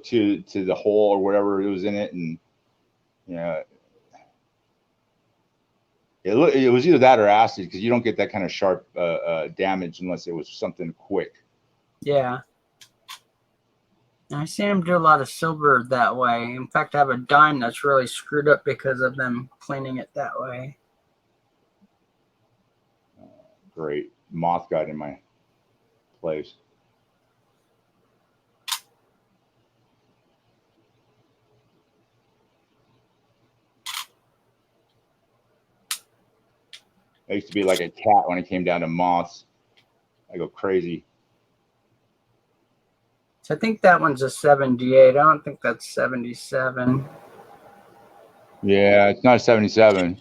to the hole or whatever it was in it, and it was either that or acid, because you don't get that kind of sharp damage unless it was something quick. Yeah. I've seen them do a lot of silver that way. In fact, I have a dime that's really screwed up because of them cleaning it that way. Great. Moth got in my place. I used to be like a cat when it came down to moths. I go crazy. So I think that one's a 78. I don't think that's 77. Yeah, it's not a 77.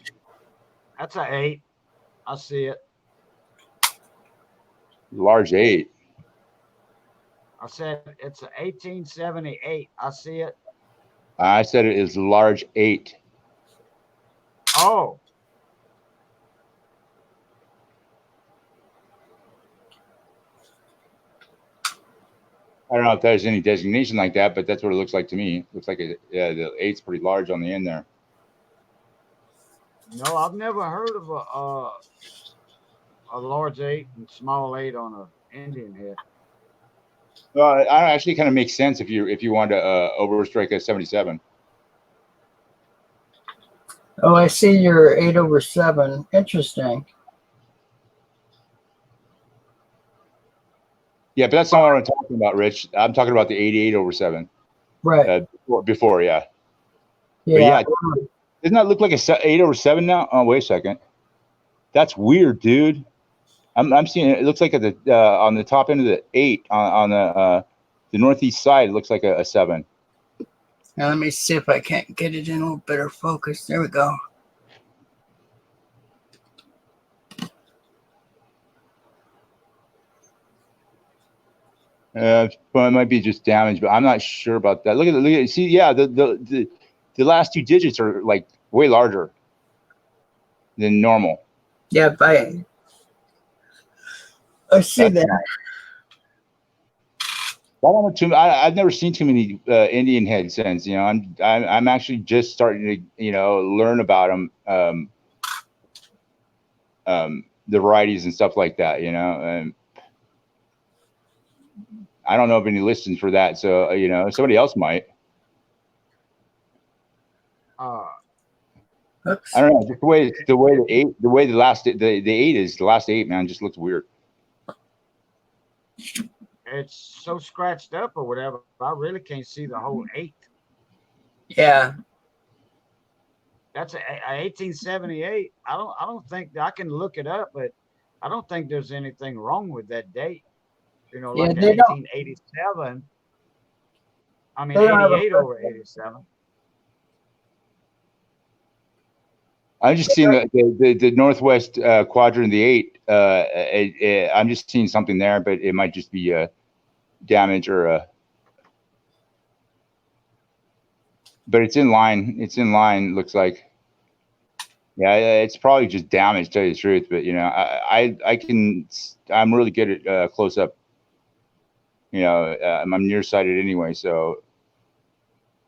That's an 8. I see it. Large 8. I said it's an 1878. I see it. I said it is large 8. Oh. I don't know if there's any designation like that, but that's what it looks like to me. It looks like the 8's pretty large on the end there. No, I've never heard of a large 8 and small 8 on an Indian head. Well, it actually kind of makes sense if you want to overstrike a 77. Oh, I see your 8/7. Interesting. Yeah, but that's not what I'm talking about, Rich. I'm talking about the 88/7. Right. Before, yeah. Yeah. But yeah, doesn't that look like a 8/7 now? Oh, wait a second. That's weird, dude. I'm seeing it. It looks like at the on the top end of the 8 on the northeast side. It looks like a 7. Now let me see if I can't get it in a little better focus. There we go. Well, it might be just damage, but I'm not sure about that. Look at see, yeah, the last 2 digits are like way larger than normal. Yeah, I see that. I've never seen too many Indian head since. I'm actually just starting to learn about them, the varieties and stuff like that. And I don't know of any listings for that, so somebody else might. Oops. I don't know. Just the way the 8 is, the last 8, man, just looks weird. It's so scratched up or whatever. I really can't see the whole 8. Yeah. That's a 1878. I don't think I can look it up, but I don't think there's anything wrong with that date. Yeah, like they don't. 1887. I mean, They don't have a 88/87. I'm just seeing the northwest quadrant of the 8. I'm just seeing something there, but it might just be damage or but it's in line. It's in line. Looks like. Yeah, it's probably just damage, to tell you the truth. But you know, I'm really good at close up. You know, I'm nearsighted anyway, so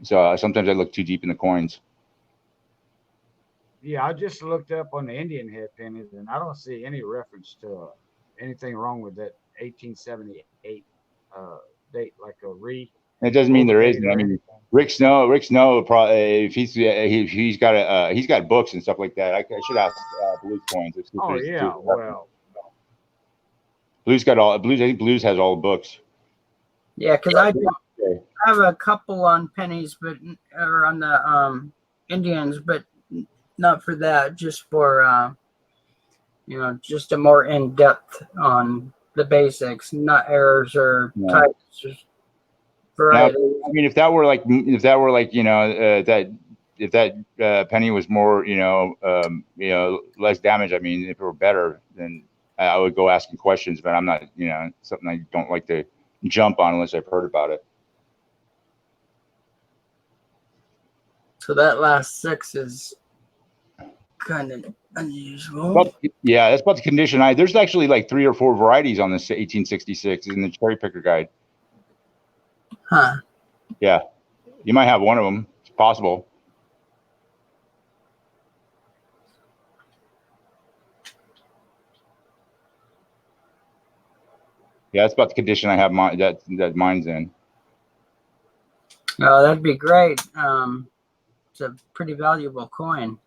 sometimes I look too deep in the coins. Yeah, I just looked up on the Indian head pennies, and I don't see any reference to anything wrong with that 1878 date, like a It doesn't mean there isn't. I mean, anything. Rick Snow, probably if he's got books and stuff like that. I should ask Blues Coins. Oh yeah, well, Blues got all Blues. I think Blues has all the books. Yeah, because I have a couple on pennies, or on the Indians, but not for that. Just for just a more in depth on the basics, not errors or types. Just variety. Now, I mean, if that were like you know if that penny was more less damage. I mean, if it were better, then I would go asking questions. But I'm not, something I don't like to jump on unless I've heard about it. So that last 6 is kind of unusual. Well, yeah, that's about the condition. There's actually like 3 or 4 varieties on this 1866 in the cherry picker guide. Huh. Yeah, you might have one of them. It's possible. Yeah, that's about the condition I have that mine's in. Oh, that'd be great. It's a pretty valuable coin.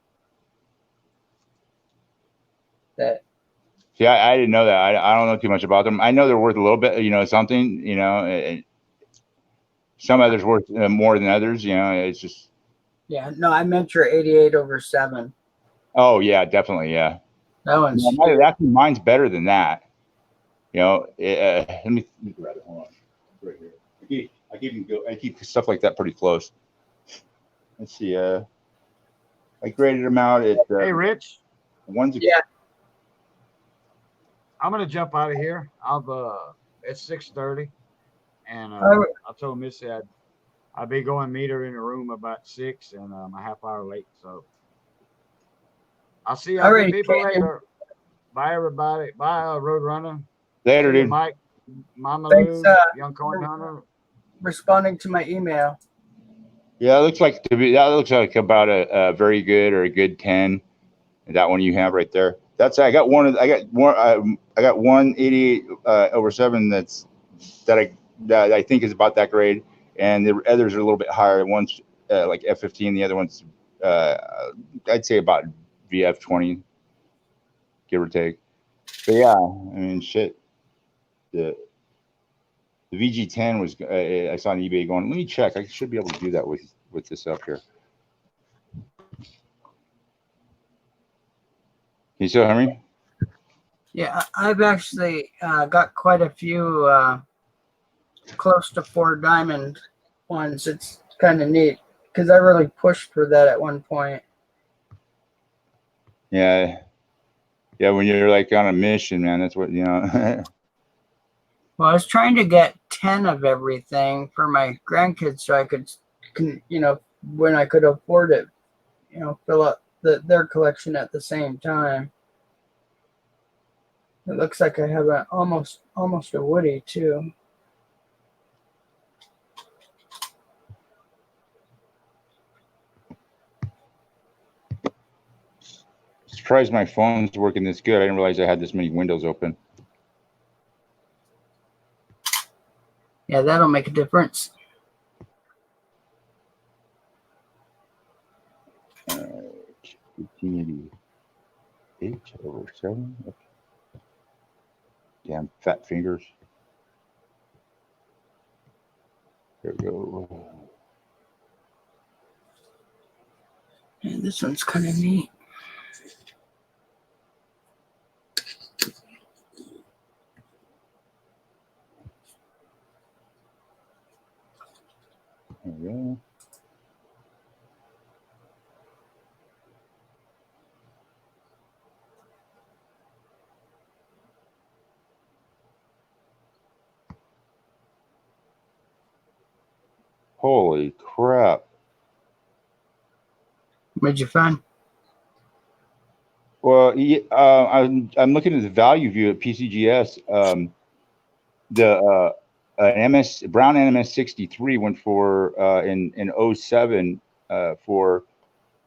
See, I didn't know that. I don't know too much about them. I know they're worth a little bit, something, some others worth more than others, it's just. Yeah, no, I meant your 88/7. Oh yeah, definitely. Yeah. That one's actually mine's better than that. Let me grab it. Hold on. Right here. I keep stuff like that pretty close. Let's see. I graded them out at. Hey, Rich. Yeah. I'm gonna jump out of here. It's 6:30, and Oh. I told Missy I'd be going meet her in the room about 6, and I'm a half hour late. So I'll see y'all people later. Bye, everybody. Bye, Roadrunner. Later, dude. Mike, Mama Thanks, Lou, Young Coin Hunter. Responding to my email. Yeah, that looks like about a very good or a good 10. That one you have right there. I got one 88/7 that I think is about that grade, and the others are a little bit higher. One's like F15, the other one's I'd say about VF20, give or take. But yeah, I mean, shit. The VG10 was I saw on eBay going. Let me check. I should be able to do that with this up here. Can you still hear me? Yeah, I've actually got quite a few close to 4 diamond ones. It's kind of neat because I really pushed for that at one point. Yeah. Yeah, when you're like on a mission, man, that's what, Well, I was trying to get 10 of everything for my grandkids so I could, when I could afford it, fill up their collection at the same time. It looks like I have almost a Woody too. Surprised my phone's working this good. I didn't realize I had this many windows open. Yeah, that'll make a difference. 1888/7. Okay. Damn fat fingers. There we go. Yeah, this one's kind of neat. There we go. Holy crap. What'd you find? Well, I'm looking at the value view at PCGS. The Brown NMS 63 went for in 07 for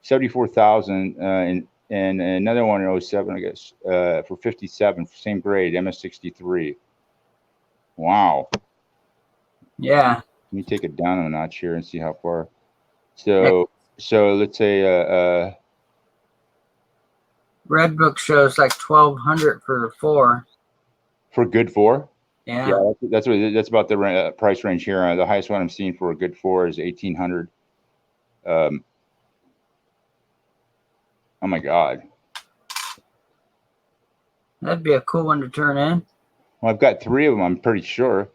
74,000, and another one in 07, I guess, for 57, same grade, MS 63. Wow. Yeah. Let me take it down a notch here and see how far. So let's say Redbook shows like 1,200 for 4. for good 4. Yeah. That's about the price range here. The highest one I'm seeing for a good 4 is 1,800. Oh my God. That'd be a cool one to turn in. Well, I've got 3 of them, I'm pretty sure.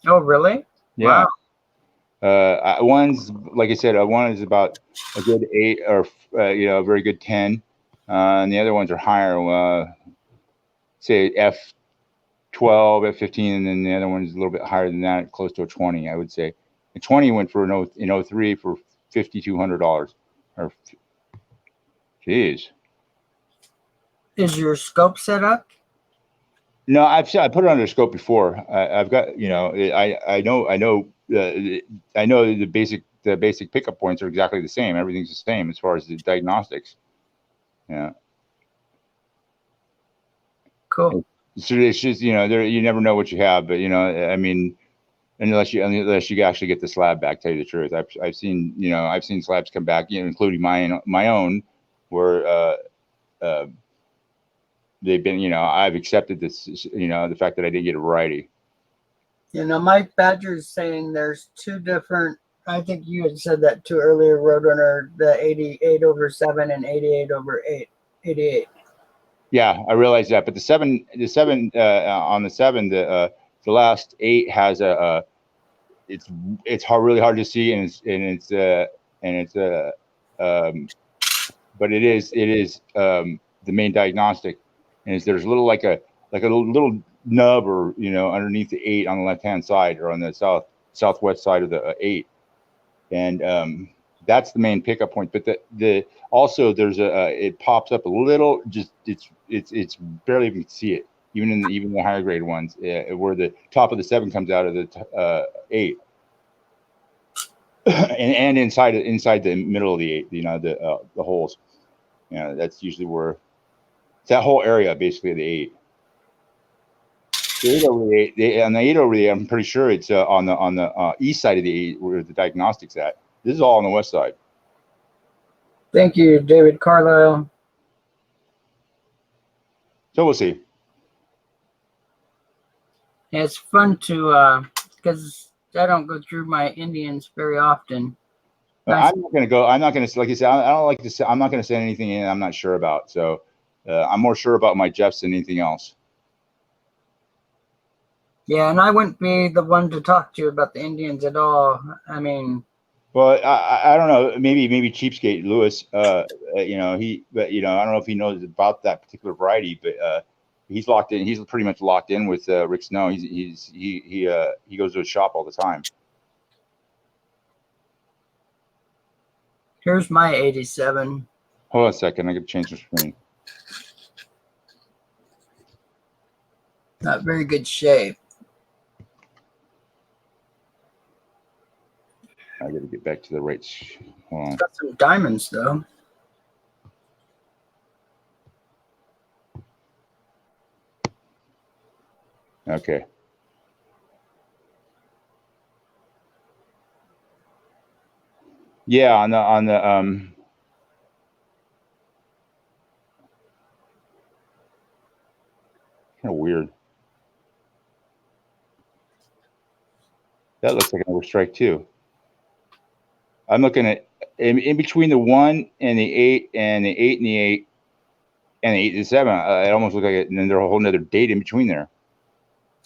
Oh, really? Yeah. Wow. One's, like I said, one is about a good 8 or, a very good 10. And the other ones are higher, say F12, F15, and then the other one is a little bit higher than that, close to a 20, I would say. And 20 went for in 03 for $5,200. Or, geez. Is your scope set up? No, I put it under scope before. I've got, I know the basic pickup points are exactly the same. Everything's the same as far as the diagnostics. Yeah. Cool. So it's just, you never know what you have, but I mean, unless you actually get the slab back, tell you the truth. I've seen slabs come back, including my own, where they've been, I've accepted this, the fact that I didn't get a variety. Mike Badger is saying there's 2 different, I think you had said that too earlier, Roadrunner, the 88/7 and 88/88. Yeah, I realize that, but the 7 on the 7, the last 8 has it's really hard to see, but it is the main diagnostic, and there's a little like a little nub or underneath the 8 on the left hand side or on the southwest side of the 8, and that's the main pickup point. But also there's it pops up a little, just it's barely even see it, even in the higher grade ones, where the top of the 7 comes out of the 8. and inside the middle of the 8, the holes, that's usually where it's that whole area basically of the 8. The 8 over the 8, on the 8 over the 8, I'm pretty sure it's on the east side of the 8 where the diagnostics at. This is all on the west side. Thank you, David Carlisle. So we'll see. Yeah, it's fun to because I don't go through my Indians very often. Nice. I'm not going to go. I'm not going to, like you said, I don't like to say, I'm not going to send anything in I'm not sure about. So I'm more sure about my Jeffs than anything else. Yeah, and I wouldn't be the one to talk to you about the Indians at all. I mean, well, I don't know. Maybe Cheapskate Lewis. But I don't know if he knows about that particular variety, but he's locked in. He's pretty much locked in with Rick Snow. He goes to his shop all the time. Here's my 87. Hold on a second. I got to change the screen. Not very good shape. I got to get back to the right. Hold on. It's got some diamonds though. Okay. Yeah, on the kind of weird. That looks like an overstrike too. I'm looking at in between the 1 and the 8 and the 8 and the 8 and the 8 and the 7. It almost looks like it, and then there's a whole nother date in between there.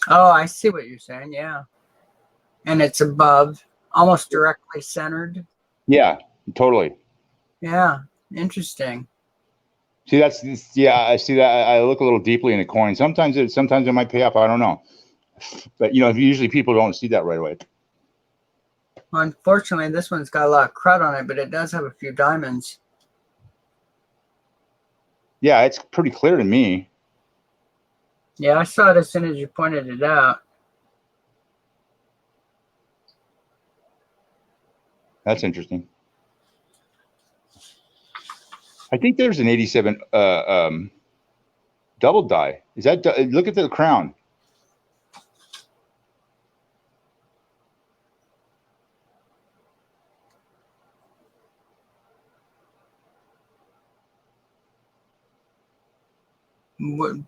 Oh, I see what you're saying. Yeah, and it's above, almost directly centered. Yeah, totally. Yeah, interesting. See, I see that. I look a little deeply in a coin. Sometimes it might pay off. I don't know, but usually people don't see that right away. Unfortunately, this one's got a lot of crud on it, but it does have a few diamonds. Yeah, it's pretty clear to me. Yeah, I saw it as soon as you pointed it out. That's interesting. I think there's an 87 double die. Is that look at the crown?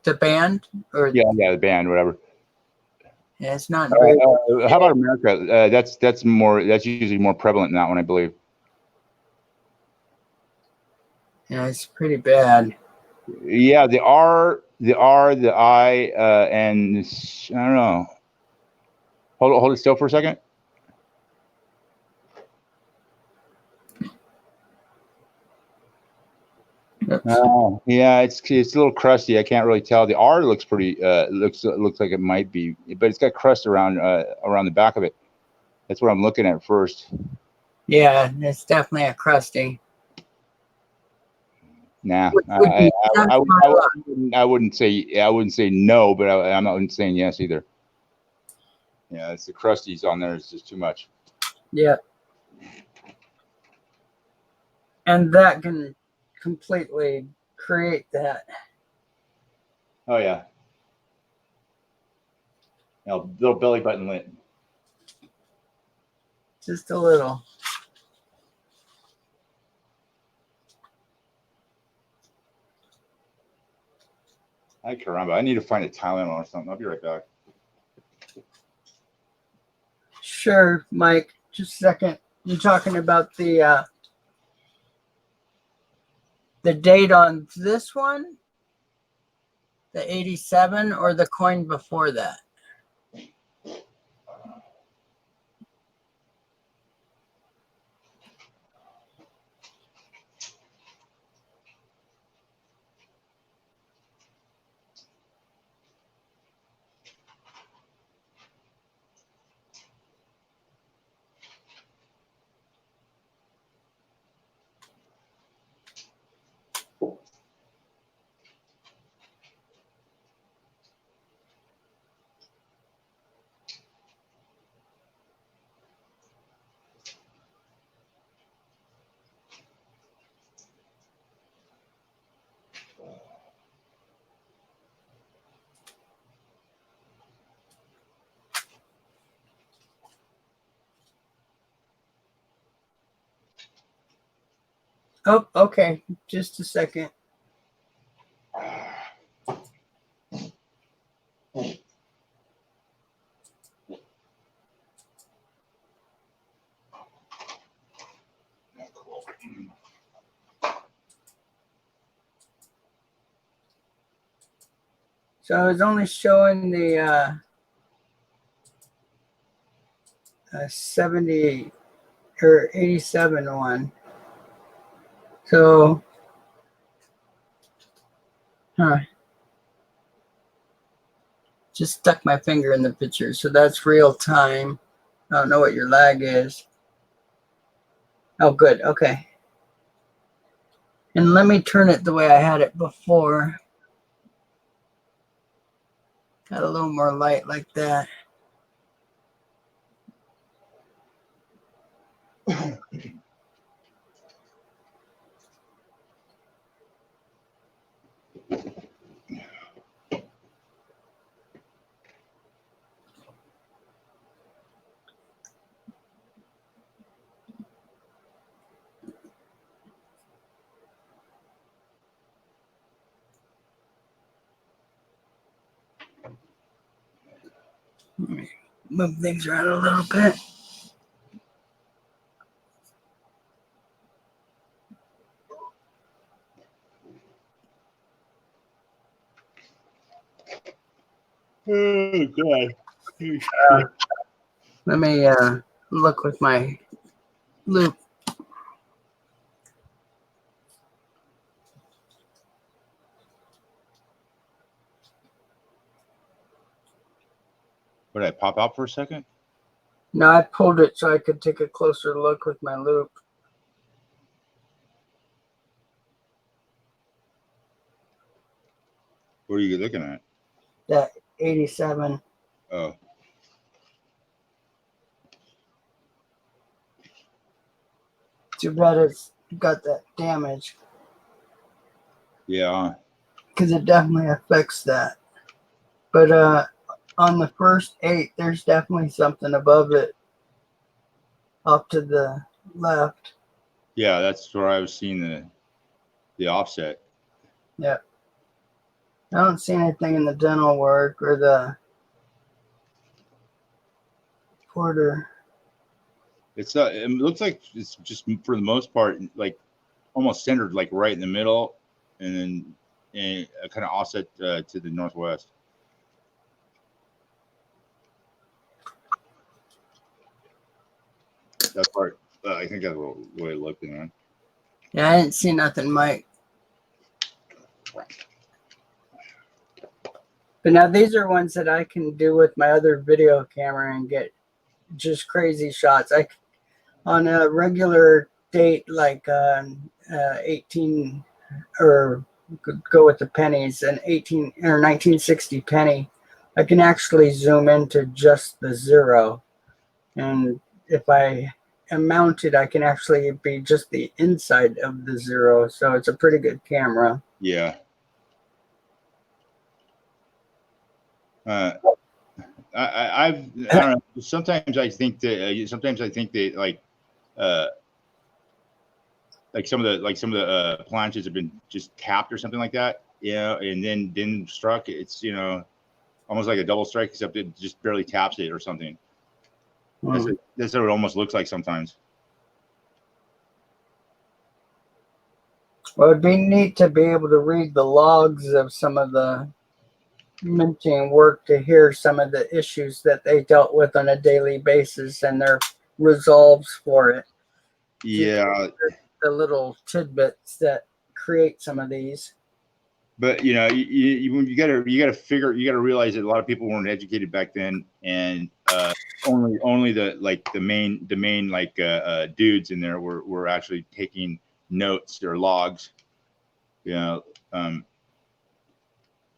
The band? Or Yeah, the band, whatever. yeah, it's not very. How about America? That's usually more prevalent in that one, I believe. Yeah, it's pretty bad. Yeah, the R, the I, and I don't know. Hold it still for a second. Yeah, it's a little crusty. I can't really tell. The R looks pretty. Looks like it might be, but it's got crust around the back of it. That's what I'm looking at first. Yeah, it's definitely a crusty. Nah, I wouldn't say no, but I'm not saying yes either. Yeah, it's the crusties on there. It's just too much. Yeah. And that can completely create that. Oh yeah. Little belly button lint. Just a little. Ay caramba, I need to find a Tylenol or something. I'll be right back. Sure, Mike. Just a second. You're talking about the date on this one? The 87 or the coin before that? Oh, okay. Just a second. So it's only showing the 70 or 87 one. So, just stuck my finger in the picture. So that's real time. I don't know what your lag is. Oh, good. Okay. And let me turn it the way I had it before. Got a little more light like that. Let me move things around a little bit. Oh God. Let me look with my loop. What did I pop out for a second? No, I pulled it so I could take a closer look with my loop. What are you looking at? That 87. Oh, Too bad it's got that damage yeah. because it definitely affects that. But on the first 8, there's definitely something above it off to the left. Yeah, that's where I was seeing the offset. Yep. I don't see anything in the dental work or the quarter. It's it looks like it's just for the most part like almost centered like right in the middle, and then kind of offset to the northwest. That part, I think that's what way looking at. Yeah, I didn't see nothing, Mike. But now these are ones that I can do with my other video camera and get just crazy shots. On a regular date, like 18, or go with the pennies, an 18 or 1960 penny, I can actually zoom into just the 0. And if I am mounted, I can actually be just the inside of the 0. So it's a pretty good camera. Yeah. I don't know. Sometimes I think that like some of the planches have been just tapped or something like that, and then struck. It's almost like a double strike, except it just barely taps it or something. That's what it almost looks like sometimes. Well, it'd be neat to be able to read the logs of some of the minting work to hear some of the issues that they dealt with on a daily basis and their resolves for it. Yeah. The little tidbits that create some of these. But you gotta realize that a lot of people weren't educated back then, and only the main like dudes in there were actually taking notes or logs.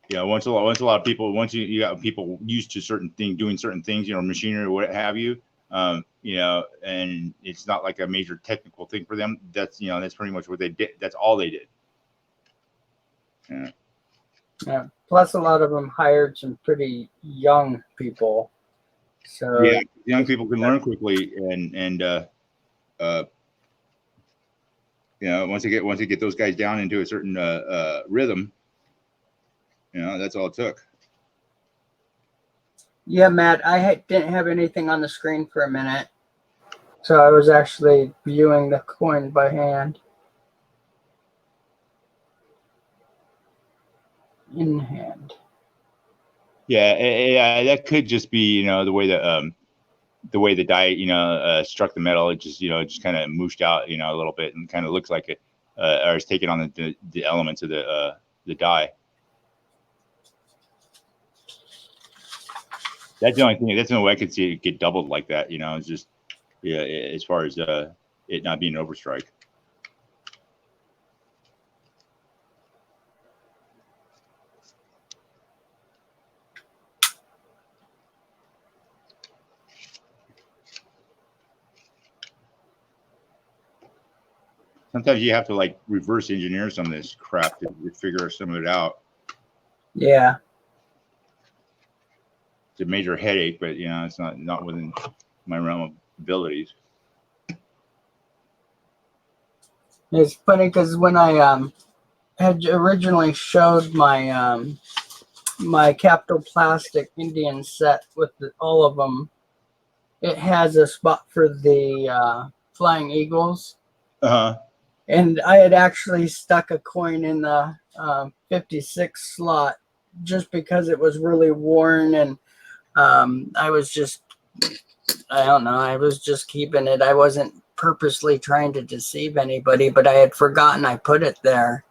Once a lot of people, once you got people used to certain things, doing certain things, machinery or what have you, and it's not like a major technical thing for them. That's pretty much what they did. That's all they did. Yeah. Plus, a lot of them hired some pretty young people. So yeah, young people can learn quickly, and once they get those guys down into a certain rhythm, that's all it took. Yeah, Matt, I didn't have anything on the screen for a minute, so I was actually viewing the coin by hand. In hand. Yeah, that could just be the way the die struck the metal. It just kind of mooshed out a little bit, and kind of looks like it or it's taking on the elements of the die. That's the only thing. That's the only way I could see it get doubled like that. It's just as far as it not being an overstrike. Sometimes you have to like reverse engineer some of this crap to figure some of it out. Yeah. It's a major headache, but it's not within my realm of abilities. It's funny because when I had originally showed my my Capital Plastic Indian set with all of them, it has a spot for the Flying Eagles. Uh-huh. And I had actually stuck a coin in the 56 slot just because it was really worn, and I was just, I don't know, I was just keeping it. I wasn't purposely trying to deceive anybody, but I had forgotten I put it there.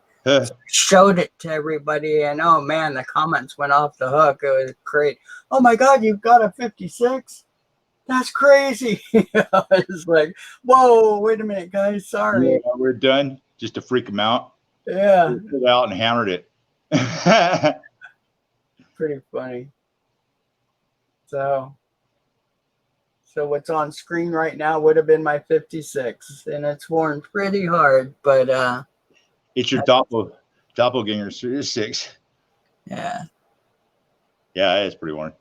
Showed it to everybody, and oh man, the comments went off the hook. It was great. Oh my God, you've got a 56? That's crazy. It's like, whoa, wait a minute, guys. Sorry. Yeah, we're done just to freak them out. Yeah. We put it out and hammered it. Pretty funny. So what's on screen right now would have been my 56, and it's worn pretty hard, but it's your doppelganger 6. yeah. Yeah, it's pretty worn.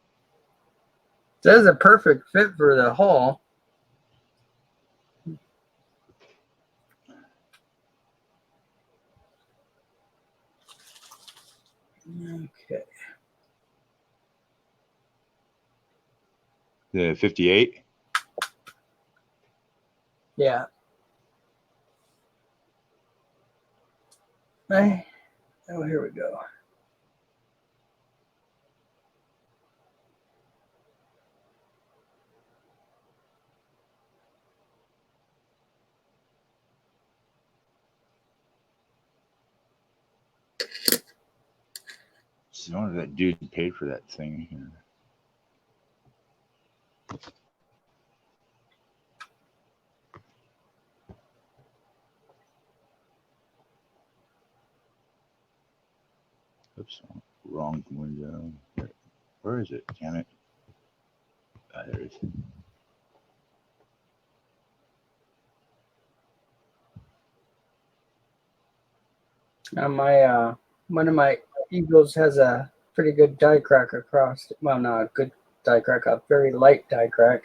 This is a perfect fit for the haul. Okay. The 58. Yeah. Right. Oh, here we go. So one of that dude paid for that thing here. Oops, wrong window. Where is it? Damn it. There it is. My one of my Eagles has a pretty good die crack across. Well, not a good die crack, a very light die crack.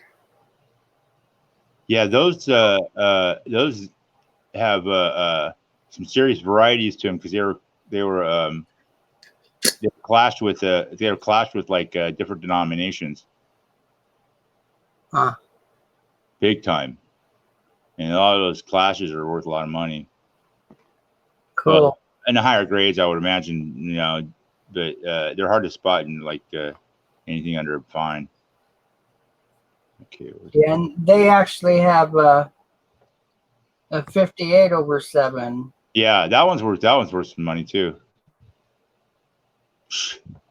Yeah, those have some serious varieties to them because they were clashed with like different denominations. Huh. Big time. And a lot of those clashes are worth a lot of money. Cool. Well, in the higher grades, I would imagine, but they're hard to spot in like anything under a fine. Okay. Yeah, and they actually have a 58/7. Yeah, that one's worth some money too.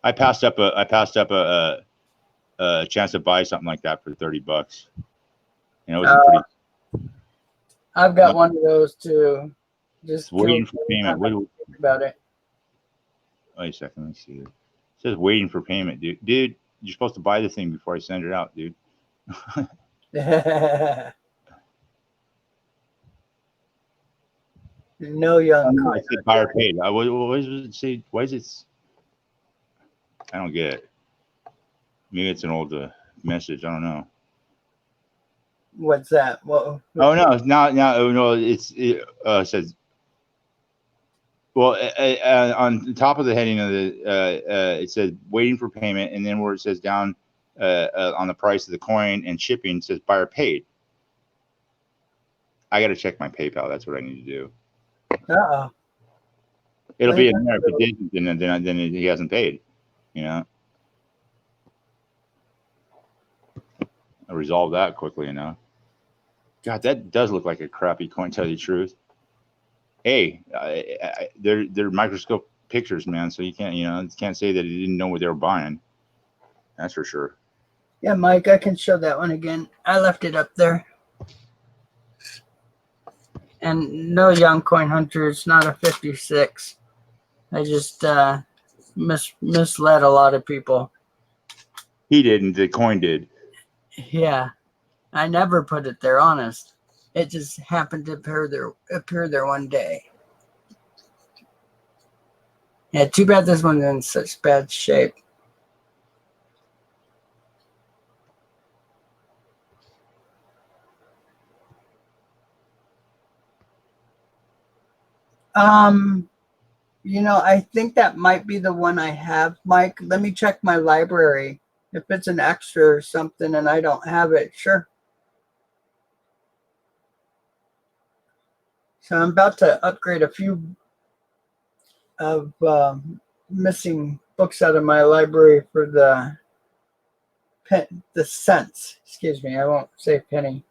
I passed up a chance to buy something like that for $30. And it was a pretty. I've got one of those too. Just waiting for payment. Think about it. Wait a second. Let me see. It says waiting for payment, dude. Dude, you're supposed to buy the thing before I send it out, dude. No, young. I said buyer paid. What does it say? Why is it? I don't get it. Maybe it's an old message. I don't know. What's that? Well, Oh no, no. It says. Well, on the top of the heading of the, it says waiting for payment, and then where it says down on the price of the coin and shipping, it says buyer paid. I got to check my PayPal. That's what I need to do. It'll be in there. If it didn't, then he hasn't paid. I resolve that quickly enough. God, that does look like a crappy coin. Tell you the truth. Hey, they're microscope pictures, man. So you can't say that he didn't know what they were buying. That's for sure. Yeah, Mike, I can show that one again. I left it up there. And no, young coin hunter, it's not a 56. I just misled a lot of people. He didn't. The coin did. Yeah, I never put it there. Honest, it just happened to appear there one day. Yeah, too bad this one's in such bad shape. I think that might be the one I have, Mike. Let me check my library. If it's an extra or something and I don't have it, sure. So I'm about to upgrade a few of missing books out of my library for the cents. Excuse me, I won't say penny.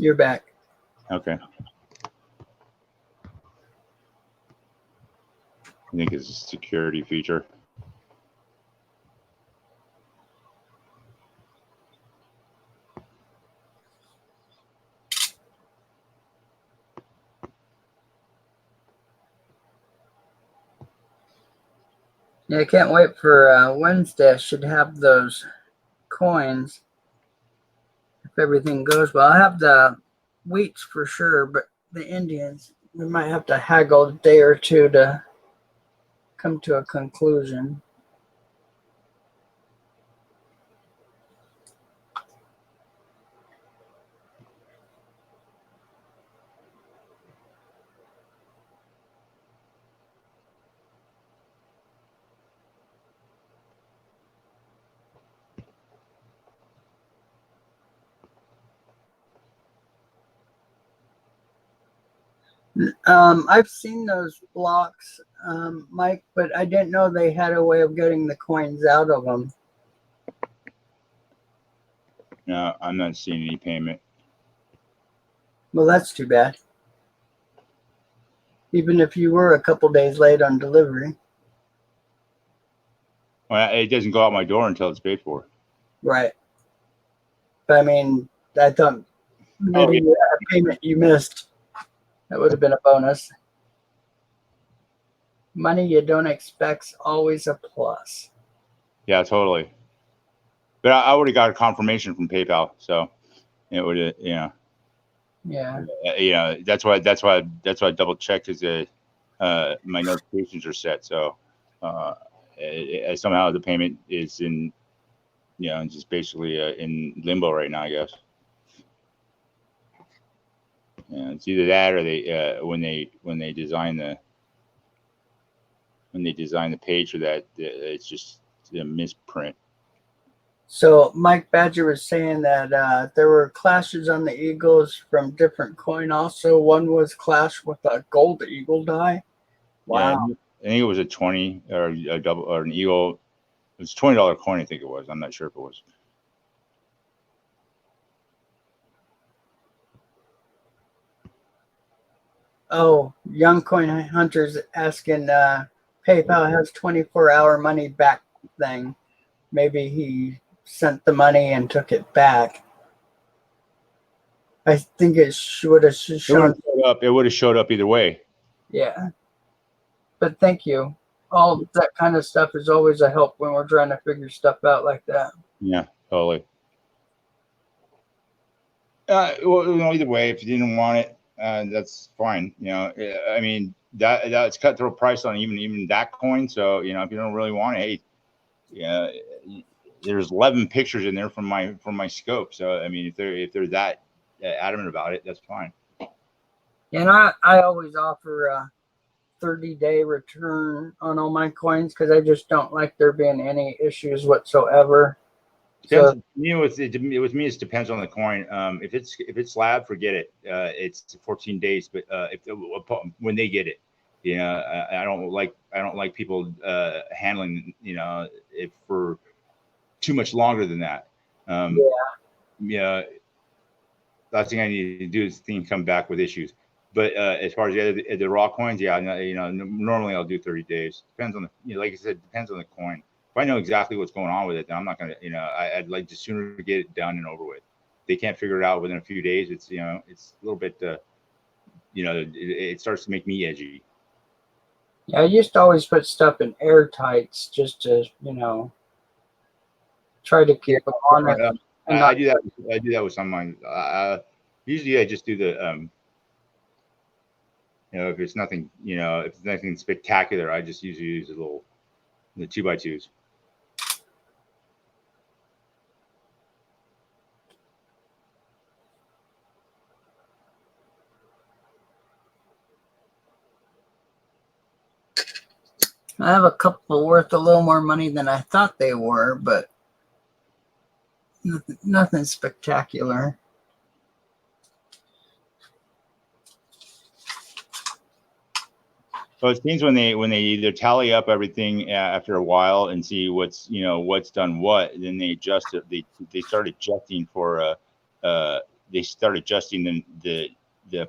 You're back. Okay. I think it's a security feature. Yeah, I can't wait for Wednesday. I should have those coins if everything goes well. I have the wheats for sure, but the Indians, we might have to haggle a day or two to come to a conclusion. I've seen those blocks, Mike, but I didn't know they had a way of getting the coins out of them. No, I'm not seeing any payment. Well, that's too bad. Even if you were a couple days late on delivery. Well, it doesn't go out my door until it's paid for. Right. But I mean, I thought maybe you had a payment you missed. That would have been a bonus. Money you don't expect's always a plus. Yeah, totally. But I already got a confirmation from PayPal, so it would, Yeah. that's why I double checked because my notifications are set. So somehow the payment is in, just basically in limbo right now, I guess. Yeah, it's either that or they when they design the page for that, it's just a misprint. So Mike Badger was saying that there were clashes on the Eagles from different coin. Also, one was clash with a gold eagle die. Wow. Yeah, I think it was a 20 or a double or an eagle. It was $20 coin, I think it was. I'm not sure if it was. Oh, Young Coin Hunters asking PayPal has 24-hour money back thing. Maybe he sent the money and took it back. I think it would have shown up. It would have showed up either way. Yeah. But thank you. All that kind of stuff is always a help when we're trying to figure stuff out like that. Yeah, totally. Well, either way, if you didn't want it, that's fine. I mean that's cutthroat price on even that coin. So if you don't really want it, hey, yeah, there's 11 pictures in there from my scope. So I mean, if they're that adamant about it, that's fine. And I always offer a 30-day return on all my coins because I just don't like there being any issues whatsoever. So, with me, it depends on the coin. If it's slab, forget it. It's 14 days. But when they get it, I don't like people handling it for too much longer than that. Yeah. Last thing I need to do is come back with issues. But as far as the raw coins, yeah, normally I'll do 30 days. Depends on like I said, depends on the coin. If I know exactly what's going on with it, then I'm not gonna, I'd like to sooner get it done and over with. They can't figure it out within a few days. It's, it's a little bit, it starts to make me edgy. Yeah, I used to always put stuff in airtights just to, try to keep them on it. I do that. I do that with some of mine. Usually I just do the, if it's nothing, if it's nothing spectacular, I just usually use the 2x2s. I have a couple worth a little more money than I thought they were, but nothing spectacular. So it seems when they either tally up everything after a while and see what's done what, then they adjust it. They start adjusting for they start adjusting the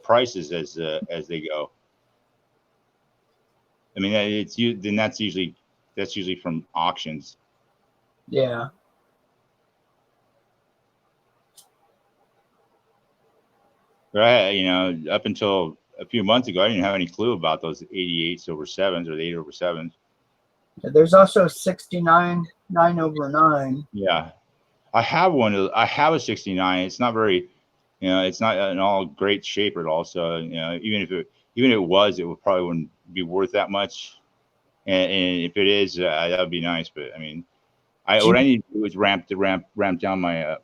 prices as they go. I mean, that's usually from auctions. Yeah. Right. You know, up until a few months ago, I didn't have any clue about those 88s over 7s or the 8 over 7s. There's also 69 9/9. Yeah. I have one. I have a 69. It's not very, you know, it's not in all great shape at all. So, you know, even if it was, it would probably wouldn't be worth that much. And if it is, that would be nice. But I mean, what I need to do is ramp down my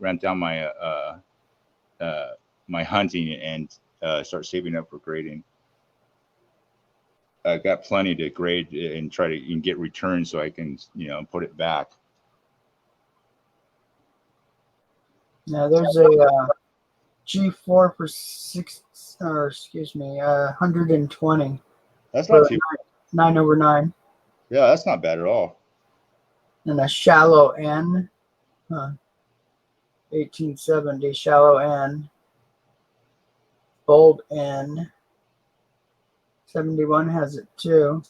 my hunting and start saving up for grading. I got plenty to grade and try to get returns so I can, you know, put it back. Now there's a G4 for 120. That's not too. 9/9. Yeah, that's not bad at all. And a shallow N. 1870 shallow N. Bold N. 71 has it too.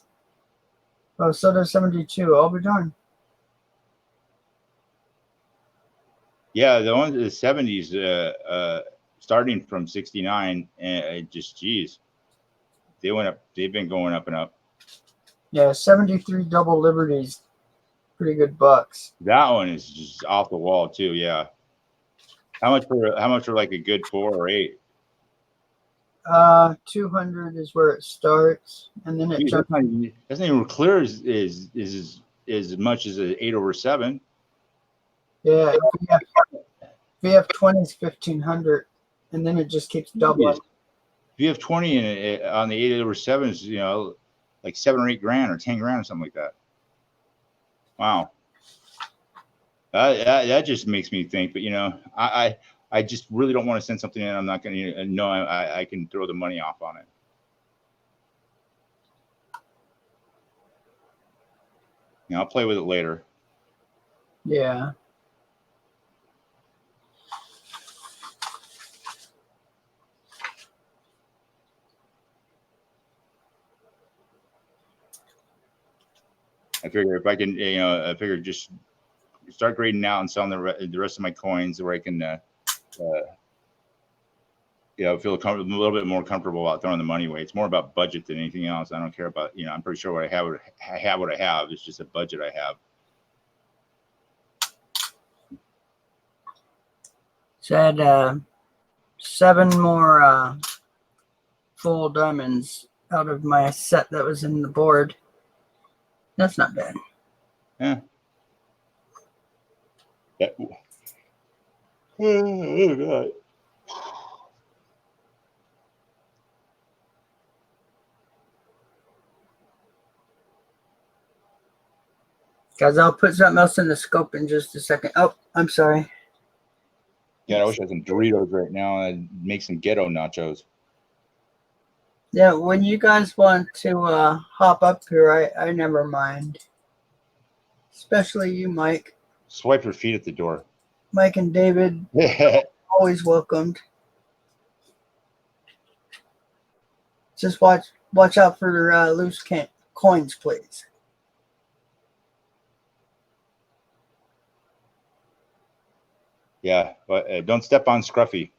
Oh, so does 72. I'll be darned. Yeah, the ones in the 70s, starting from 69, and just geez, they went up. They've been going up and up. Yeah, 73 double liberties, pretty good bucks. That one is just off the wall too. Yeah. How much for like a good 4 or 8? 200 is where it starts, and then it Geez, jumps. that's not even clear as much as an 8 over 7. Yeah, VF 20 is 1500, and then it just keeps doubling. If you have 20 in it on the 8 over 7s, you know, like 7 or 8 grand or 10 grand or something like that. Wow. That just makes me think. But you know, I just really don't want to send something in. I'm not going to know I can throw the money off on it. You know, I'll play with it later. Yeah. I figure if I can, you know, I figure just start grading out and selling the rest of my coins where I can, you know, feel a little bit more comfortable about throwing the money away. It's more about budget than anything else. I don't care about, you know, I'm pretty sure what I have. It's just a budget I have. So I had 7 more full diamonds out of my set that was in the board. That's not bad. Yeah. Oh, God. Guys, I'll put something else in the scope in just a second. Oh, I'm sorry. Yeah, I wish I had some Doritos right now and make some ghetto nachos. Yeah, when you guys want to hop up here, I never mind. Especially you, Mike. Swipe your feet at the door. Mike and David, always welcomed. Just watch out for loose coins, please. Yeah, but don't step on Scruffy.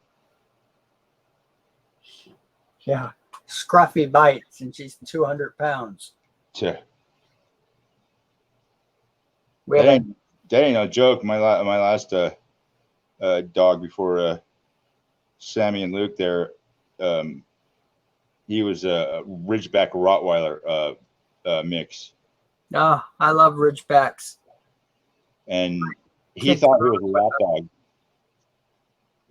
Yeah, Scruffy bites, and she's 200 pounds. That We haven't. ain't no joke. My last dog before Sammy and Luke there, he was a Ridgeback Rottweiler mix. Oh, I love Ridgebacks. And he thought he was a lap dog.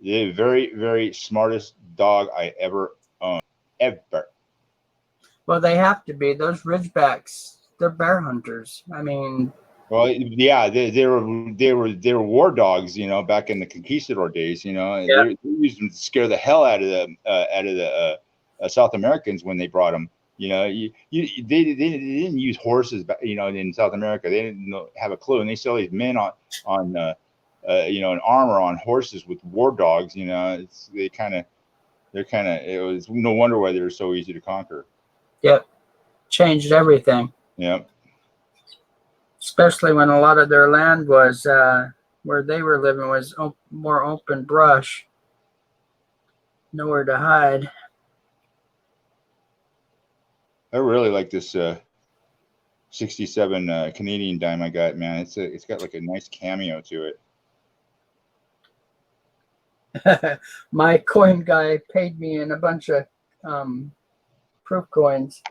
The very, very smartest dog I ever owned. Ever. Well, they have to be. Those Ridgebacks, they're bear hunters. I mean, well, yeah, they were war dogs, you know, back in the conquistador days, you know. Yeah. They used them to scare the hell out of the South Americans when they brought them. You know, they didn't use horses, you know, in South America. They didn't have a clue, and they saw these men on an armor on horses with war dogs. It was no wonder why they were so easy to conquer. Yep. Changed everything. Yep. Especially when a lot of their land was where they were living was more open brush. Nowhere to hide. I really like this 67 Canadian dime I got, man. It's got like a nice cameo to it. My coin guy paid me in a bunch of proof coins.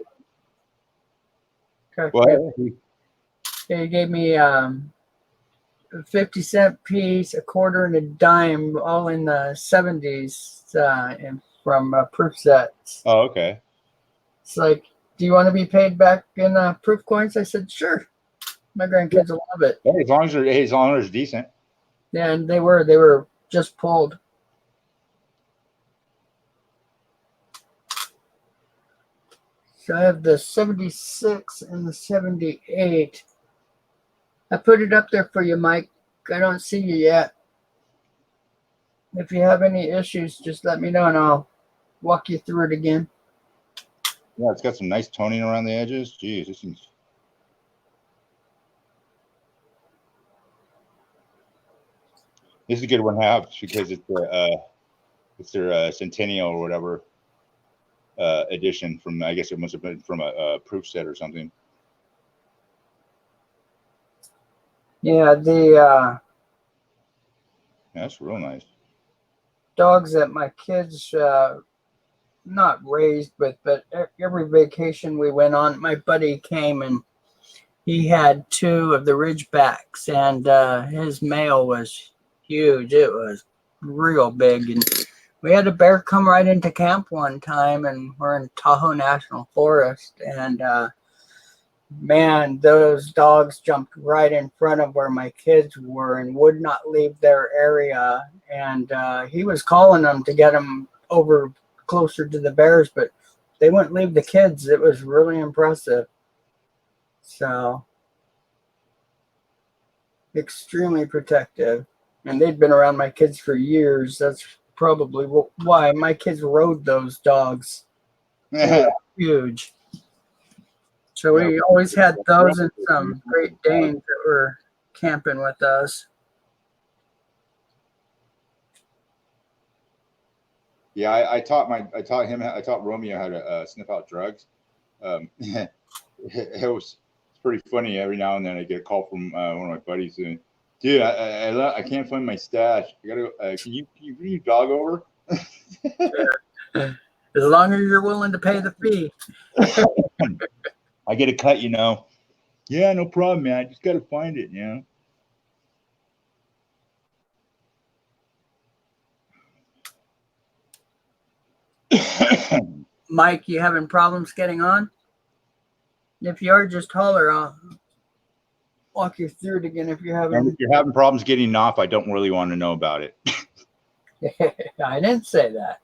Well, He gave me a 50-cent piece, a quarter, and a dime, all in the 70s and from proof sets. Oh, okay. It's like, do you want to be paid back in proof coins? I said, sure. My grandkids will love it. Yeah, as long as it's decent. Yeah, and they were just pulled. So I have the 76 and the 78. I put it up there for you, Mike. I don't see you yet. If you have any issues, just let me know and I'll walk you through it again. Yeah, it's got some nice toning around the edges. Jeez, this is a good one to have because it's their centennial or whatever edition from. I guess it must have been from a proof set or something. Yeah, the That's real nice. dogs that my kids not raised, but every vacation we went on, my buddy came and he had 2 of the Ridgebacks, and his male was huge. It was real big, and we had a bear come right into camp one time, and we're in Tahoe National Forest, and man, those dogs jumped right in front of where my kids were and would not leave their area. And he was calling them to get them over closer to the bears, but they wouldn't leave the kids. It was really impressive. So, extremely protective. And they'd been around my kids for years. That's probably why my kids rode those dogs. They were huge. So we always had those and some Great Danes that were camping with us. Yeah, I taught Romeo how to sniff out drugs. It's pretty funny. Every now and then I get a call from one of my buddies saying, "Dude, I can't find my stash. I gotta. Can you bring your dog over?" As long as you're willing to pay the fee. I get a cut, Yeah, no problem, man. I just gotta find it, Mike, you having problems getting on? If you are, just holler. I'll walk you through it again if you're having. And if you're having problems getting off, I don't really want to know about it. I didn't say that.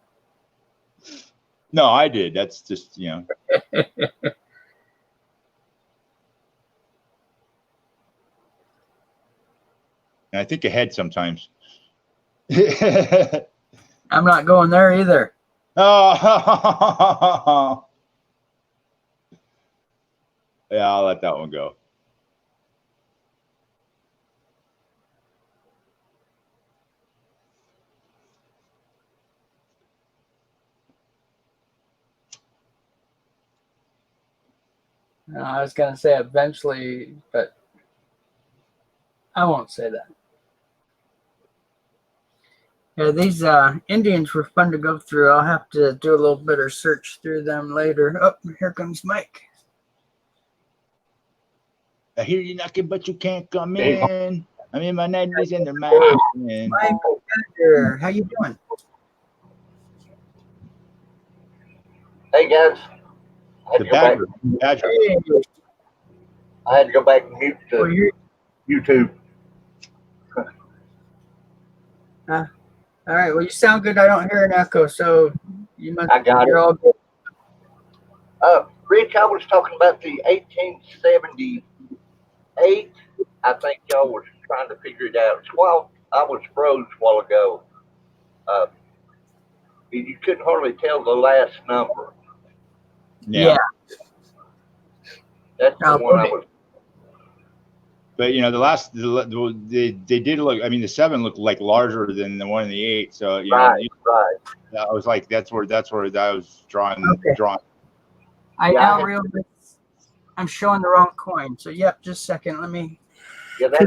No, I did. That's just, And I think ahead sometimes. I'm not going there either. Oh, yeah, I'll let that one go. I was going to say eventually, but I won't say that. Yeah, these Indians were fun to go through. I'll have to do a little bit of search through them later. Oh, here comes Mike. I hear you knocking, but you can't come in. I'm in my 90s and they're mad. Mike, how you doing? Hey guys, The Badger. Hey. I had to go back and mute Oh, to YouTube. All right. Well, you sound good. I don't hear an echo, so you must. I got you're it. all good. Rich, I was talking about the 1878. I think y'all was trying to figure it out. It's a while. I was froze a while ago. You couldn't hardly tell the last number. Yeah. That's the one I Okay. was. But you know, they did look. I mean, the 7 looked like larger than the 1 and the 8. So you know, Right. I was like, that's where I was drawing. Okay. I Yeah, now realize I'm showing the wrong coin. So yep, just a second. Let me. Yeah, that's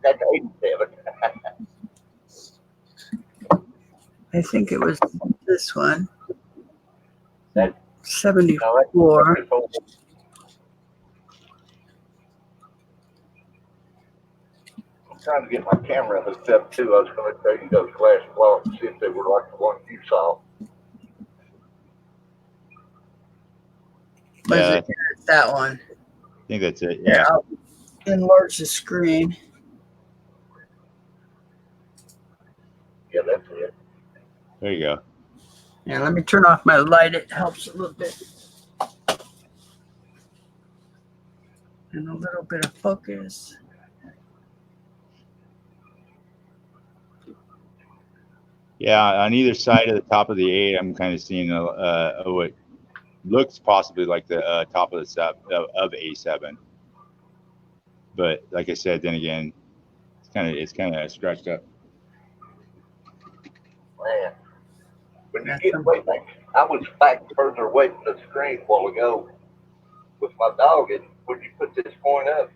that's 87. I think it was this one. That- 74. I'm trying to get my camera hooked up too. I was going to tell you those glass blocks, see if they were like the ones you saw. Was Yeah. it that one? I think that's it. Here, Yeah. I'll enlarge the screen. Yeah, that's it. There you go. Yeah, let me turn off my light. It helps a little bit. And a little bit of focus. Yeah, on either side of the top of the 8, I'm kind of seeing what looks possibly like the top of the of A7. But like I said, then again, it's kind of scratched up. Man. When you get way back, I was back further away from the screen a while ago with my dog, and when you put this coin up,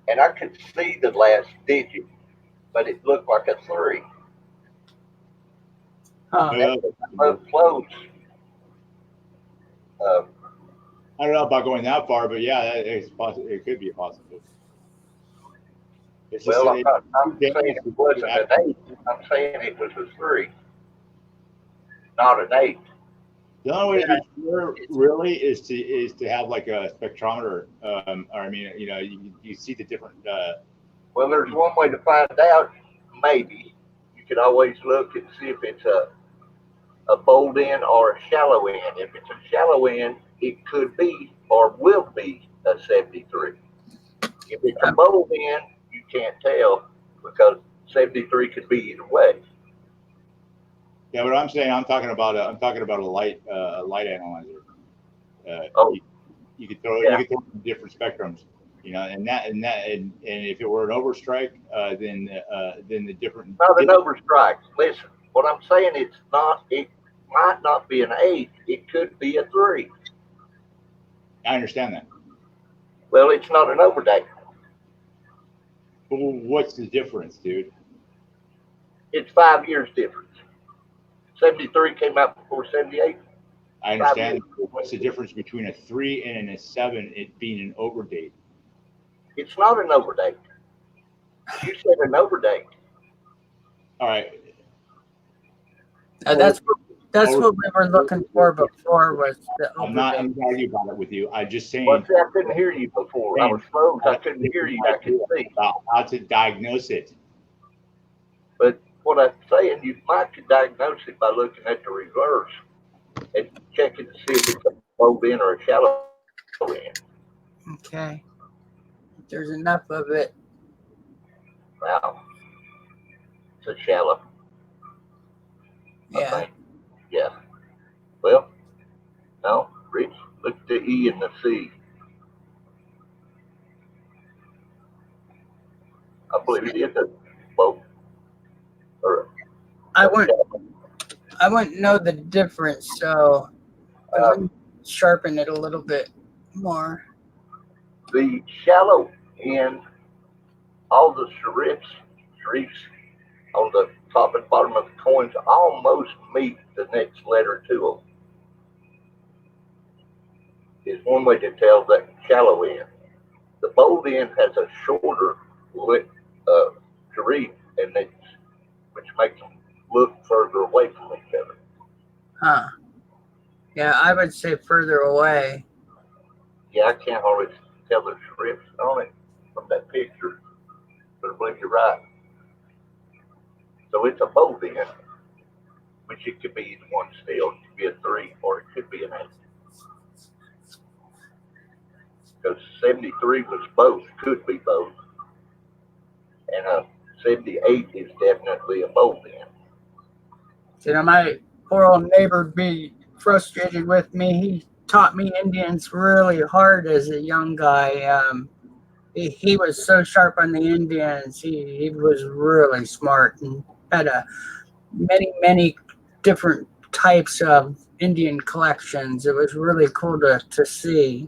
and I could see the last digit, but it looked like a 3. Huh. Up close. I don't know about going that far, but yeah, it's possible. It could be possible. It's just Well, I'm saying it wasn't an 8. I'm saying it was a 3, not an 8. The only way to be sure, really, is to have like a spectrometer. Or I mean, you know, you see the different. Well, there's one way to find out. Maybe you could always look and see if it's a bold end or a shallow end. If it's a shallow end, it could be or will be a 73. If it's a bold end, you can't tell because 73 could be either way. Yeah, what I'm saying, I'm talking about a light analyzer. You could throw you could throw different spectrums, you know, and if it were an overstrike, then the different. Not an overstrike. Listen, what I'm saying, it's not. It might not be an 8. It could be a 3. I understand that. Well, it's not an overdate. But what's the difference, dude? It's 5 years difference. 73 came out before 78. I understand. What's the difference between a 3 and a 7? It being an overdate. It's not an overdate. You said an overdate. All right. That's what we were looking for before was the I'm not arguing about it with you. I'm just saying. Well, see, I couldn't hear you before. I was froze. I couldn't hear you. I could see. About how to diagnose it. But what I'm saying, you might could diagnose it by looking at the reverse and checking to see if it's a low end or a shallow end. Okay. If there's enough of it. Wow. It's a shallow. Yeah. Yeah. Well, no, Rich, look at the E and the C. I believe it is a both. Or I wouldn't know the difference, so I would sharpen it a little bit more. the shallow end, all the sharifs on the top and bottom of the coins almost meet the next letter to them. Is one way to tell that shallow end. The bold end has a shorter sharif, which makes them look further away from each other. Huh. Yeah, I would say further away. Yeah, I can't always tell the sharifs on it from that picture, but I believe you're right. So it's a bold end, which it could be either one still. It could be a 3 or it could be an 8. Because 73 was both, could be both. And a 78 is definitely a bolt in. You know, my poor old neighbor would be frustrated with me. He taught me Indians really hard as a young guy. He was so sharp on the Indians. He was really smart and had many different types of Indian collections. It was really cool to see.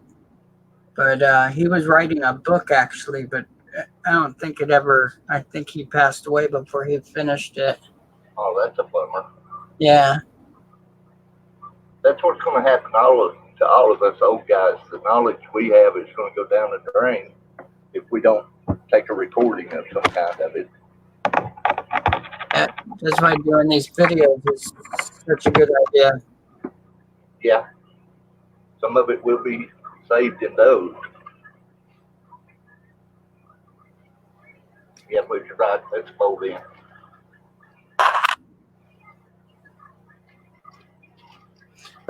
But he was writing a book actually, but I don't think it ever. I think he passed away before he finished it. Oh, that's a bummer. Yeah. That's what's going to happen to all of us old guys. The knowledge we have is going to go down the drain if we don't take a recording of some kind of it. That's why doing these videos is such a good idea. Yeah. Some of it will be saved in those. Yeah, but you're right. Let's fold in.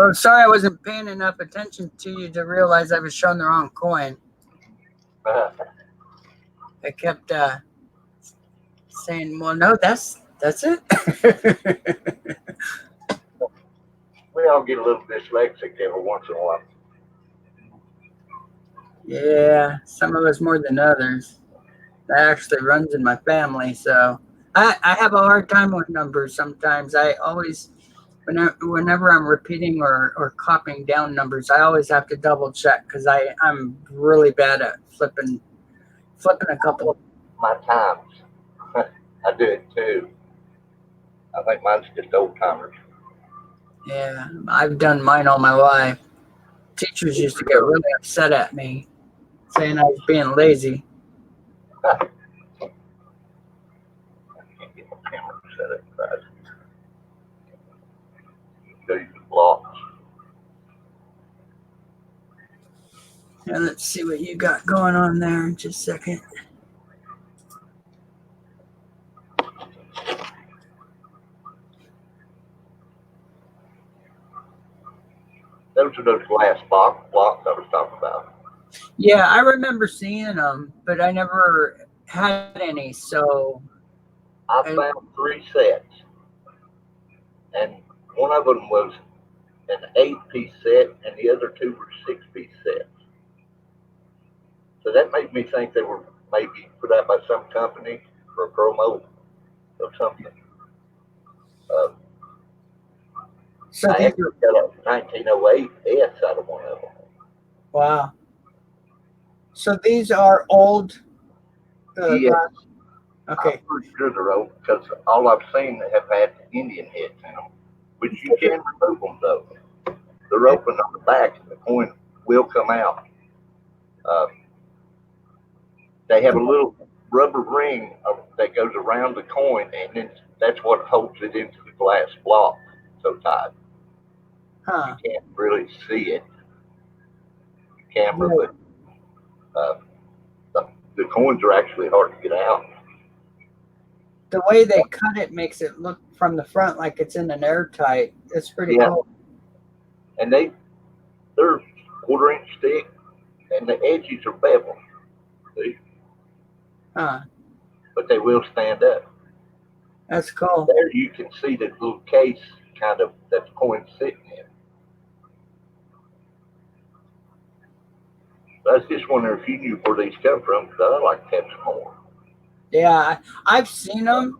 Oh, sorry, I wasn't paying enough attention to you to realize I was showing the wrong coin. I kept saying, "Well, no, that's it." We all get a little dyslexic every once in a while. Yeah, some of us more than others. That actually runs in my family, so I have a hard time with numbers sometimes. I always, whenever I'm repeating or copying down numbers, I always have to double check because I'm really bad at flipping a couple. My times. I do it too. I think mine's just old timers. Yeah, I've done mine all my life. Teachers used to get really upset at me, saying I was being lazy. I can't get my camera set up right. Show you the blocks. And let's see what you got going on there in just a second. Those are those glass blocks I was talking about. Yeah, I remember seeing them, but I never had any. So I found 3 sets, and one of them was an 8-piece set, and the other 2 were 6-piece sets. So that made me think they were maybe put out by some company for a promo or something. so I these actually got a 1908 S out of one of them. wow. So these are old. Yeah. Glass. Okay. I'm pretty sure they're old because all I've seen have had Indian heads in them, which you can remove them though. They're open on the back and the coin will come out. They have a little rubber ring that goes around the coin, and then that's what holds it into the glass block so tight. Huh. You can't really see it, camera, but the coins are actually hard to get out. The way they cut it makes it look from the front like it's in an airtight. It's pretty cool. And they're 1/4-inch thick, and the edges are beveled. See? Huh. But they will stand up. That's cool. There you can see the little case kind of that the coin's sitting in. I was just wondering if you knew where these come from, because I'd like to have some more. Yeah, I've seen them.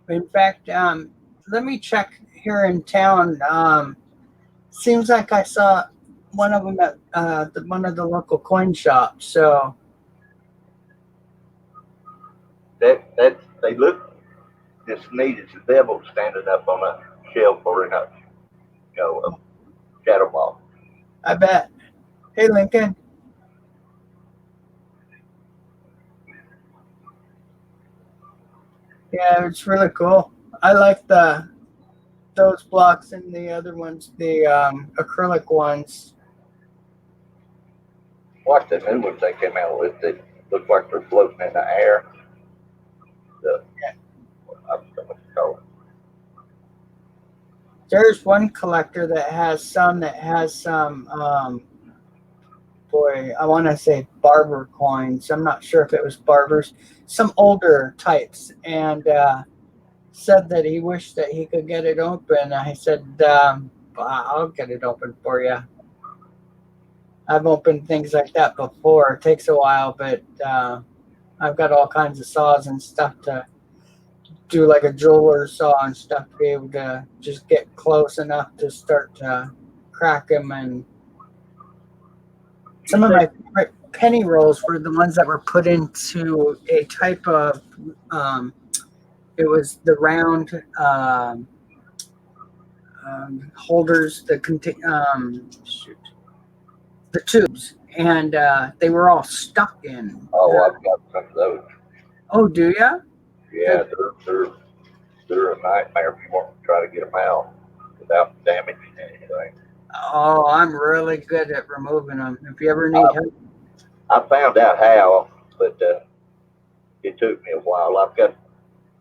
In fact, let me check here in town. Seems like I saw one of them at one of the local coin shops. So They look as neat as the devil standing up on a shelf or in a shadow box. I bet. Hey, Lincoln. Yeah, it's really cool. I like those blocks and the other ones, the acrylic ones. Watch the new ones they came out with. They look like they're floating in the air. I don't know what to call it. There's one collector that has some boy, I want to say barber coins. I'm not sure if it was barbers, some older types, and said that he wished that he could get it open. I said, I'll get it open for you. I've opened things like that before. It takes a while, but I've got all kinds of saws and stuff to do, like a jeweler saw and stuff, to be able to just get close enough to start to crack them. And some of my favorite penny rolls were the ones that were put into a type of, it was the round holders, the tubes, and they were all stuck in. Oh, I've got some of those. Oh, do ya? Yeah, they're a nightmare if you want to try to get them out without damaging anything. Oh, I'm really good at removing them. If you ever need help. I found out how, but it took me a while. I've got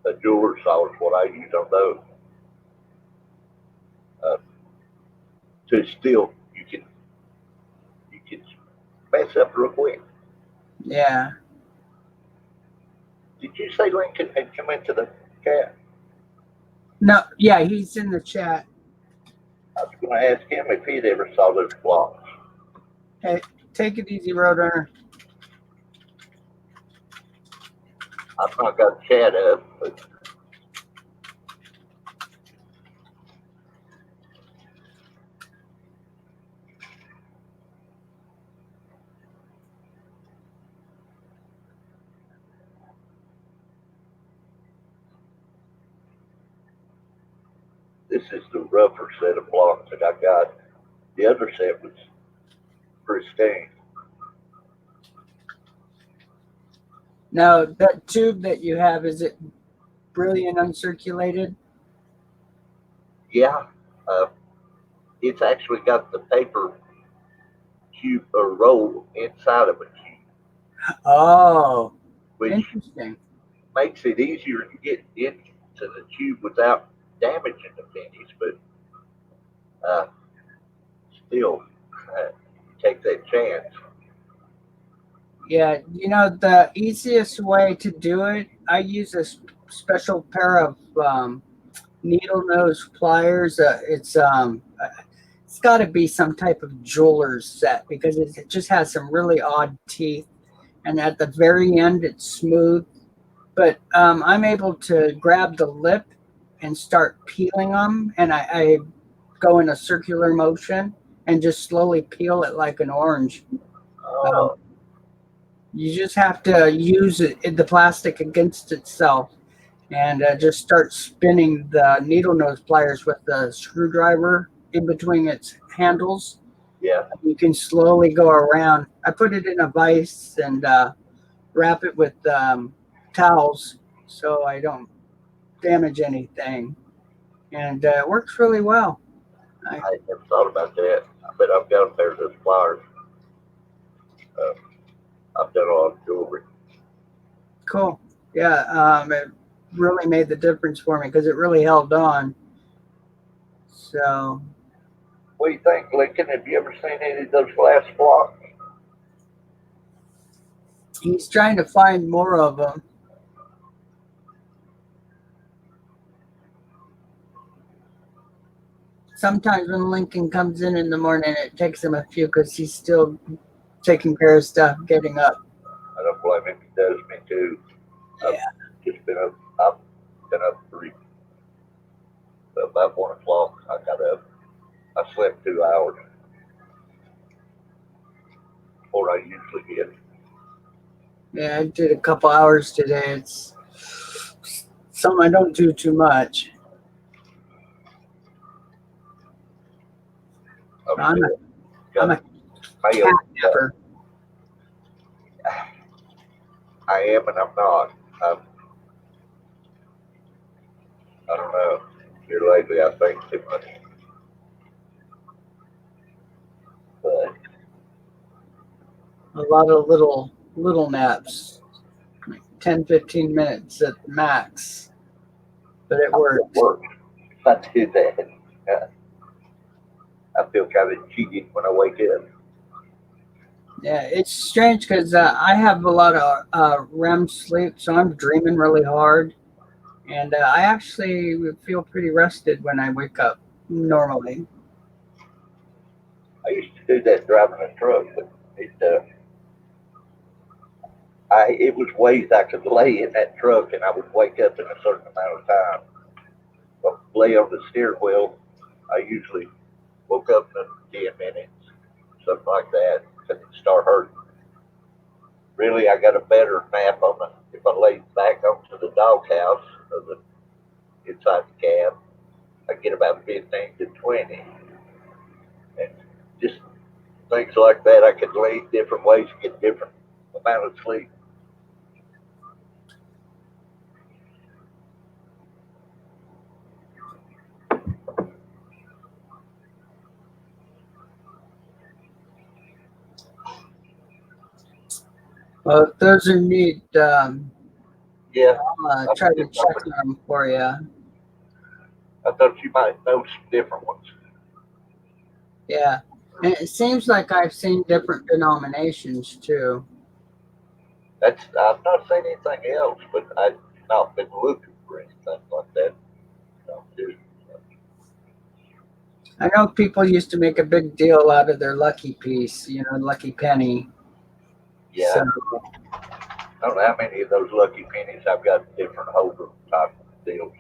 a jeweler saw is what I use on those. To still, you can mess up real quick. Yeah. Did you say Lincoln had come into the chat? No, yeah, he's in the chat. I was going to ask him if he'd ever saw those blocks. Hey, take it easy, Roadrunner. I've not got the chat up, but this is the rougher set of blocks that I got. The other set was pristine. Now, that tube that you have, is it brilliant uncirculated? Yeah, it's actually got the paper cube or roll inside of a cube, Oh, which interesting. makes it easier to get into the tube without damaging the pennies, but still take that chance. Yeah, you know, the easiest way to do it, I use a special pair of needle nose pliers. It's got to be some type of jeweler's set, because it just has some really odd teeth, and at the very end it's smooth. But I'm able to grab the lip and start peeling them, and I go in a circular motion and just slowly peel it like an orange. You just have to use the plastic against itself, and just start spinning the needle nose pliers with the screwdriver in between its handles. Yeah. You can slowly go around. I put it in a vise and wrap it with towels so I don't damage anything. And it works really well. I never thought about that, but I've got a pair of those pliers. I've done a lot of jewelry. Cool. Yeah, it really made the difference for me because it really held on. So, What do you think, Lincoln? Have you ever seen any of those glass blocks? he's trying to find more of them. Sometimes when Lincoln comes in the morning, it takes him a few because he's still taking care of stuff, getting up. I don't blame him. He does me too. Yeah. I've been up about 1 o'clock. I got up. I slept 2 hours before I usually get. Yeah, I did a couple hours today. It's something I don't do too much. I'm a cat napper. I am and I'm not. I don't know. Here lately, I think too much. But A lot of little naps, like 10, 15 minutes at the max. But it works. If I do that, I feel kind of cheated when I wake up. Yeah, it's strange because I have a lot of REM sleep, so I'm dreaming really hard, and I actually feel pretty rested when I wake up normally. I used to do that driving a truck, but it was ways I could lay in that truck and I would wake up in a certain amount of time. But lay on the steering wheel, I usually woke up in 10 minutes, something like that, and it start hurting. Really, I got a better nap on if I lay back onto the doghouse or the inside the cab. I get about 15 to 20, and just things like that. I could lay different ways to get different amount of sleep. Well, those are neat. Yeah, I'll try to check on them for you. I thought you might know some different ones. Yeah, and it seems like I've seen different denominations too. I've not seen anything else, but I've not been looking for anything like that. Too. I know people used to make a big deal out of their lucky piece, lucky penny. Yeah, So, I don't know how many of those lucky pennies I've got different holder type deals.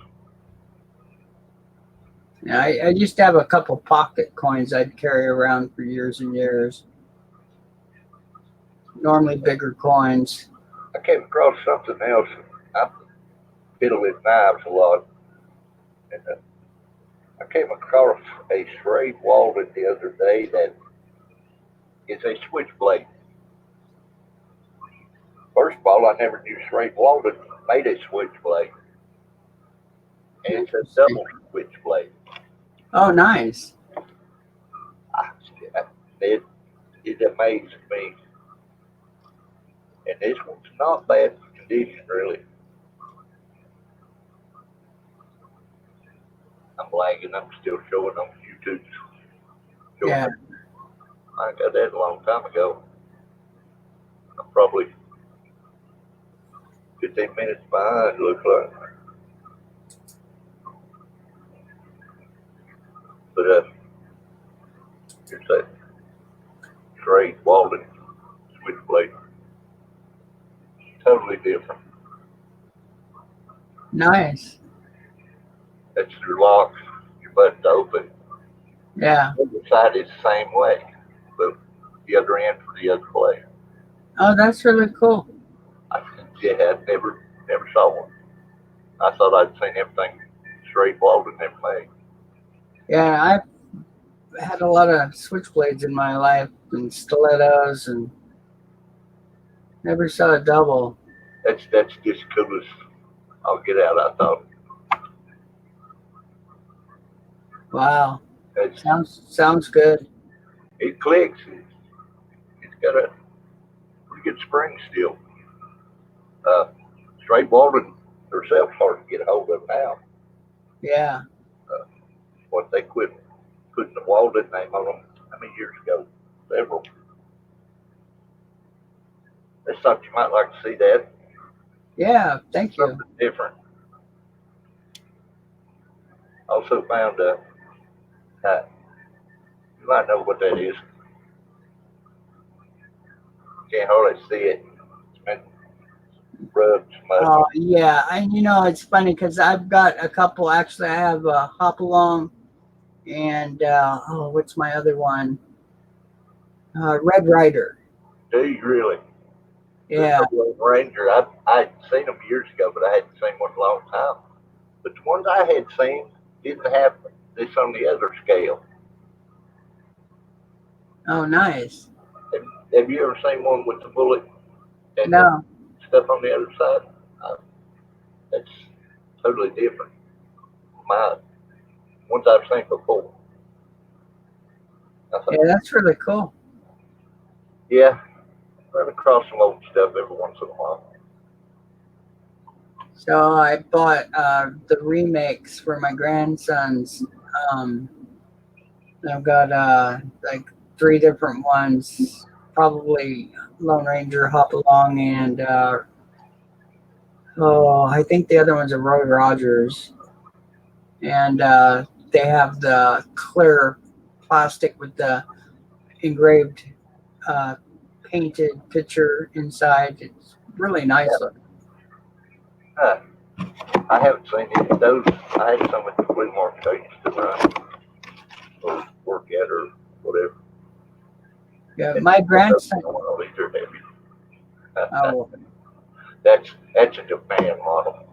yeah, I used to have a couple pocket coins I'd carry around for years and years. Normally bigger coins. I came across something else. I'm fiddling knives a lot, and I came across a Shrade Walden the other day that is a switchblade. First of all, I never knew Shrade Walden made a switchblade, and it's a double switchblade. Oh, nice. It amazed me. And this one's not bad condition, really. I'm lagging. I'm still showing on YouTube. Yeah. I got that a long time ago. I'm probably 15 minutes behind, looks like. But here's that Shrade Walden switchblade. Totally different. Nice. That's your locks, your button to open. Yeah. The other side is the same way, but the other end for the other player. Oh, that's really cool. I never saw one. I thought I'd seen everything Shrade Walden ever made. Yeah, I've had a lot of switchblades in my life and stilettos, and never saw a double. That's just cool as I'll get out. I thought. Wow. It's, Sounds good. it clicks. It's got a pretty good spring still. Shrade Walden herself hard to get a hold of now. Yeah. What they quit putting the Walden name on them how many years ago? Several. I thought you might like to see that. Yeah, thank you. Something different. Also found you might know what that is. Can't hardly see it. It's been rubbed much. Oh, yeah. It's funny because I've got a couple. Actually, I have a Hopalong and, what's my other one? Red Rider. Do you really? Yeah. The Ranger. I'd seen them years ago, but I hadn't seen one in a long time. But the ones I had seen didn't have this on the other scale. Oh, nice. Have you ever seen one with the bullet and No. the stuff on the other side? That's totally different. My ones I've seen before. Yeah, that's really cool. Yeah, run across some old stuff every once in a while. So I bought the remakes for my grandsons. I've got like 3 different ones, probably Lone Ranger, Hopalong, and I think the other one's a Roy Rogers. And they have the clear plastic with the engraved painted picture inside. It's really nice looking. I haven't seen any of those. I had some at the flea market I used to run or work at or whatever. Yeah, my grandson. Oh, these are heavy. Oh, That's a Japan model.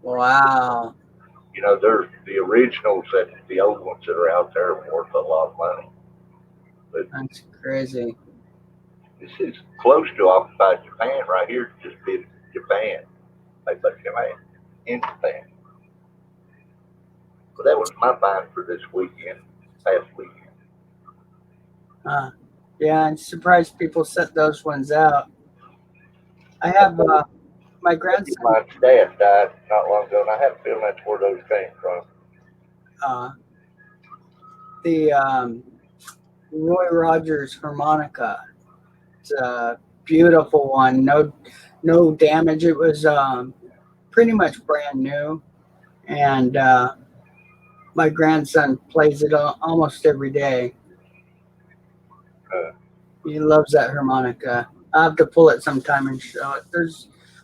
wow. You know, there's the originals that the old ones that are out there are worth a lot of money. That's crazy. This is close to occupied Japan right here. Just been Japan. They put Japan in Japan. But that was my find for this weekend, past weekend. Yeah, I'm surprised people set those ones out. I have my grandson. My dad died not long ago, and I have a feeling that's where those came from. The Roy Rogers harmonica. It's a beautiful one. No damage. It was pretty much brand new, and my grandson plays it almost every day. He loves that harmonica. I have to pull it sometime and show it.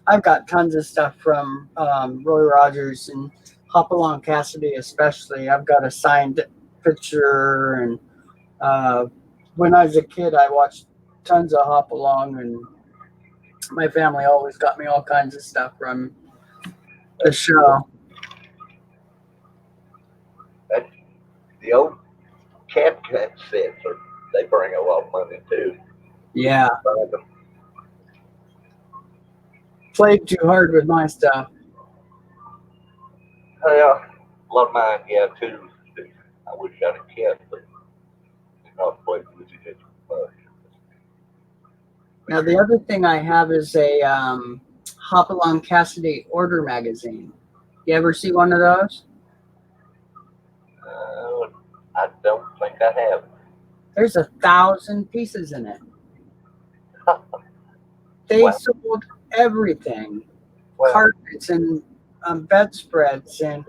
I've got tons of stuff from Roy Rogers and Hopalong Cassidy especially. I've got a signed picture, and when I was a kid, I watched tons of Hopalong, and my family always got me all kinds of stuff from the show. The old Cat sets they bring a lot of money too. Yeah. Played too hard with my stuff. Yeah, a lot of mine, yeah, too. I wish I'd have kept, but not played with it as much. Now, the other thing I have is a Hopalong Cassidy order magazine. You ever see one of those? I don't think I have. There's 1,000 pieces in it. They Wow. sold everything. Well, Carpets and bedspreads and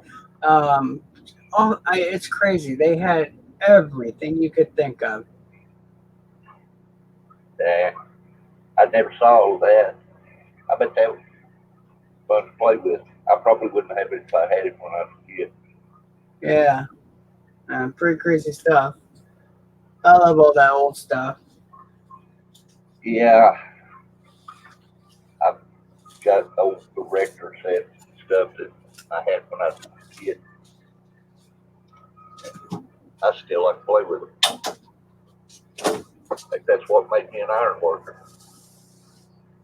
it's crazy. They had everything you could think of. yeah, I never saw all that. I bet that was fun to play with. I probably wouldn't have it if I had it when I was a kid. Yeah, pretty crazy stuff. I love all that old stuff. Yeah, I've got old director sets and stuff that I had when I was a kid. I still like to play with them. I think that's what made me an iron worker.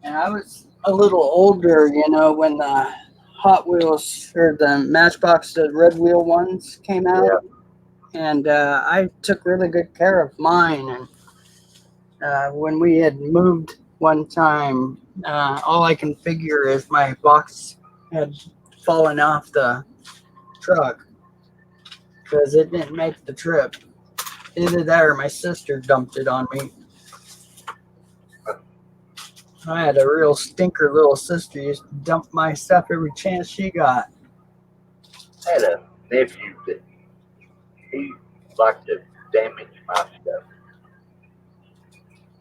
And I was a little older, when the Hot Wheels or the Matchbox, the red wheel ones came out. Yeah. And I took really good care of mine. And when we had moved one time, all I can figure is my box had fallen off the truck because it didn't make the trip. Either that or my sister dumped it on me. I had a real stinker little sister. Used to dump my stuff every chance she got. I had a nephew that he liked to damage my stuff.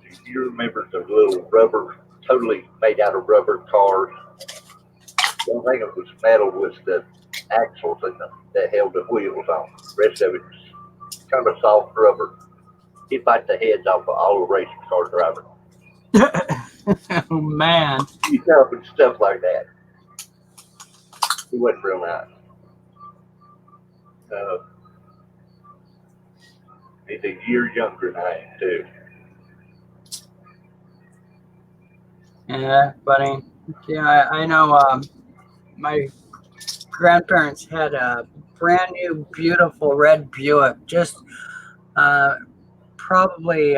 Do you remember the little rubber, totally made out of rubber cars? The only thing that was metal was the axles that held the wheels on. The rest of it was kind of soft rubber. He'd bite the heads off of all the racing car drivers. Oh, man. And stuff like that. He wasn't real nice. He's a year younger than I am, too. Yeah, buddy. Yeah, I know my grandparents had a brand new, beautiful red Buick. Just probably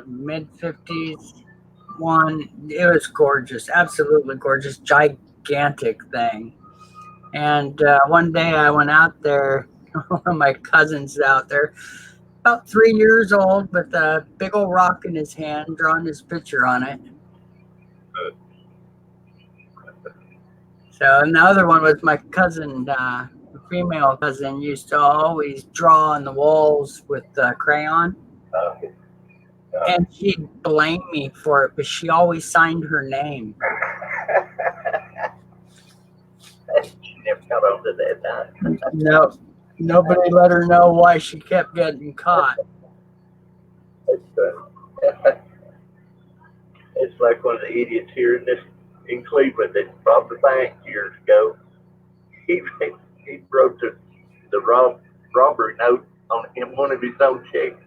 mid-50s one. It was gorgeous. Absolutely gorgeous. Gigantic thing. And one day I went out there, one of my cousins out there, about 3 years old with a big old rock in his hand, drawing his picture on it. So, and the other one was my cousin, female cousin, used to always draw on the walls with crayon. And she'd blame me for it, but she always signed her name. She never got on to that time. No, nobody let her know why she kept getting caught. It's like one of the idiots here in Cleveland that robbed the bank years ago. He wrote the robbery note on in one of his own checks,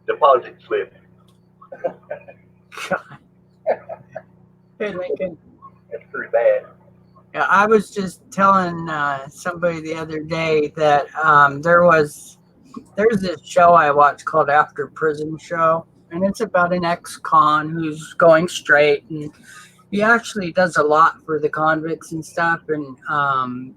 deposit slip. God. Hey, Lincoln. That's pretty bad. Yeah, I was just telling somebody the other day that there's this show I watch called After Prison Show, and it's about an ex-con who's going straight, and he actually does a lot for the convicts and stuff, and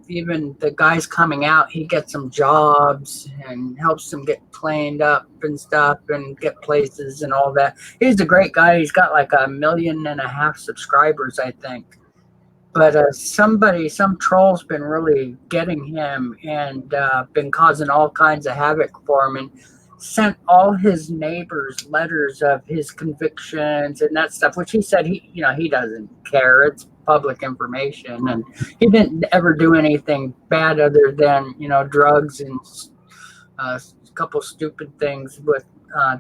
even the guys coming out, he gets them jobs and helps them get cleaned up and stuff and get places and all that. He's a great guy. He's got like 1.5 million subscribers, I think. But some troll's been really getting him and been causing all kinds of havoc for him, and sent all his neighbors letters of his convictions and that stuff, which he said he doesn't care. It's public information, and he didn't ever do anything bad other than drugs and a couple stupid things with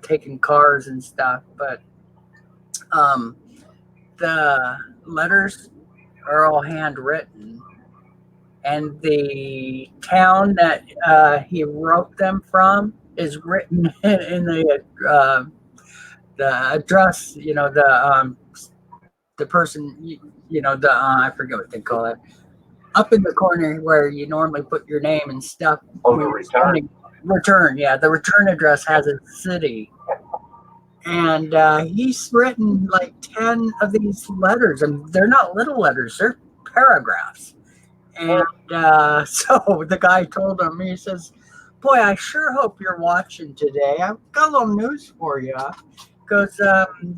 taking cars and stuff. But the letters are all handwritten, and the town that he wrote them from is written in the address. The person, I forget what they call it, up in the corner where you normally put your name and stuff. Oh, the return. Return, yeah, the return address has a city. And he's written like 10 of these letters, and they're not little letters, they're paragraphs. And so the guy told him, he says, "Boy, I sure hope you're watching today. I've got a little news for you, because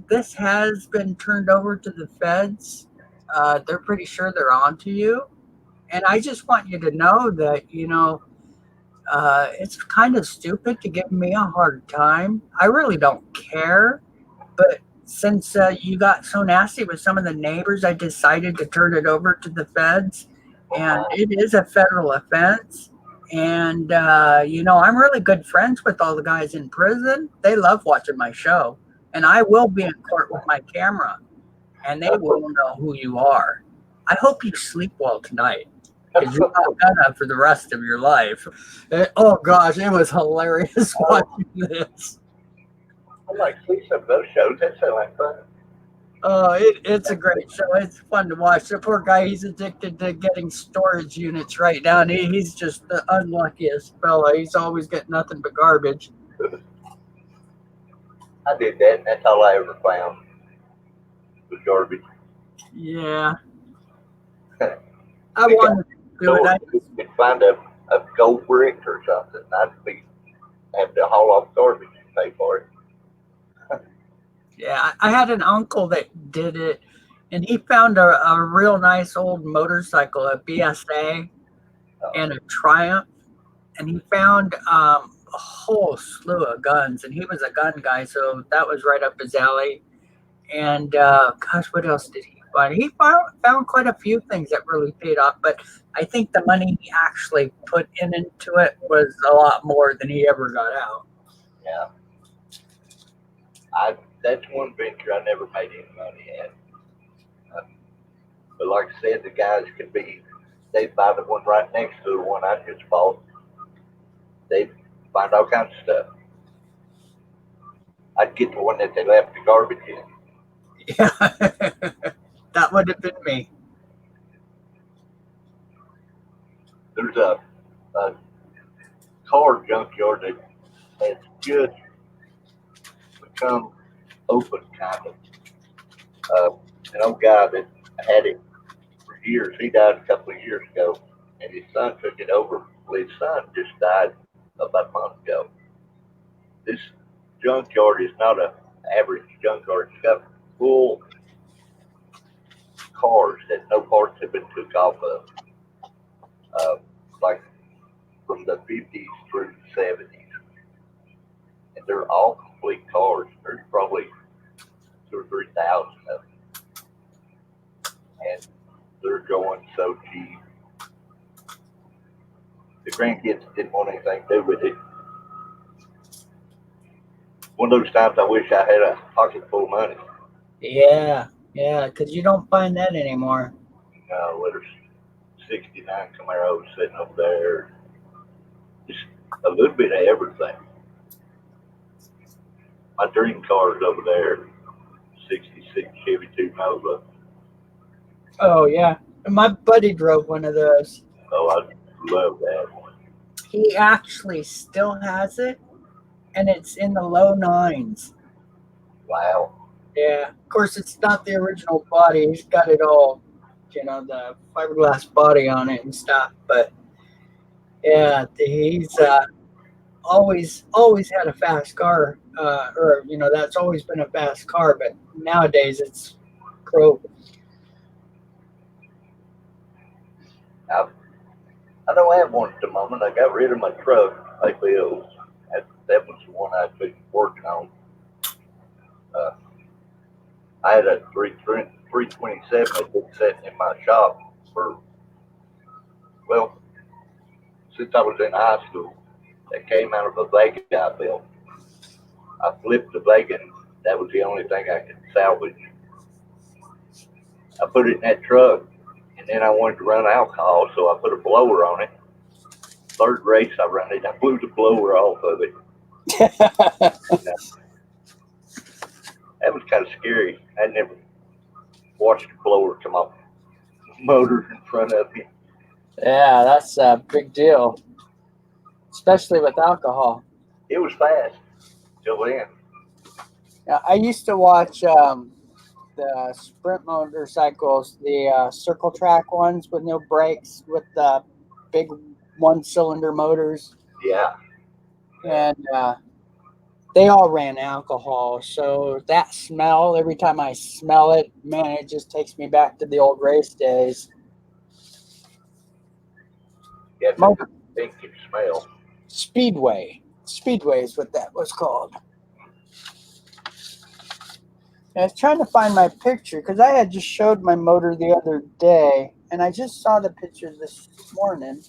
this has been turned over to the feds. They're pretty sure they're on to you. And I just want you to know that, it's kind of stupid to give me a hard time. I really don't care. But since you got so nasty with some of the neighbors, I decided to turn it over to the feds. And it is a federal offense. And, I'm really good friends with all the guys in prison. They love watching my show. And I will be in court with my camera. And they will know who you are. I hope you sleep well tonight, because you're not gonna for the rest of your life." Oh gosh, it was hilarious watching this. I like to see some of those shows. That sounds like fun. It's a great show. It's fun to watch. The poor guy, he's addicted to getting storage units right now, and he's just the unluckiest fella. He's always getting nothing but garbage. I did that, and that's all I ever found was garbage. Yeah. I wanted to do it. You could find a gold brick or something. I'd have to haul off garbage and pay for it. Yeah, I had an uncle that did it, and he found a real nice old motorcycle, a BSA, and a Triumph, and he found a whole slew of guns, and he was a gun guy, so that was right up his alley. And gosh, what else did he find? He found quite a few things that really paid off, but I think the money he actually put into it was a lot more than he ever got out. Yeah. That's one venture I never made any money at. But like I said, the guys they'd buy the one right next to the one I just bought. They'd find all kinds of stuff. I'd get the one that they left the garbage in. Yeah, that would have been me. There's a car junkyard that has just become open, kind of. An old guy that had it for years, he died a couple of years ago, and his son took it over. Well, his son just died about a month ago. this junkyard is not a average junkyard. It's got full cars that no parts have been took off of, like from the 50s through the 70s. And they're all complete cars. There's probably 2,000 or 3,000 of them. And they're going so cheap. The grandkids didn't want anything to do with it. One of those times I wish I had a pocket full of money. Yeah, because you don't find that anymore. There's 69 Camaros sitting up there. Just a little bit of everything. My dream car is over there, 66 Chevy 2 Nova. Oh, yeah. My buddy drove one of those. Oh, I love that one. He actually still has it, and it's in the low 9s. Wow. Yeah. Of course, it's not the original body. He's got it all, the fiberglass body on it and stuff. But, yeah, he's always had a fast car. That's always been a fast car. But nowadays, it's pro. I don't have one at the moment. I got rid of my truck. That was the one I've been working on. I had a 327 that been sitting in my shop since I was in high school. That came out of a Vega I built. I flipped the Vega, and that was the only thing I could salvage. I put it in that truck, and then I wanted to run alcohol, so I put a blower on it. Third race I ran it, I blew the blower off of it. That was kind of scary. I never watched the blower come off the motor in front of me. Yeah, that's a big deal, especially with alcohol. It was fast till then. Yeah, I used to watch the sprint motorcycles, the circle track ones with no brakes, with the big one-cylinder motors. Yeah. And they all ran alcohol. So that smell, every time I smell it, man, it just takes me back to the old race days. Yeah, it's a distinctive smell. Speedway is what that was called. I was trying to find my picture because I had just showed my motor the other day, and I just saw the picture this morning.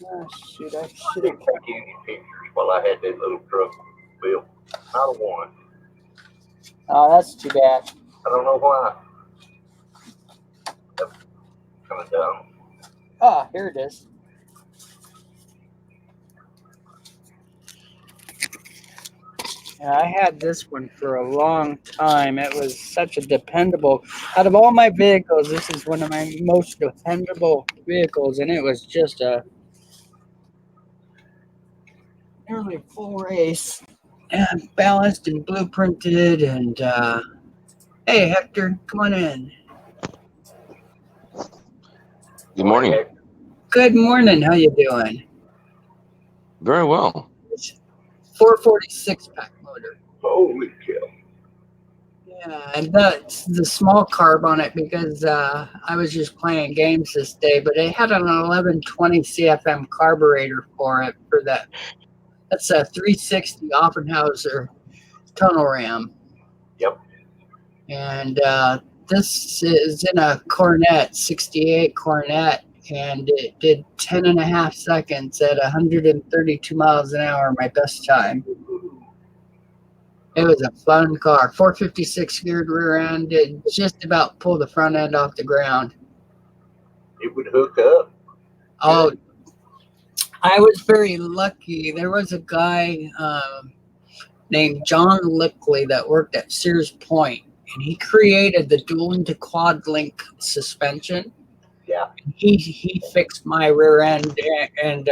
Oh, shoot, I I should didn't have. take any pictures while I had that little truck built. Not a one. Oh, that's too bad. I don't know why. That's kind of dumb. Ah, here it is. Yeah, I had this one for a long time. It was such a dependable. Out of all my vehicles, this is one of my most dependable vehicles, and it was just a nearly full race, and balanced and blueprinted. And hey, Hector, come on in. Good morning. Good morning. How you doing? Very well. 446 pack motor. Holy cow. Yeah, and that's the small carb on it because I was just playing games this day, but it had an 1120 CFM carburetor for it for that. That's a 360 Offenhauser tunnel ram. Yep. And this is in a Cornet, 68 Cornet, and it did 10 and a half seconds at 132 miles an hour, my best time. It was a fun car. 456 geared rear end. It just about pulled the front end off the ground. It would hook up. Oh, I was very lucky. There was a guy named John Lickley that worked at Sears Point, and he created the dual into quad link suspension. Yeah. He fixed my rear end and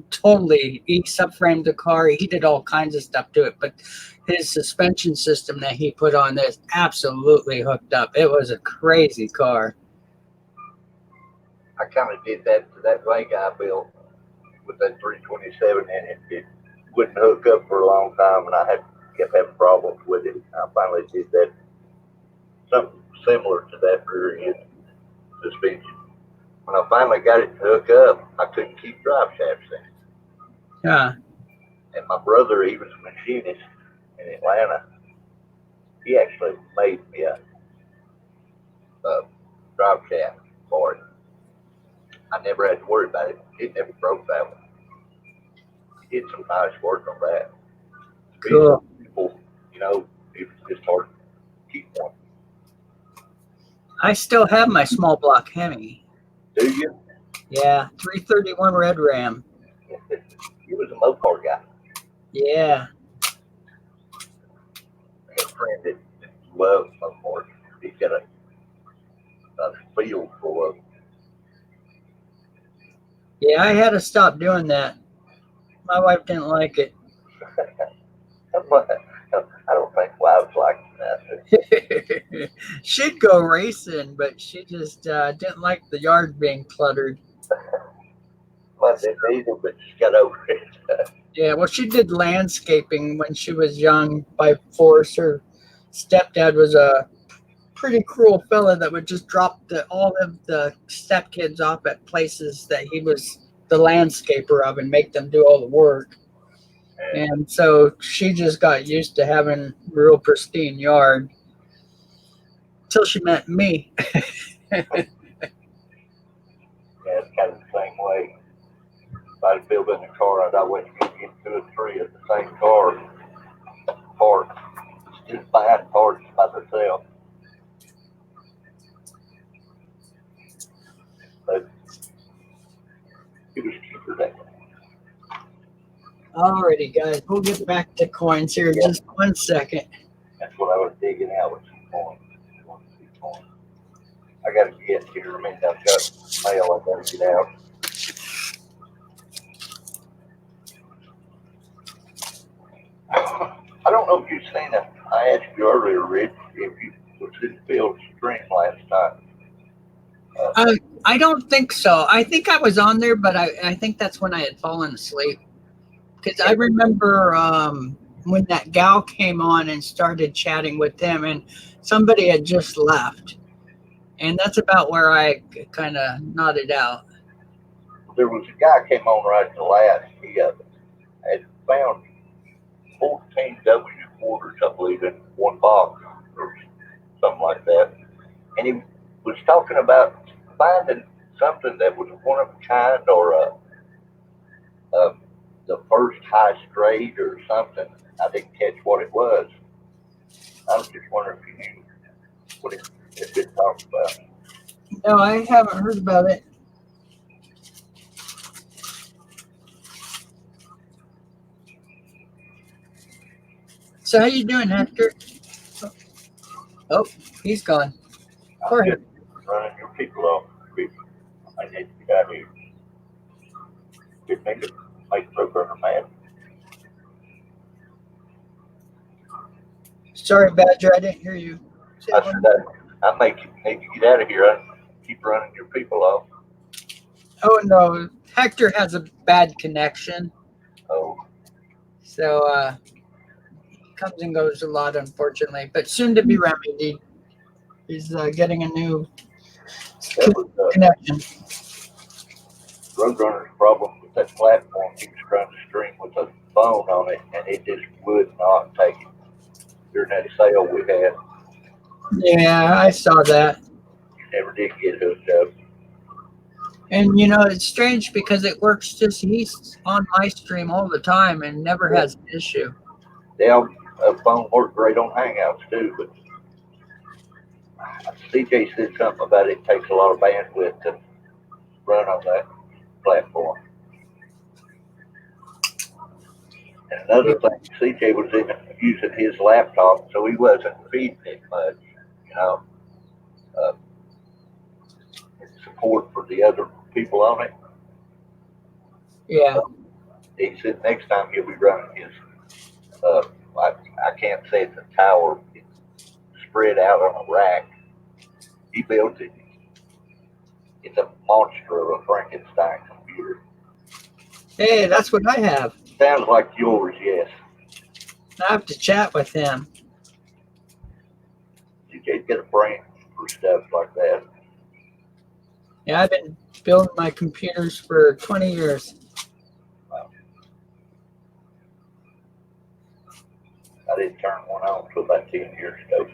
totally, he subframed the car. He did all kinds of stuff to it, but his suspension system that he put on this absolutely hooked up. It was a crazy car. I kind of did that to that Vega I built with that 327 in it. wouldn't hook up for a long time, and I kept having problems with it. I finally did that, something similar to that rear end suspension. When I finally got it to hook up, I couldn't keep drive shafts in. Yeah. And my brother, he was a machinist in Atlanta. He actually made me a drive shaft for it. I never had to worry about it. It never broke that one. He did some nice work on that. Cool. People, you know, it's just hard to keep one. I still have my small block Hemi. Do you? Yeah, 331 Red Ram. He was a Mopar guy. Yeah. I got a friend that loves Mopars. He's got a field full of them. Yeah, I had to stop doing that. My wife didn't like it. I don't think wives like that. She'd go racing, but she just didn't like the yard being cluttered. But they either, but she got over it. Yeah, well, she did landscaping when she was young by force. Her stepdad was a pretty cruel fella that would just drop all of the stepkids off at places that he was the landscaper of and make them do all the work. And so she just got used to having a real pristine yard till she met me. Yeah, it's kind of the same way. If I'd built in a car, I'd always get 2 or 3 of the same car parts. Just buying parts by themselves. But it was cheaper that way. Alrighty, guys, we'll get back to coins here in just 1 second. That's what I was digging out with some coins. I gotta get here. I mean, I've got mail I gotta get out. I don't know if you've seen it. I asked you earlier, Rich, if you was in Phil's stream last night. I don't think so. I think I was on there, but I think that's when I had fallen asleep. Because I remember when that gal came on and started chatting with them, and somebody had just left. And that's about where I kind of nodded out. There was a guy came on right at the last. He had found 14 W quarters, I believe, in one box or something like that. And he was talking about finding something that was one of a kind or the first high straight or something. I didn't catch what it was. I was just wondering if you knew what it had been talking about. No, I haven't heard about it. So how you doing, Hector? Oh, he's gone. Go I'm ahead. just running your people off. I need to get out of here. Didn't mean to make Roadrunner mad. Sorry, Badger, I didn't hear you. I said I make you need to get out of here. I keep running your people off. Oh no, Hector has a bad connection, Oh, so he comes and goes a lot, unfortunately. But soon to be remedied. He's getting a new that was connection. Roadrunner's problem with that platform. He was trying to stream with a phone on it, and it just would not take it. During that sale we had, Yeah, I saw that. you never did get hooked up. And you know, it's strange because it works just he's on my stream all the time and never has an issue. Yeah, a phone worked great on Hangouts too, but CJ said something about it takes a lot of bandwidth to run on that platform. And another thing, CJ was using his laptop, so he wasn't feeding it much, you know. Support for the other people on it. Yeah. He said next time he'll be running his, I can't say it's a tower, it's spread out on a rack. He built it. It's a monster of a Frankenstein computer. Hey, that's what I have. Sounds like yours, yes. I have to chat with him. You can't get a brain for stuff like that. Yeah, I've been building my computers for 20 years. I didn't turn one on until about 10 years ago.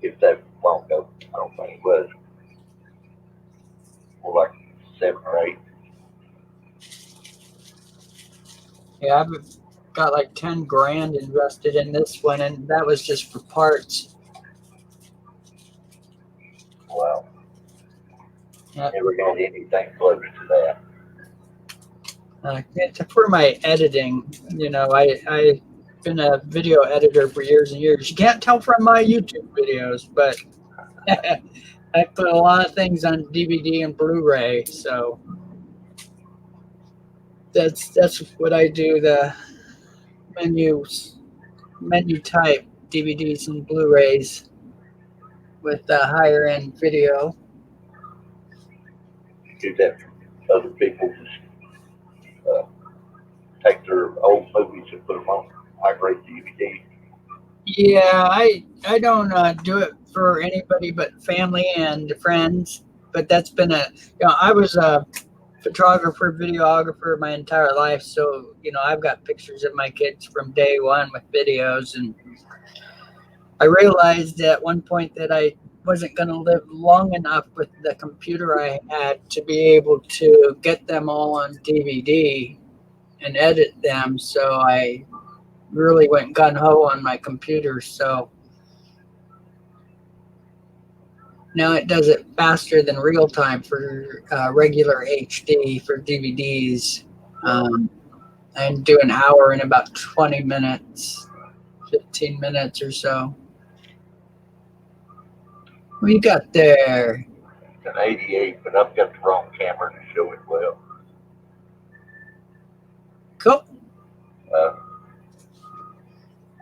If that long ago, I don't think it was. More like 7 or 8. Yeah, I've got like 10 grand invested in this one, and that was just for parts. Wow. Yeah. Never got anything close to that. For my editing, I've been a video editor for years and years. You can't tell from my YouTube videos, but I put a lot of things on DVD and Blu-ray, so that's what I do. The menu type DVDs and Blu-rays with the higher end video. Do that for other people. Just take their old movies and put them on high-grade DVD. Yeah, I don't do it for anybody but family and friends. But that's been I was a photographer, videographer my entire life, so I've got pictures of my kids from day one with videos, and I realized at one point that I wasn't going to live long enough with the computer I had to be able to get them all on DVD and edit them, so I really went gun-ho on my computer. So now it does it faster than real time for regular HD for DVDs. I do an hour in about 20 minutes, 15 minutes or so. What you got there? It's an 88, but I've got the wrong camera to show it well. Cool.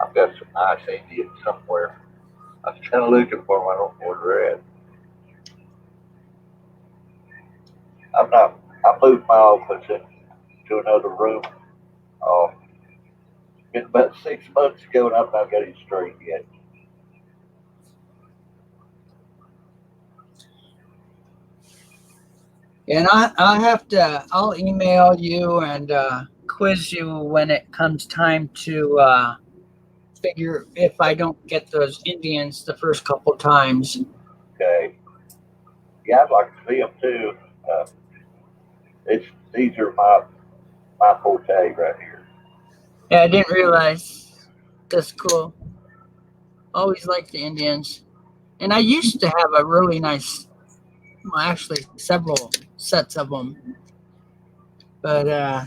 I've got some nice Indians somewhere. I was kind of looking for them. I don't know where they're at. I moved my office into another room. Been about 6 months ago, and I've not got it straight yet. And I'll email you and quiz you when it comes time to figure if I don't get those Indians the first couple times. Okay. Yeah, I'd like to see them too. These are my forte right here. Yeah, I didn't realize. That's cool. Always liked the Indians. And I used to have a really nice, well, actually several sets of them. But I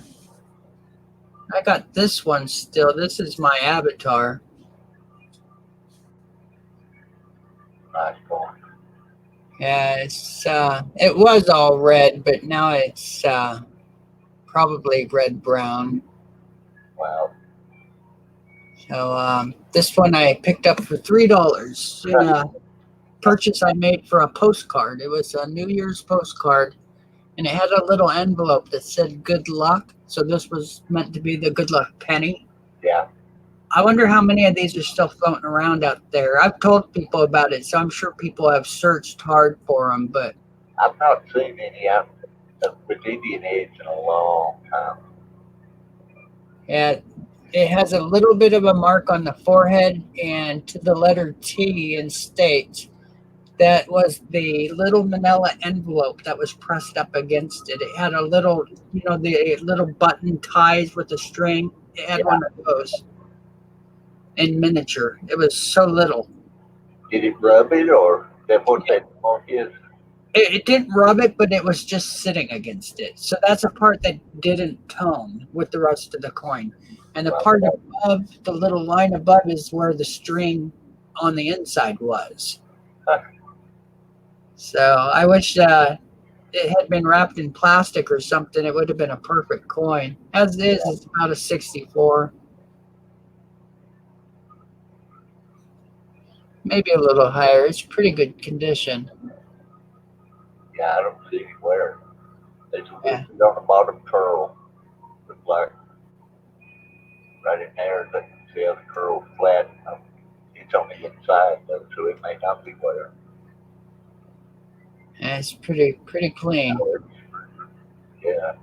got this one still. This is my avatar. Nice one. Yeah, it was all red, but now it's probably red-brown. Wow. So this one I picked up for $3 in a purchase I made for a postcard. It was a New Year's postcard, and it had a little envelope that said good luck. So this was meant to be the good luck penny. Yeah. I wonder how many of these are still floating around out there. I've told people about it, so I'm sure people have searched hard for them, but I've not seen any out with Indian heads in a long time. yeah, it has a little bit of a mark on the forehead and to the letter T in state. That was the little manila envelope that was pressed up against it. It had a little, the little button ties with a string. It had one of those in miniature. It was so little. Did it rub it, or that what that mark is? It didn't rub it, but it was just sitting against it. So that's a part that didn't tone with the rest of the coin. And the part above, the little line above, is where the string on the inside was. So I wish it had been wrapped in plastic or something. It would have been a perfect coin. As it is, it's about a 64. Maybe a little higher. It's pretty good condition. Yeah, I don't see anywhere. There's a whiskey on the bottom curl. But like right in there, but see how the curl's flat. It's on the inside though, so it may not be wear. And it's pretty clean. Yeah.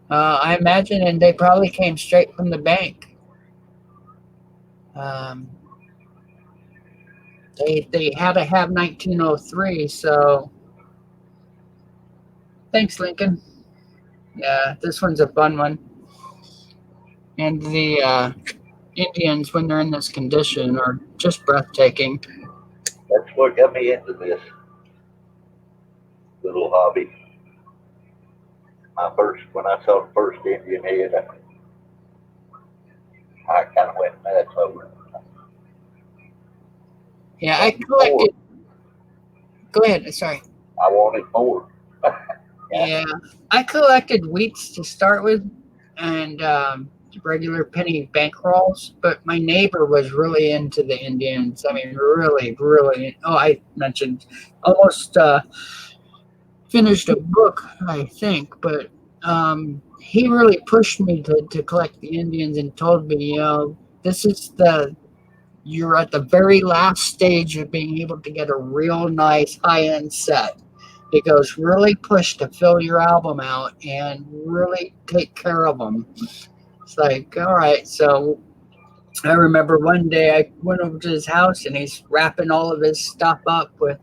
I imagine, and they probably came straight from the bank. They had to have 1903, so thanks, Lincoln. Yeah, this one's a fun one. And the Indians, when they're in this condition, are just breathtaking. That's what got me into this little hobby. When I saw the first Indian head, I kind of went nuts over it. Yeah, I collected. Go ahead. Sorry. I wanted more. Yeah, I collected wheats to start with, and regular penny bankrolls. But my neighbor was really into the Indians. I mean, really, really. Oh, I mentioned almost finished a book, I think, but he really pushed me to collect the Indians and told me, you know, you're at the very last stage of being able to get a real nice high-end set. He goes, really push to fill your album out and really take care of them. It's like, all right. So I remember one day I went over to his house and he's wrapping all of his stuff up with,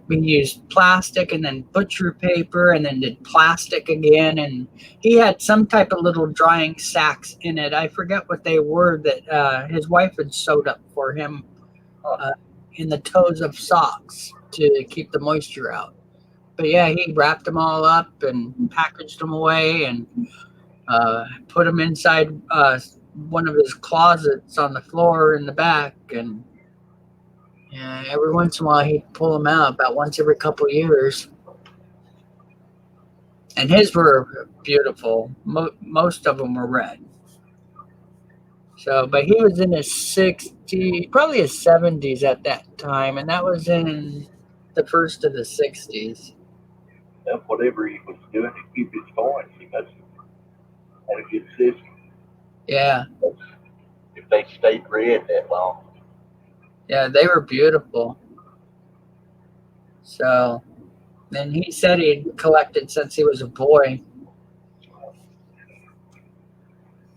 we used plastic and then butcher paper and then did plastic again. And he had some type of little drying sacks in it. I forget what they were that his wife had sewed up for him in the toes of socks to keep the moisture out. But yeah, he wrapped them all up and packaged them away and put them inside one of his closets on the floor in the back. And every once in a while he'd pull them out about once every couple of years. And his were beautiful. Most of them were red. So, but he was in his 60s, probably his 70s at that time. And that was in the first of the 60s. And whatever he was doing to keep his coins, he must have had a good system. Yeah. If they stayed red that long. Yeah, they were beautiful. So, and he said he'd collected since he was a boy.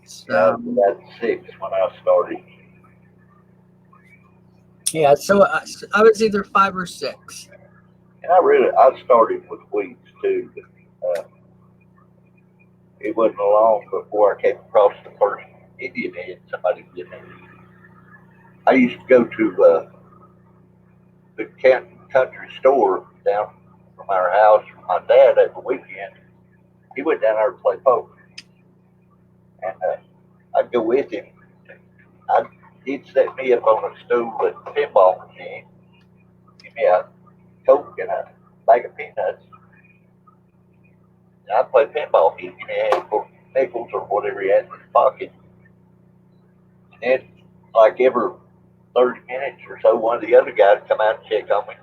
So, I was about 6 when I started. yeah, so I was either 5 or 6. And I started with weeds too. But, it wasn't long before I came across the first Indian head somebody did it. I used to go to the country store down from our house with my dad every weekend. He went down there to play poker. And I'd go with him. He'd set me up on a stool at the pinball machine, give me a Coke and a bag of peanuts. And I'd play pinball. He'd give me a handful of nickels or whatever he had in his pocket. And then, like every 30 minutes or so, one of the other guys would come out and check on me.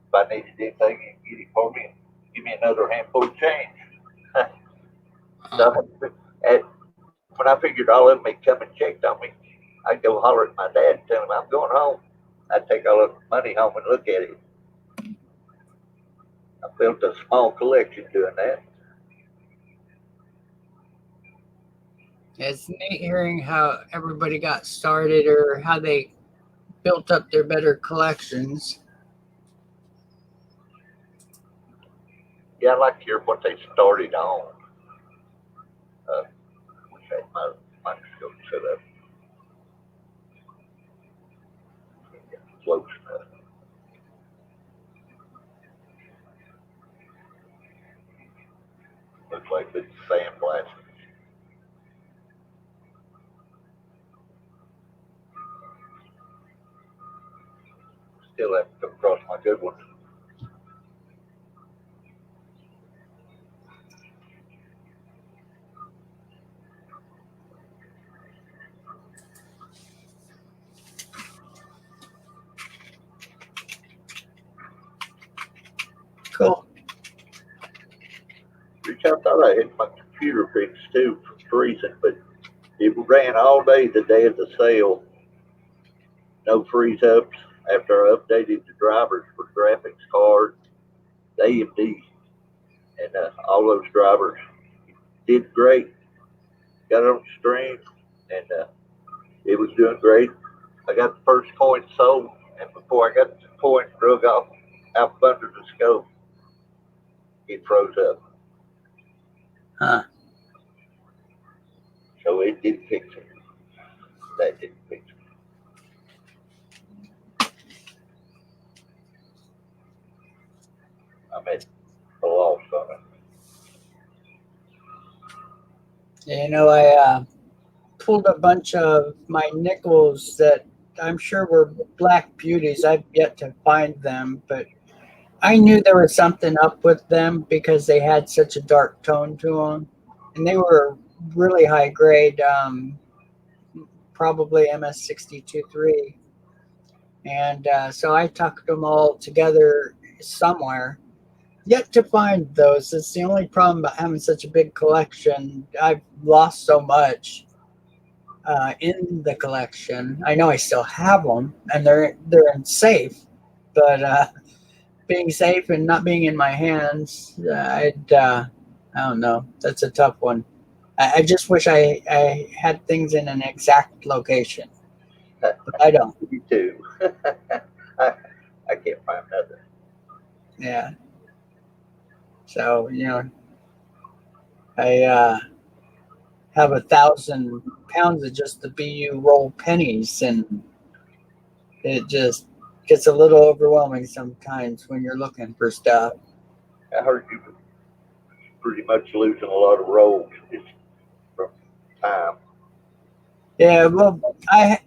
If I needed anything, he'd get it for me and give me another handful of change. So, when I figured all of them had come and checked on me, I'd go holler at my dad and tell him I'm going home. I'd take all the money home and look at it. I built a small collection doing that. It's neat hearing how everybody got started or how they built up their better collections. Yeah, I'd like to hear what they started on. Wish I had my microscope set up. Close enough. Looks like it's sandblasting. Still have to come across my good one. Cool. Reach I thought I had my computer fixed too for freezing, but it ran all day the day of the sale. No freeze ups after I updated the drivers for graphics card, the AMD, and all those drivers did great. Got it on stream, and it was doing great. I got the first coin sold, and before I got the coin drug off out from under the scope, it froze up. Huh. So it did fix it. That didn't fix it. I'm at a loss on it. You know, I pulled a bunch of my nickels that I'm sure were black beauties. I've yet to find them, but I knew there was something up with them because they had such a dark tone to them, and they were really high grade, probably MS62-3. And so I tucked them all together somewhere. Yet to find those. It's the only problem about having such a big collection. I've lost so much in the collection. I know I still have them, and they're in safe, but being safe and not being in my hands, I don't know. That's a tough one. I just wish I had things in an exact location, but I don't. Me too. I can't find nothing. Yeah. So, you know, I have 1,000 pounds of just the BU roll pennies, and it just gets a little overwhelming sometimes when you're looking for stuff. I heard you were pretty much losing a lot of rolls just from time. Yeah, well, I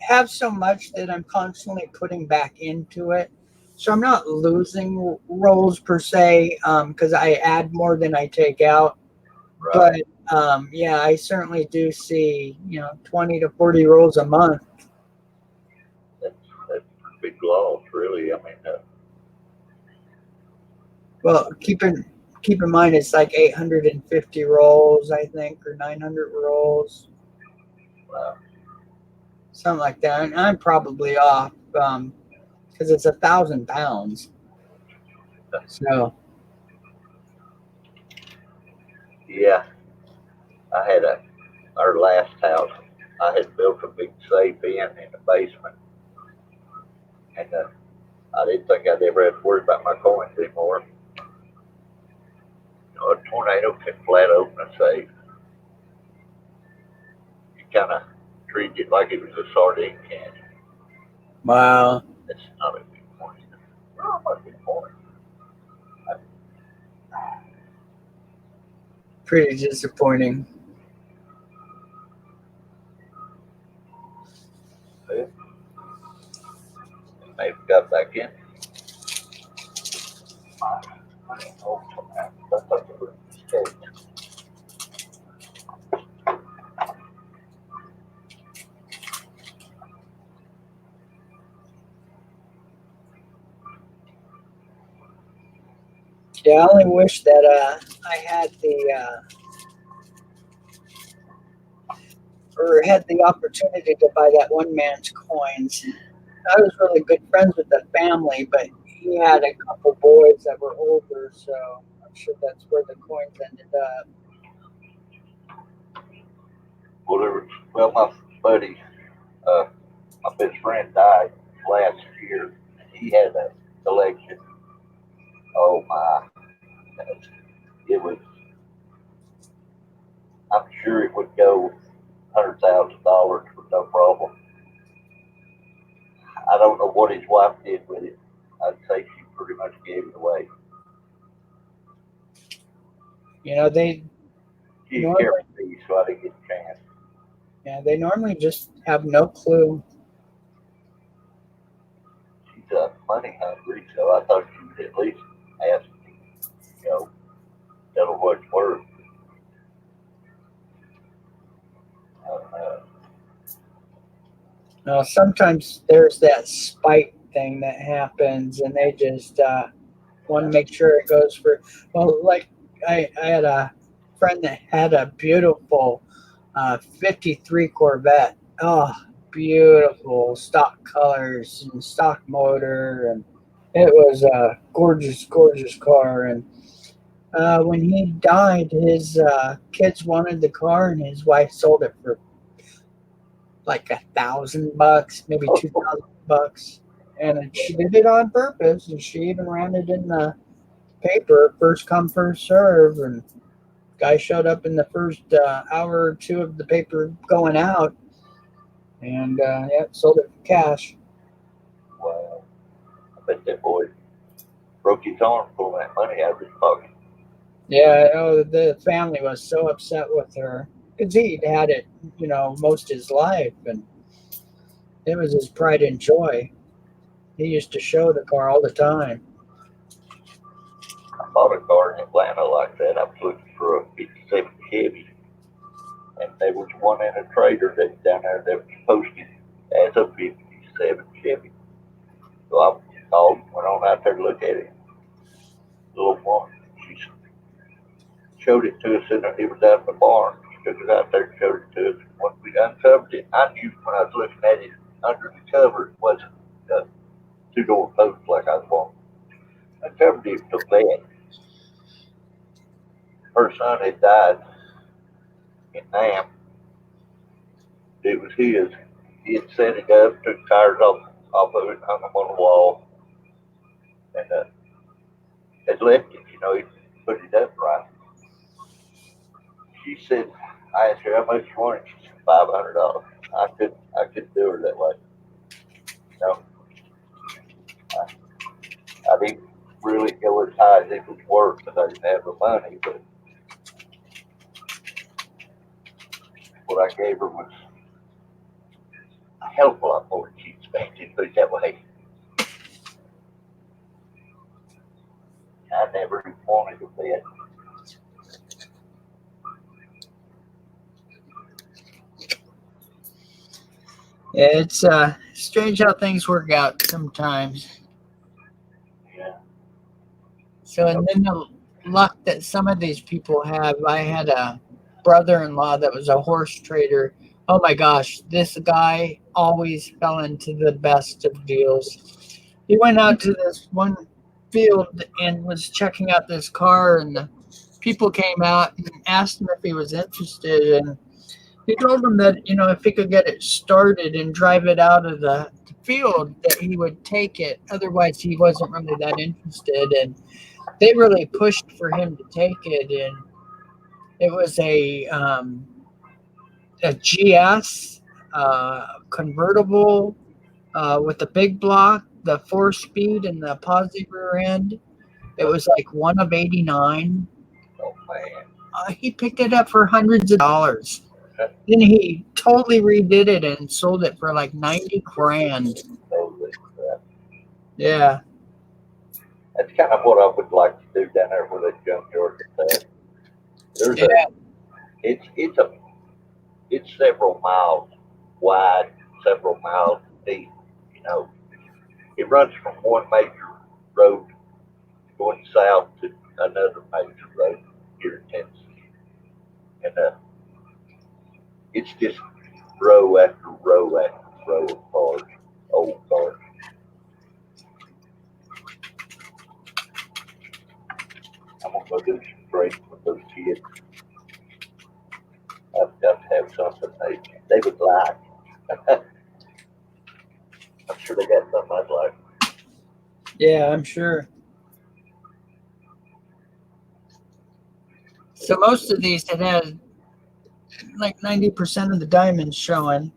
have so much that I'm constantly putting back into it. So I'm not losing rolls per se, because I add more than I take out. Right. But yeah, I certainly do see, 20 to 40 rolls a month. That's a big loss, really. I mean, Well, keep in mind it's like 850 rolls, I think, or 900 rolls, something like that. And I'm probably off because it's 1,000 pounds. So yeah, I had our last house, I had built a big safe in the basement, and I didn't think I'd ever have to worry about my coins anymore. A tornado can flat open a safe. You kind of treat it like it was a sardine can. wow, That's not a good point. Not a good point. pretty disappointing. Maybe got back in. Yeah, I only wish that I had the opportunity to buy that one man's coins. I was really good friends with the family, but he had a couple boys that were older, so I'm sure that's where the coins ended up. Well, my buddy, my best friend died last year. He had a collection. Oh my! It was. I'm sure it would go $100,000 for no problem. I don't know what his wife did with it. I'd say she pretty much gave it away. They She didn't care for me, so I didn't get a chance. Yeah, they normally just have no clue. She's money hungry, so I thought she would at least ask me, tell her what it's worth. Sometimes there's that spite thing that happens, and they just want to make sure it goes for. Well, like I had a friend that had a beautiful 53 Corvette. Oh, beautiful stock colors and stock motor, and it was a gorgeous, gorgeous car. And when he died, his kids wanted the car, and his wife sold it for like $1,000, maybe $2,000, and she did it on purpose. And she even ran it in the paper, first come, first serve, and guy showed up in the first hour or two of the paper going out, and yeah, sold it for cash. Wow. I bet that boy broke his arm pulling that money out of his pocket. Yeah, the family was so upset with her because he'd had it, most his life, and it was his pride and joy. He used to show the car all the time. I bought a car in Atlanta like that. I was looking for a 57 Chevy. And there was one in a trader that's down there that was posted as a 57 Chevy. So I called, went on out there to look at it. The little woman, she showed it to us, and it was out in the barn. She took us out there and showed it to us. Once we uncovered it, I knew when I was looking at it under the cover, it wasn't a two-door post like I was wanting. I covered it with a vet. Her son had died in Nam. It was his. He had set it up, took tires off of it, hung them on the wall, and had left it. He put it up right. She said, I asked her how much you wanted. She said $500. I couldn't do her that way. I didn't really go as high as it was worth because I didn't have the money, but what I gave her was a hell of a lot more than she expected, put it that way. I never even wanted a bed. Yeah, it's strange how things work out sometimes. Yeah. So, and then the luck that some of these people have. I had a brother-in-law that was a horse trader. Oh my gosh, this guy always fell into the best of deals. He went out to this one field and was checking out this car, and the people came out and asked him if he was interested, and he told them that, if he could get it started and drive it out of the field, that he would take it. Otherwise, he wasn't really that interested. And they really pushed for him to take it. And it was a GS convertible with a big block, the 4-speed, and the positive rear end. It was like one of 89. Oh, man. He picked it up for hundreds of dollars. Then he totally redid it and sold it for like $90,000. Yeah. That's kind of what I would like to do down there where that junkyard is at. It's several miles wide, several miles deep. It runs from one major road going south to another major road here in Tennessee, and it's just row after row after row of cars, old cars. I'm gonna go do some trading with those kids. I've got to have something they would like. I'm sure they got something I'd like. Yeah, I'm sure. So most of these had like 90% of the diamonds showing.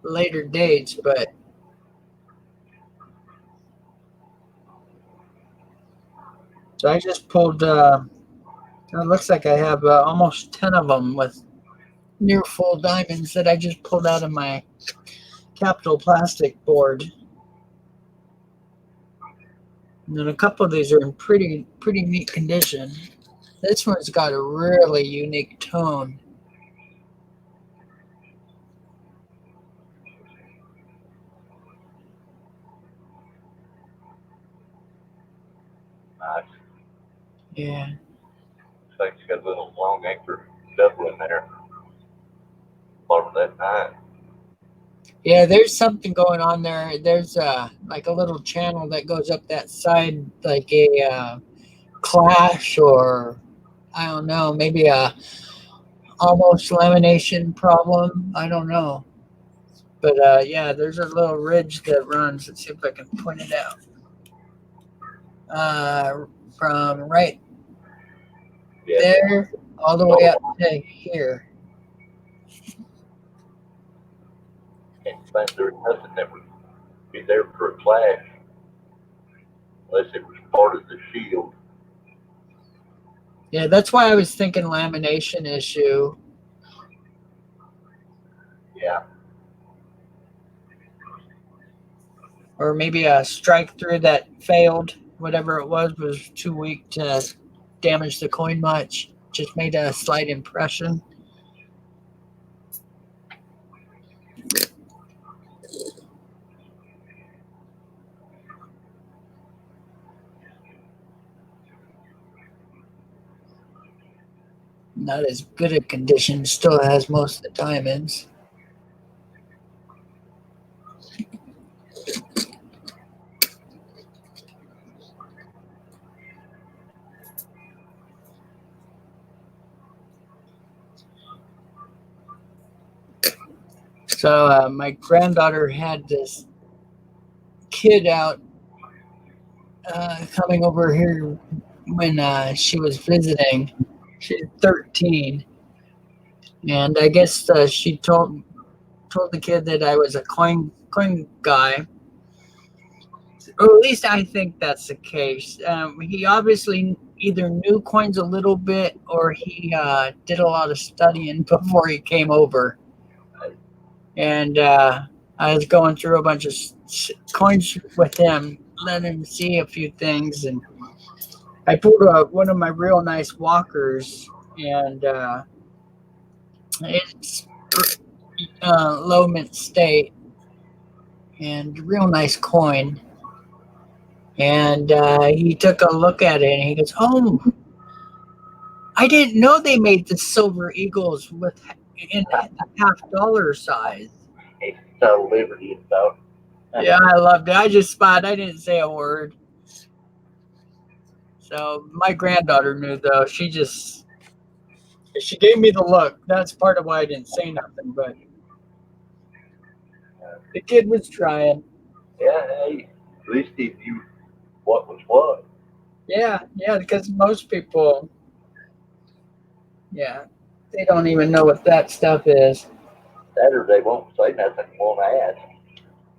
Later dates, but so I just pulled it looks like I have almost 10 of them with near full diamonds that I just pulled out of my Capital plastic board. And then a couple of these are in pretty neat condition. This one's got a really unique tone. nice. Yeah. Looks like it's got a little long anchor double in there. Part of that nine. Yeah, there's something going on there. There's like a little channel that goes up that side, like a clash, or I don't know, maybe a almost lamination problem. I don't know. But yeah, there's a little ridge that runs. Let's see if I can point it out. From right Yeah. there all the way up to here. Can't find there's nothing that would be there for a clash. Unless it was part of the shield. Yeah, that's why I was thinking lamination issue. Yeah. Or maybe a strike through that failed. Whatever it was too weak to damage the coin much. Just made a slight impression. Not as good a condition, still has most of the diamonds. So my granddaughter had this kid out coming over here when she was visiting. She's 13, and I guess she told the kid that I was a coin guy, or at least I think that's the case. He obviously either knew coins a little bit, or he did a lot of studying before he came over. And I was going through a bunch of coins with him, letting him see a few things, and I pulled one of my real nice walkers, and it's low mint state and real nice coin. And he took a look at it, and he goes, "Oh, I didn't know they made the silver eagles in the $half size." It's so Liberty and stuff. Yeah, I loved it. I just spotted. I didn't say a word. So my granddaughter knew, though. She gave me the look. That's part of why I didn't say nothing. But the kid was trying. Yeah, hey, at least he knew what was what. Yeah, because most people, they don't even know what that stuff is. That or they won't say nothing, won't ask.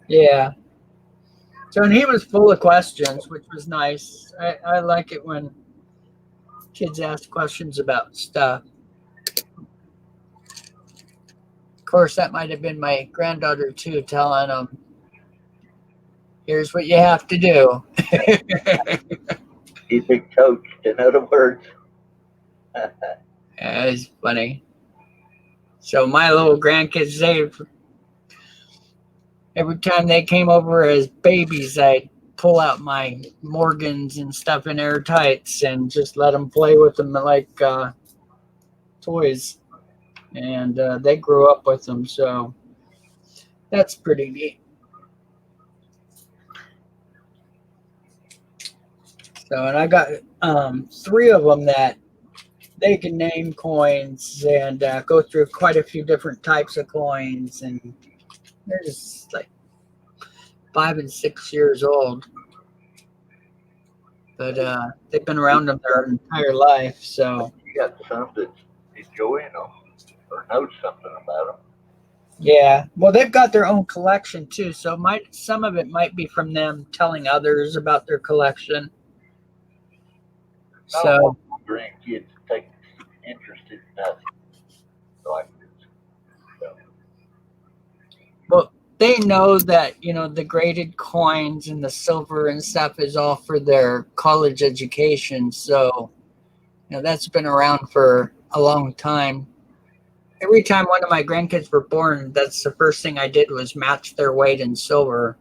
Yeah. So, and he was full of questions, which was nice. I like it when kids ask questions about stuff. Of course, that might have been my granddaughter, too, telling them, here's what you have to do. He's been coached, in other words. Yeah, it's funny. So my little grandkids, every time they came over as babies, I'd pull out my Morgans and stuff in airtights and just let them play with them like toys. And they grew up with them, so that's pretty neat. So, and I got 3 of them that they can name coins and go through quite a few different types of coins, and they're just like 5 and 6 years old. But they've been around them their entire life, so. You got some that's enjoying them or knows something about them. Yeah, well, they've got their own collection too, so some of it might be from them telling others about their collection. So grandkids take interest in nothing like this. So. Well, they know that, the graded coins and the silver and stuff is all for their college education. So, that's been around for a long time. Every time one of my grandkids were born, that's the first thing I did was match their weight in silver.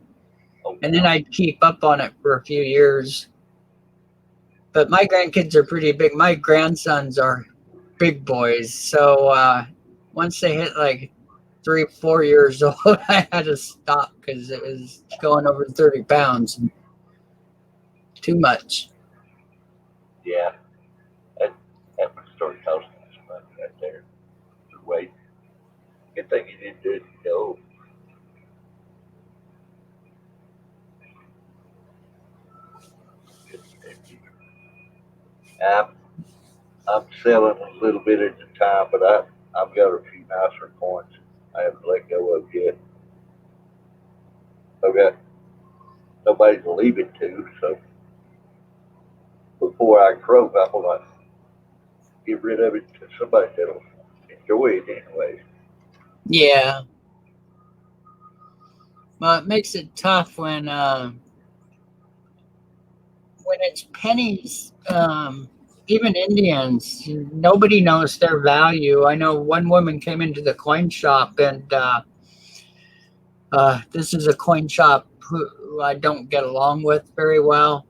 And then I'd keep up on it for a few years. But my grandkids are pretty big. My grandsons are big boys. So once they hit like 3, 4 years old, I had to stop because it was going over 30 pounds. Too much. Yeah. That would start costing us money right there. The weight. Good thing you didn't do it, no. I'm selling a little bit at a time, but I've got a few nicer coins I haven't let go of yet. I've got nobody to leave it to, so before I croak, I'm gonna get rid of it to somebody that'll enjoy it anyway. Yeah. Well, it makes it tough when it's pennies. Even Indians, nobody knows their value. I know one woman came into the coin shop, and this is a coin shop who I don't get along with very well.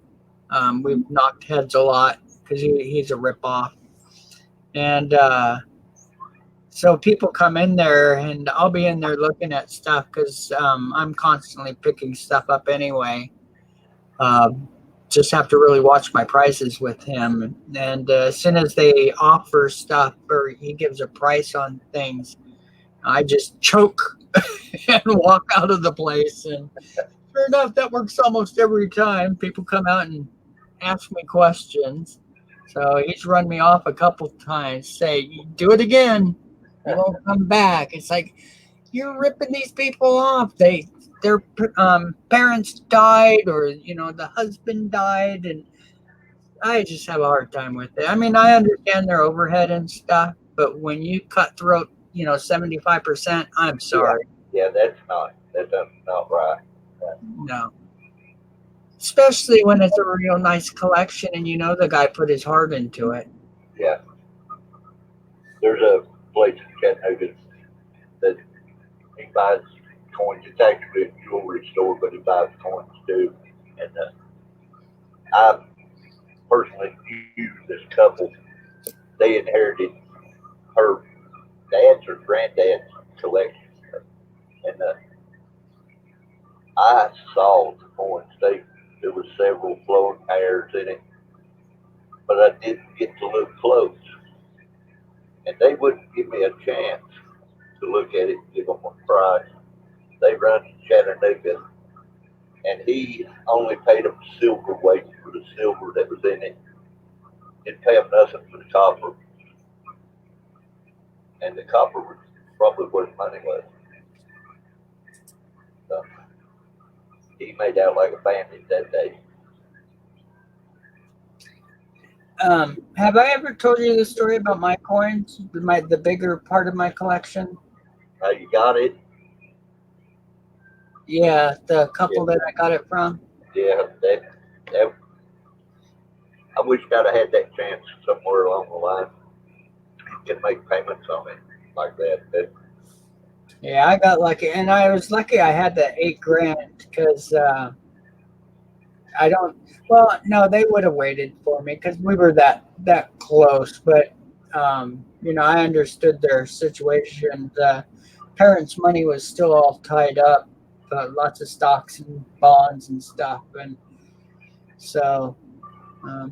We've knocked heads a lot because he's a ripoff. And so people come in there, and I'll be in there looking at stuff because I'm constantly picking stuff up anyway. Just have to really watch my prices with him. And as soon as they offer stuff or he gives a price on things, I just choke and walk out of the place. And sure enough, that works almost every time. People come out and ask me questions. So he's run me off a couple times. Say, do it again. You won't come back. It's like, you're ripping these people off. Their parents died, or the husband died, and I just have a hard time with it. I mean, I understand their overhead and stuff, but when you cut throat, 75%, I'm sorry. Yeah, that's not right. No. Especially when it's a real nice collection and the guy put his heart into it. Yeah. There's a place in Chattanooga that he buys coins. It's actually a jewelry store, but he buys coins too. And I personally use this couple. They inherited her dad's or granddad's collection. And I saw the coins. There was several flowing hairs in it, but I didn't get to look close. And they wouldn't give me a chance to look at it and give them a price. They run in Chattanooga, and he only paid them silver weight for the silver that was in it. Didn't pay them nothing for the copper. And the copper was probably where the money was. So he made out like a bandit that day. Have I ever told you the story about my coins, the bigger part of my collection? You got it? Yeah, the couple that I got it from. Yeah, that I wish I'd have had that chance somewhere along the line. You can make payments on it like that. Yeah, I got lucky, and I was lucky I had that $8,000 because I don't. Well, no, they would have waited for me because we were that close. But I understood their situation. The parents' money was still all tied up, lots of stocks and bonds and stuff, and so I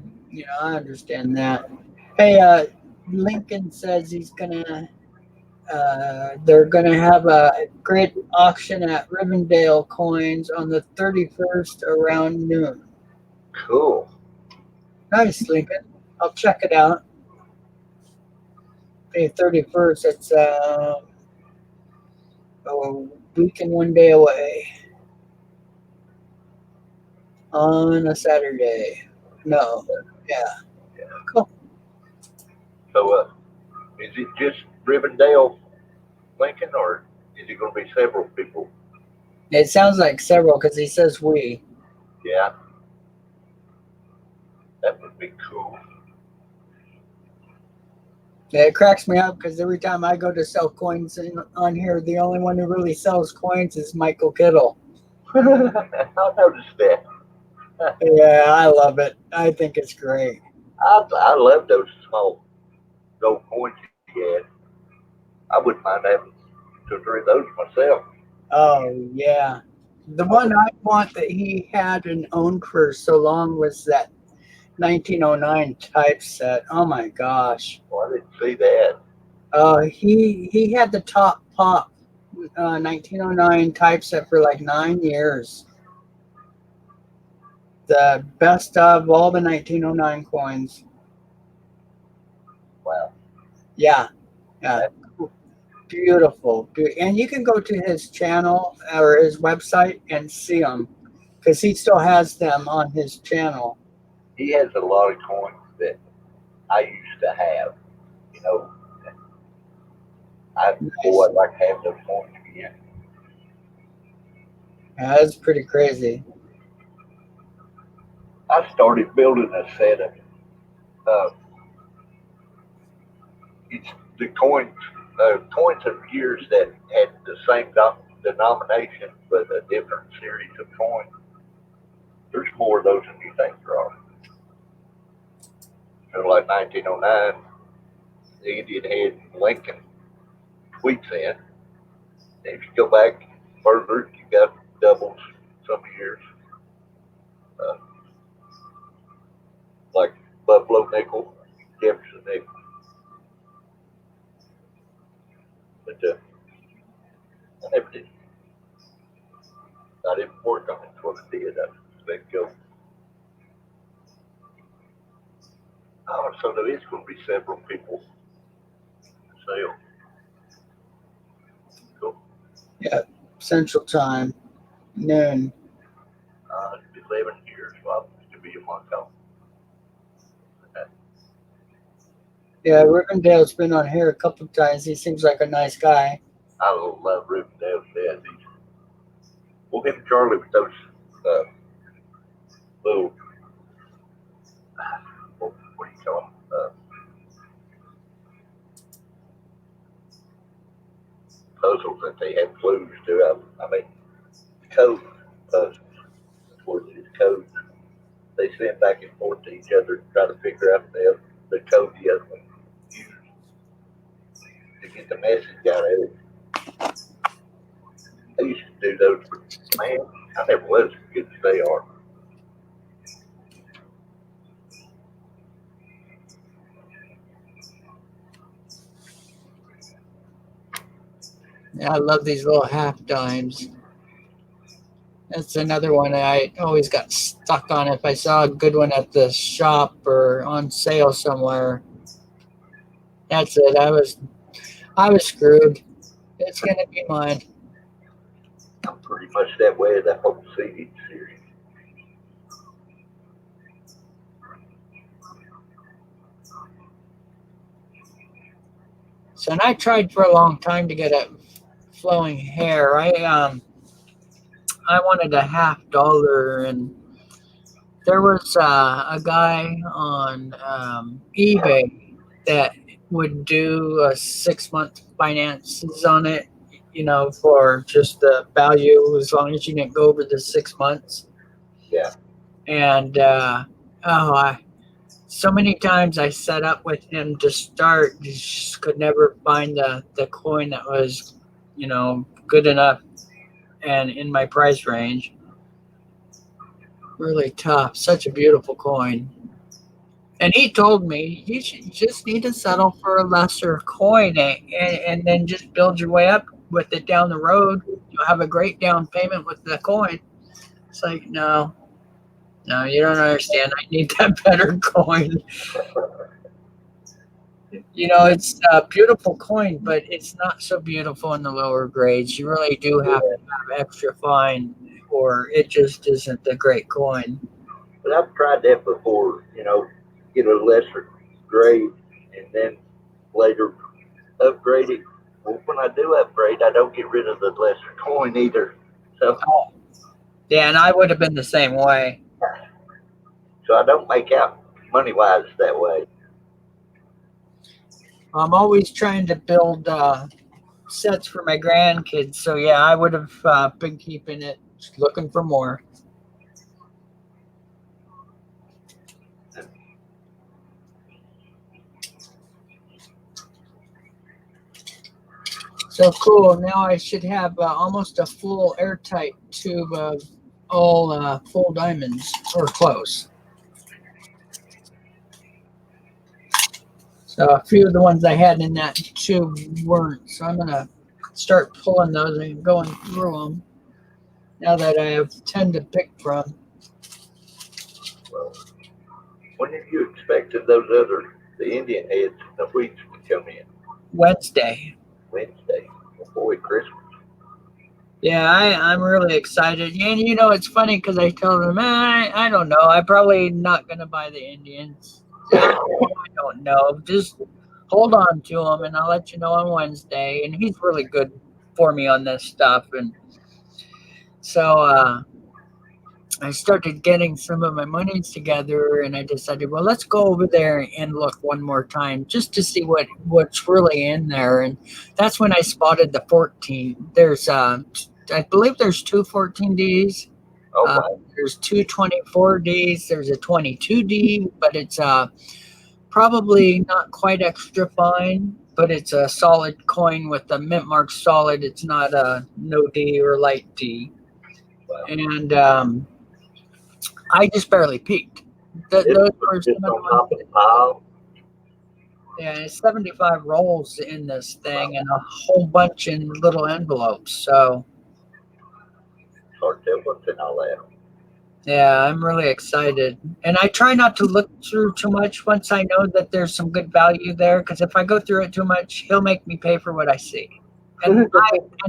understand that. Hey, Lincoln says they're gonna have a great auction at Rivendell Coins on the 31st around noon. Cool. Nice, Lincoln. I'll check it out. Hey, 31st. It's a week and 1 day away. On a Saturday. No. Yeah. Cool. So, is it just Rivendell, Lincoln, or is it going to be several people? It sounds like several because he says we. Yeah. That would be cool. Yeah, it cracks me up because every time I go to sell coins on here, the only one who really sells coins is Michael Kittle. I noticed that. Yeah, I love it. I think it's great. I love those small gold coins he had. I wouldn't mind having 2 or 3 of those myself. Oh yeah. The one I want that he had and owned for so long was that 1909 typeset. Oh my gosh. Well, I didn't see that. He had the top pop 1909 typeset for like 9 years. The best of all the 1909 coins. Wow. Yeah, yeah, beautiful. And you can go to his channel or his website and see them because he still has them on his channel. He has a lot of coins that I used to have. You know, boy, I'd like to have those coins again. Yeah, that's pretty crazy. I started building a set of it's the coins of years that had the same denomination but a different series of coins. There's more of those than you think there are. So like 1909, the Indian Head Lincoln tweets in. And if you go back further, you got doubles some years. Uh, like Buffalo nickel, Jefferson nickel. But I never did. I didn't work on it until I did. I let go. Oh, so there is going to be several people sale. Cool. Yeah, Central Time, noon. 11 years. Well, to be a month out. Yeah, Rivendale's been on here a couple of times. He seems like a nice guy. I love Rivendell Dead. Well, him and Charlie with those little, what do you call them? Puzzles that they have clues to. I mean, code puzzles. That's what it is, code. They send back and forth to each other and try to figure out the code the other one used to get the message out of it. I used to do those, but man, I never was as good as they are. Yeah, I love these little half dimes. That's another one I always got stuck on. If I saw a good one at the shop or on sale somewhere, that's it. I was screwed. It's gonna be mine. I'm pretty much that way of that whole CD series. So, and I tried for a long time to get a flowing hair. I wanted a $50, and there was a guy on eBay that would do 6-month finances on it, you know, for just the value as long as you didn't go over the 6 months. Yeah. And so many times I set up with him to start, just could never find the coin that was, you know, good enough and in my price range. Really tough. Such a beautiful coin. And he told me you should just need to settle for a lesser coin and then just build your way up with it down the road. You'll have a great down payment with the coin. It's like, no, you don't understand. I need that better coin. You know, it's a beautiful coin, but it's not so beautiful in the lower grades. You really do have to have extra fine, or it just isn't a great coin. But I've tried that before, you know, get a lesser grade and then later upgrade it. Well, when I do upgrade, I don't get rid of the lesser coin either. So, Yeah, and I would have been the same way. so I don't make out money wise that way. I'm always trying to build sets for my grandkids. So, yeah, I would have been keeping it, looking for more. So cool. Now I should have almost a full airtight tube of all full diamonds or close. So a few of the ones I had in that tube weren't. So I'm going to start pulling those and going through them now that I have 10 to pick from. Well, when have you expected the Indian heads and the wheats to come in? Wednesday. Wednesday, before Christmas. Yeah, I'm really excited. And you know, it's funny because I told him, I don't know. I'm probably not going to buy the Indians. I don't know. Just hold on to them and I'll let you know on Wednesday. And he's really good for me on this stuff. And so I started getting some of my monies together and I decided, well, let's go over there and look one more time just to see what's really in there. And that's when I spotted the 14. There's, I believe there's two 14Ds. There's two 24Ds. There's a 22D, but it's probably not quite extra fine, but it's a solid coin with the mint mark solid. It's not a no D or light D. And I just barely peeked. Those were some of the ones. Yeah, it's 75 rolls in this thing and a whole bunch in little envelopes. So, yeah, I'm really excited. And I try not to look through too much once I know that there's some good value there, because if I go through it too much, he'll make me pay for what I see. And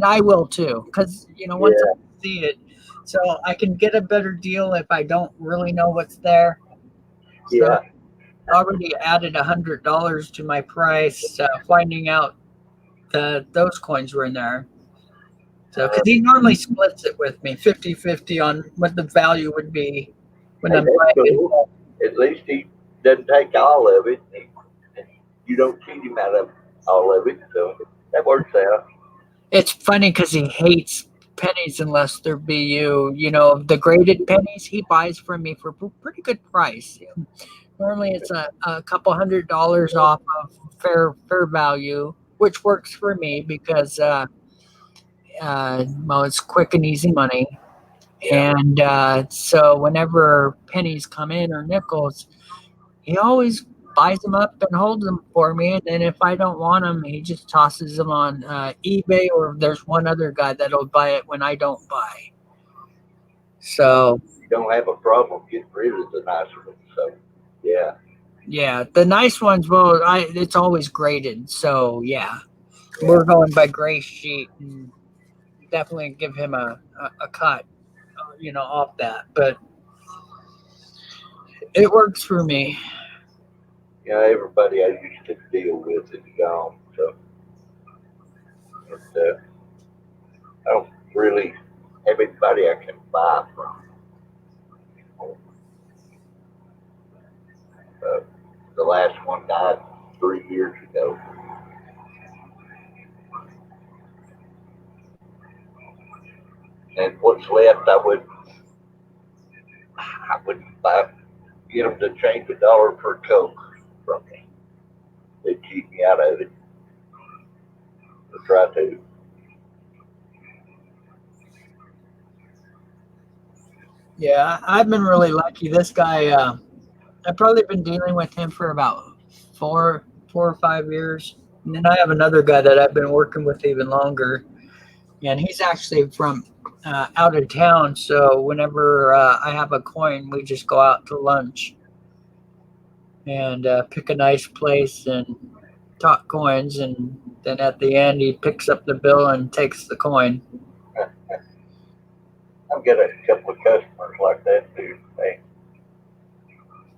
I will too, because, you know, once I see it, so I can get a better deal if I don't really know what's there. Yeah. So I already added $100 to my price, finding out that those coins were in there. So, because he normally splits it with me, 50-50 on what the value would be when I'm buying it. At least he doesn't take all of it. And you don't cheat him out of all of it, so that works out. It's funny because he hates pennies unless they're BU. You know, the graded pennies he buys from me for a pretty good price. Normally it's a couple $100 off of fair value, which works for me because well, it's quick and easy money. And so whenever pennies come in or nickels, he always buys them up and holds them for me. And then if I don't want them, he just tosses them on eBay, or there's one other guy that'll buy it when I don't buy. So you don't have a problem getting rid of the nice ones. So yeah. Yeah, the nice ones, well, it's always graded. So yeah, we're going by gray sheet and definitely give him a cut, you know, off that. But it works for me. Yeah, everybody I used to deal with is gone. So I don't really have anybody I can buy from. The last one died 3 years ago. And what's left, I wouldn't get them to change $1 per Coke from me. They cheat me out of it. I'll try to. Yeah, I've been really lucky. This guy, I've probably been dealing with him for about four or 5 years. And then I have another guy that I've been working with even longer. And he's actually from out of town. So whenever I have a coin, we just go out to lunch and pick a nice place and talk coins. And then at the end, he picks up the bill and takes the coin. I've got a couple of customers like that too.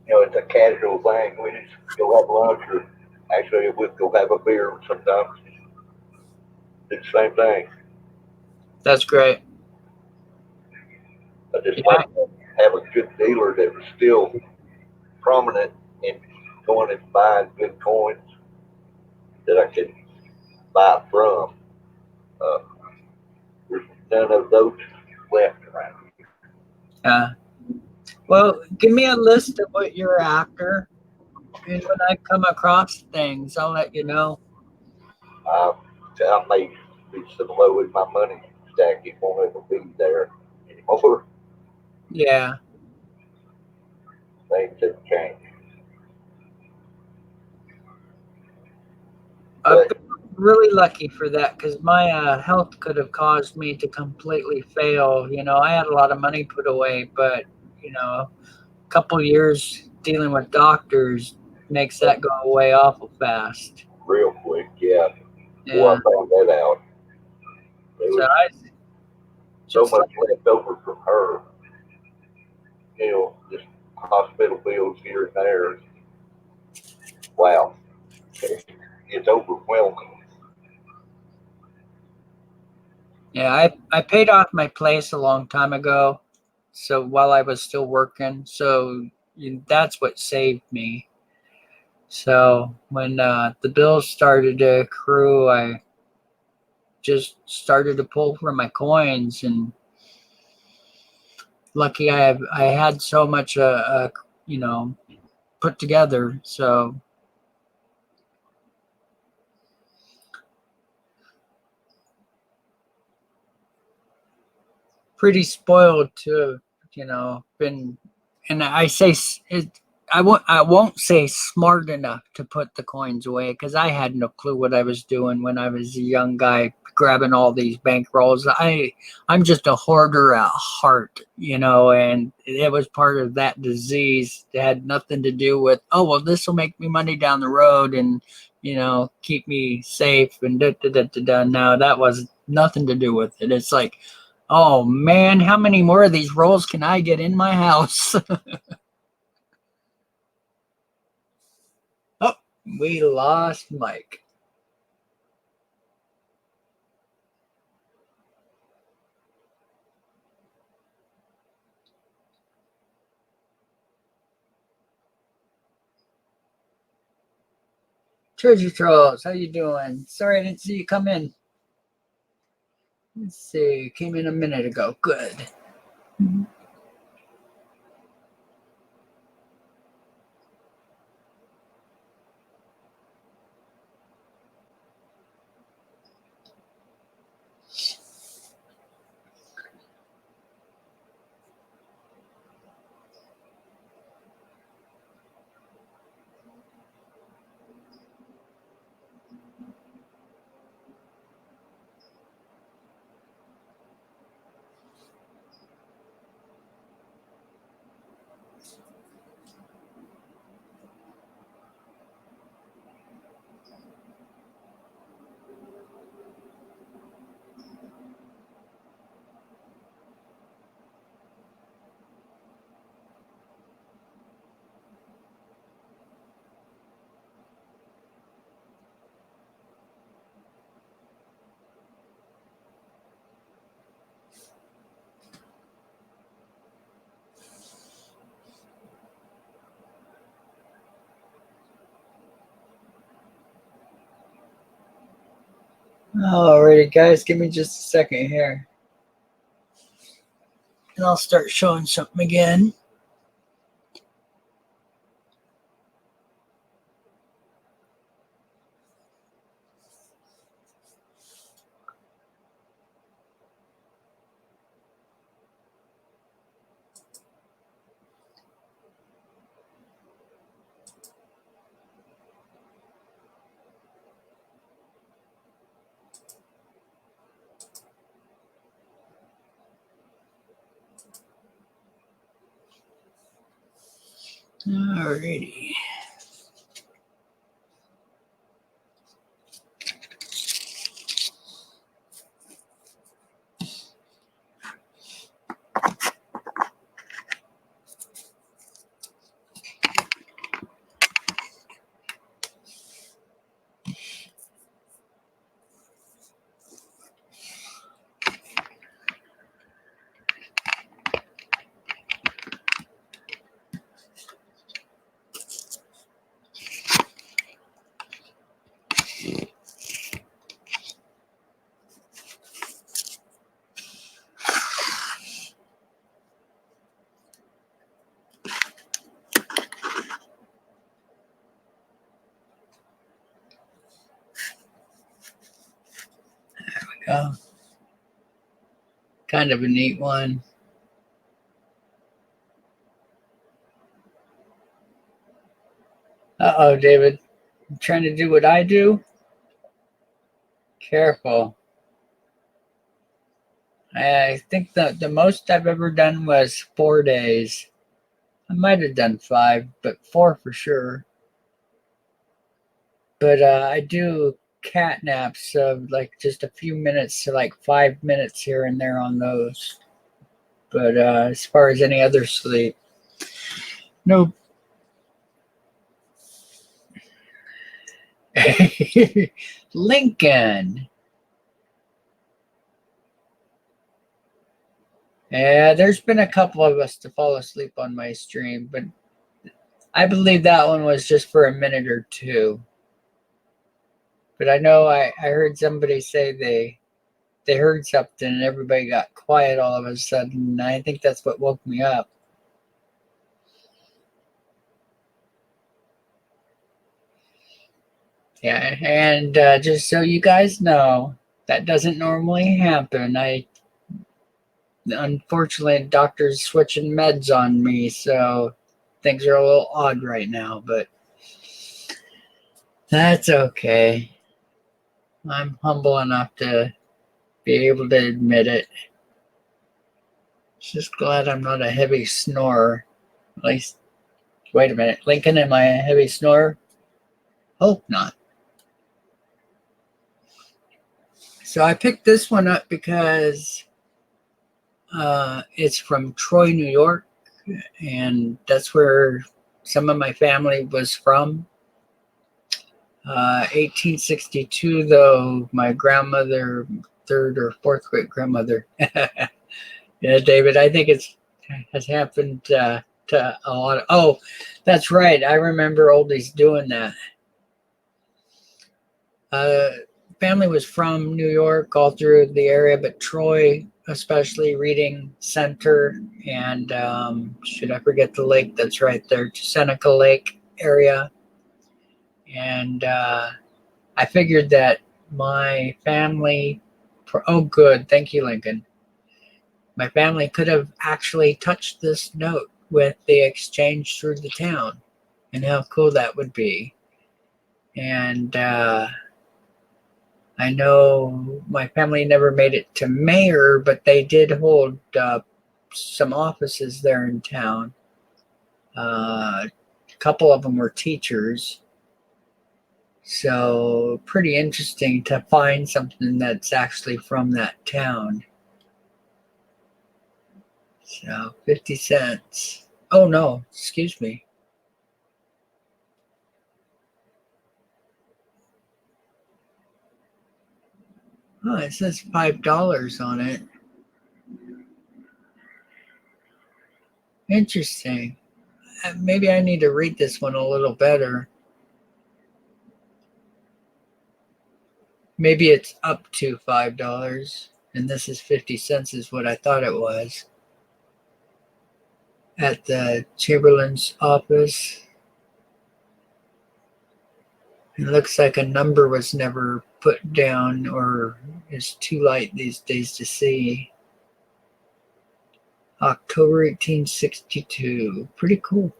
You know, it's a casual thing. We just go have lunch, or actually we'll go have a beer sometimes. It's the same thing. That's great. I just like to have a good dealer that was still prominent in going and buying good coins that I could buy from. There's none of those left around here. Well, give me a list of what you're after, and when I come across things, I'll let you know. I may It's so low in my money stack, it won't ever be there anymore. Yeah. Things have changed. I've been really lucky for that because my health could have caused me to completely fail. You know, I had a lot of money put away, but, you know, a couple years dealing with doctors makes that go away awful fast. Real quick, yeah. Yeah. Before I found that out, there So was I so just much left over from her. You know, just hospital bills here and there. Wow. It's overwhelming. yeah, I paid off my place a long time ago. So while I was still working, so that's what saved me. So when the bills started to accrue, I just started to pull from my coins, and lucky I had so much you know, put together. So pretty spoiled to have, you know, been, and I say I won't say smart enough to put the coins away because I had no clue what I was doing when I was a young guy grabbing all these bank rolls. I'm just a hoarder at heart, you know, and it was part of that disease. It had nothing to do with, oh well, this will make me money down the road and, you know, keep me safe and da da da da da. No, that was nothing to do with it. It's like, oh man, how many more of these rolls can I get in my house? Oh, we lost Mike. Treasure Trolls, how you doing? Sorry I didn't see you come in. Let's see, came in a minute ago. Good. Alrighty, guys, give me just a second here. And I'll start showing something again. Alrighty. Yeah. Kind of a neat one. Uh-oh, David. You trying to do what I do? Careful. I think the most I've ever done was 4 days. I might have done 5, but 4 for sure. But I do cat naps of like just a few minutes to like 5 minutes here and there on those. But as far as any other sleep, no. Lincoln. Yeah, there's been a couple of us to fall asleep on my stream, but I believe that one was just for a minute or two. But I know I heard somebody say they heard something and everybody got quiet all of a sudden. And I think that's what woke me up. Yeah, and just so you guys know, that doesn't normally happen. Unfortunately, doctor's switching meds on me, so things are a little odd right now, but that's okay. I'm humble enough to be able to admit it. Just glad I'm not a heavy snorer. At least, wait a minute. Lincoln, am I a heavy snorer? Hope not. So I picked this one up because it's from Troy, New York, and that's where some of my family was from. 1862, though, my grandmother, third or fourth great grandmother. Yeah, David, I think it has happened to a lot of. Oh, that's right. I remember oldies doing that. Family was from New York, all through the area, but Troy, especially Reading Center, and should I forget the lake that's right there, Seneca Lake area. And I figured that my family, oh, good. Thank you, Lincoln. My family could have actually touched this note with the exchange through the town, and how cool that would be. And I know my family never made it to mayor, but they did hold some offices there in town. A couple of them were teachers. So pretty interesting to find something that's actually from that town. So 50 cents. Oh no, excuse me. Oh, it says $5 on it. Interesting. Maybe I need to read this one a little better. Maybe it's up to $5, and this is 50 cents is what I thought it was. At the Chamberlain's office. It looks like a number was never put down or is too light these days to see. October 1862. Pretty cool.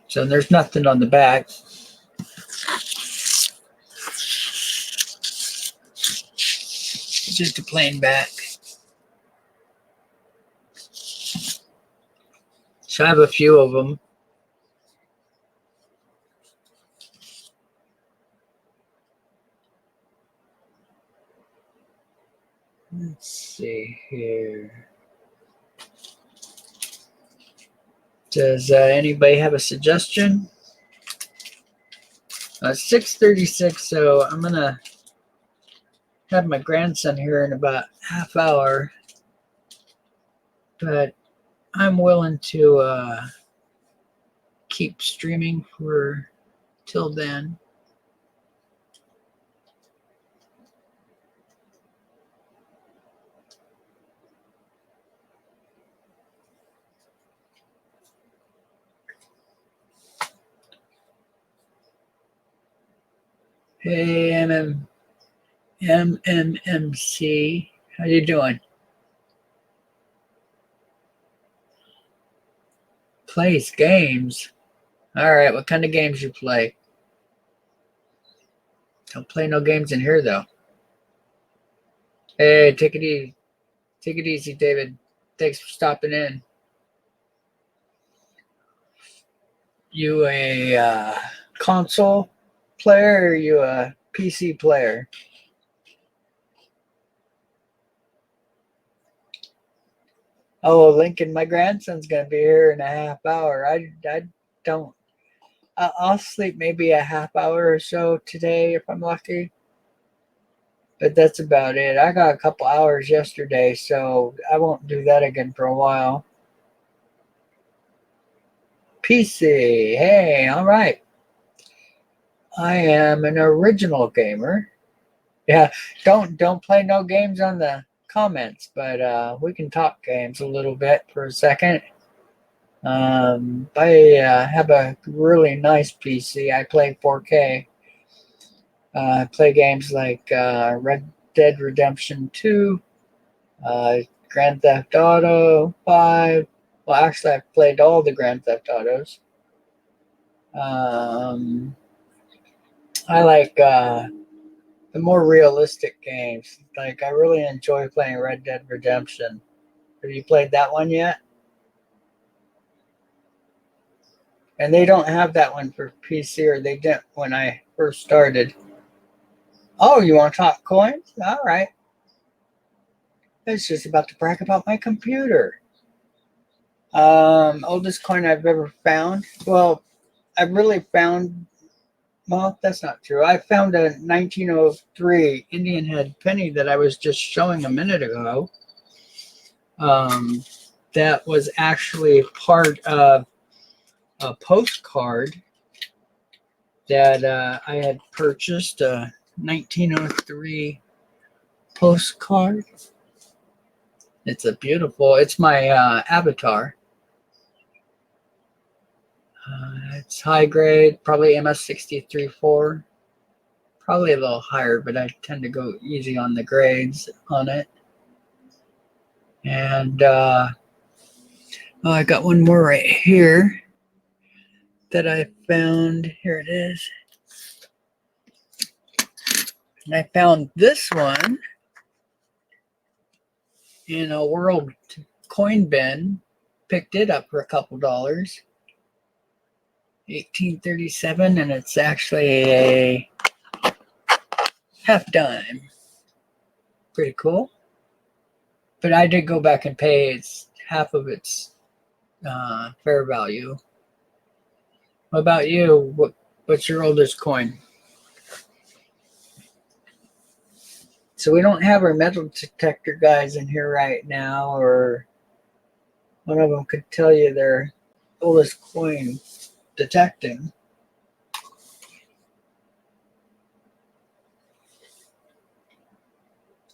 So there's nothing on the back. Just a plain back. So I have a few of them. Let's see here. Does anybody have a suggestion? 6:36, so I'm going to have my grandson here in about half hour. But I'm willing to keep streaming for till then. Hey, MMMC. How you doing? Plays games. All right, what kind of games you play? Don't play no games in here though. Hey, take it easy. Take it easy, David. Thanks for stopping in. You a console player or you a PC player? Oh, Lincoln, my grandson's gonna be here in a half hour. I don't. I'll sleep maybe a half hour or so today if I'm lucky. But that's about it. I got a couple hours yesterday, so I won't do that again for a while. PC, hey, all right. I am an original gamer. Yeah, don't play no games on the comments, but we can talk games a little bit for a second. I have a really nice PC. I play 4K. I play games like Red Dead Redemption 2, Grand Theft Auto 5. Well, actually, I've played all the Grand Theft Autos. I like the more realistic games. Like, I really enjoy playing Red Dead Redemption. Have you played that one yet? And they don't have that one for PC, or they didn't when I first started. Oh, you want to talk coins? All right. I was just about to brag about my computer. Oldest coin I've ever found. Well, I've really found. Well, that's not true. I found a 1903 Indian head penny that I was just showing a minute ago. That was actually part of a postcard that I had purchased, a 1903 postcard. It's my avatar. It's high grade, probably MS63-4. Probably a little higher, but I tend to go easy on the grades on it. And I got one more right here that I found. Here it is. And I found this one in a World coin bin. Picked it up for a couple dollars. 1837, and it's actually a half dime. Pretty cool. But I did go back and pay half of its fair value. What about you? What's your oldest coin? So we don't have our metal detector guys in here right now, or one of them could tell you their oldest coin detecting.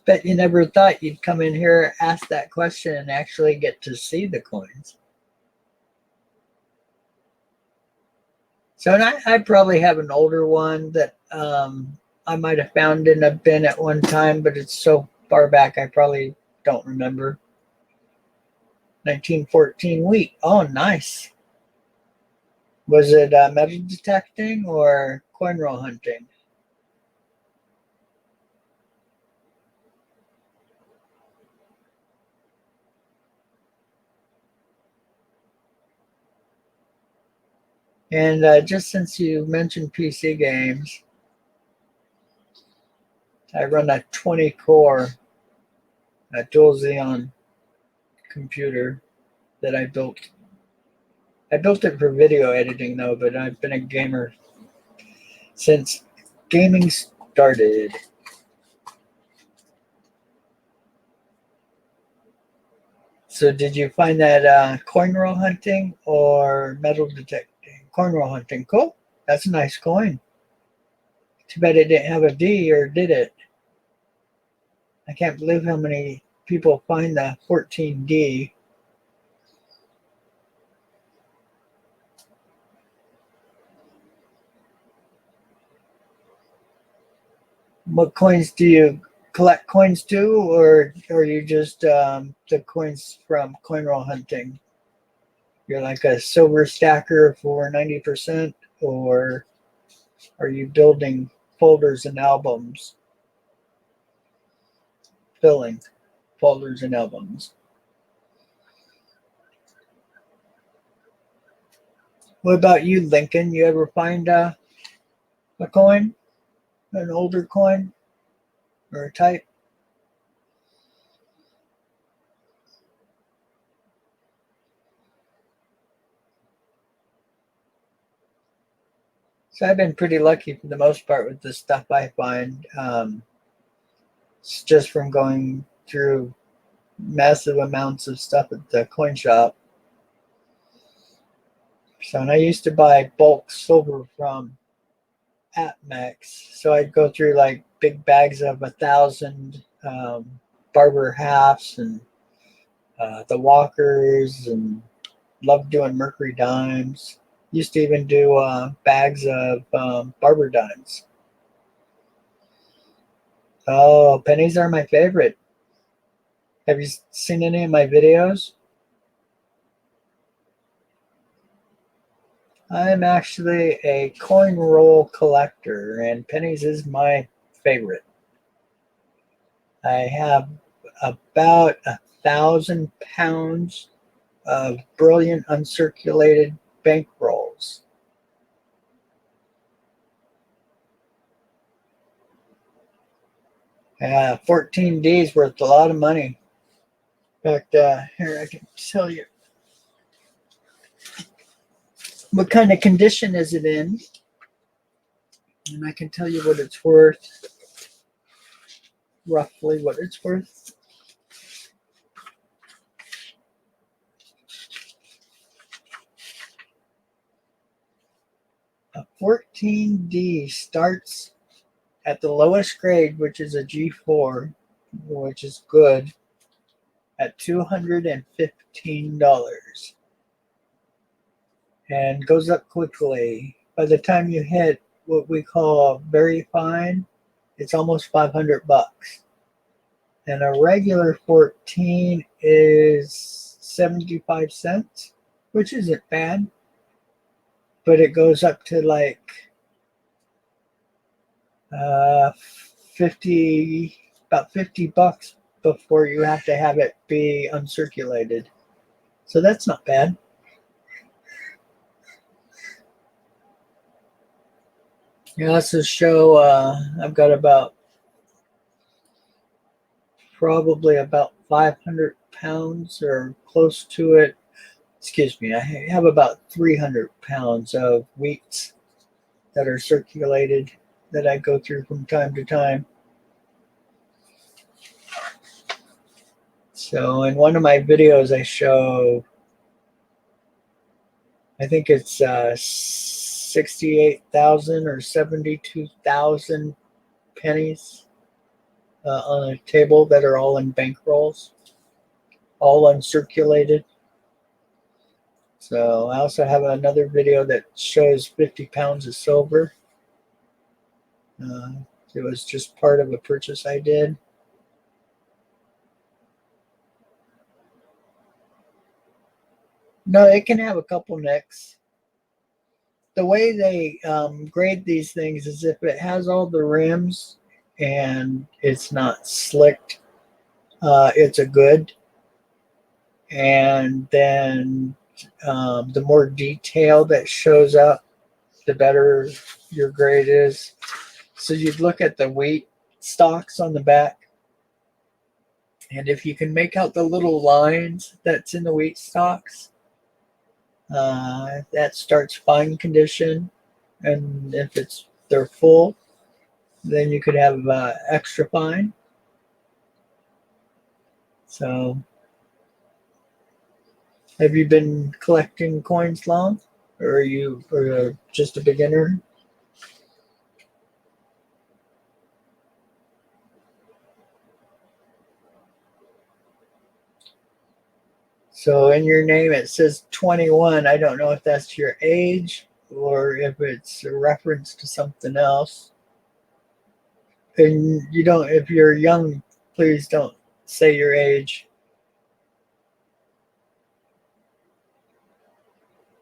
Bet you never thought you'd come in here, ask that question, and actually get to see the coins. So I probably have an older one that I might have found in a bin at one time, but it's so far back I probably don't remember. 1914 wheat. Oh, nice. Was it metal detecting or coin roll hunting? And just since you mentioned PC games, I run a 20-core dual Xeon computer that I built. I built it for video editing though, but I've been a gamer since gaming started. So did you find that coin roll hunting or metal detecting? Coin roll hunting, cool. That's a nice coin. Too bad it didn't have a D, or did it? I can't believe how many people find the 14D. What coins do you collect coins too, or are you just the coins from coin roll hunting? You're like a silver stacker for 90%, or are you building folders and albums? Filling folders and albums. What about you, Lincoln? You ever find a coin? An older coin? Or a type? So I've been pretty lucky for the most part with the stuff I find. It's just from going through massive amounts of stuff at the coin shop. So, and I used to buy bulk silver from APMEX. So I'd go through like big bags of 1,000 Barber halves and the Walkers, and loved doing Mercury dimes. Used to even do bags of Barber dimes. Oh, pennies are my favorite. Have you seen any of my videos? I'm actually a coin roll collector, and pennies is my favorite. I have about 1,000 pounds of brilliant uncirculated bank rolls. Yeah, 14 D's worth a lot of money. In fact, here I can tell you. What kind of condition is it in? And I can tell you what it's worth. Roughly what it's worth. A 14D starts at the lowest grade, which is a G4, which is good, at $215. And goes up quickly. By the time you hit what we call very fine, it's almost 500 bucks. And a regular 14 is 75 cents, which isn't bad. But it goes up to like 50, about 50 bucks before you have to have it be uncirculated. So that's not bad. Yeah, let's just show, I've got probably about 500 pounds or close to it. Excuse me, I have about 300 pounds of wheats that are circulated that I go through from time to time. So in one of my videos, I show, I think it's 68,000 or 72,000 pennies on a table that are all in bank rolls, all uncirculated. So I also have another video that shows 50 pounds of silver. It was just part of a purchase I did. No, it can have a couple nicks. The way they grade these things is if it has all the rims and it's not slicked, it's a good. And then the more detail that shows up, the better your grade is. So you'd look at the weight stocks on the back, and if you can make out the little lines that's in the weight stocks, that starts fine condition. And if they're full, then you could have extra fine. So have you been collecting coins long, or are you just a beginner? So in your name it says 21. I don't know if that's your age or if it's a reference to something else. And you don't, if you're young, please don't say your age.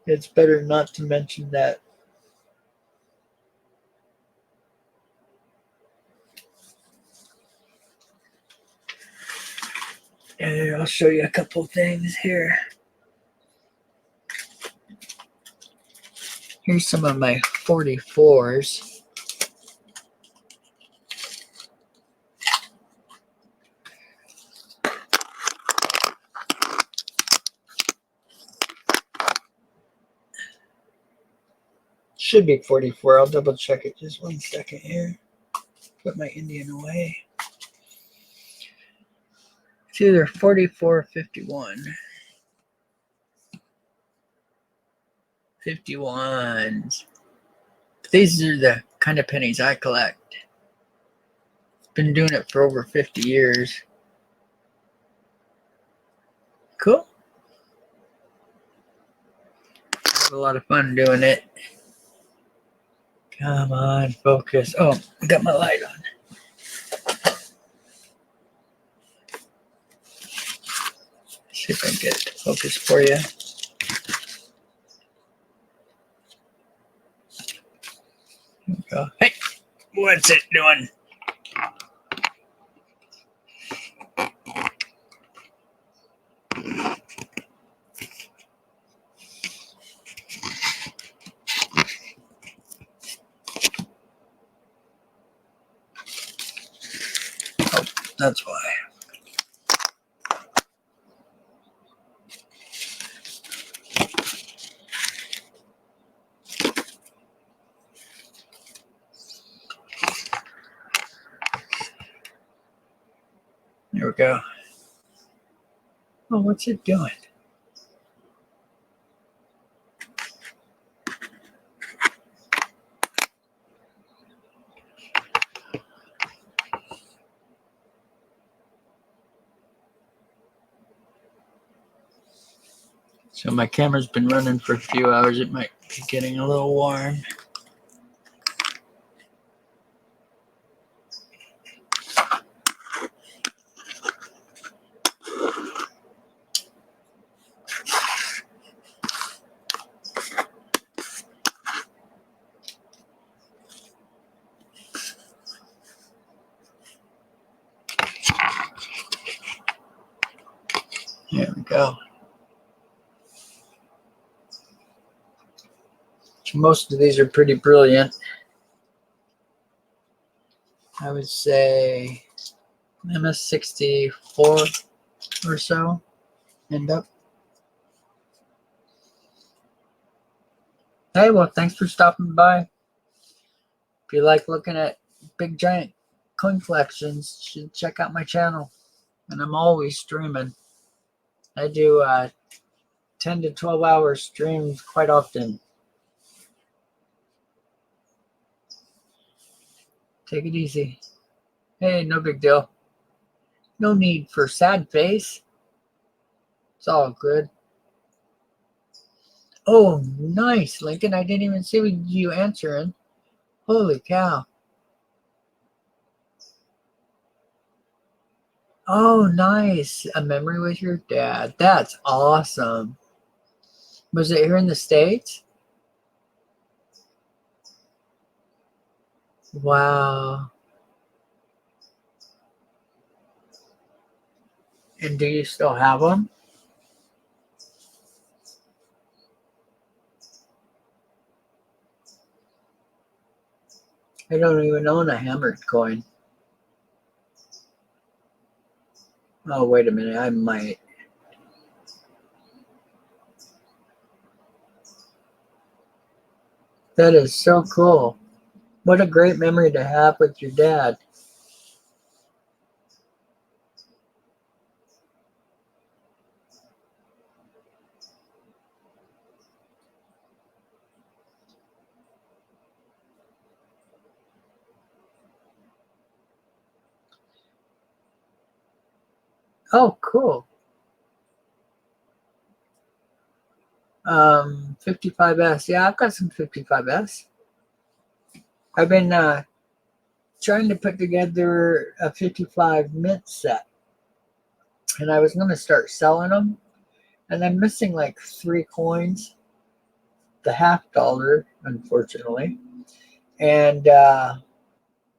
It's better not to mention that. And I'll show you a couple things here. Here's some of my 44s. Should be 44. I'll double check it. Just 1 second here. Put my Indian away. It's either 44 or 51. 51s. These are the kind of pennies I collect. Been doing it for over 50 years. Cool. I have a lot of fun doing it. Come on, focus. Oh, I got my light on. See if I can get it to focus for you. Here we go. Hey, what's it doing? Oh, that's why. There we go. Oh, what's it doing? So my camera's been running for a few hours. It might be getting a little warm. There we go. Most of these are pretty brilliant. I would say MS64 or so end up. Hey, well, thanks for stopping by. If you like looking at big giant coin collections, you should check out my channel. And I'm always streaming. I do 10 to 12 hour streams quite often. Take it easy. Hey, no big deal. No need for sad face. It's all good. Oh, nice, Lincoln. I didn't even see you answering. Holy cow. Oh, nice. A memory with your dad. That's awesome. Was it here in the States? Wow. And do you still have them? I don't even own a hammered coin. Oh, wait a minute. I might. That is so cool. What a great memory to have with your dad. Oh, cool. 55S. Yeah, I've got some 55S. I've been trying to put together a 55 mint set. And I was going to start selling them. And I'm missing like 3 coins. The $50, unfortunately. And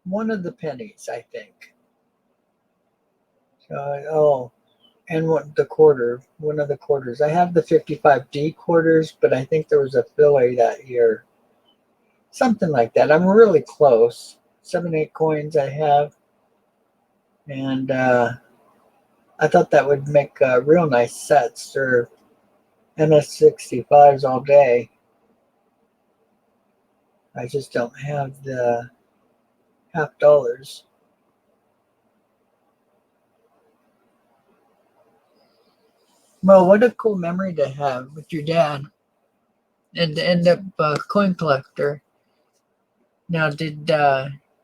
one of the pennies, I think. And one of the quarters. I have the 55D quarters, but I think there was a filler that year. Something like that. I'm really close. 7, 8 coins I have. And I thought that would make real nice sets or MS65s all day. I just don't have the $50. Well, what a cool memory to have with your dad and to end up a coin collector. Now, did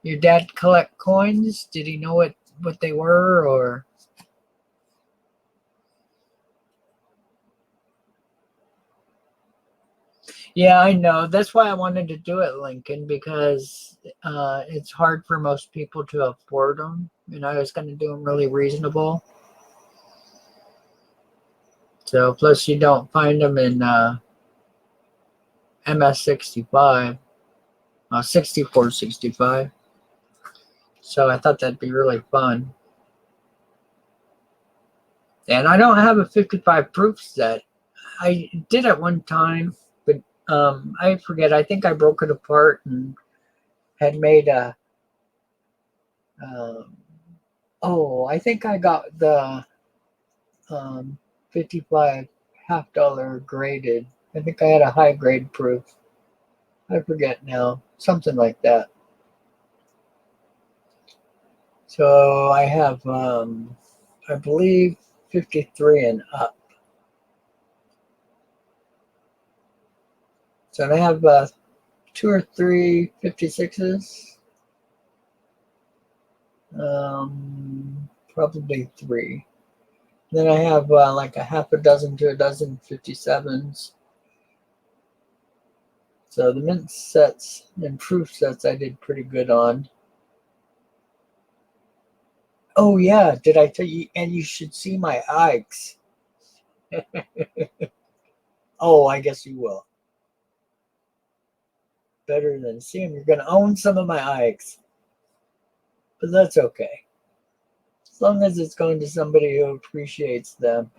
your dad collect coins? Did he know what they were, or? Yeah, I know. That's why I wanted to do it, Lincoln, because it's hard for most people to afford them. And I was going to do them really reasonable. So, plus you don't find them in MS65, 6465. So I thought that'd be really fun. And I don't have a 55 proof set. I did at one time, but I forget. I think I broke it apart and had made a. I think I got the 55 $50 graded. I think I had a high grade proof. I forget now. Something like that. So I have, I believe, 53 and up. So I have 2 or 3 56s. Probably 3. Then I have like a half a dozen to a dozen 57s. So the mint sets and proof sets I did pretty good on. Oh yeah, did I tell you? And you should see my Ikes. Oh, I guess you will. Better than see them. You're going to own some of my Ikes. But that's okay. As long as it's going to somebody who appreciates them,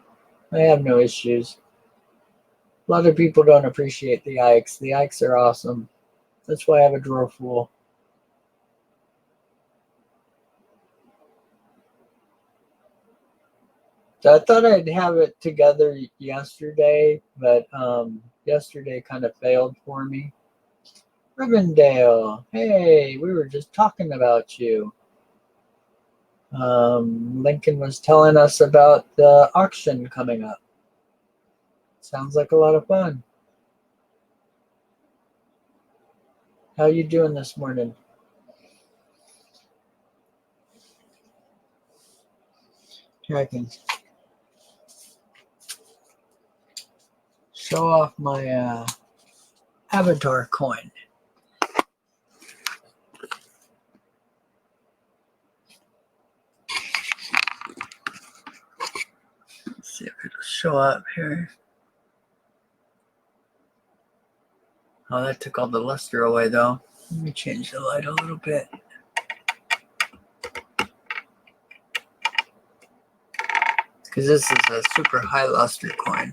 I have no issues. A lot of people don't appreciate the Ikes. The Ikes are awesome. That's why I have a drawer full. So I thought I'd have it together yesterday, but yesterday kind of failed for me. Rivendell, hey, we were just talking about you. Lincoln was telling us about the auction coming up. Sounds like a lot of fun. How you doing this morning? Here I can show off my Avatar coin. Let's see if it'll show up here. Oh, that took all the luster away, though. Let me change the light a little bit. Because this is a super high luster coin.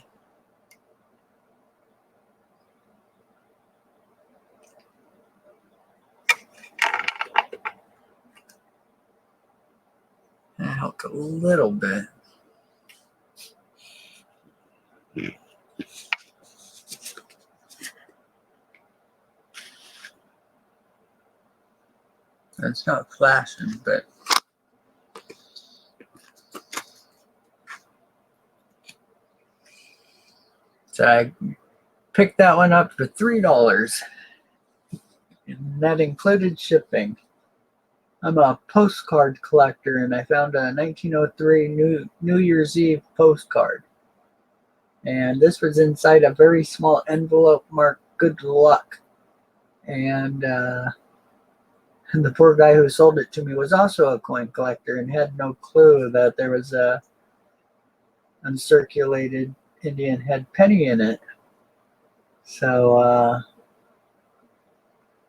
That helped a little bit. It's not flashing, but so I picked that one up for $3, and that included shipping. I'm a postcard collector, and I found a 1903 New Year's Eve postcard, and this was inside a very small envelope marked "Good Luck," and And the poor guy who sold it to me was also a coin collector and had no clue that there was a uncirculated Indian head penny in it. So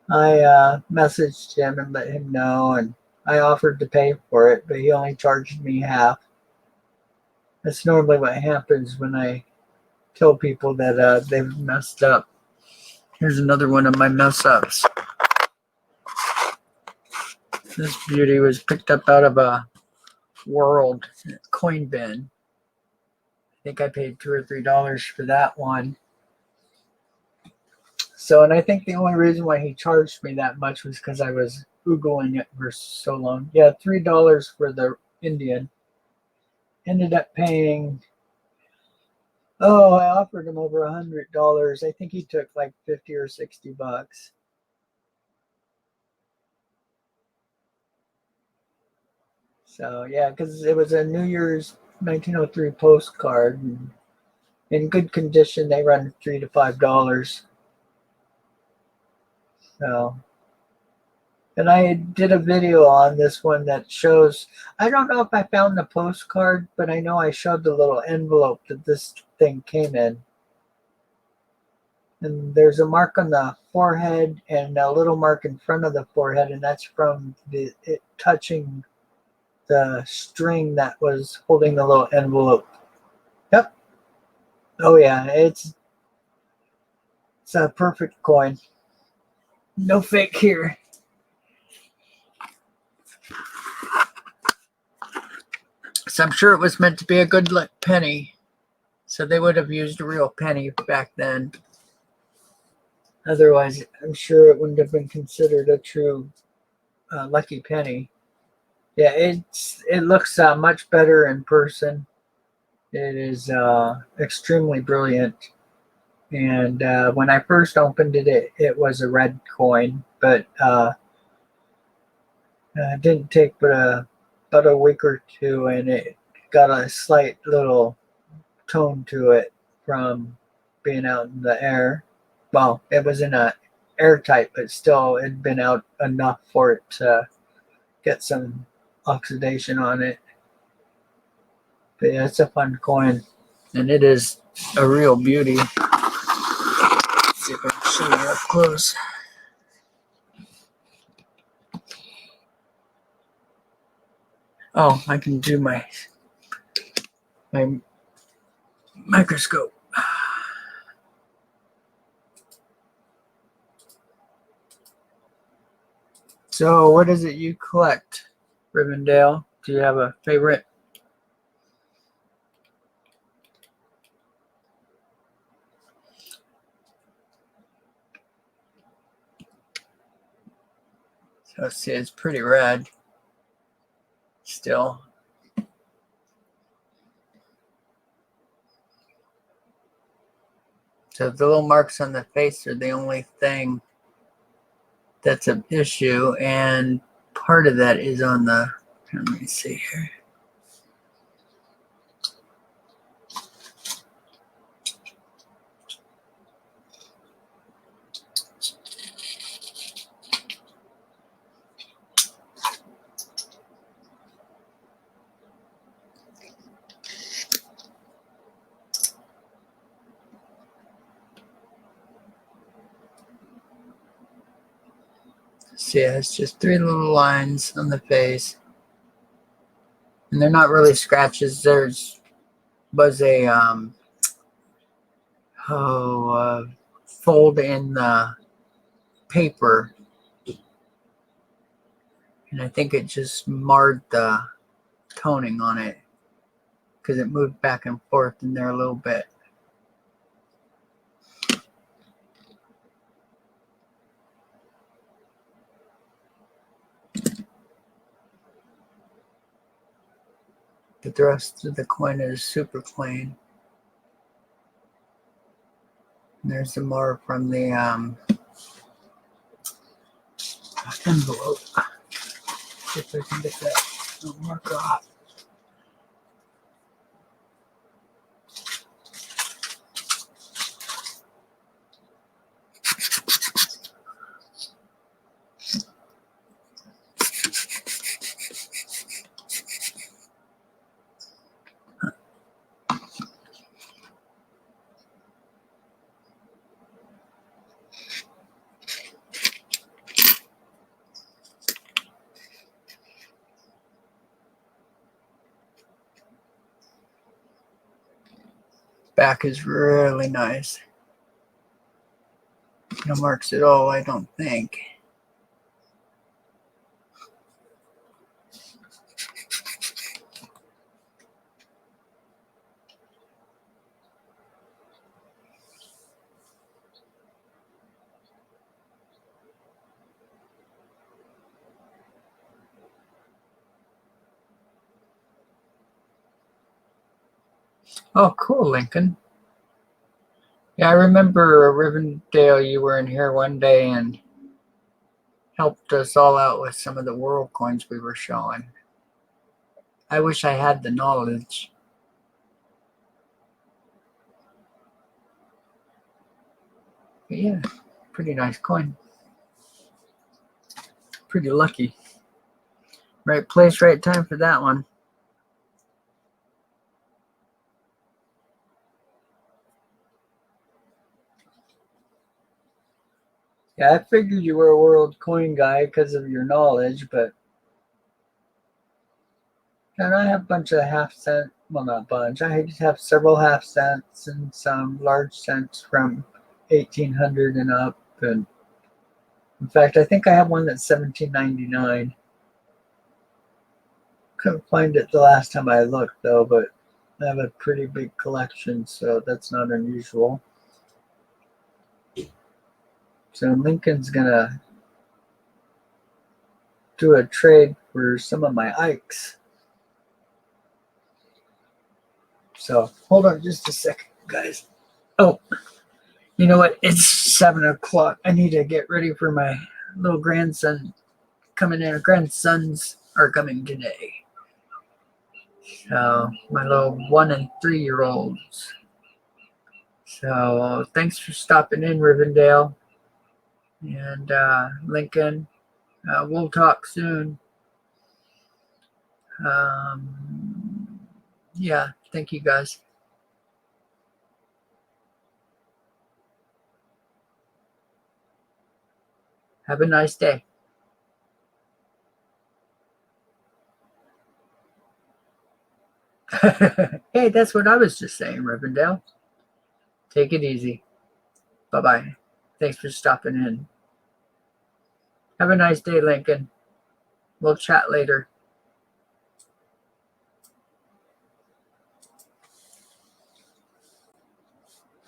I messaged him and let him know, and I offered to pay for it, but he only charged me half. That's normally what happens when I tell people that they've messed up. Here's another one of my mess ups. This beauty was picked up out of a World coin bin. I think I paid $2 or $3 for that one. So, and I think the only reason why he charged me that much was because I was Googling it for so long. Yeah, $3 for the Indian. Ended up paying, oh, I offered him over $100. I think he took like 50 or 60 bucks. So, yeah, because it was a New Year's 1903 postcard. And in good condition, they run $3 to $5. So, and I did a video on this one that shows, I don't know if I found the postcard, but I know I showed the little envelope that this thing came in. And there's a mark on the forehead and a little mark in front of the forehead, and that's from it touching the string that was holding the little envelope. Yep. Oh yeah, it's a perfect coin. No fake here. So I'm sure it was meant to be a good luck penny. So they would have used a real penny back then. Otherwise, I'm sure it wouldn't have been considered a true lucky penny. Yeah, it looks much better in person. It is extremely brilliant. And when I first opened it, it was a red coin, but it didn't take but a week or two, and it got a slight little tone to it from being out in the air. Well, it was in a airtight, but still it had been out enough for it to get some oxidation on it. But yeah, it's a fun coin, and it is a real beauty. Let's see if I can show you up close. Oh, I can do my microscope. So, what is it you collect, Rivendell? Do you have a favorite? So, let's see, it's pretty red still. So, the little marks on the face are the only thing that's an issue, and part of that is on the, let me see here. See, it's just 3 little lines on the face, and they're not really scratches. There's was a fold in the paper, and I think it just marred the toning on it because it moved back and forth in there a little bit. But the rest of the coin is super clean. And there's some more from the envelope. See if I can get that marker off. back is really nice. No marks at all, I don't think. Oh, cool, Lincoln. Yeah, I remember Rivendell, you were in here one day and helped us all out with some of the world coins we were showing. I wish I had the knowledge. But yeah, pretty nice coin. Pretty lucky. Right place, right time for that one. Yeah, I figured you were a world coin guy because of your knowledge, but and I have a bunch of half cent, well, not a bunch. I just have several half cents and some large cents from 1800 and up. And in fact, I think I have one that's 1799. Couldn't find it the last time I looked, though, but I have a pretty big collection, so that's not unusual. So Lincoln's gonna do a trade for some of my Ikes. So hold on just a second, guys. Oh, you know what? It's 7 o'clock. I need to get ready for my little grandson coming in. Grandsons are coming today. So my little 1 and 3-year-olds. So thanks for stopping in, Rivendell and Lincoln. We'll talk soon. Yeah, thank you guys. Have a nice day. Hey, that's what I was just saying, Rivendell. Take it easy. Bye-bye. Thanks for stopping in. Have a nice day, Lincoln. We'll chat later.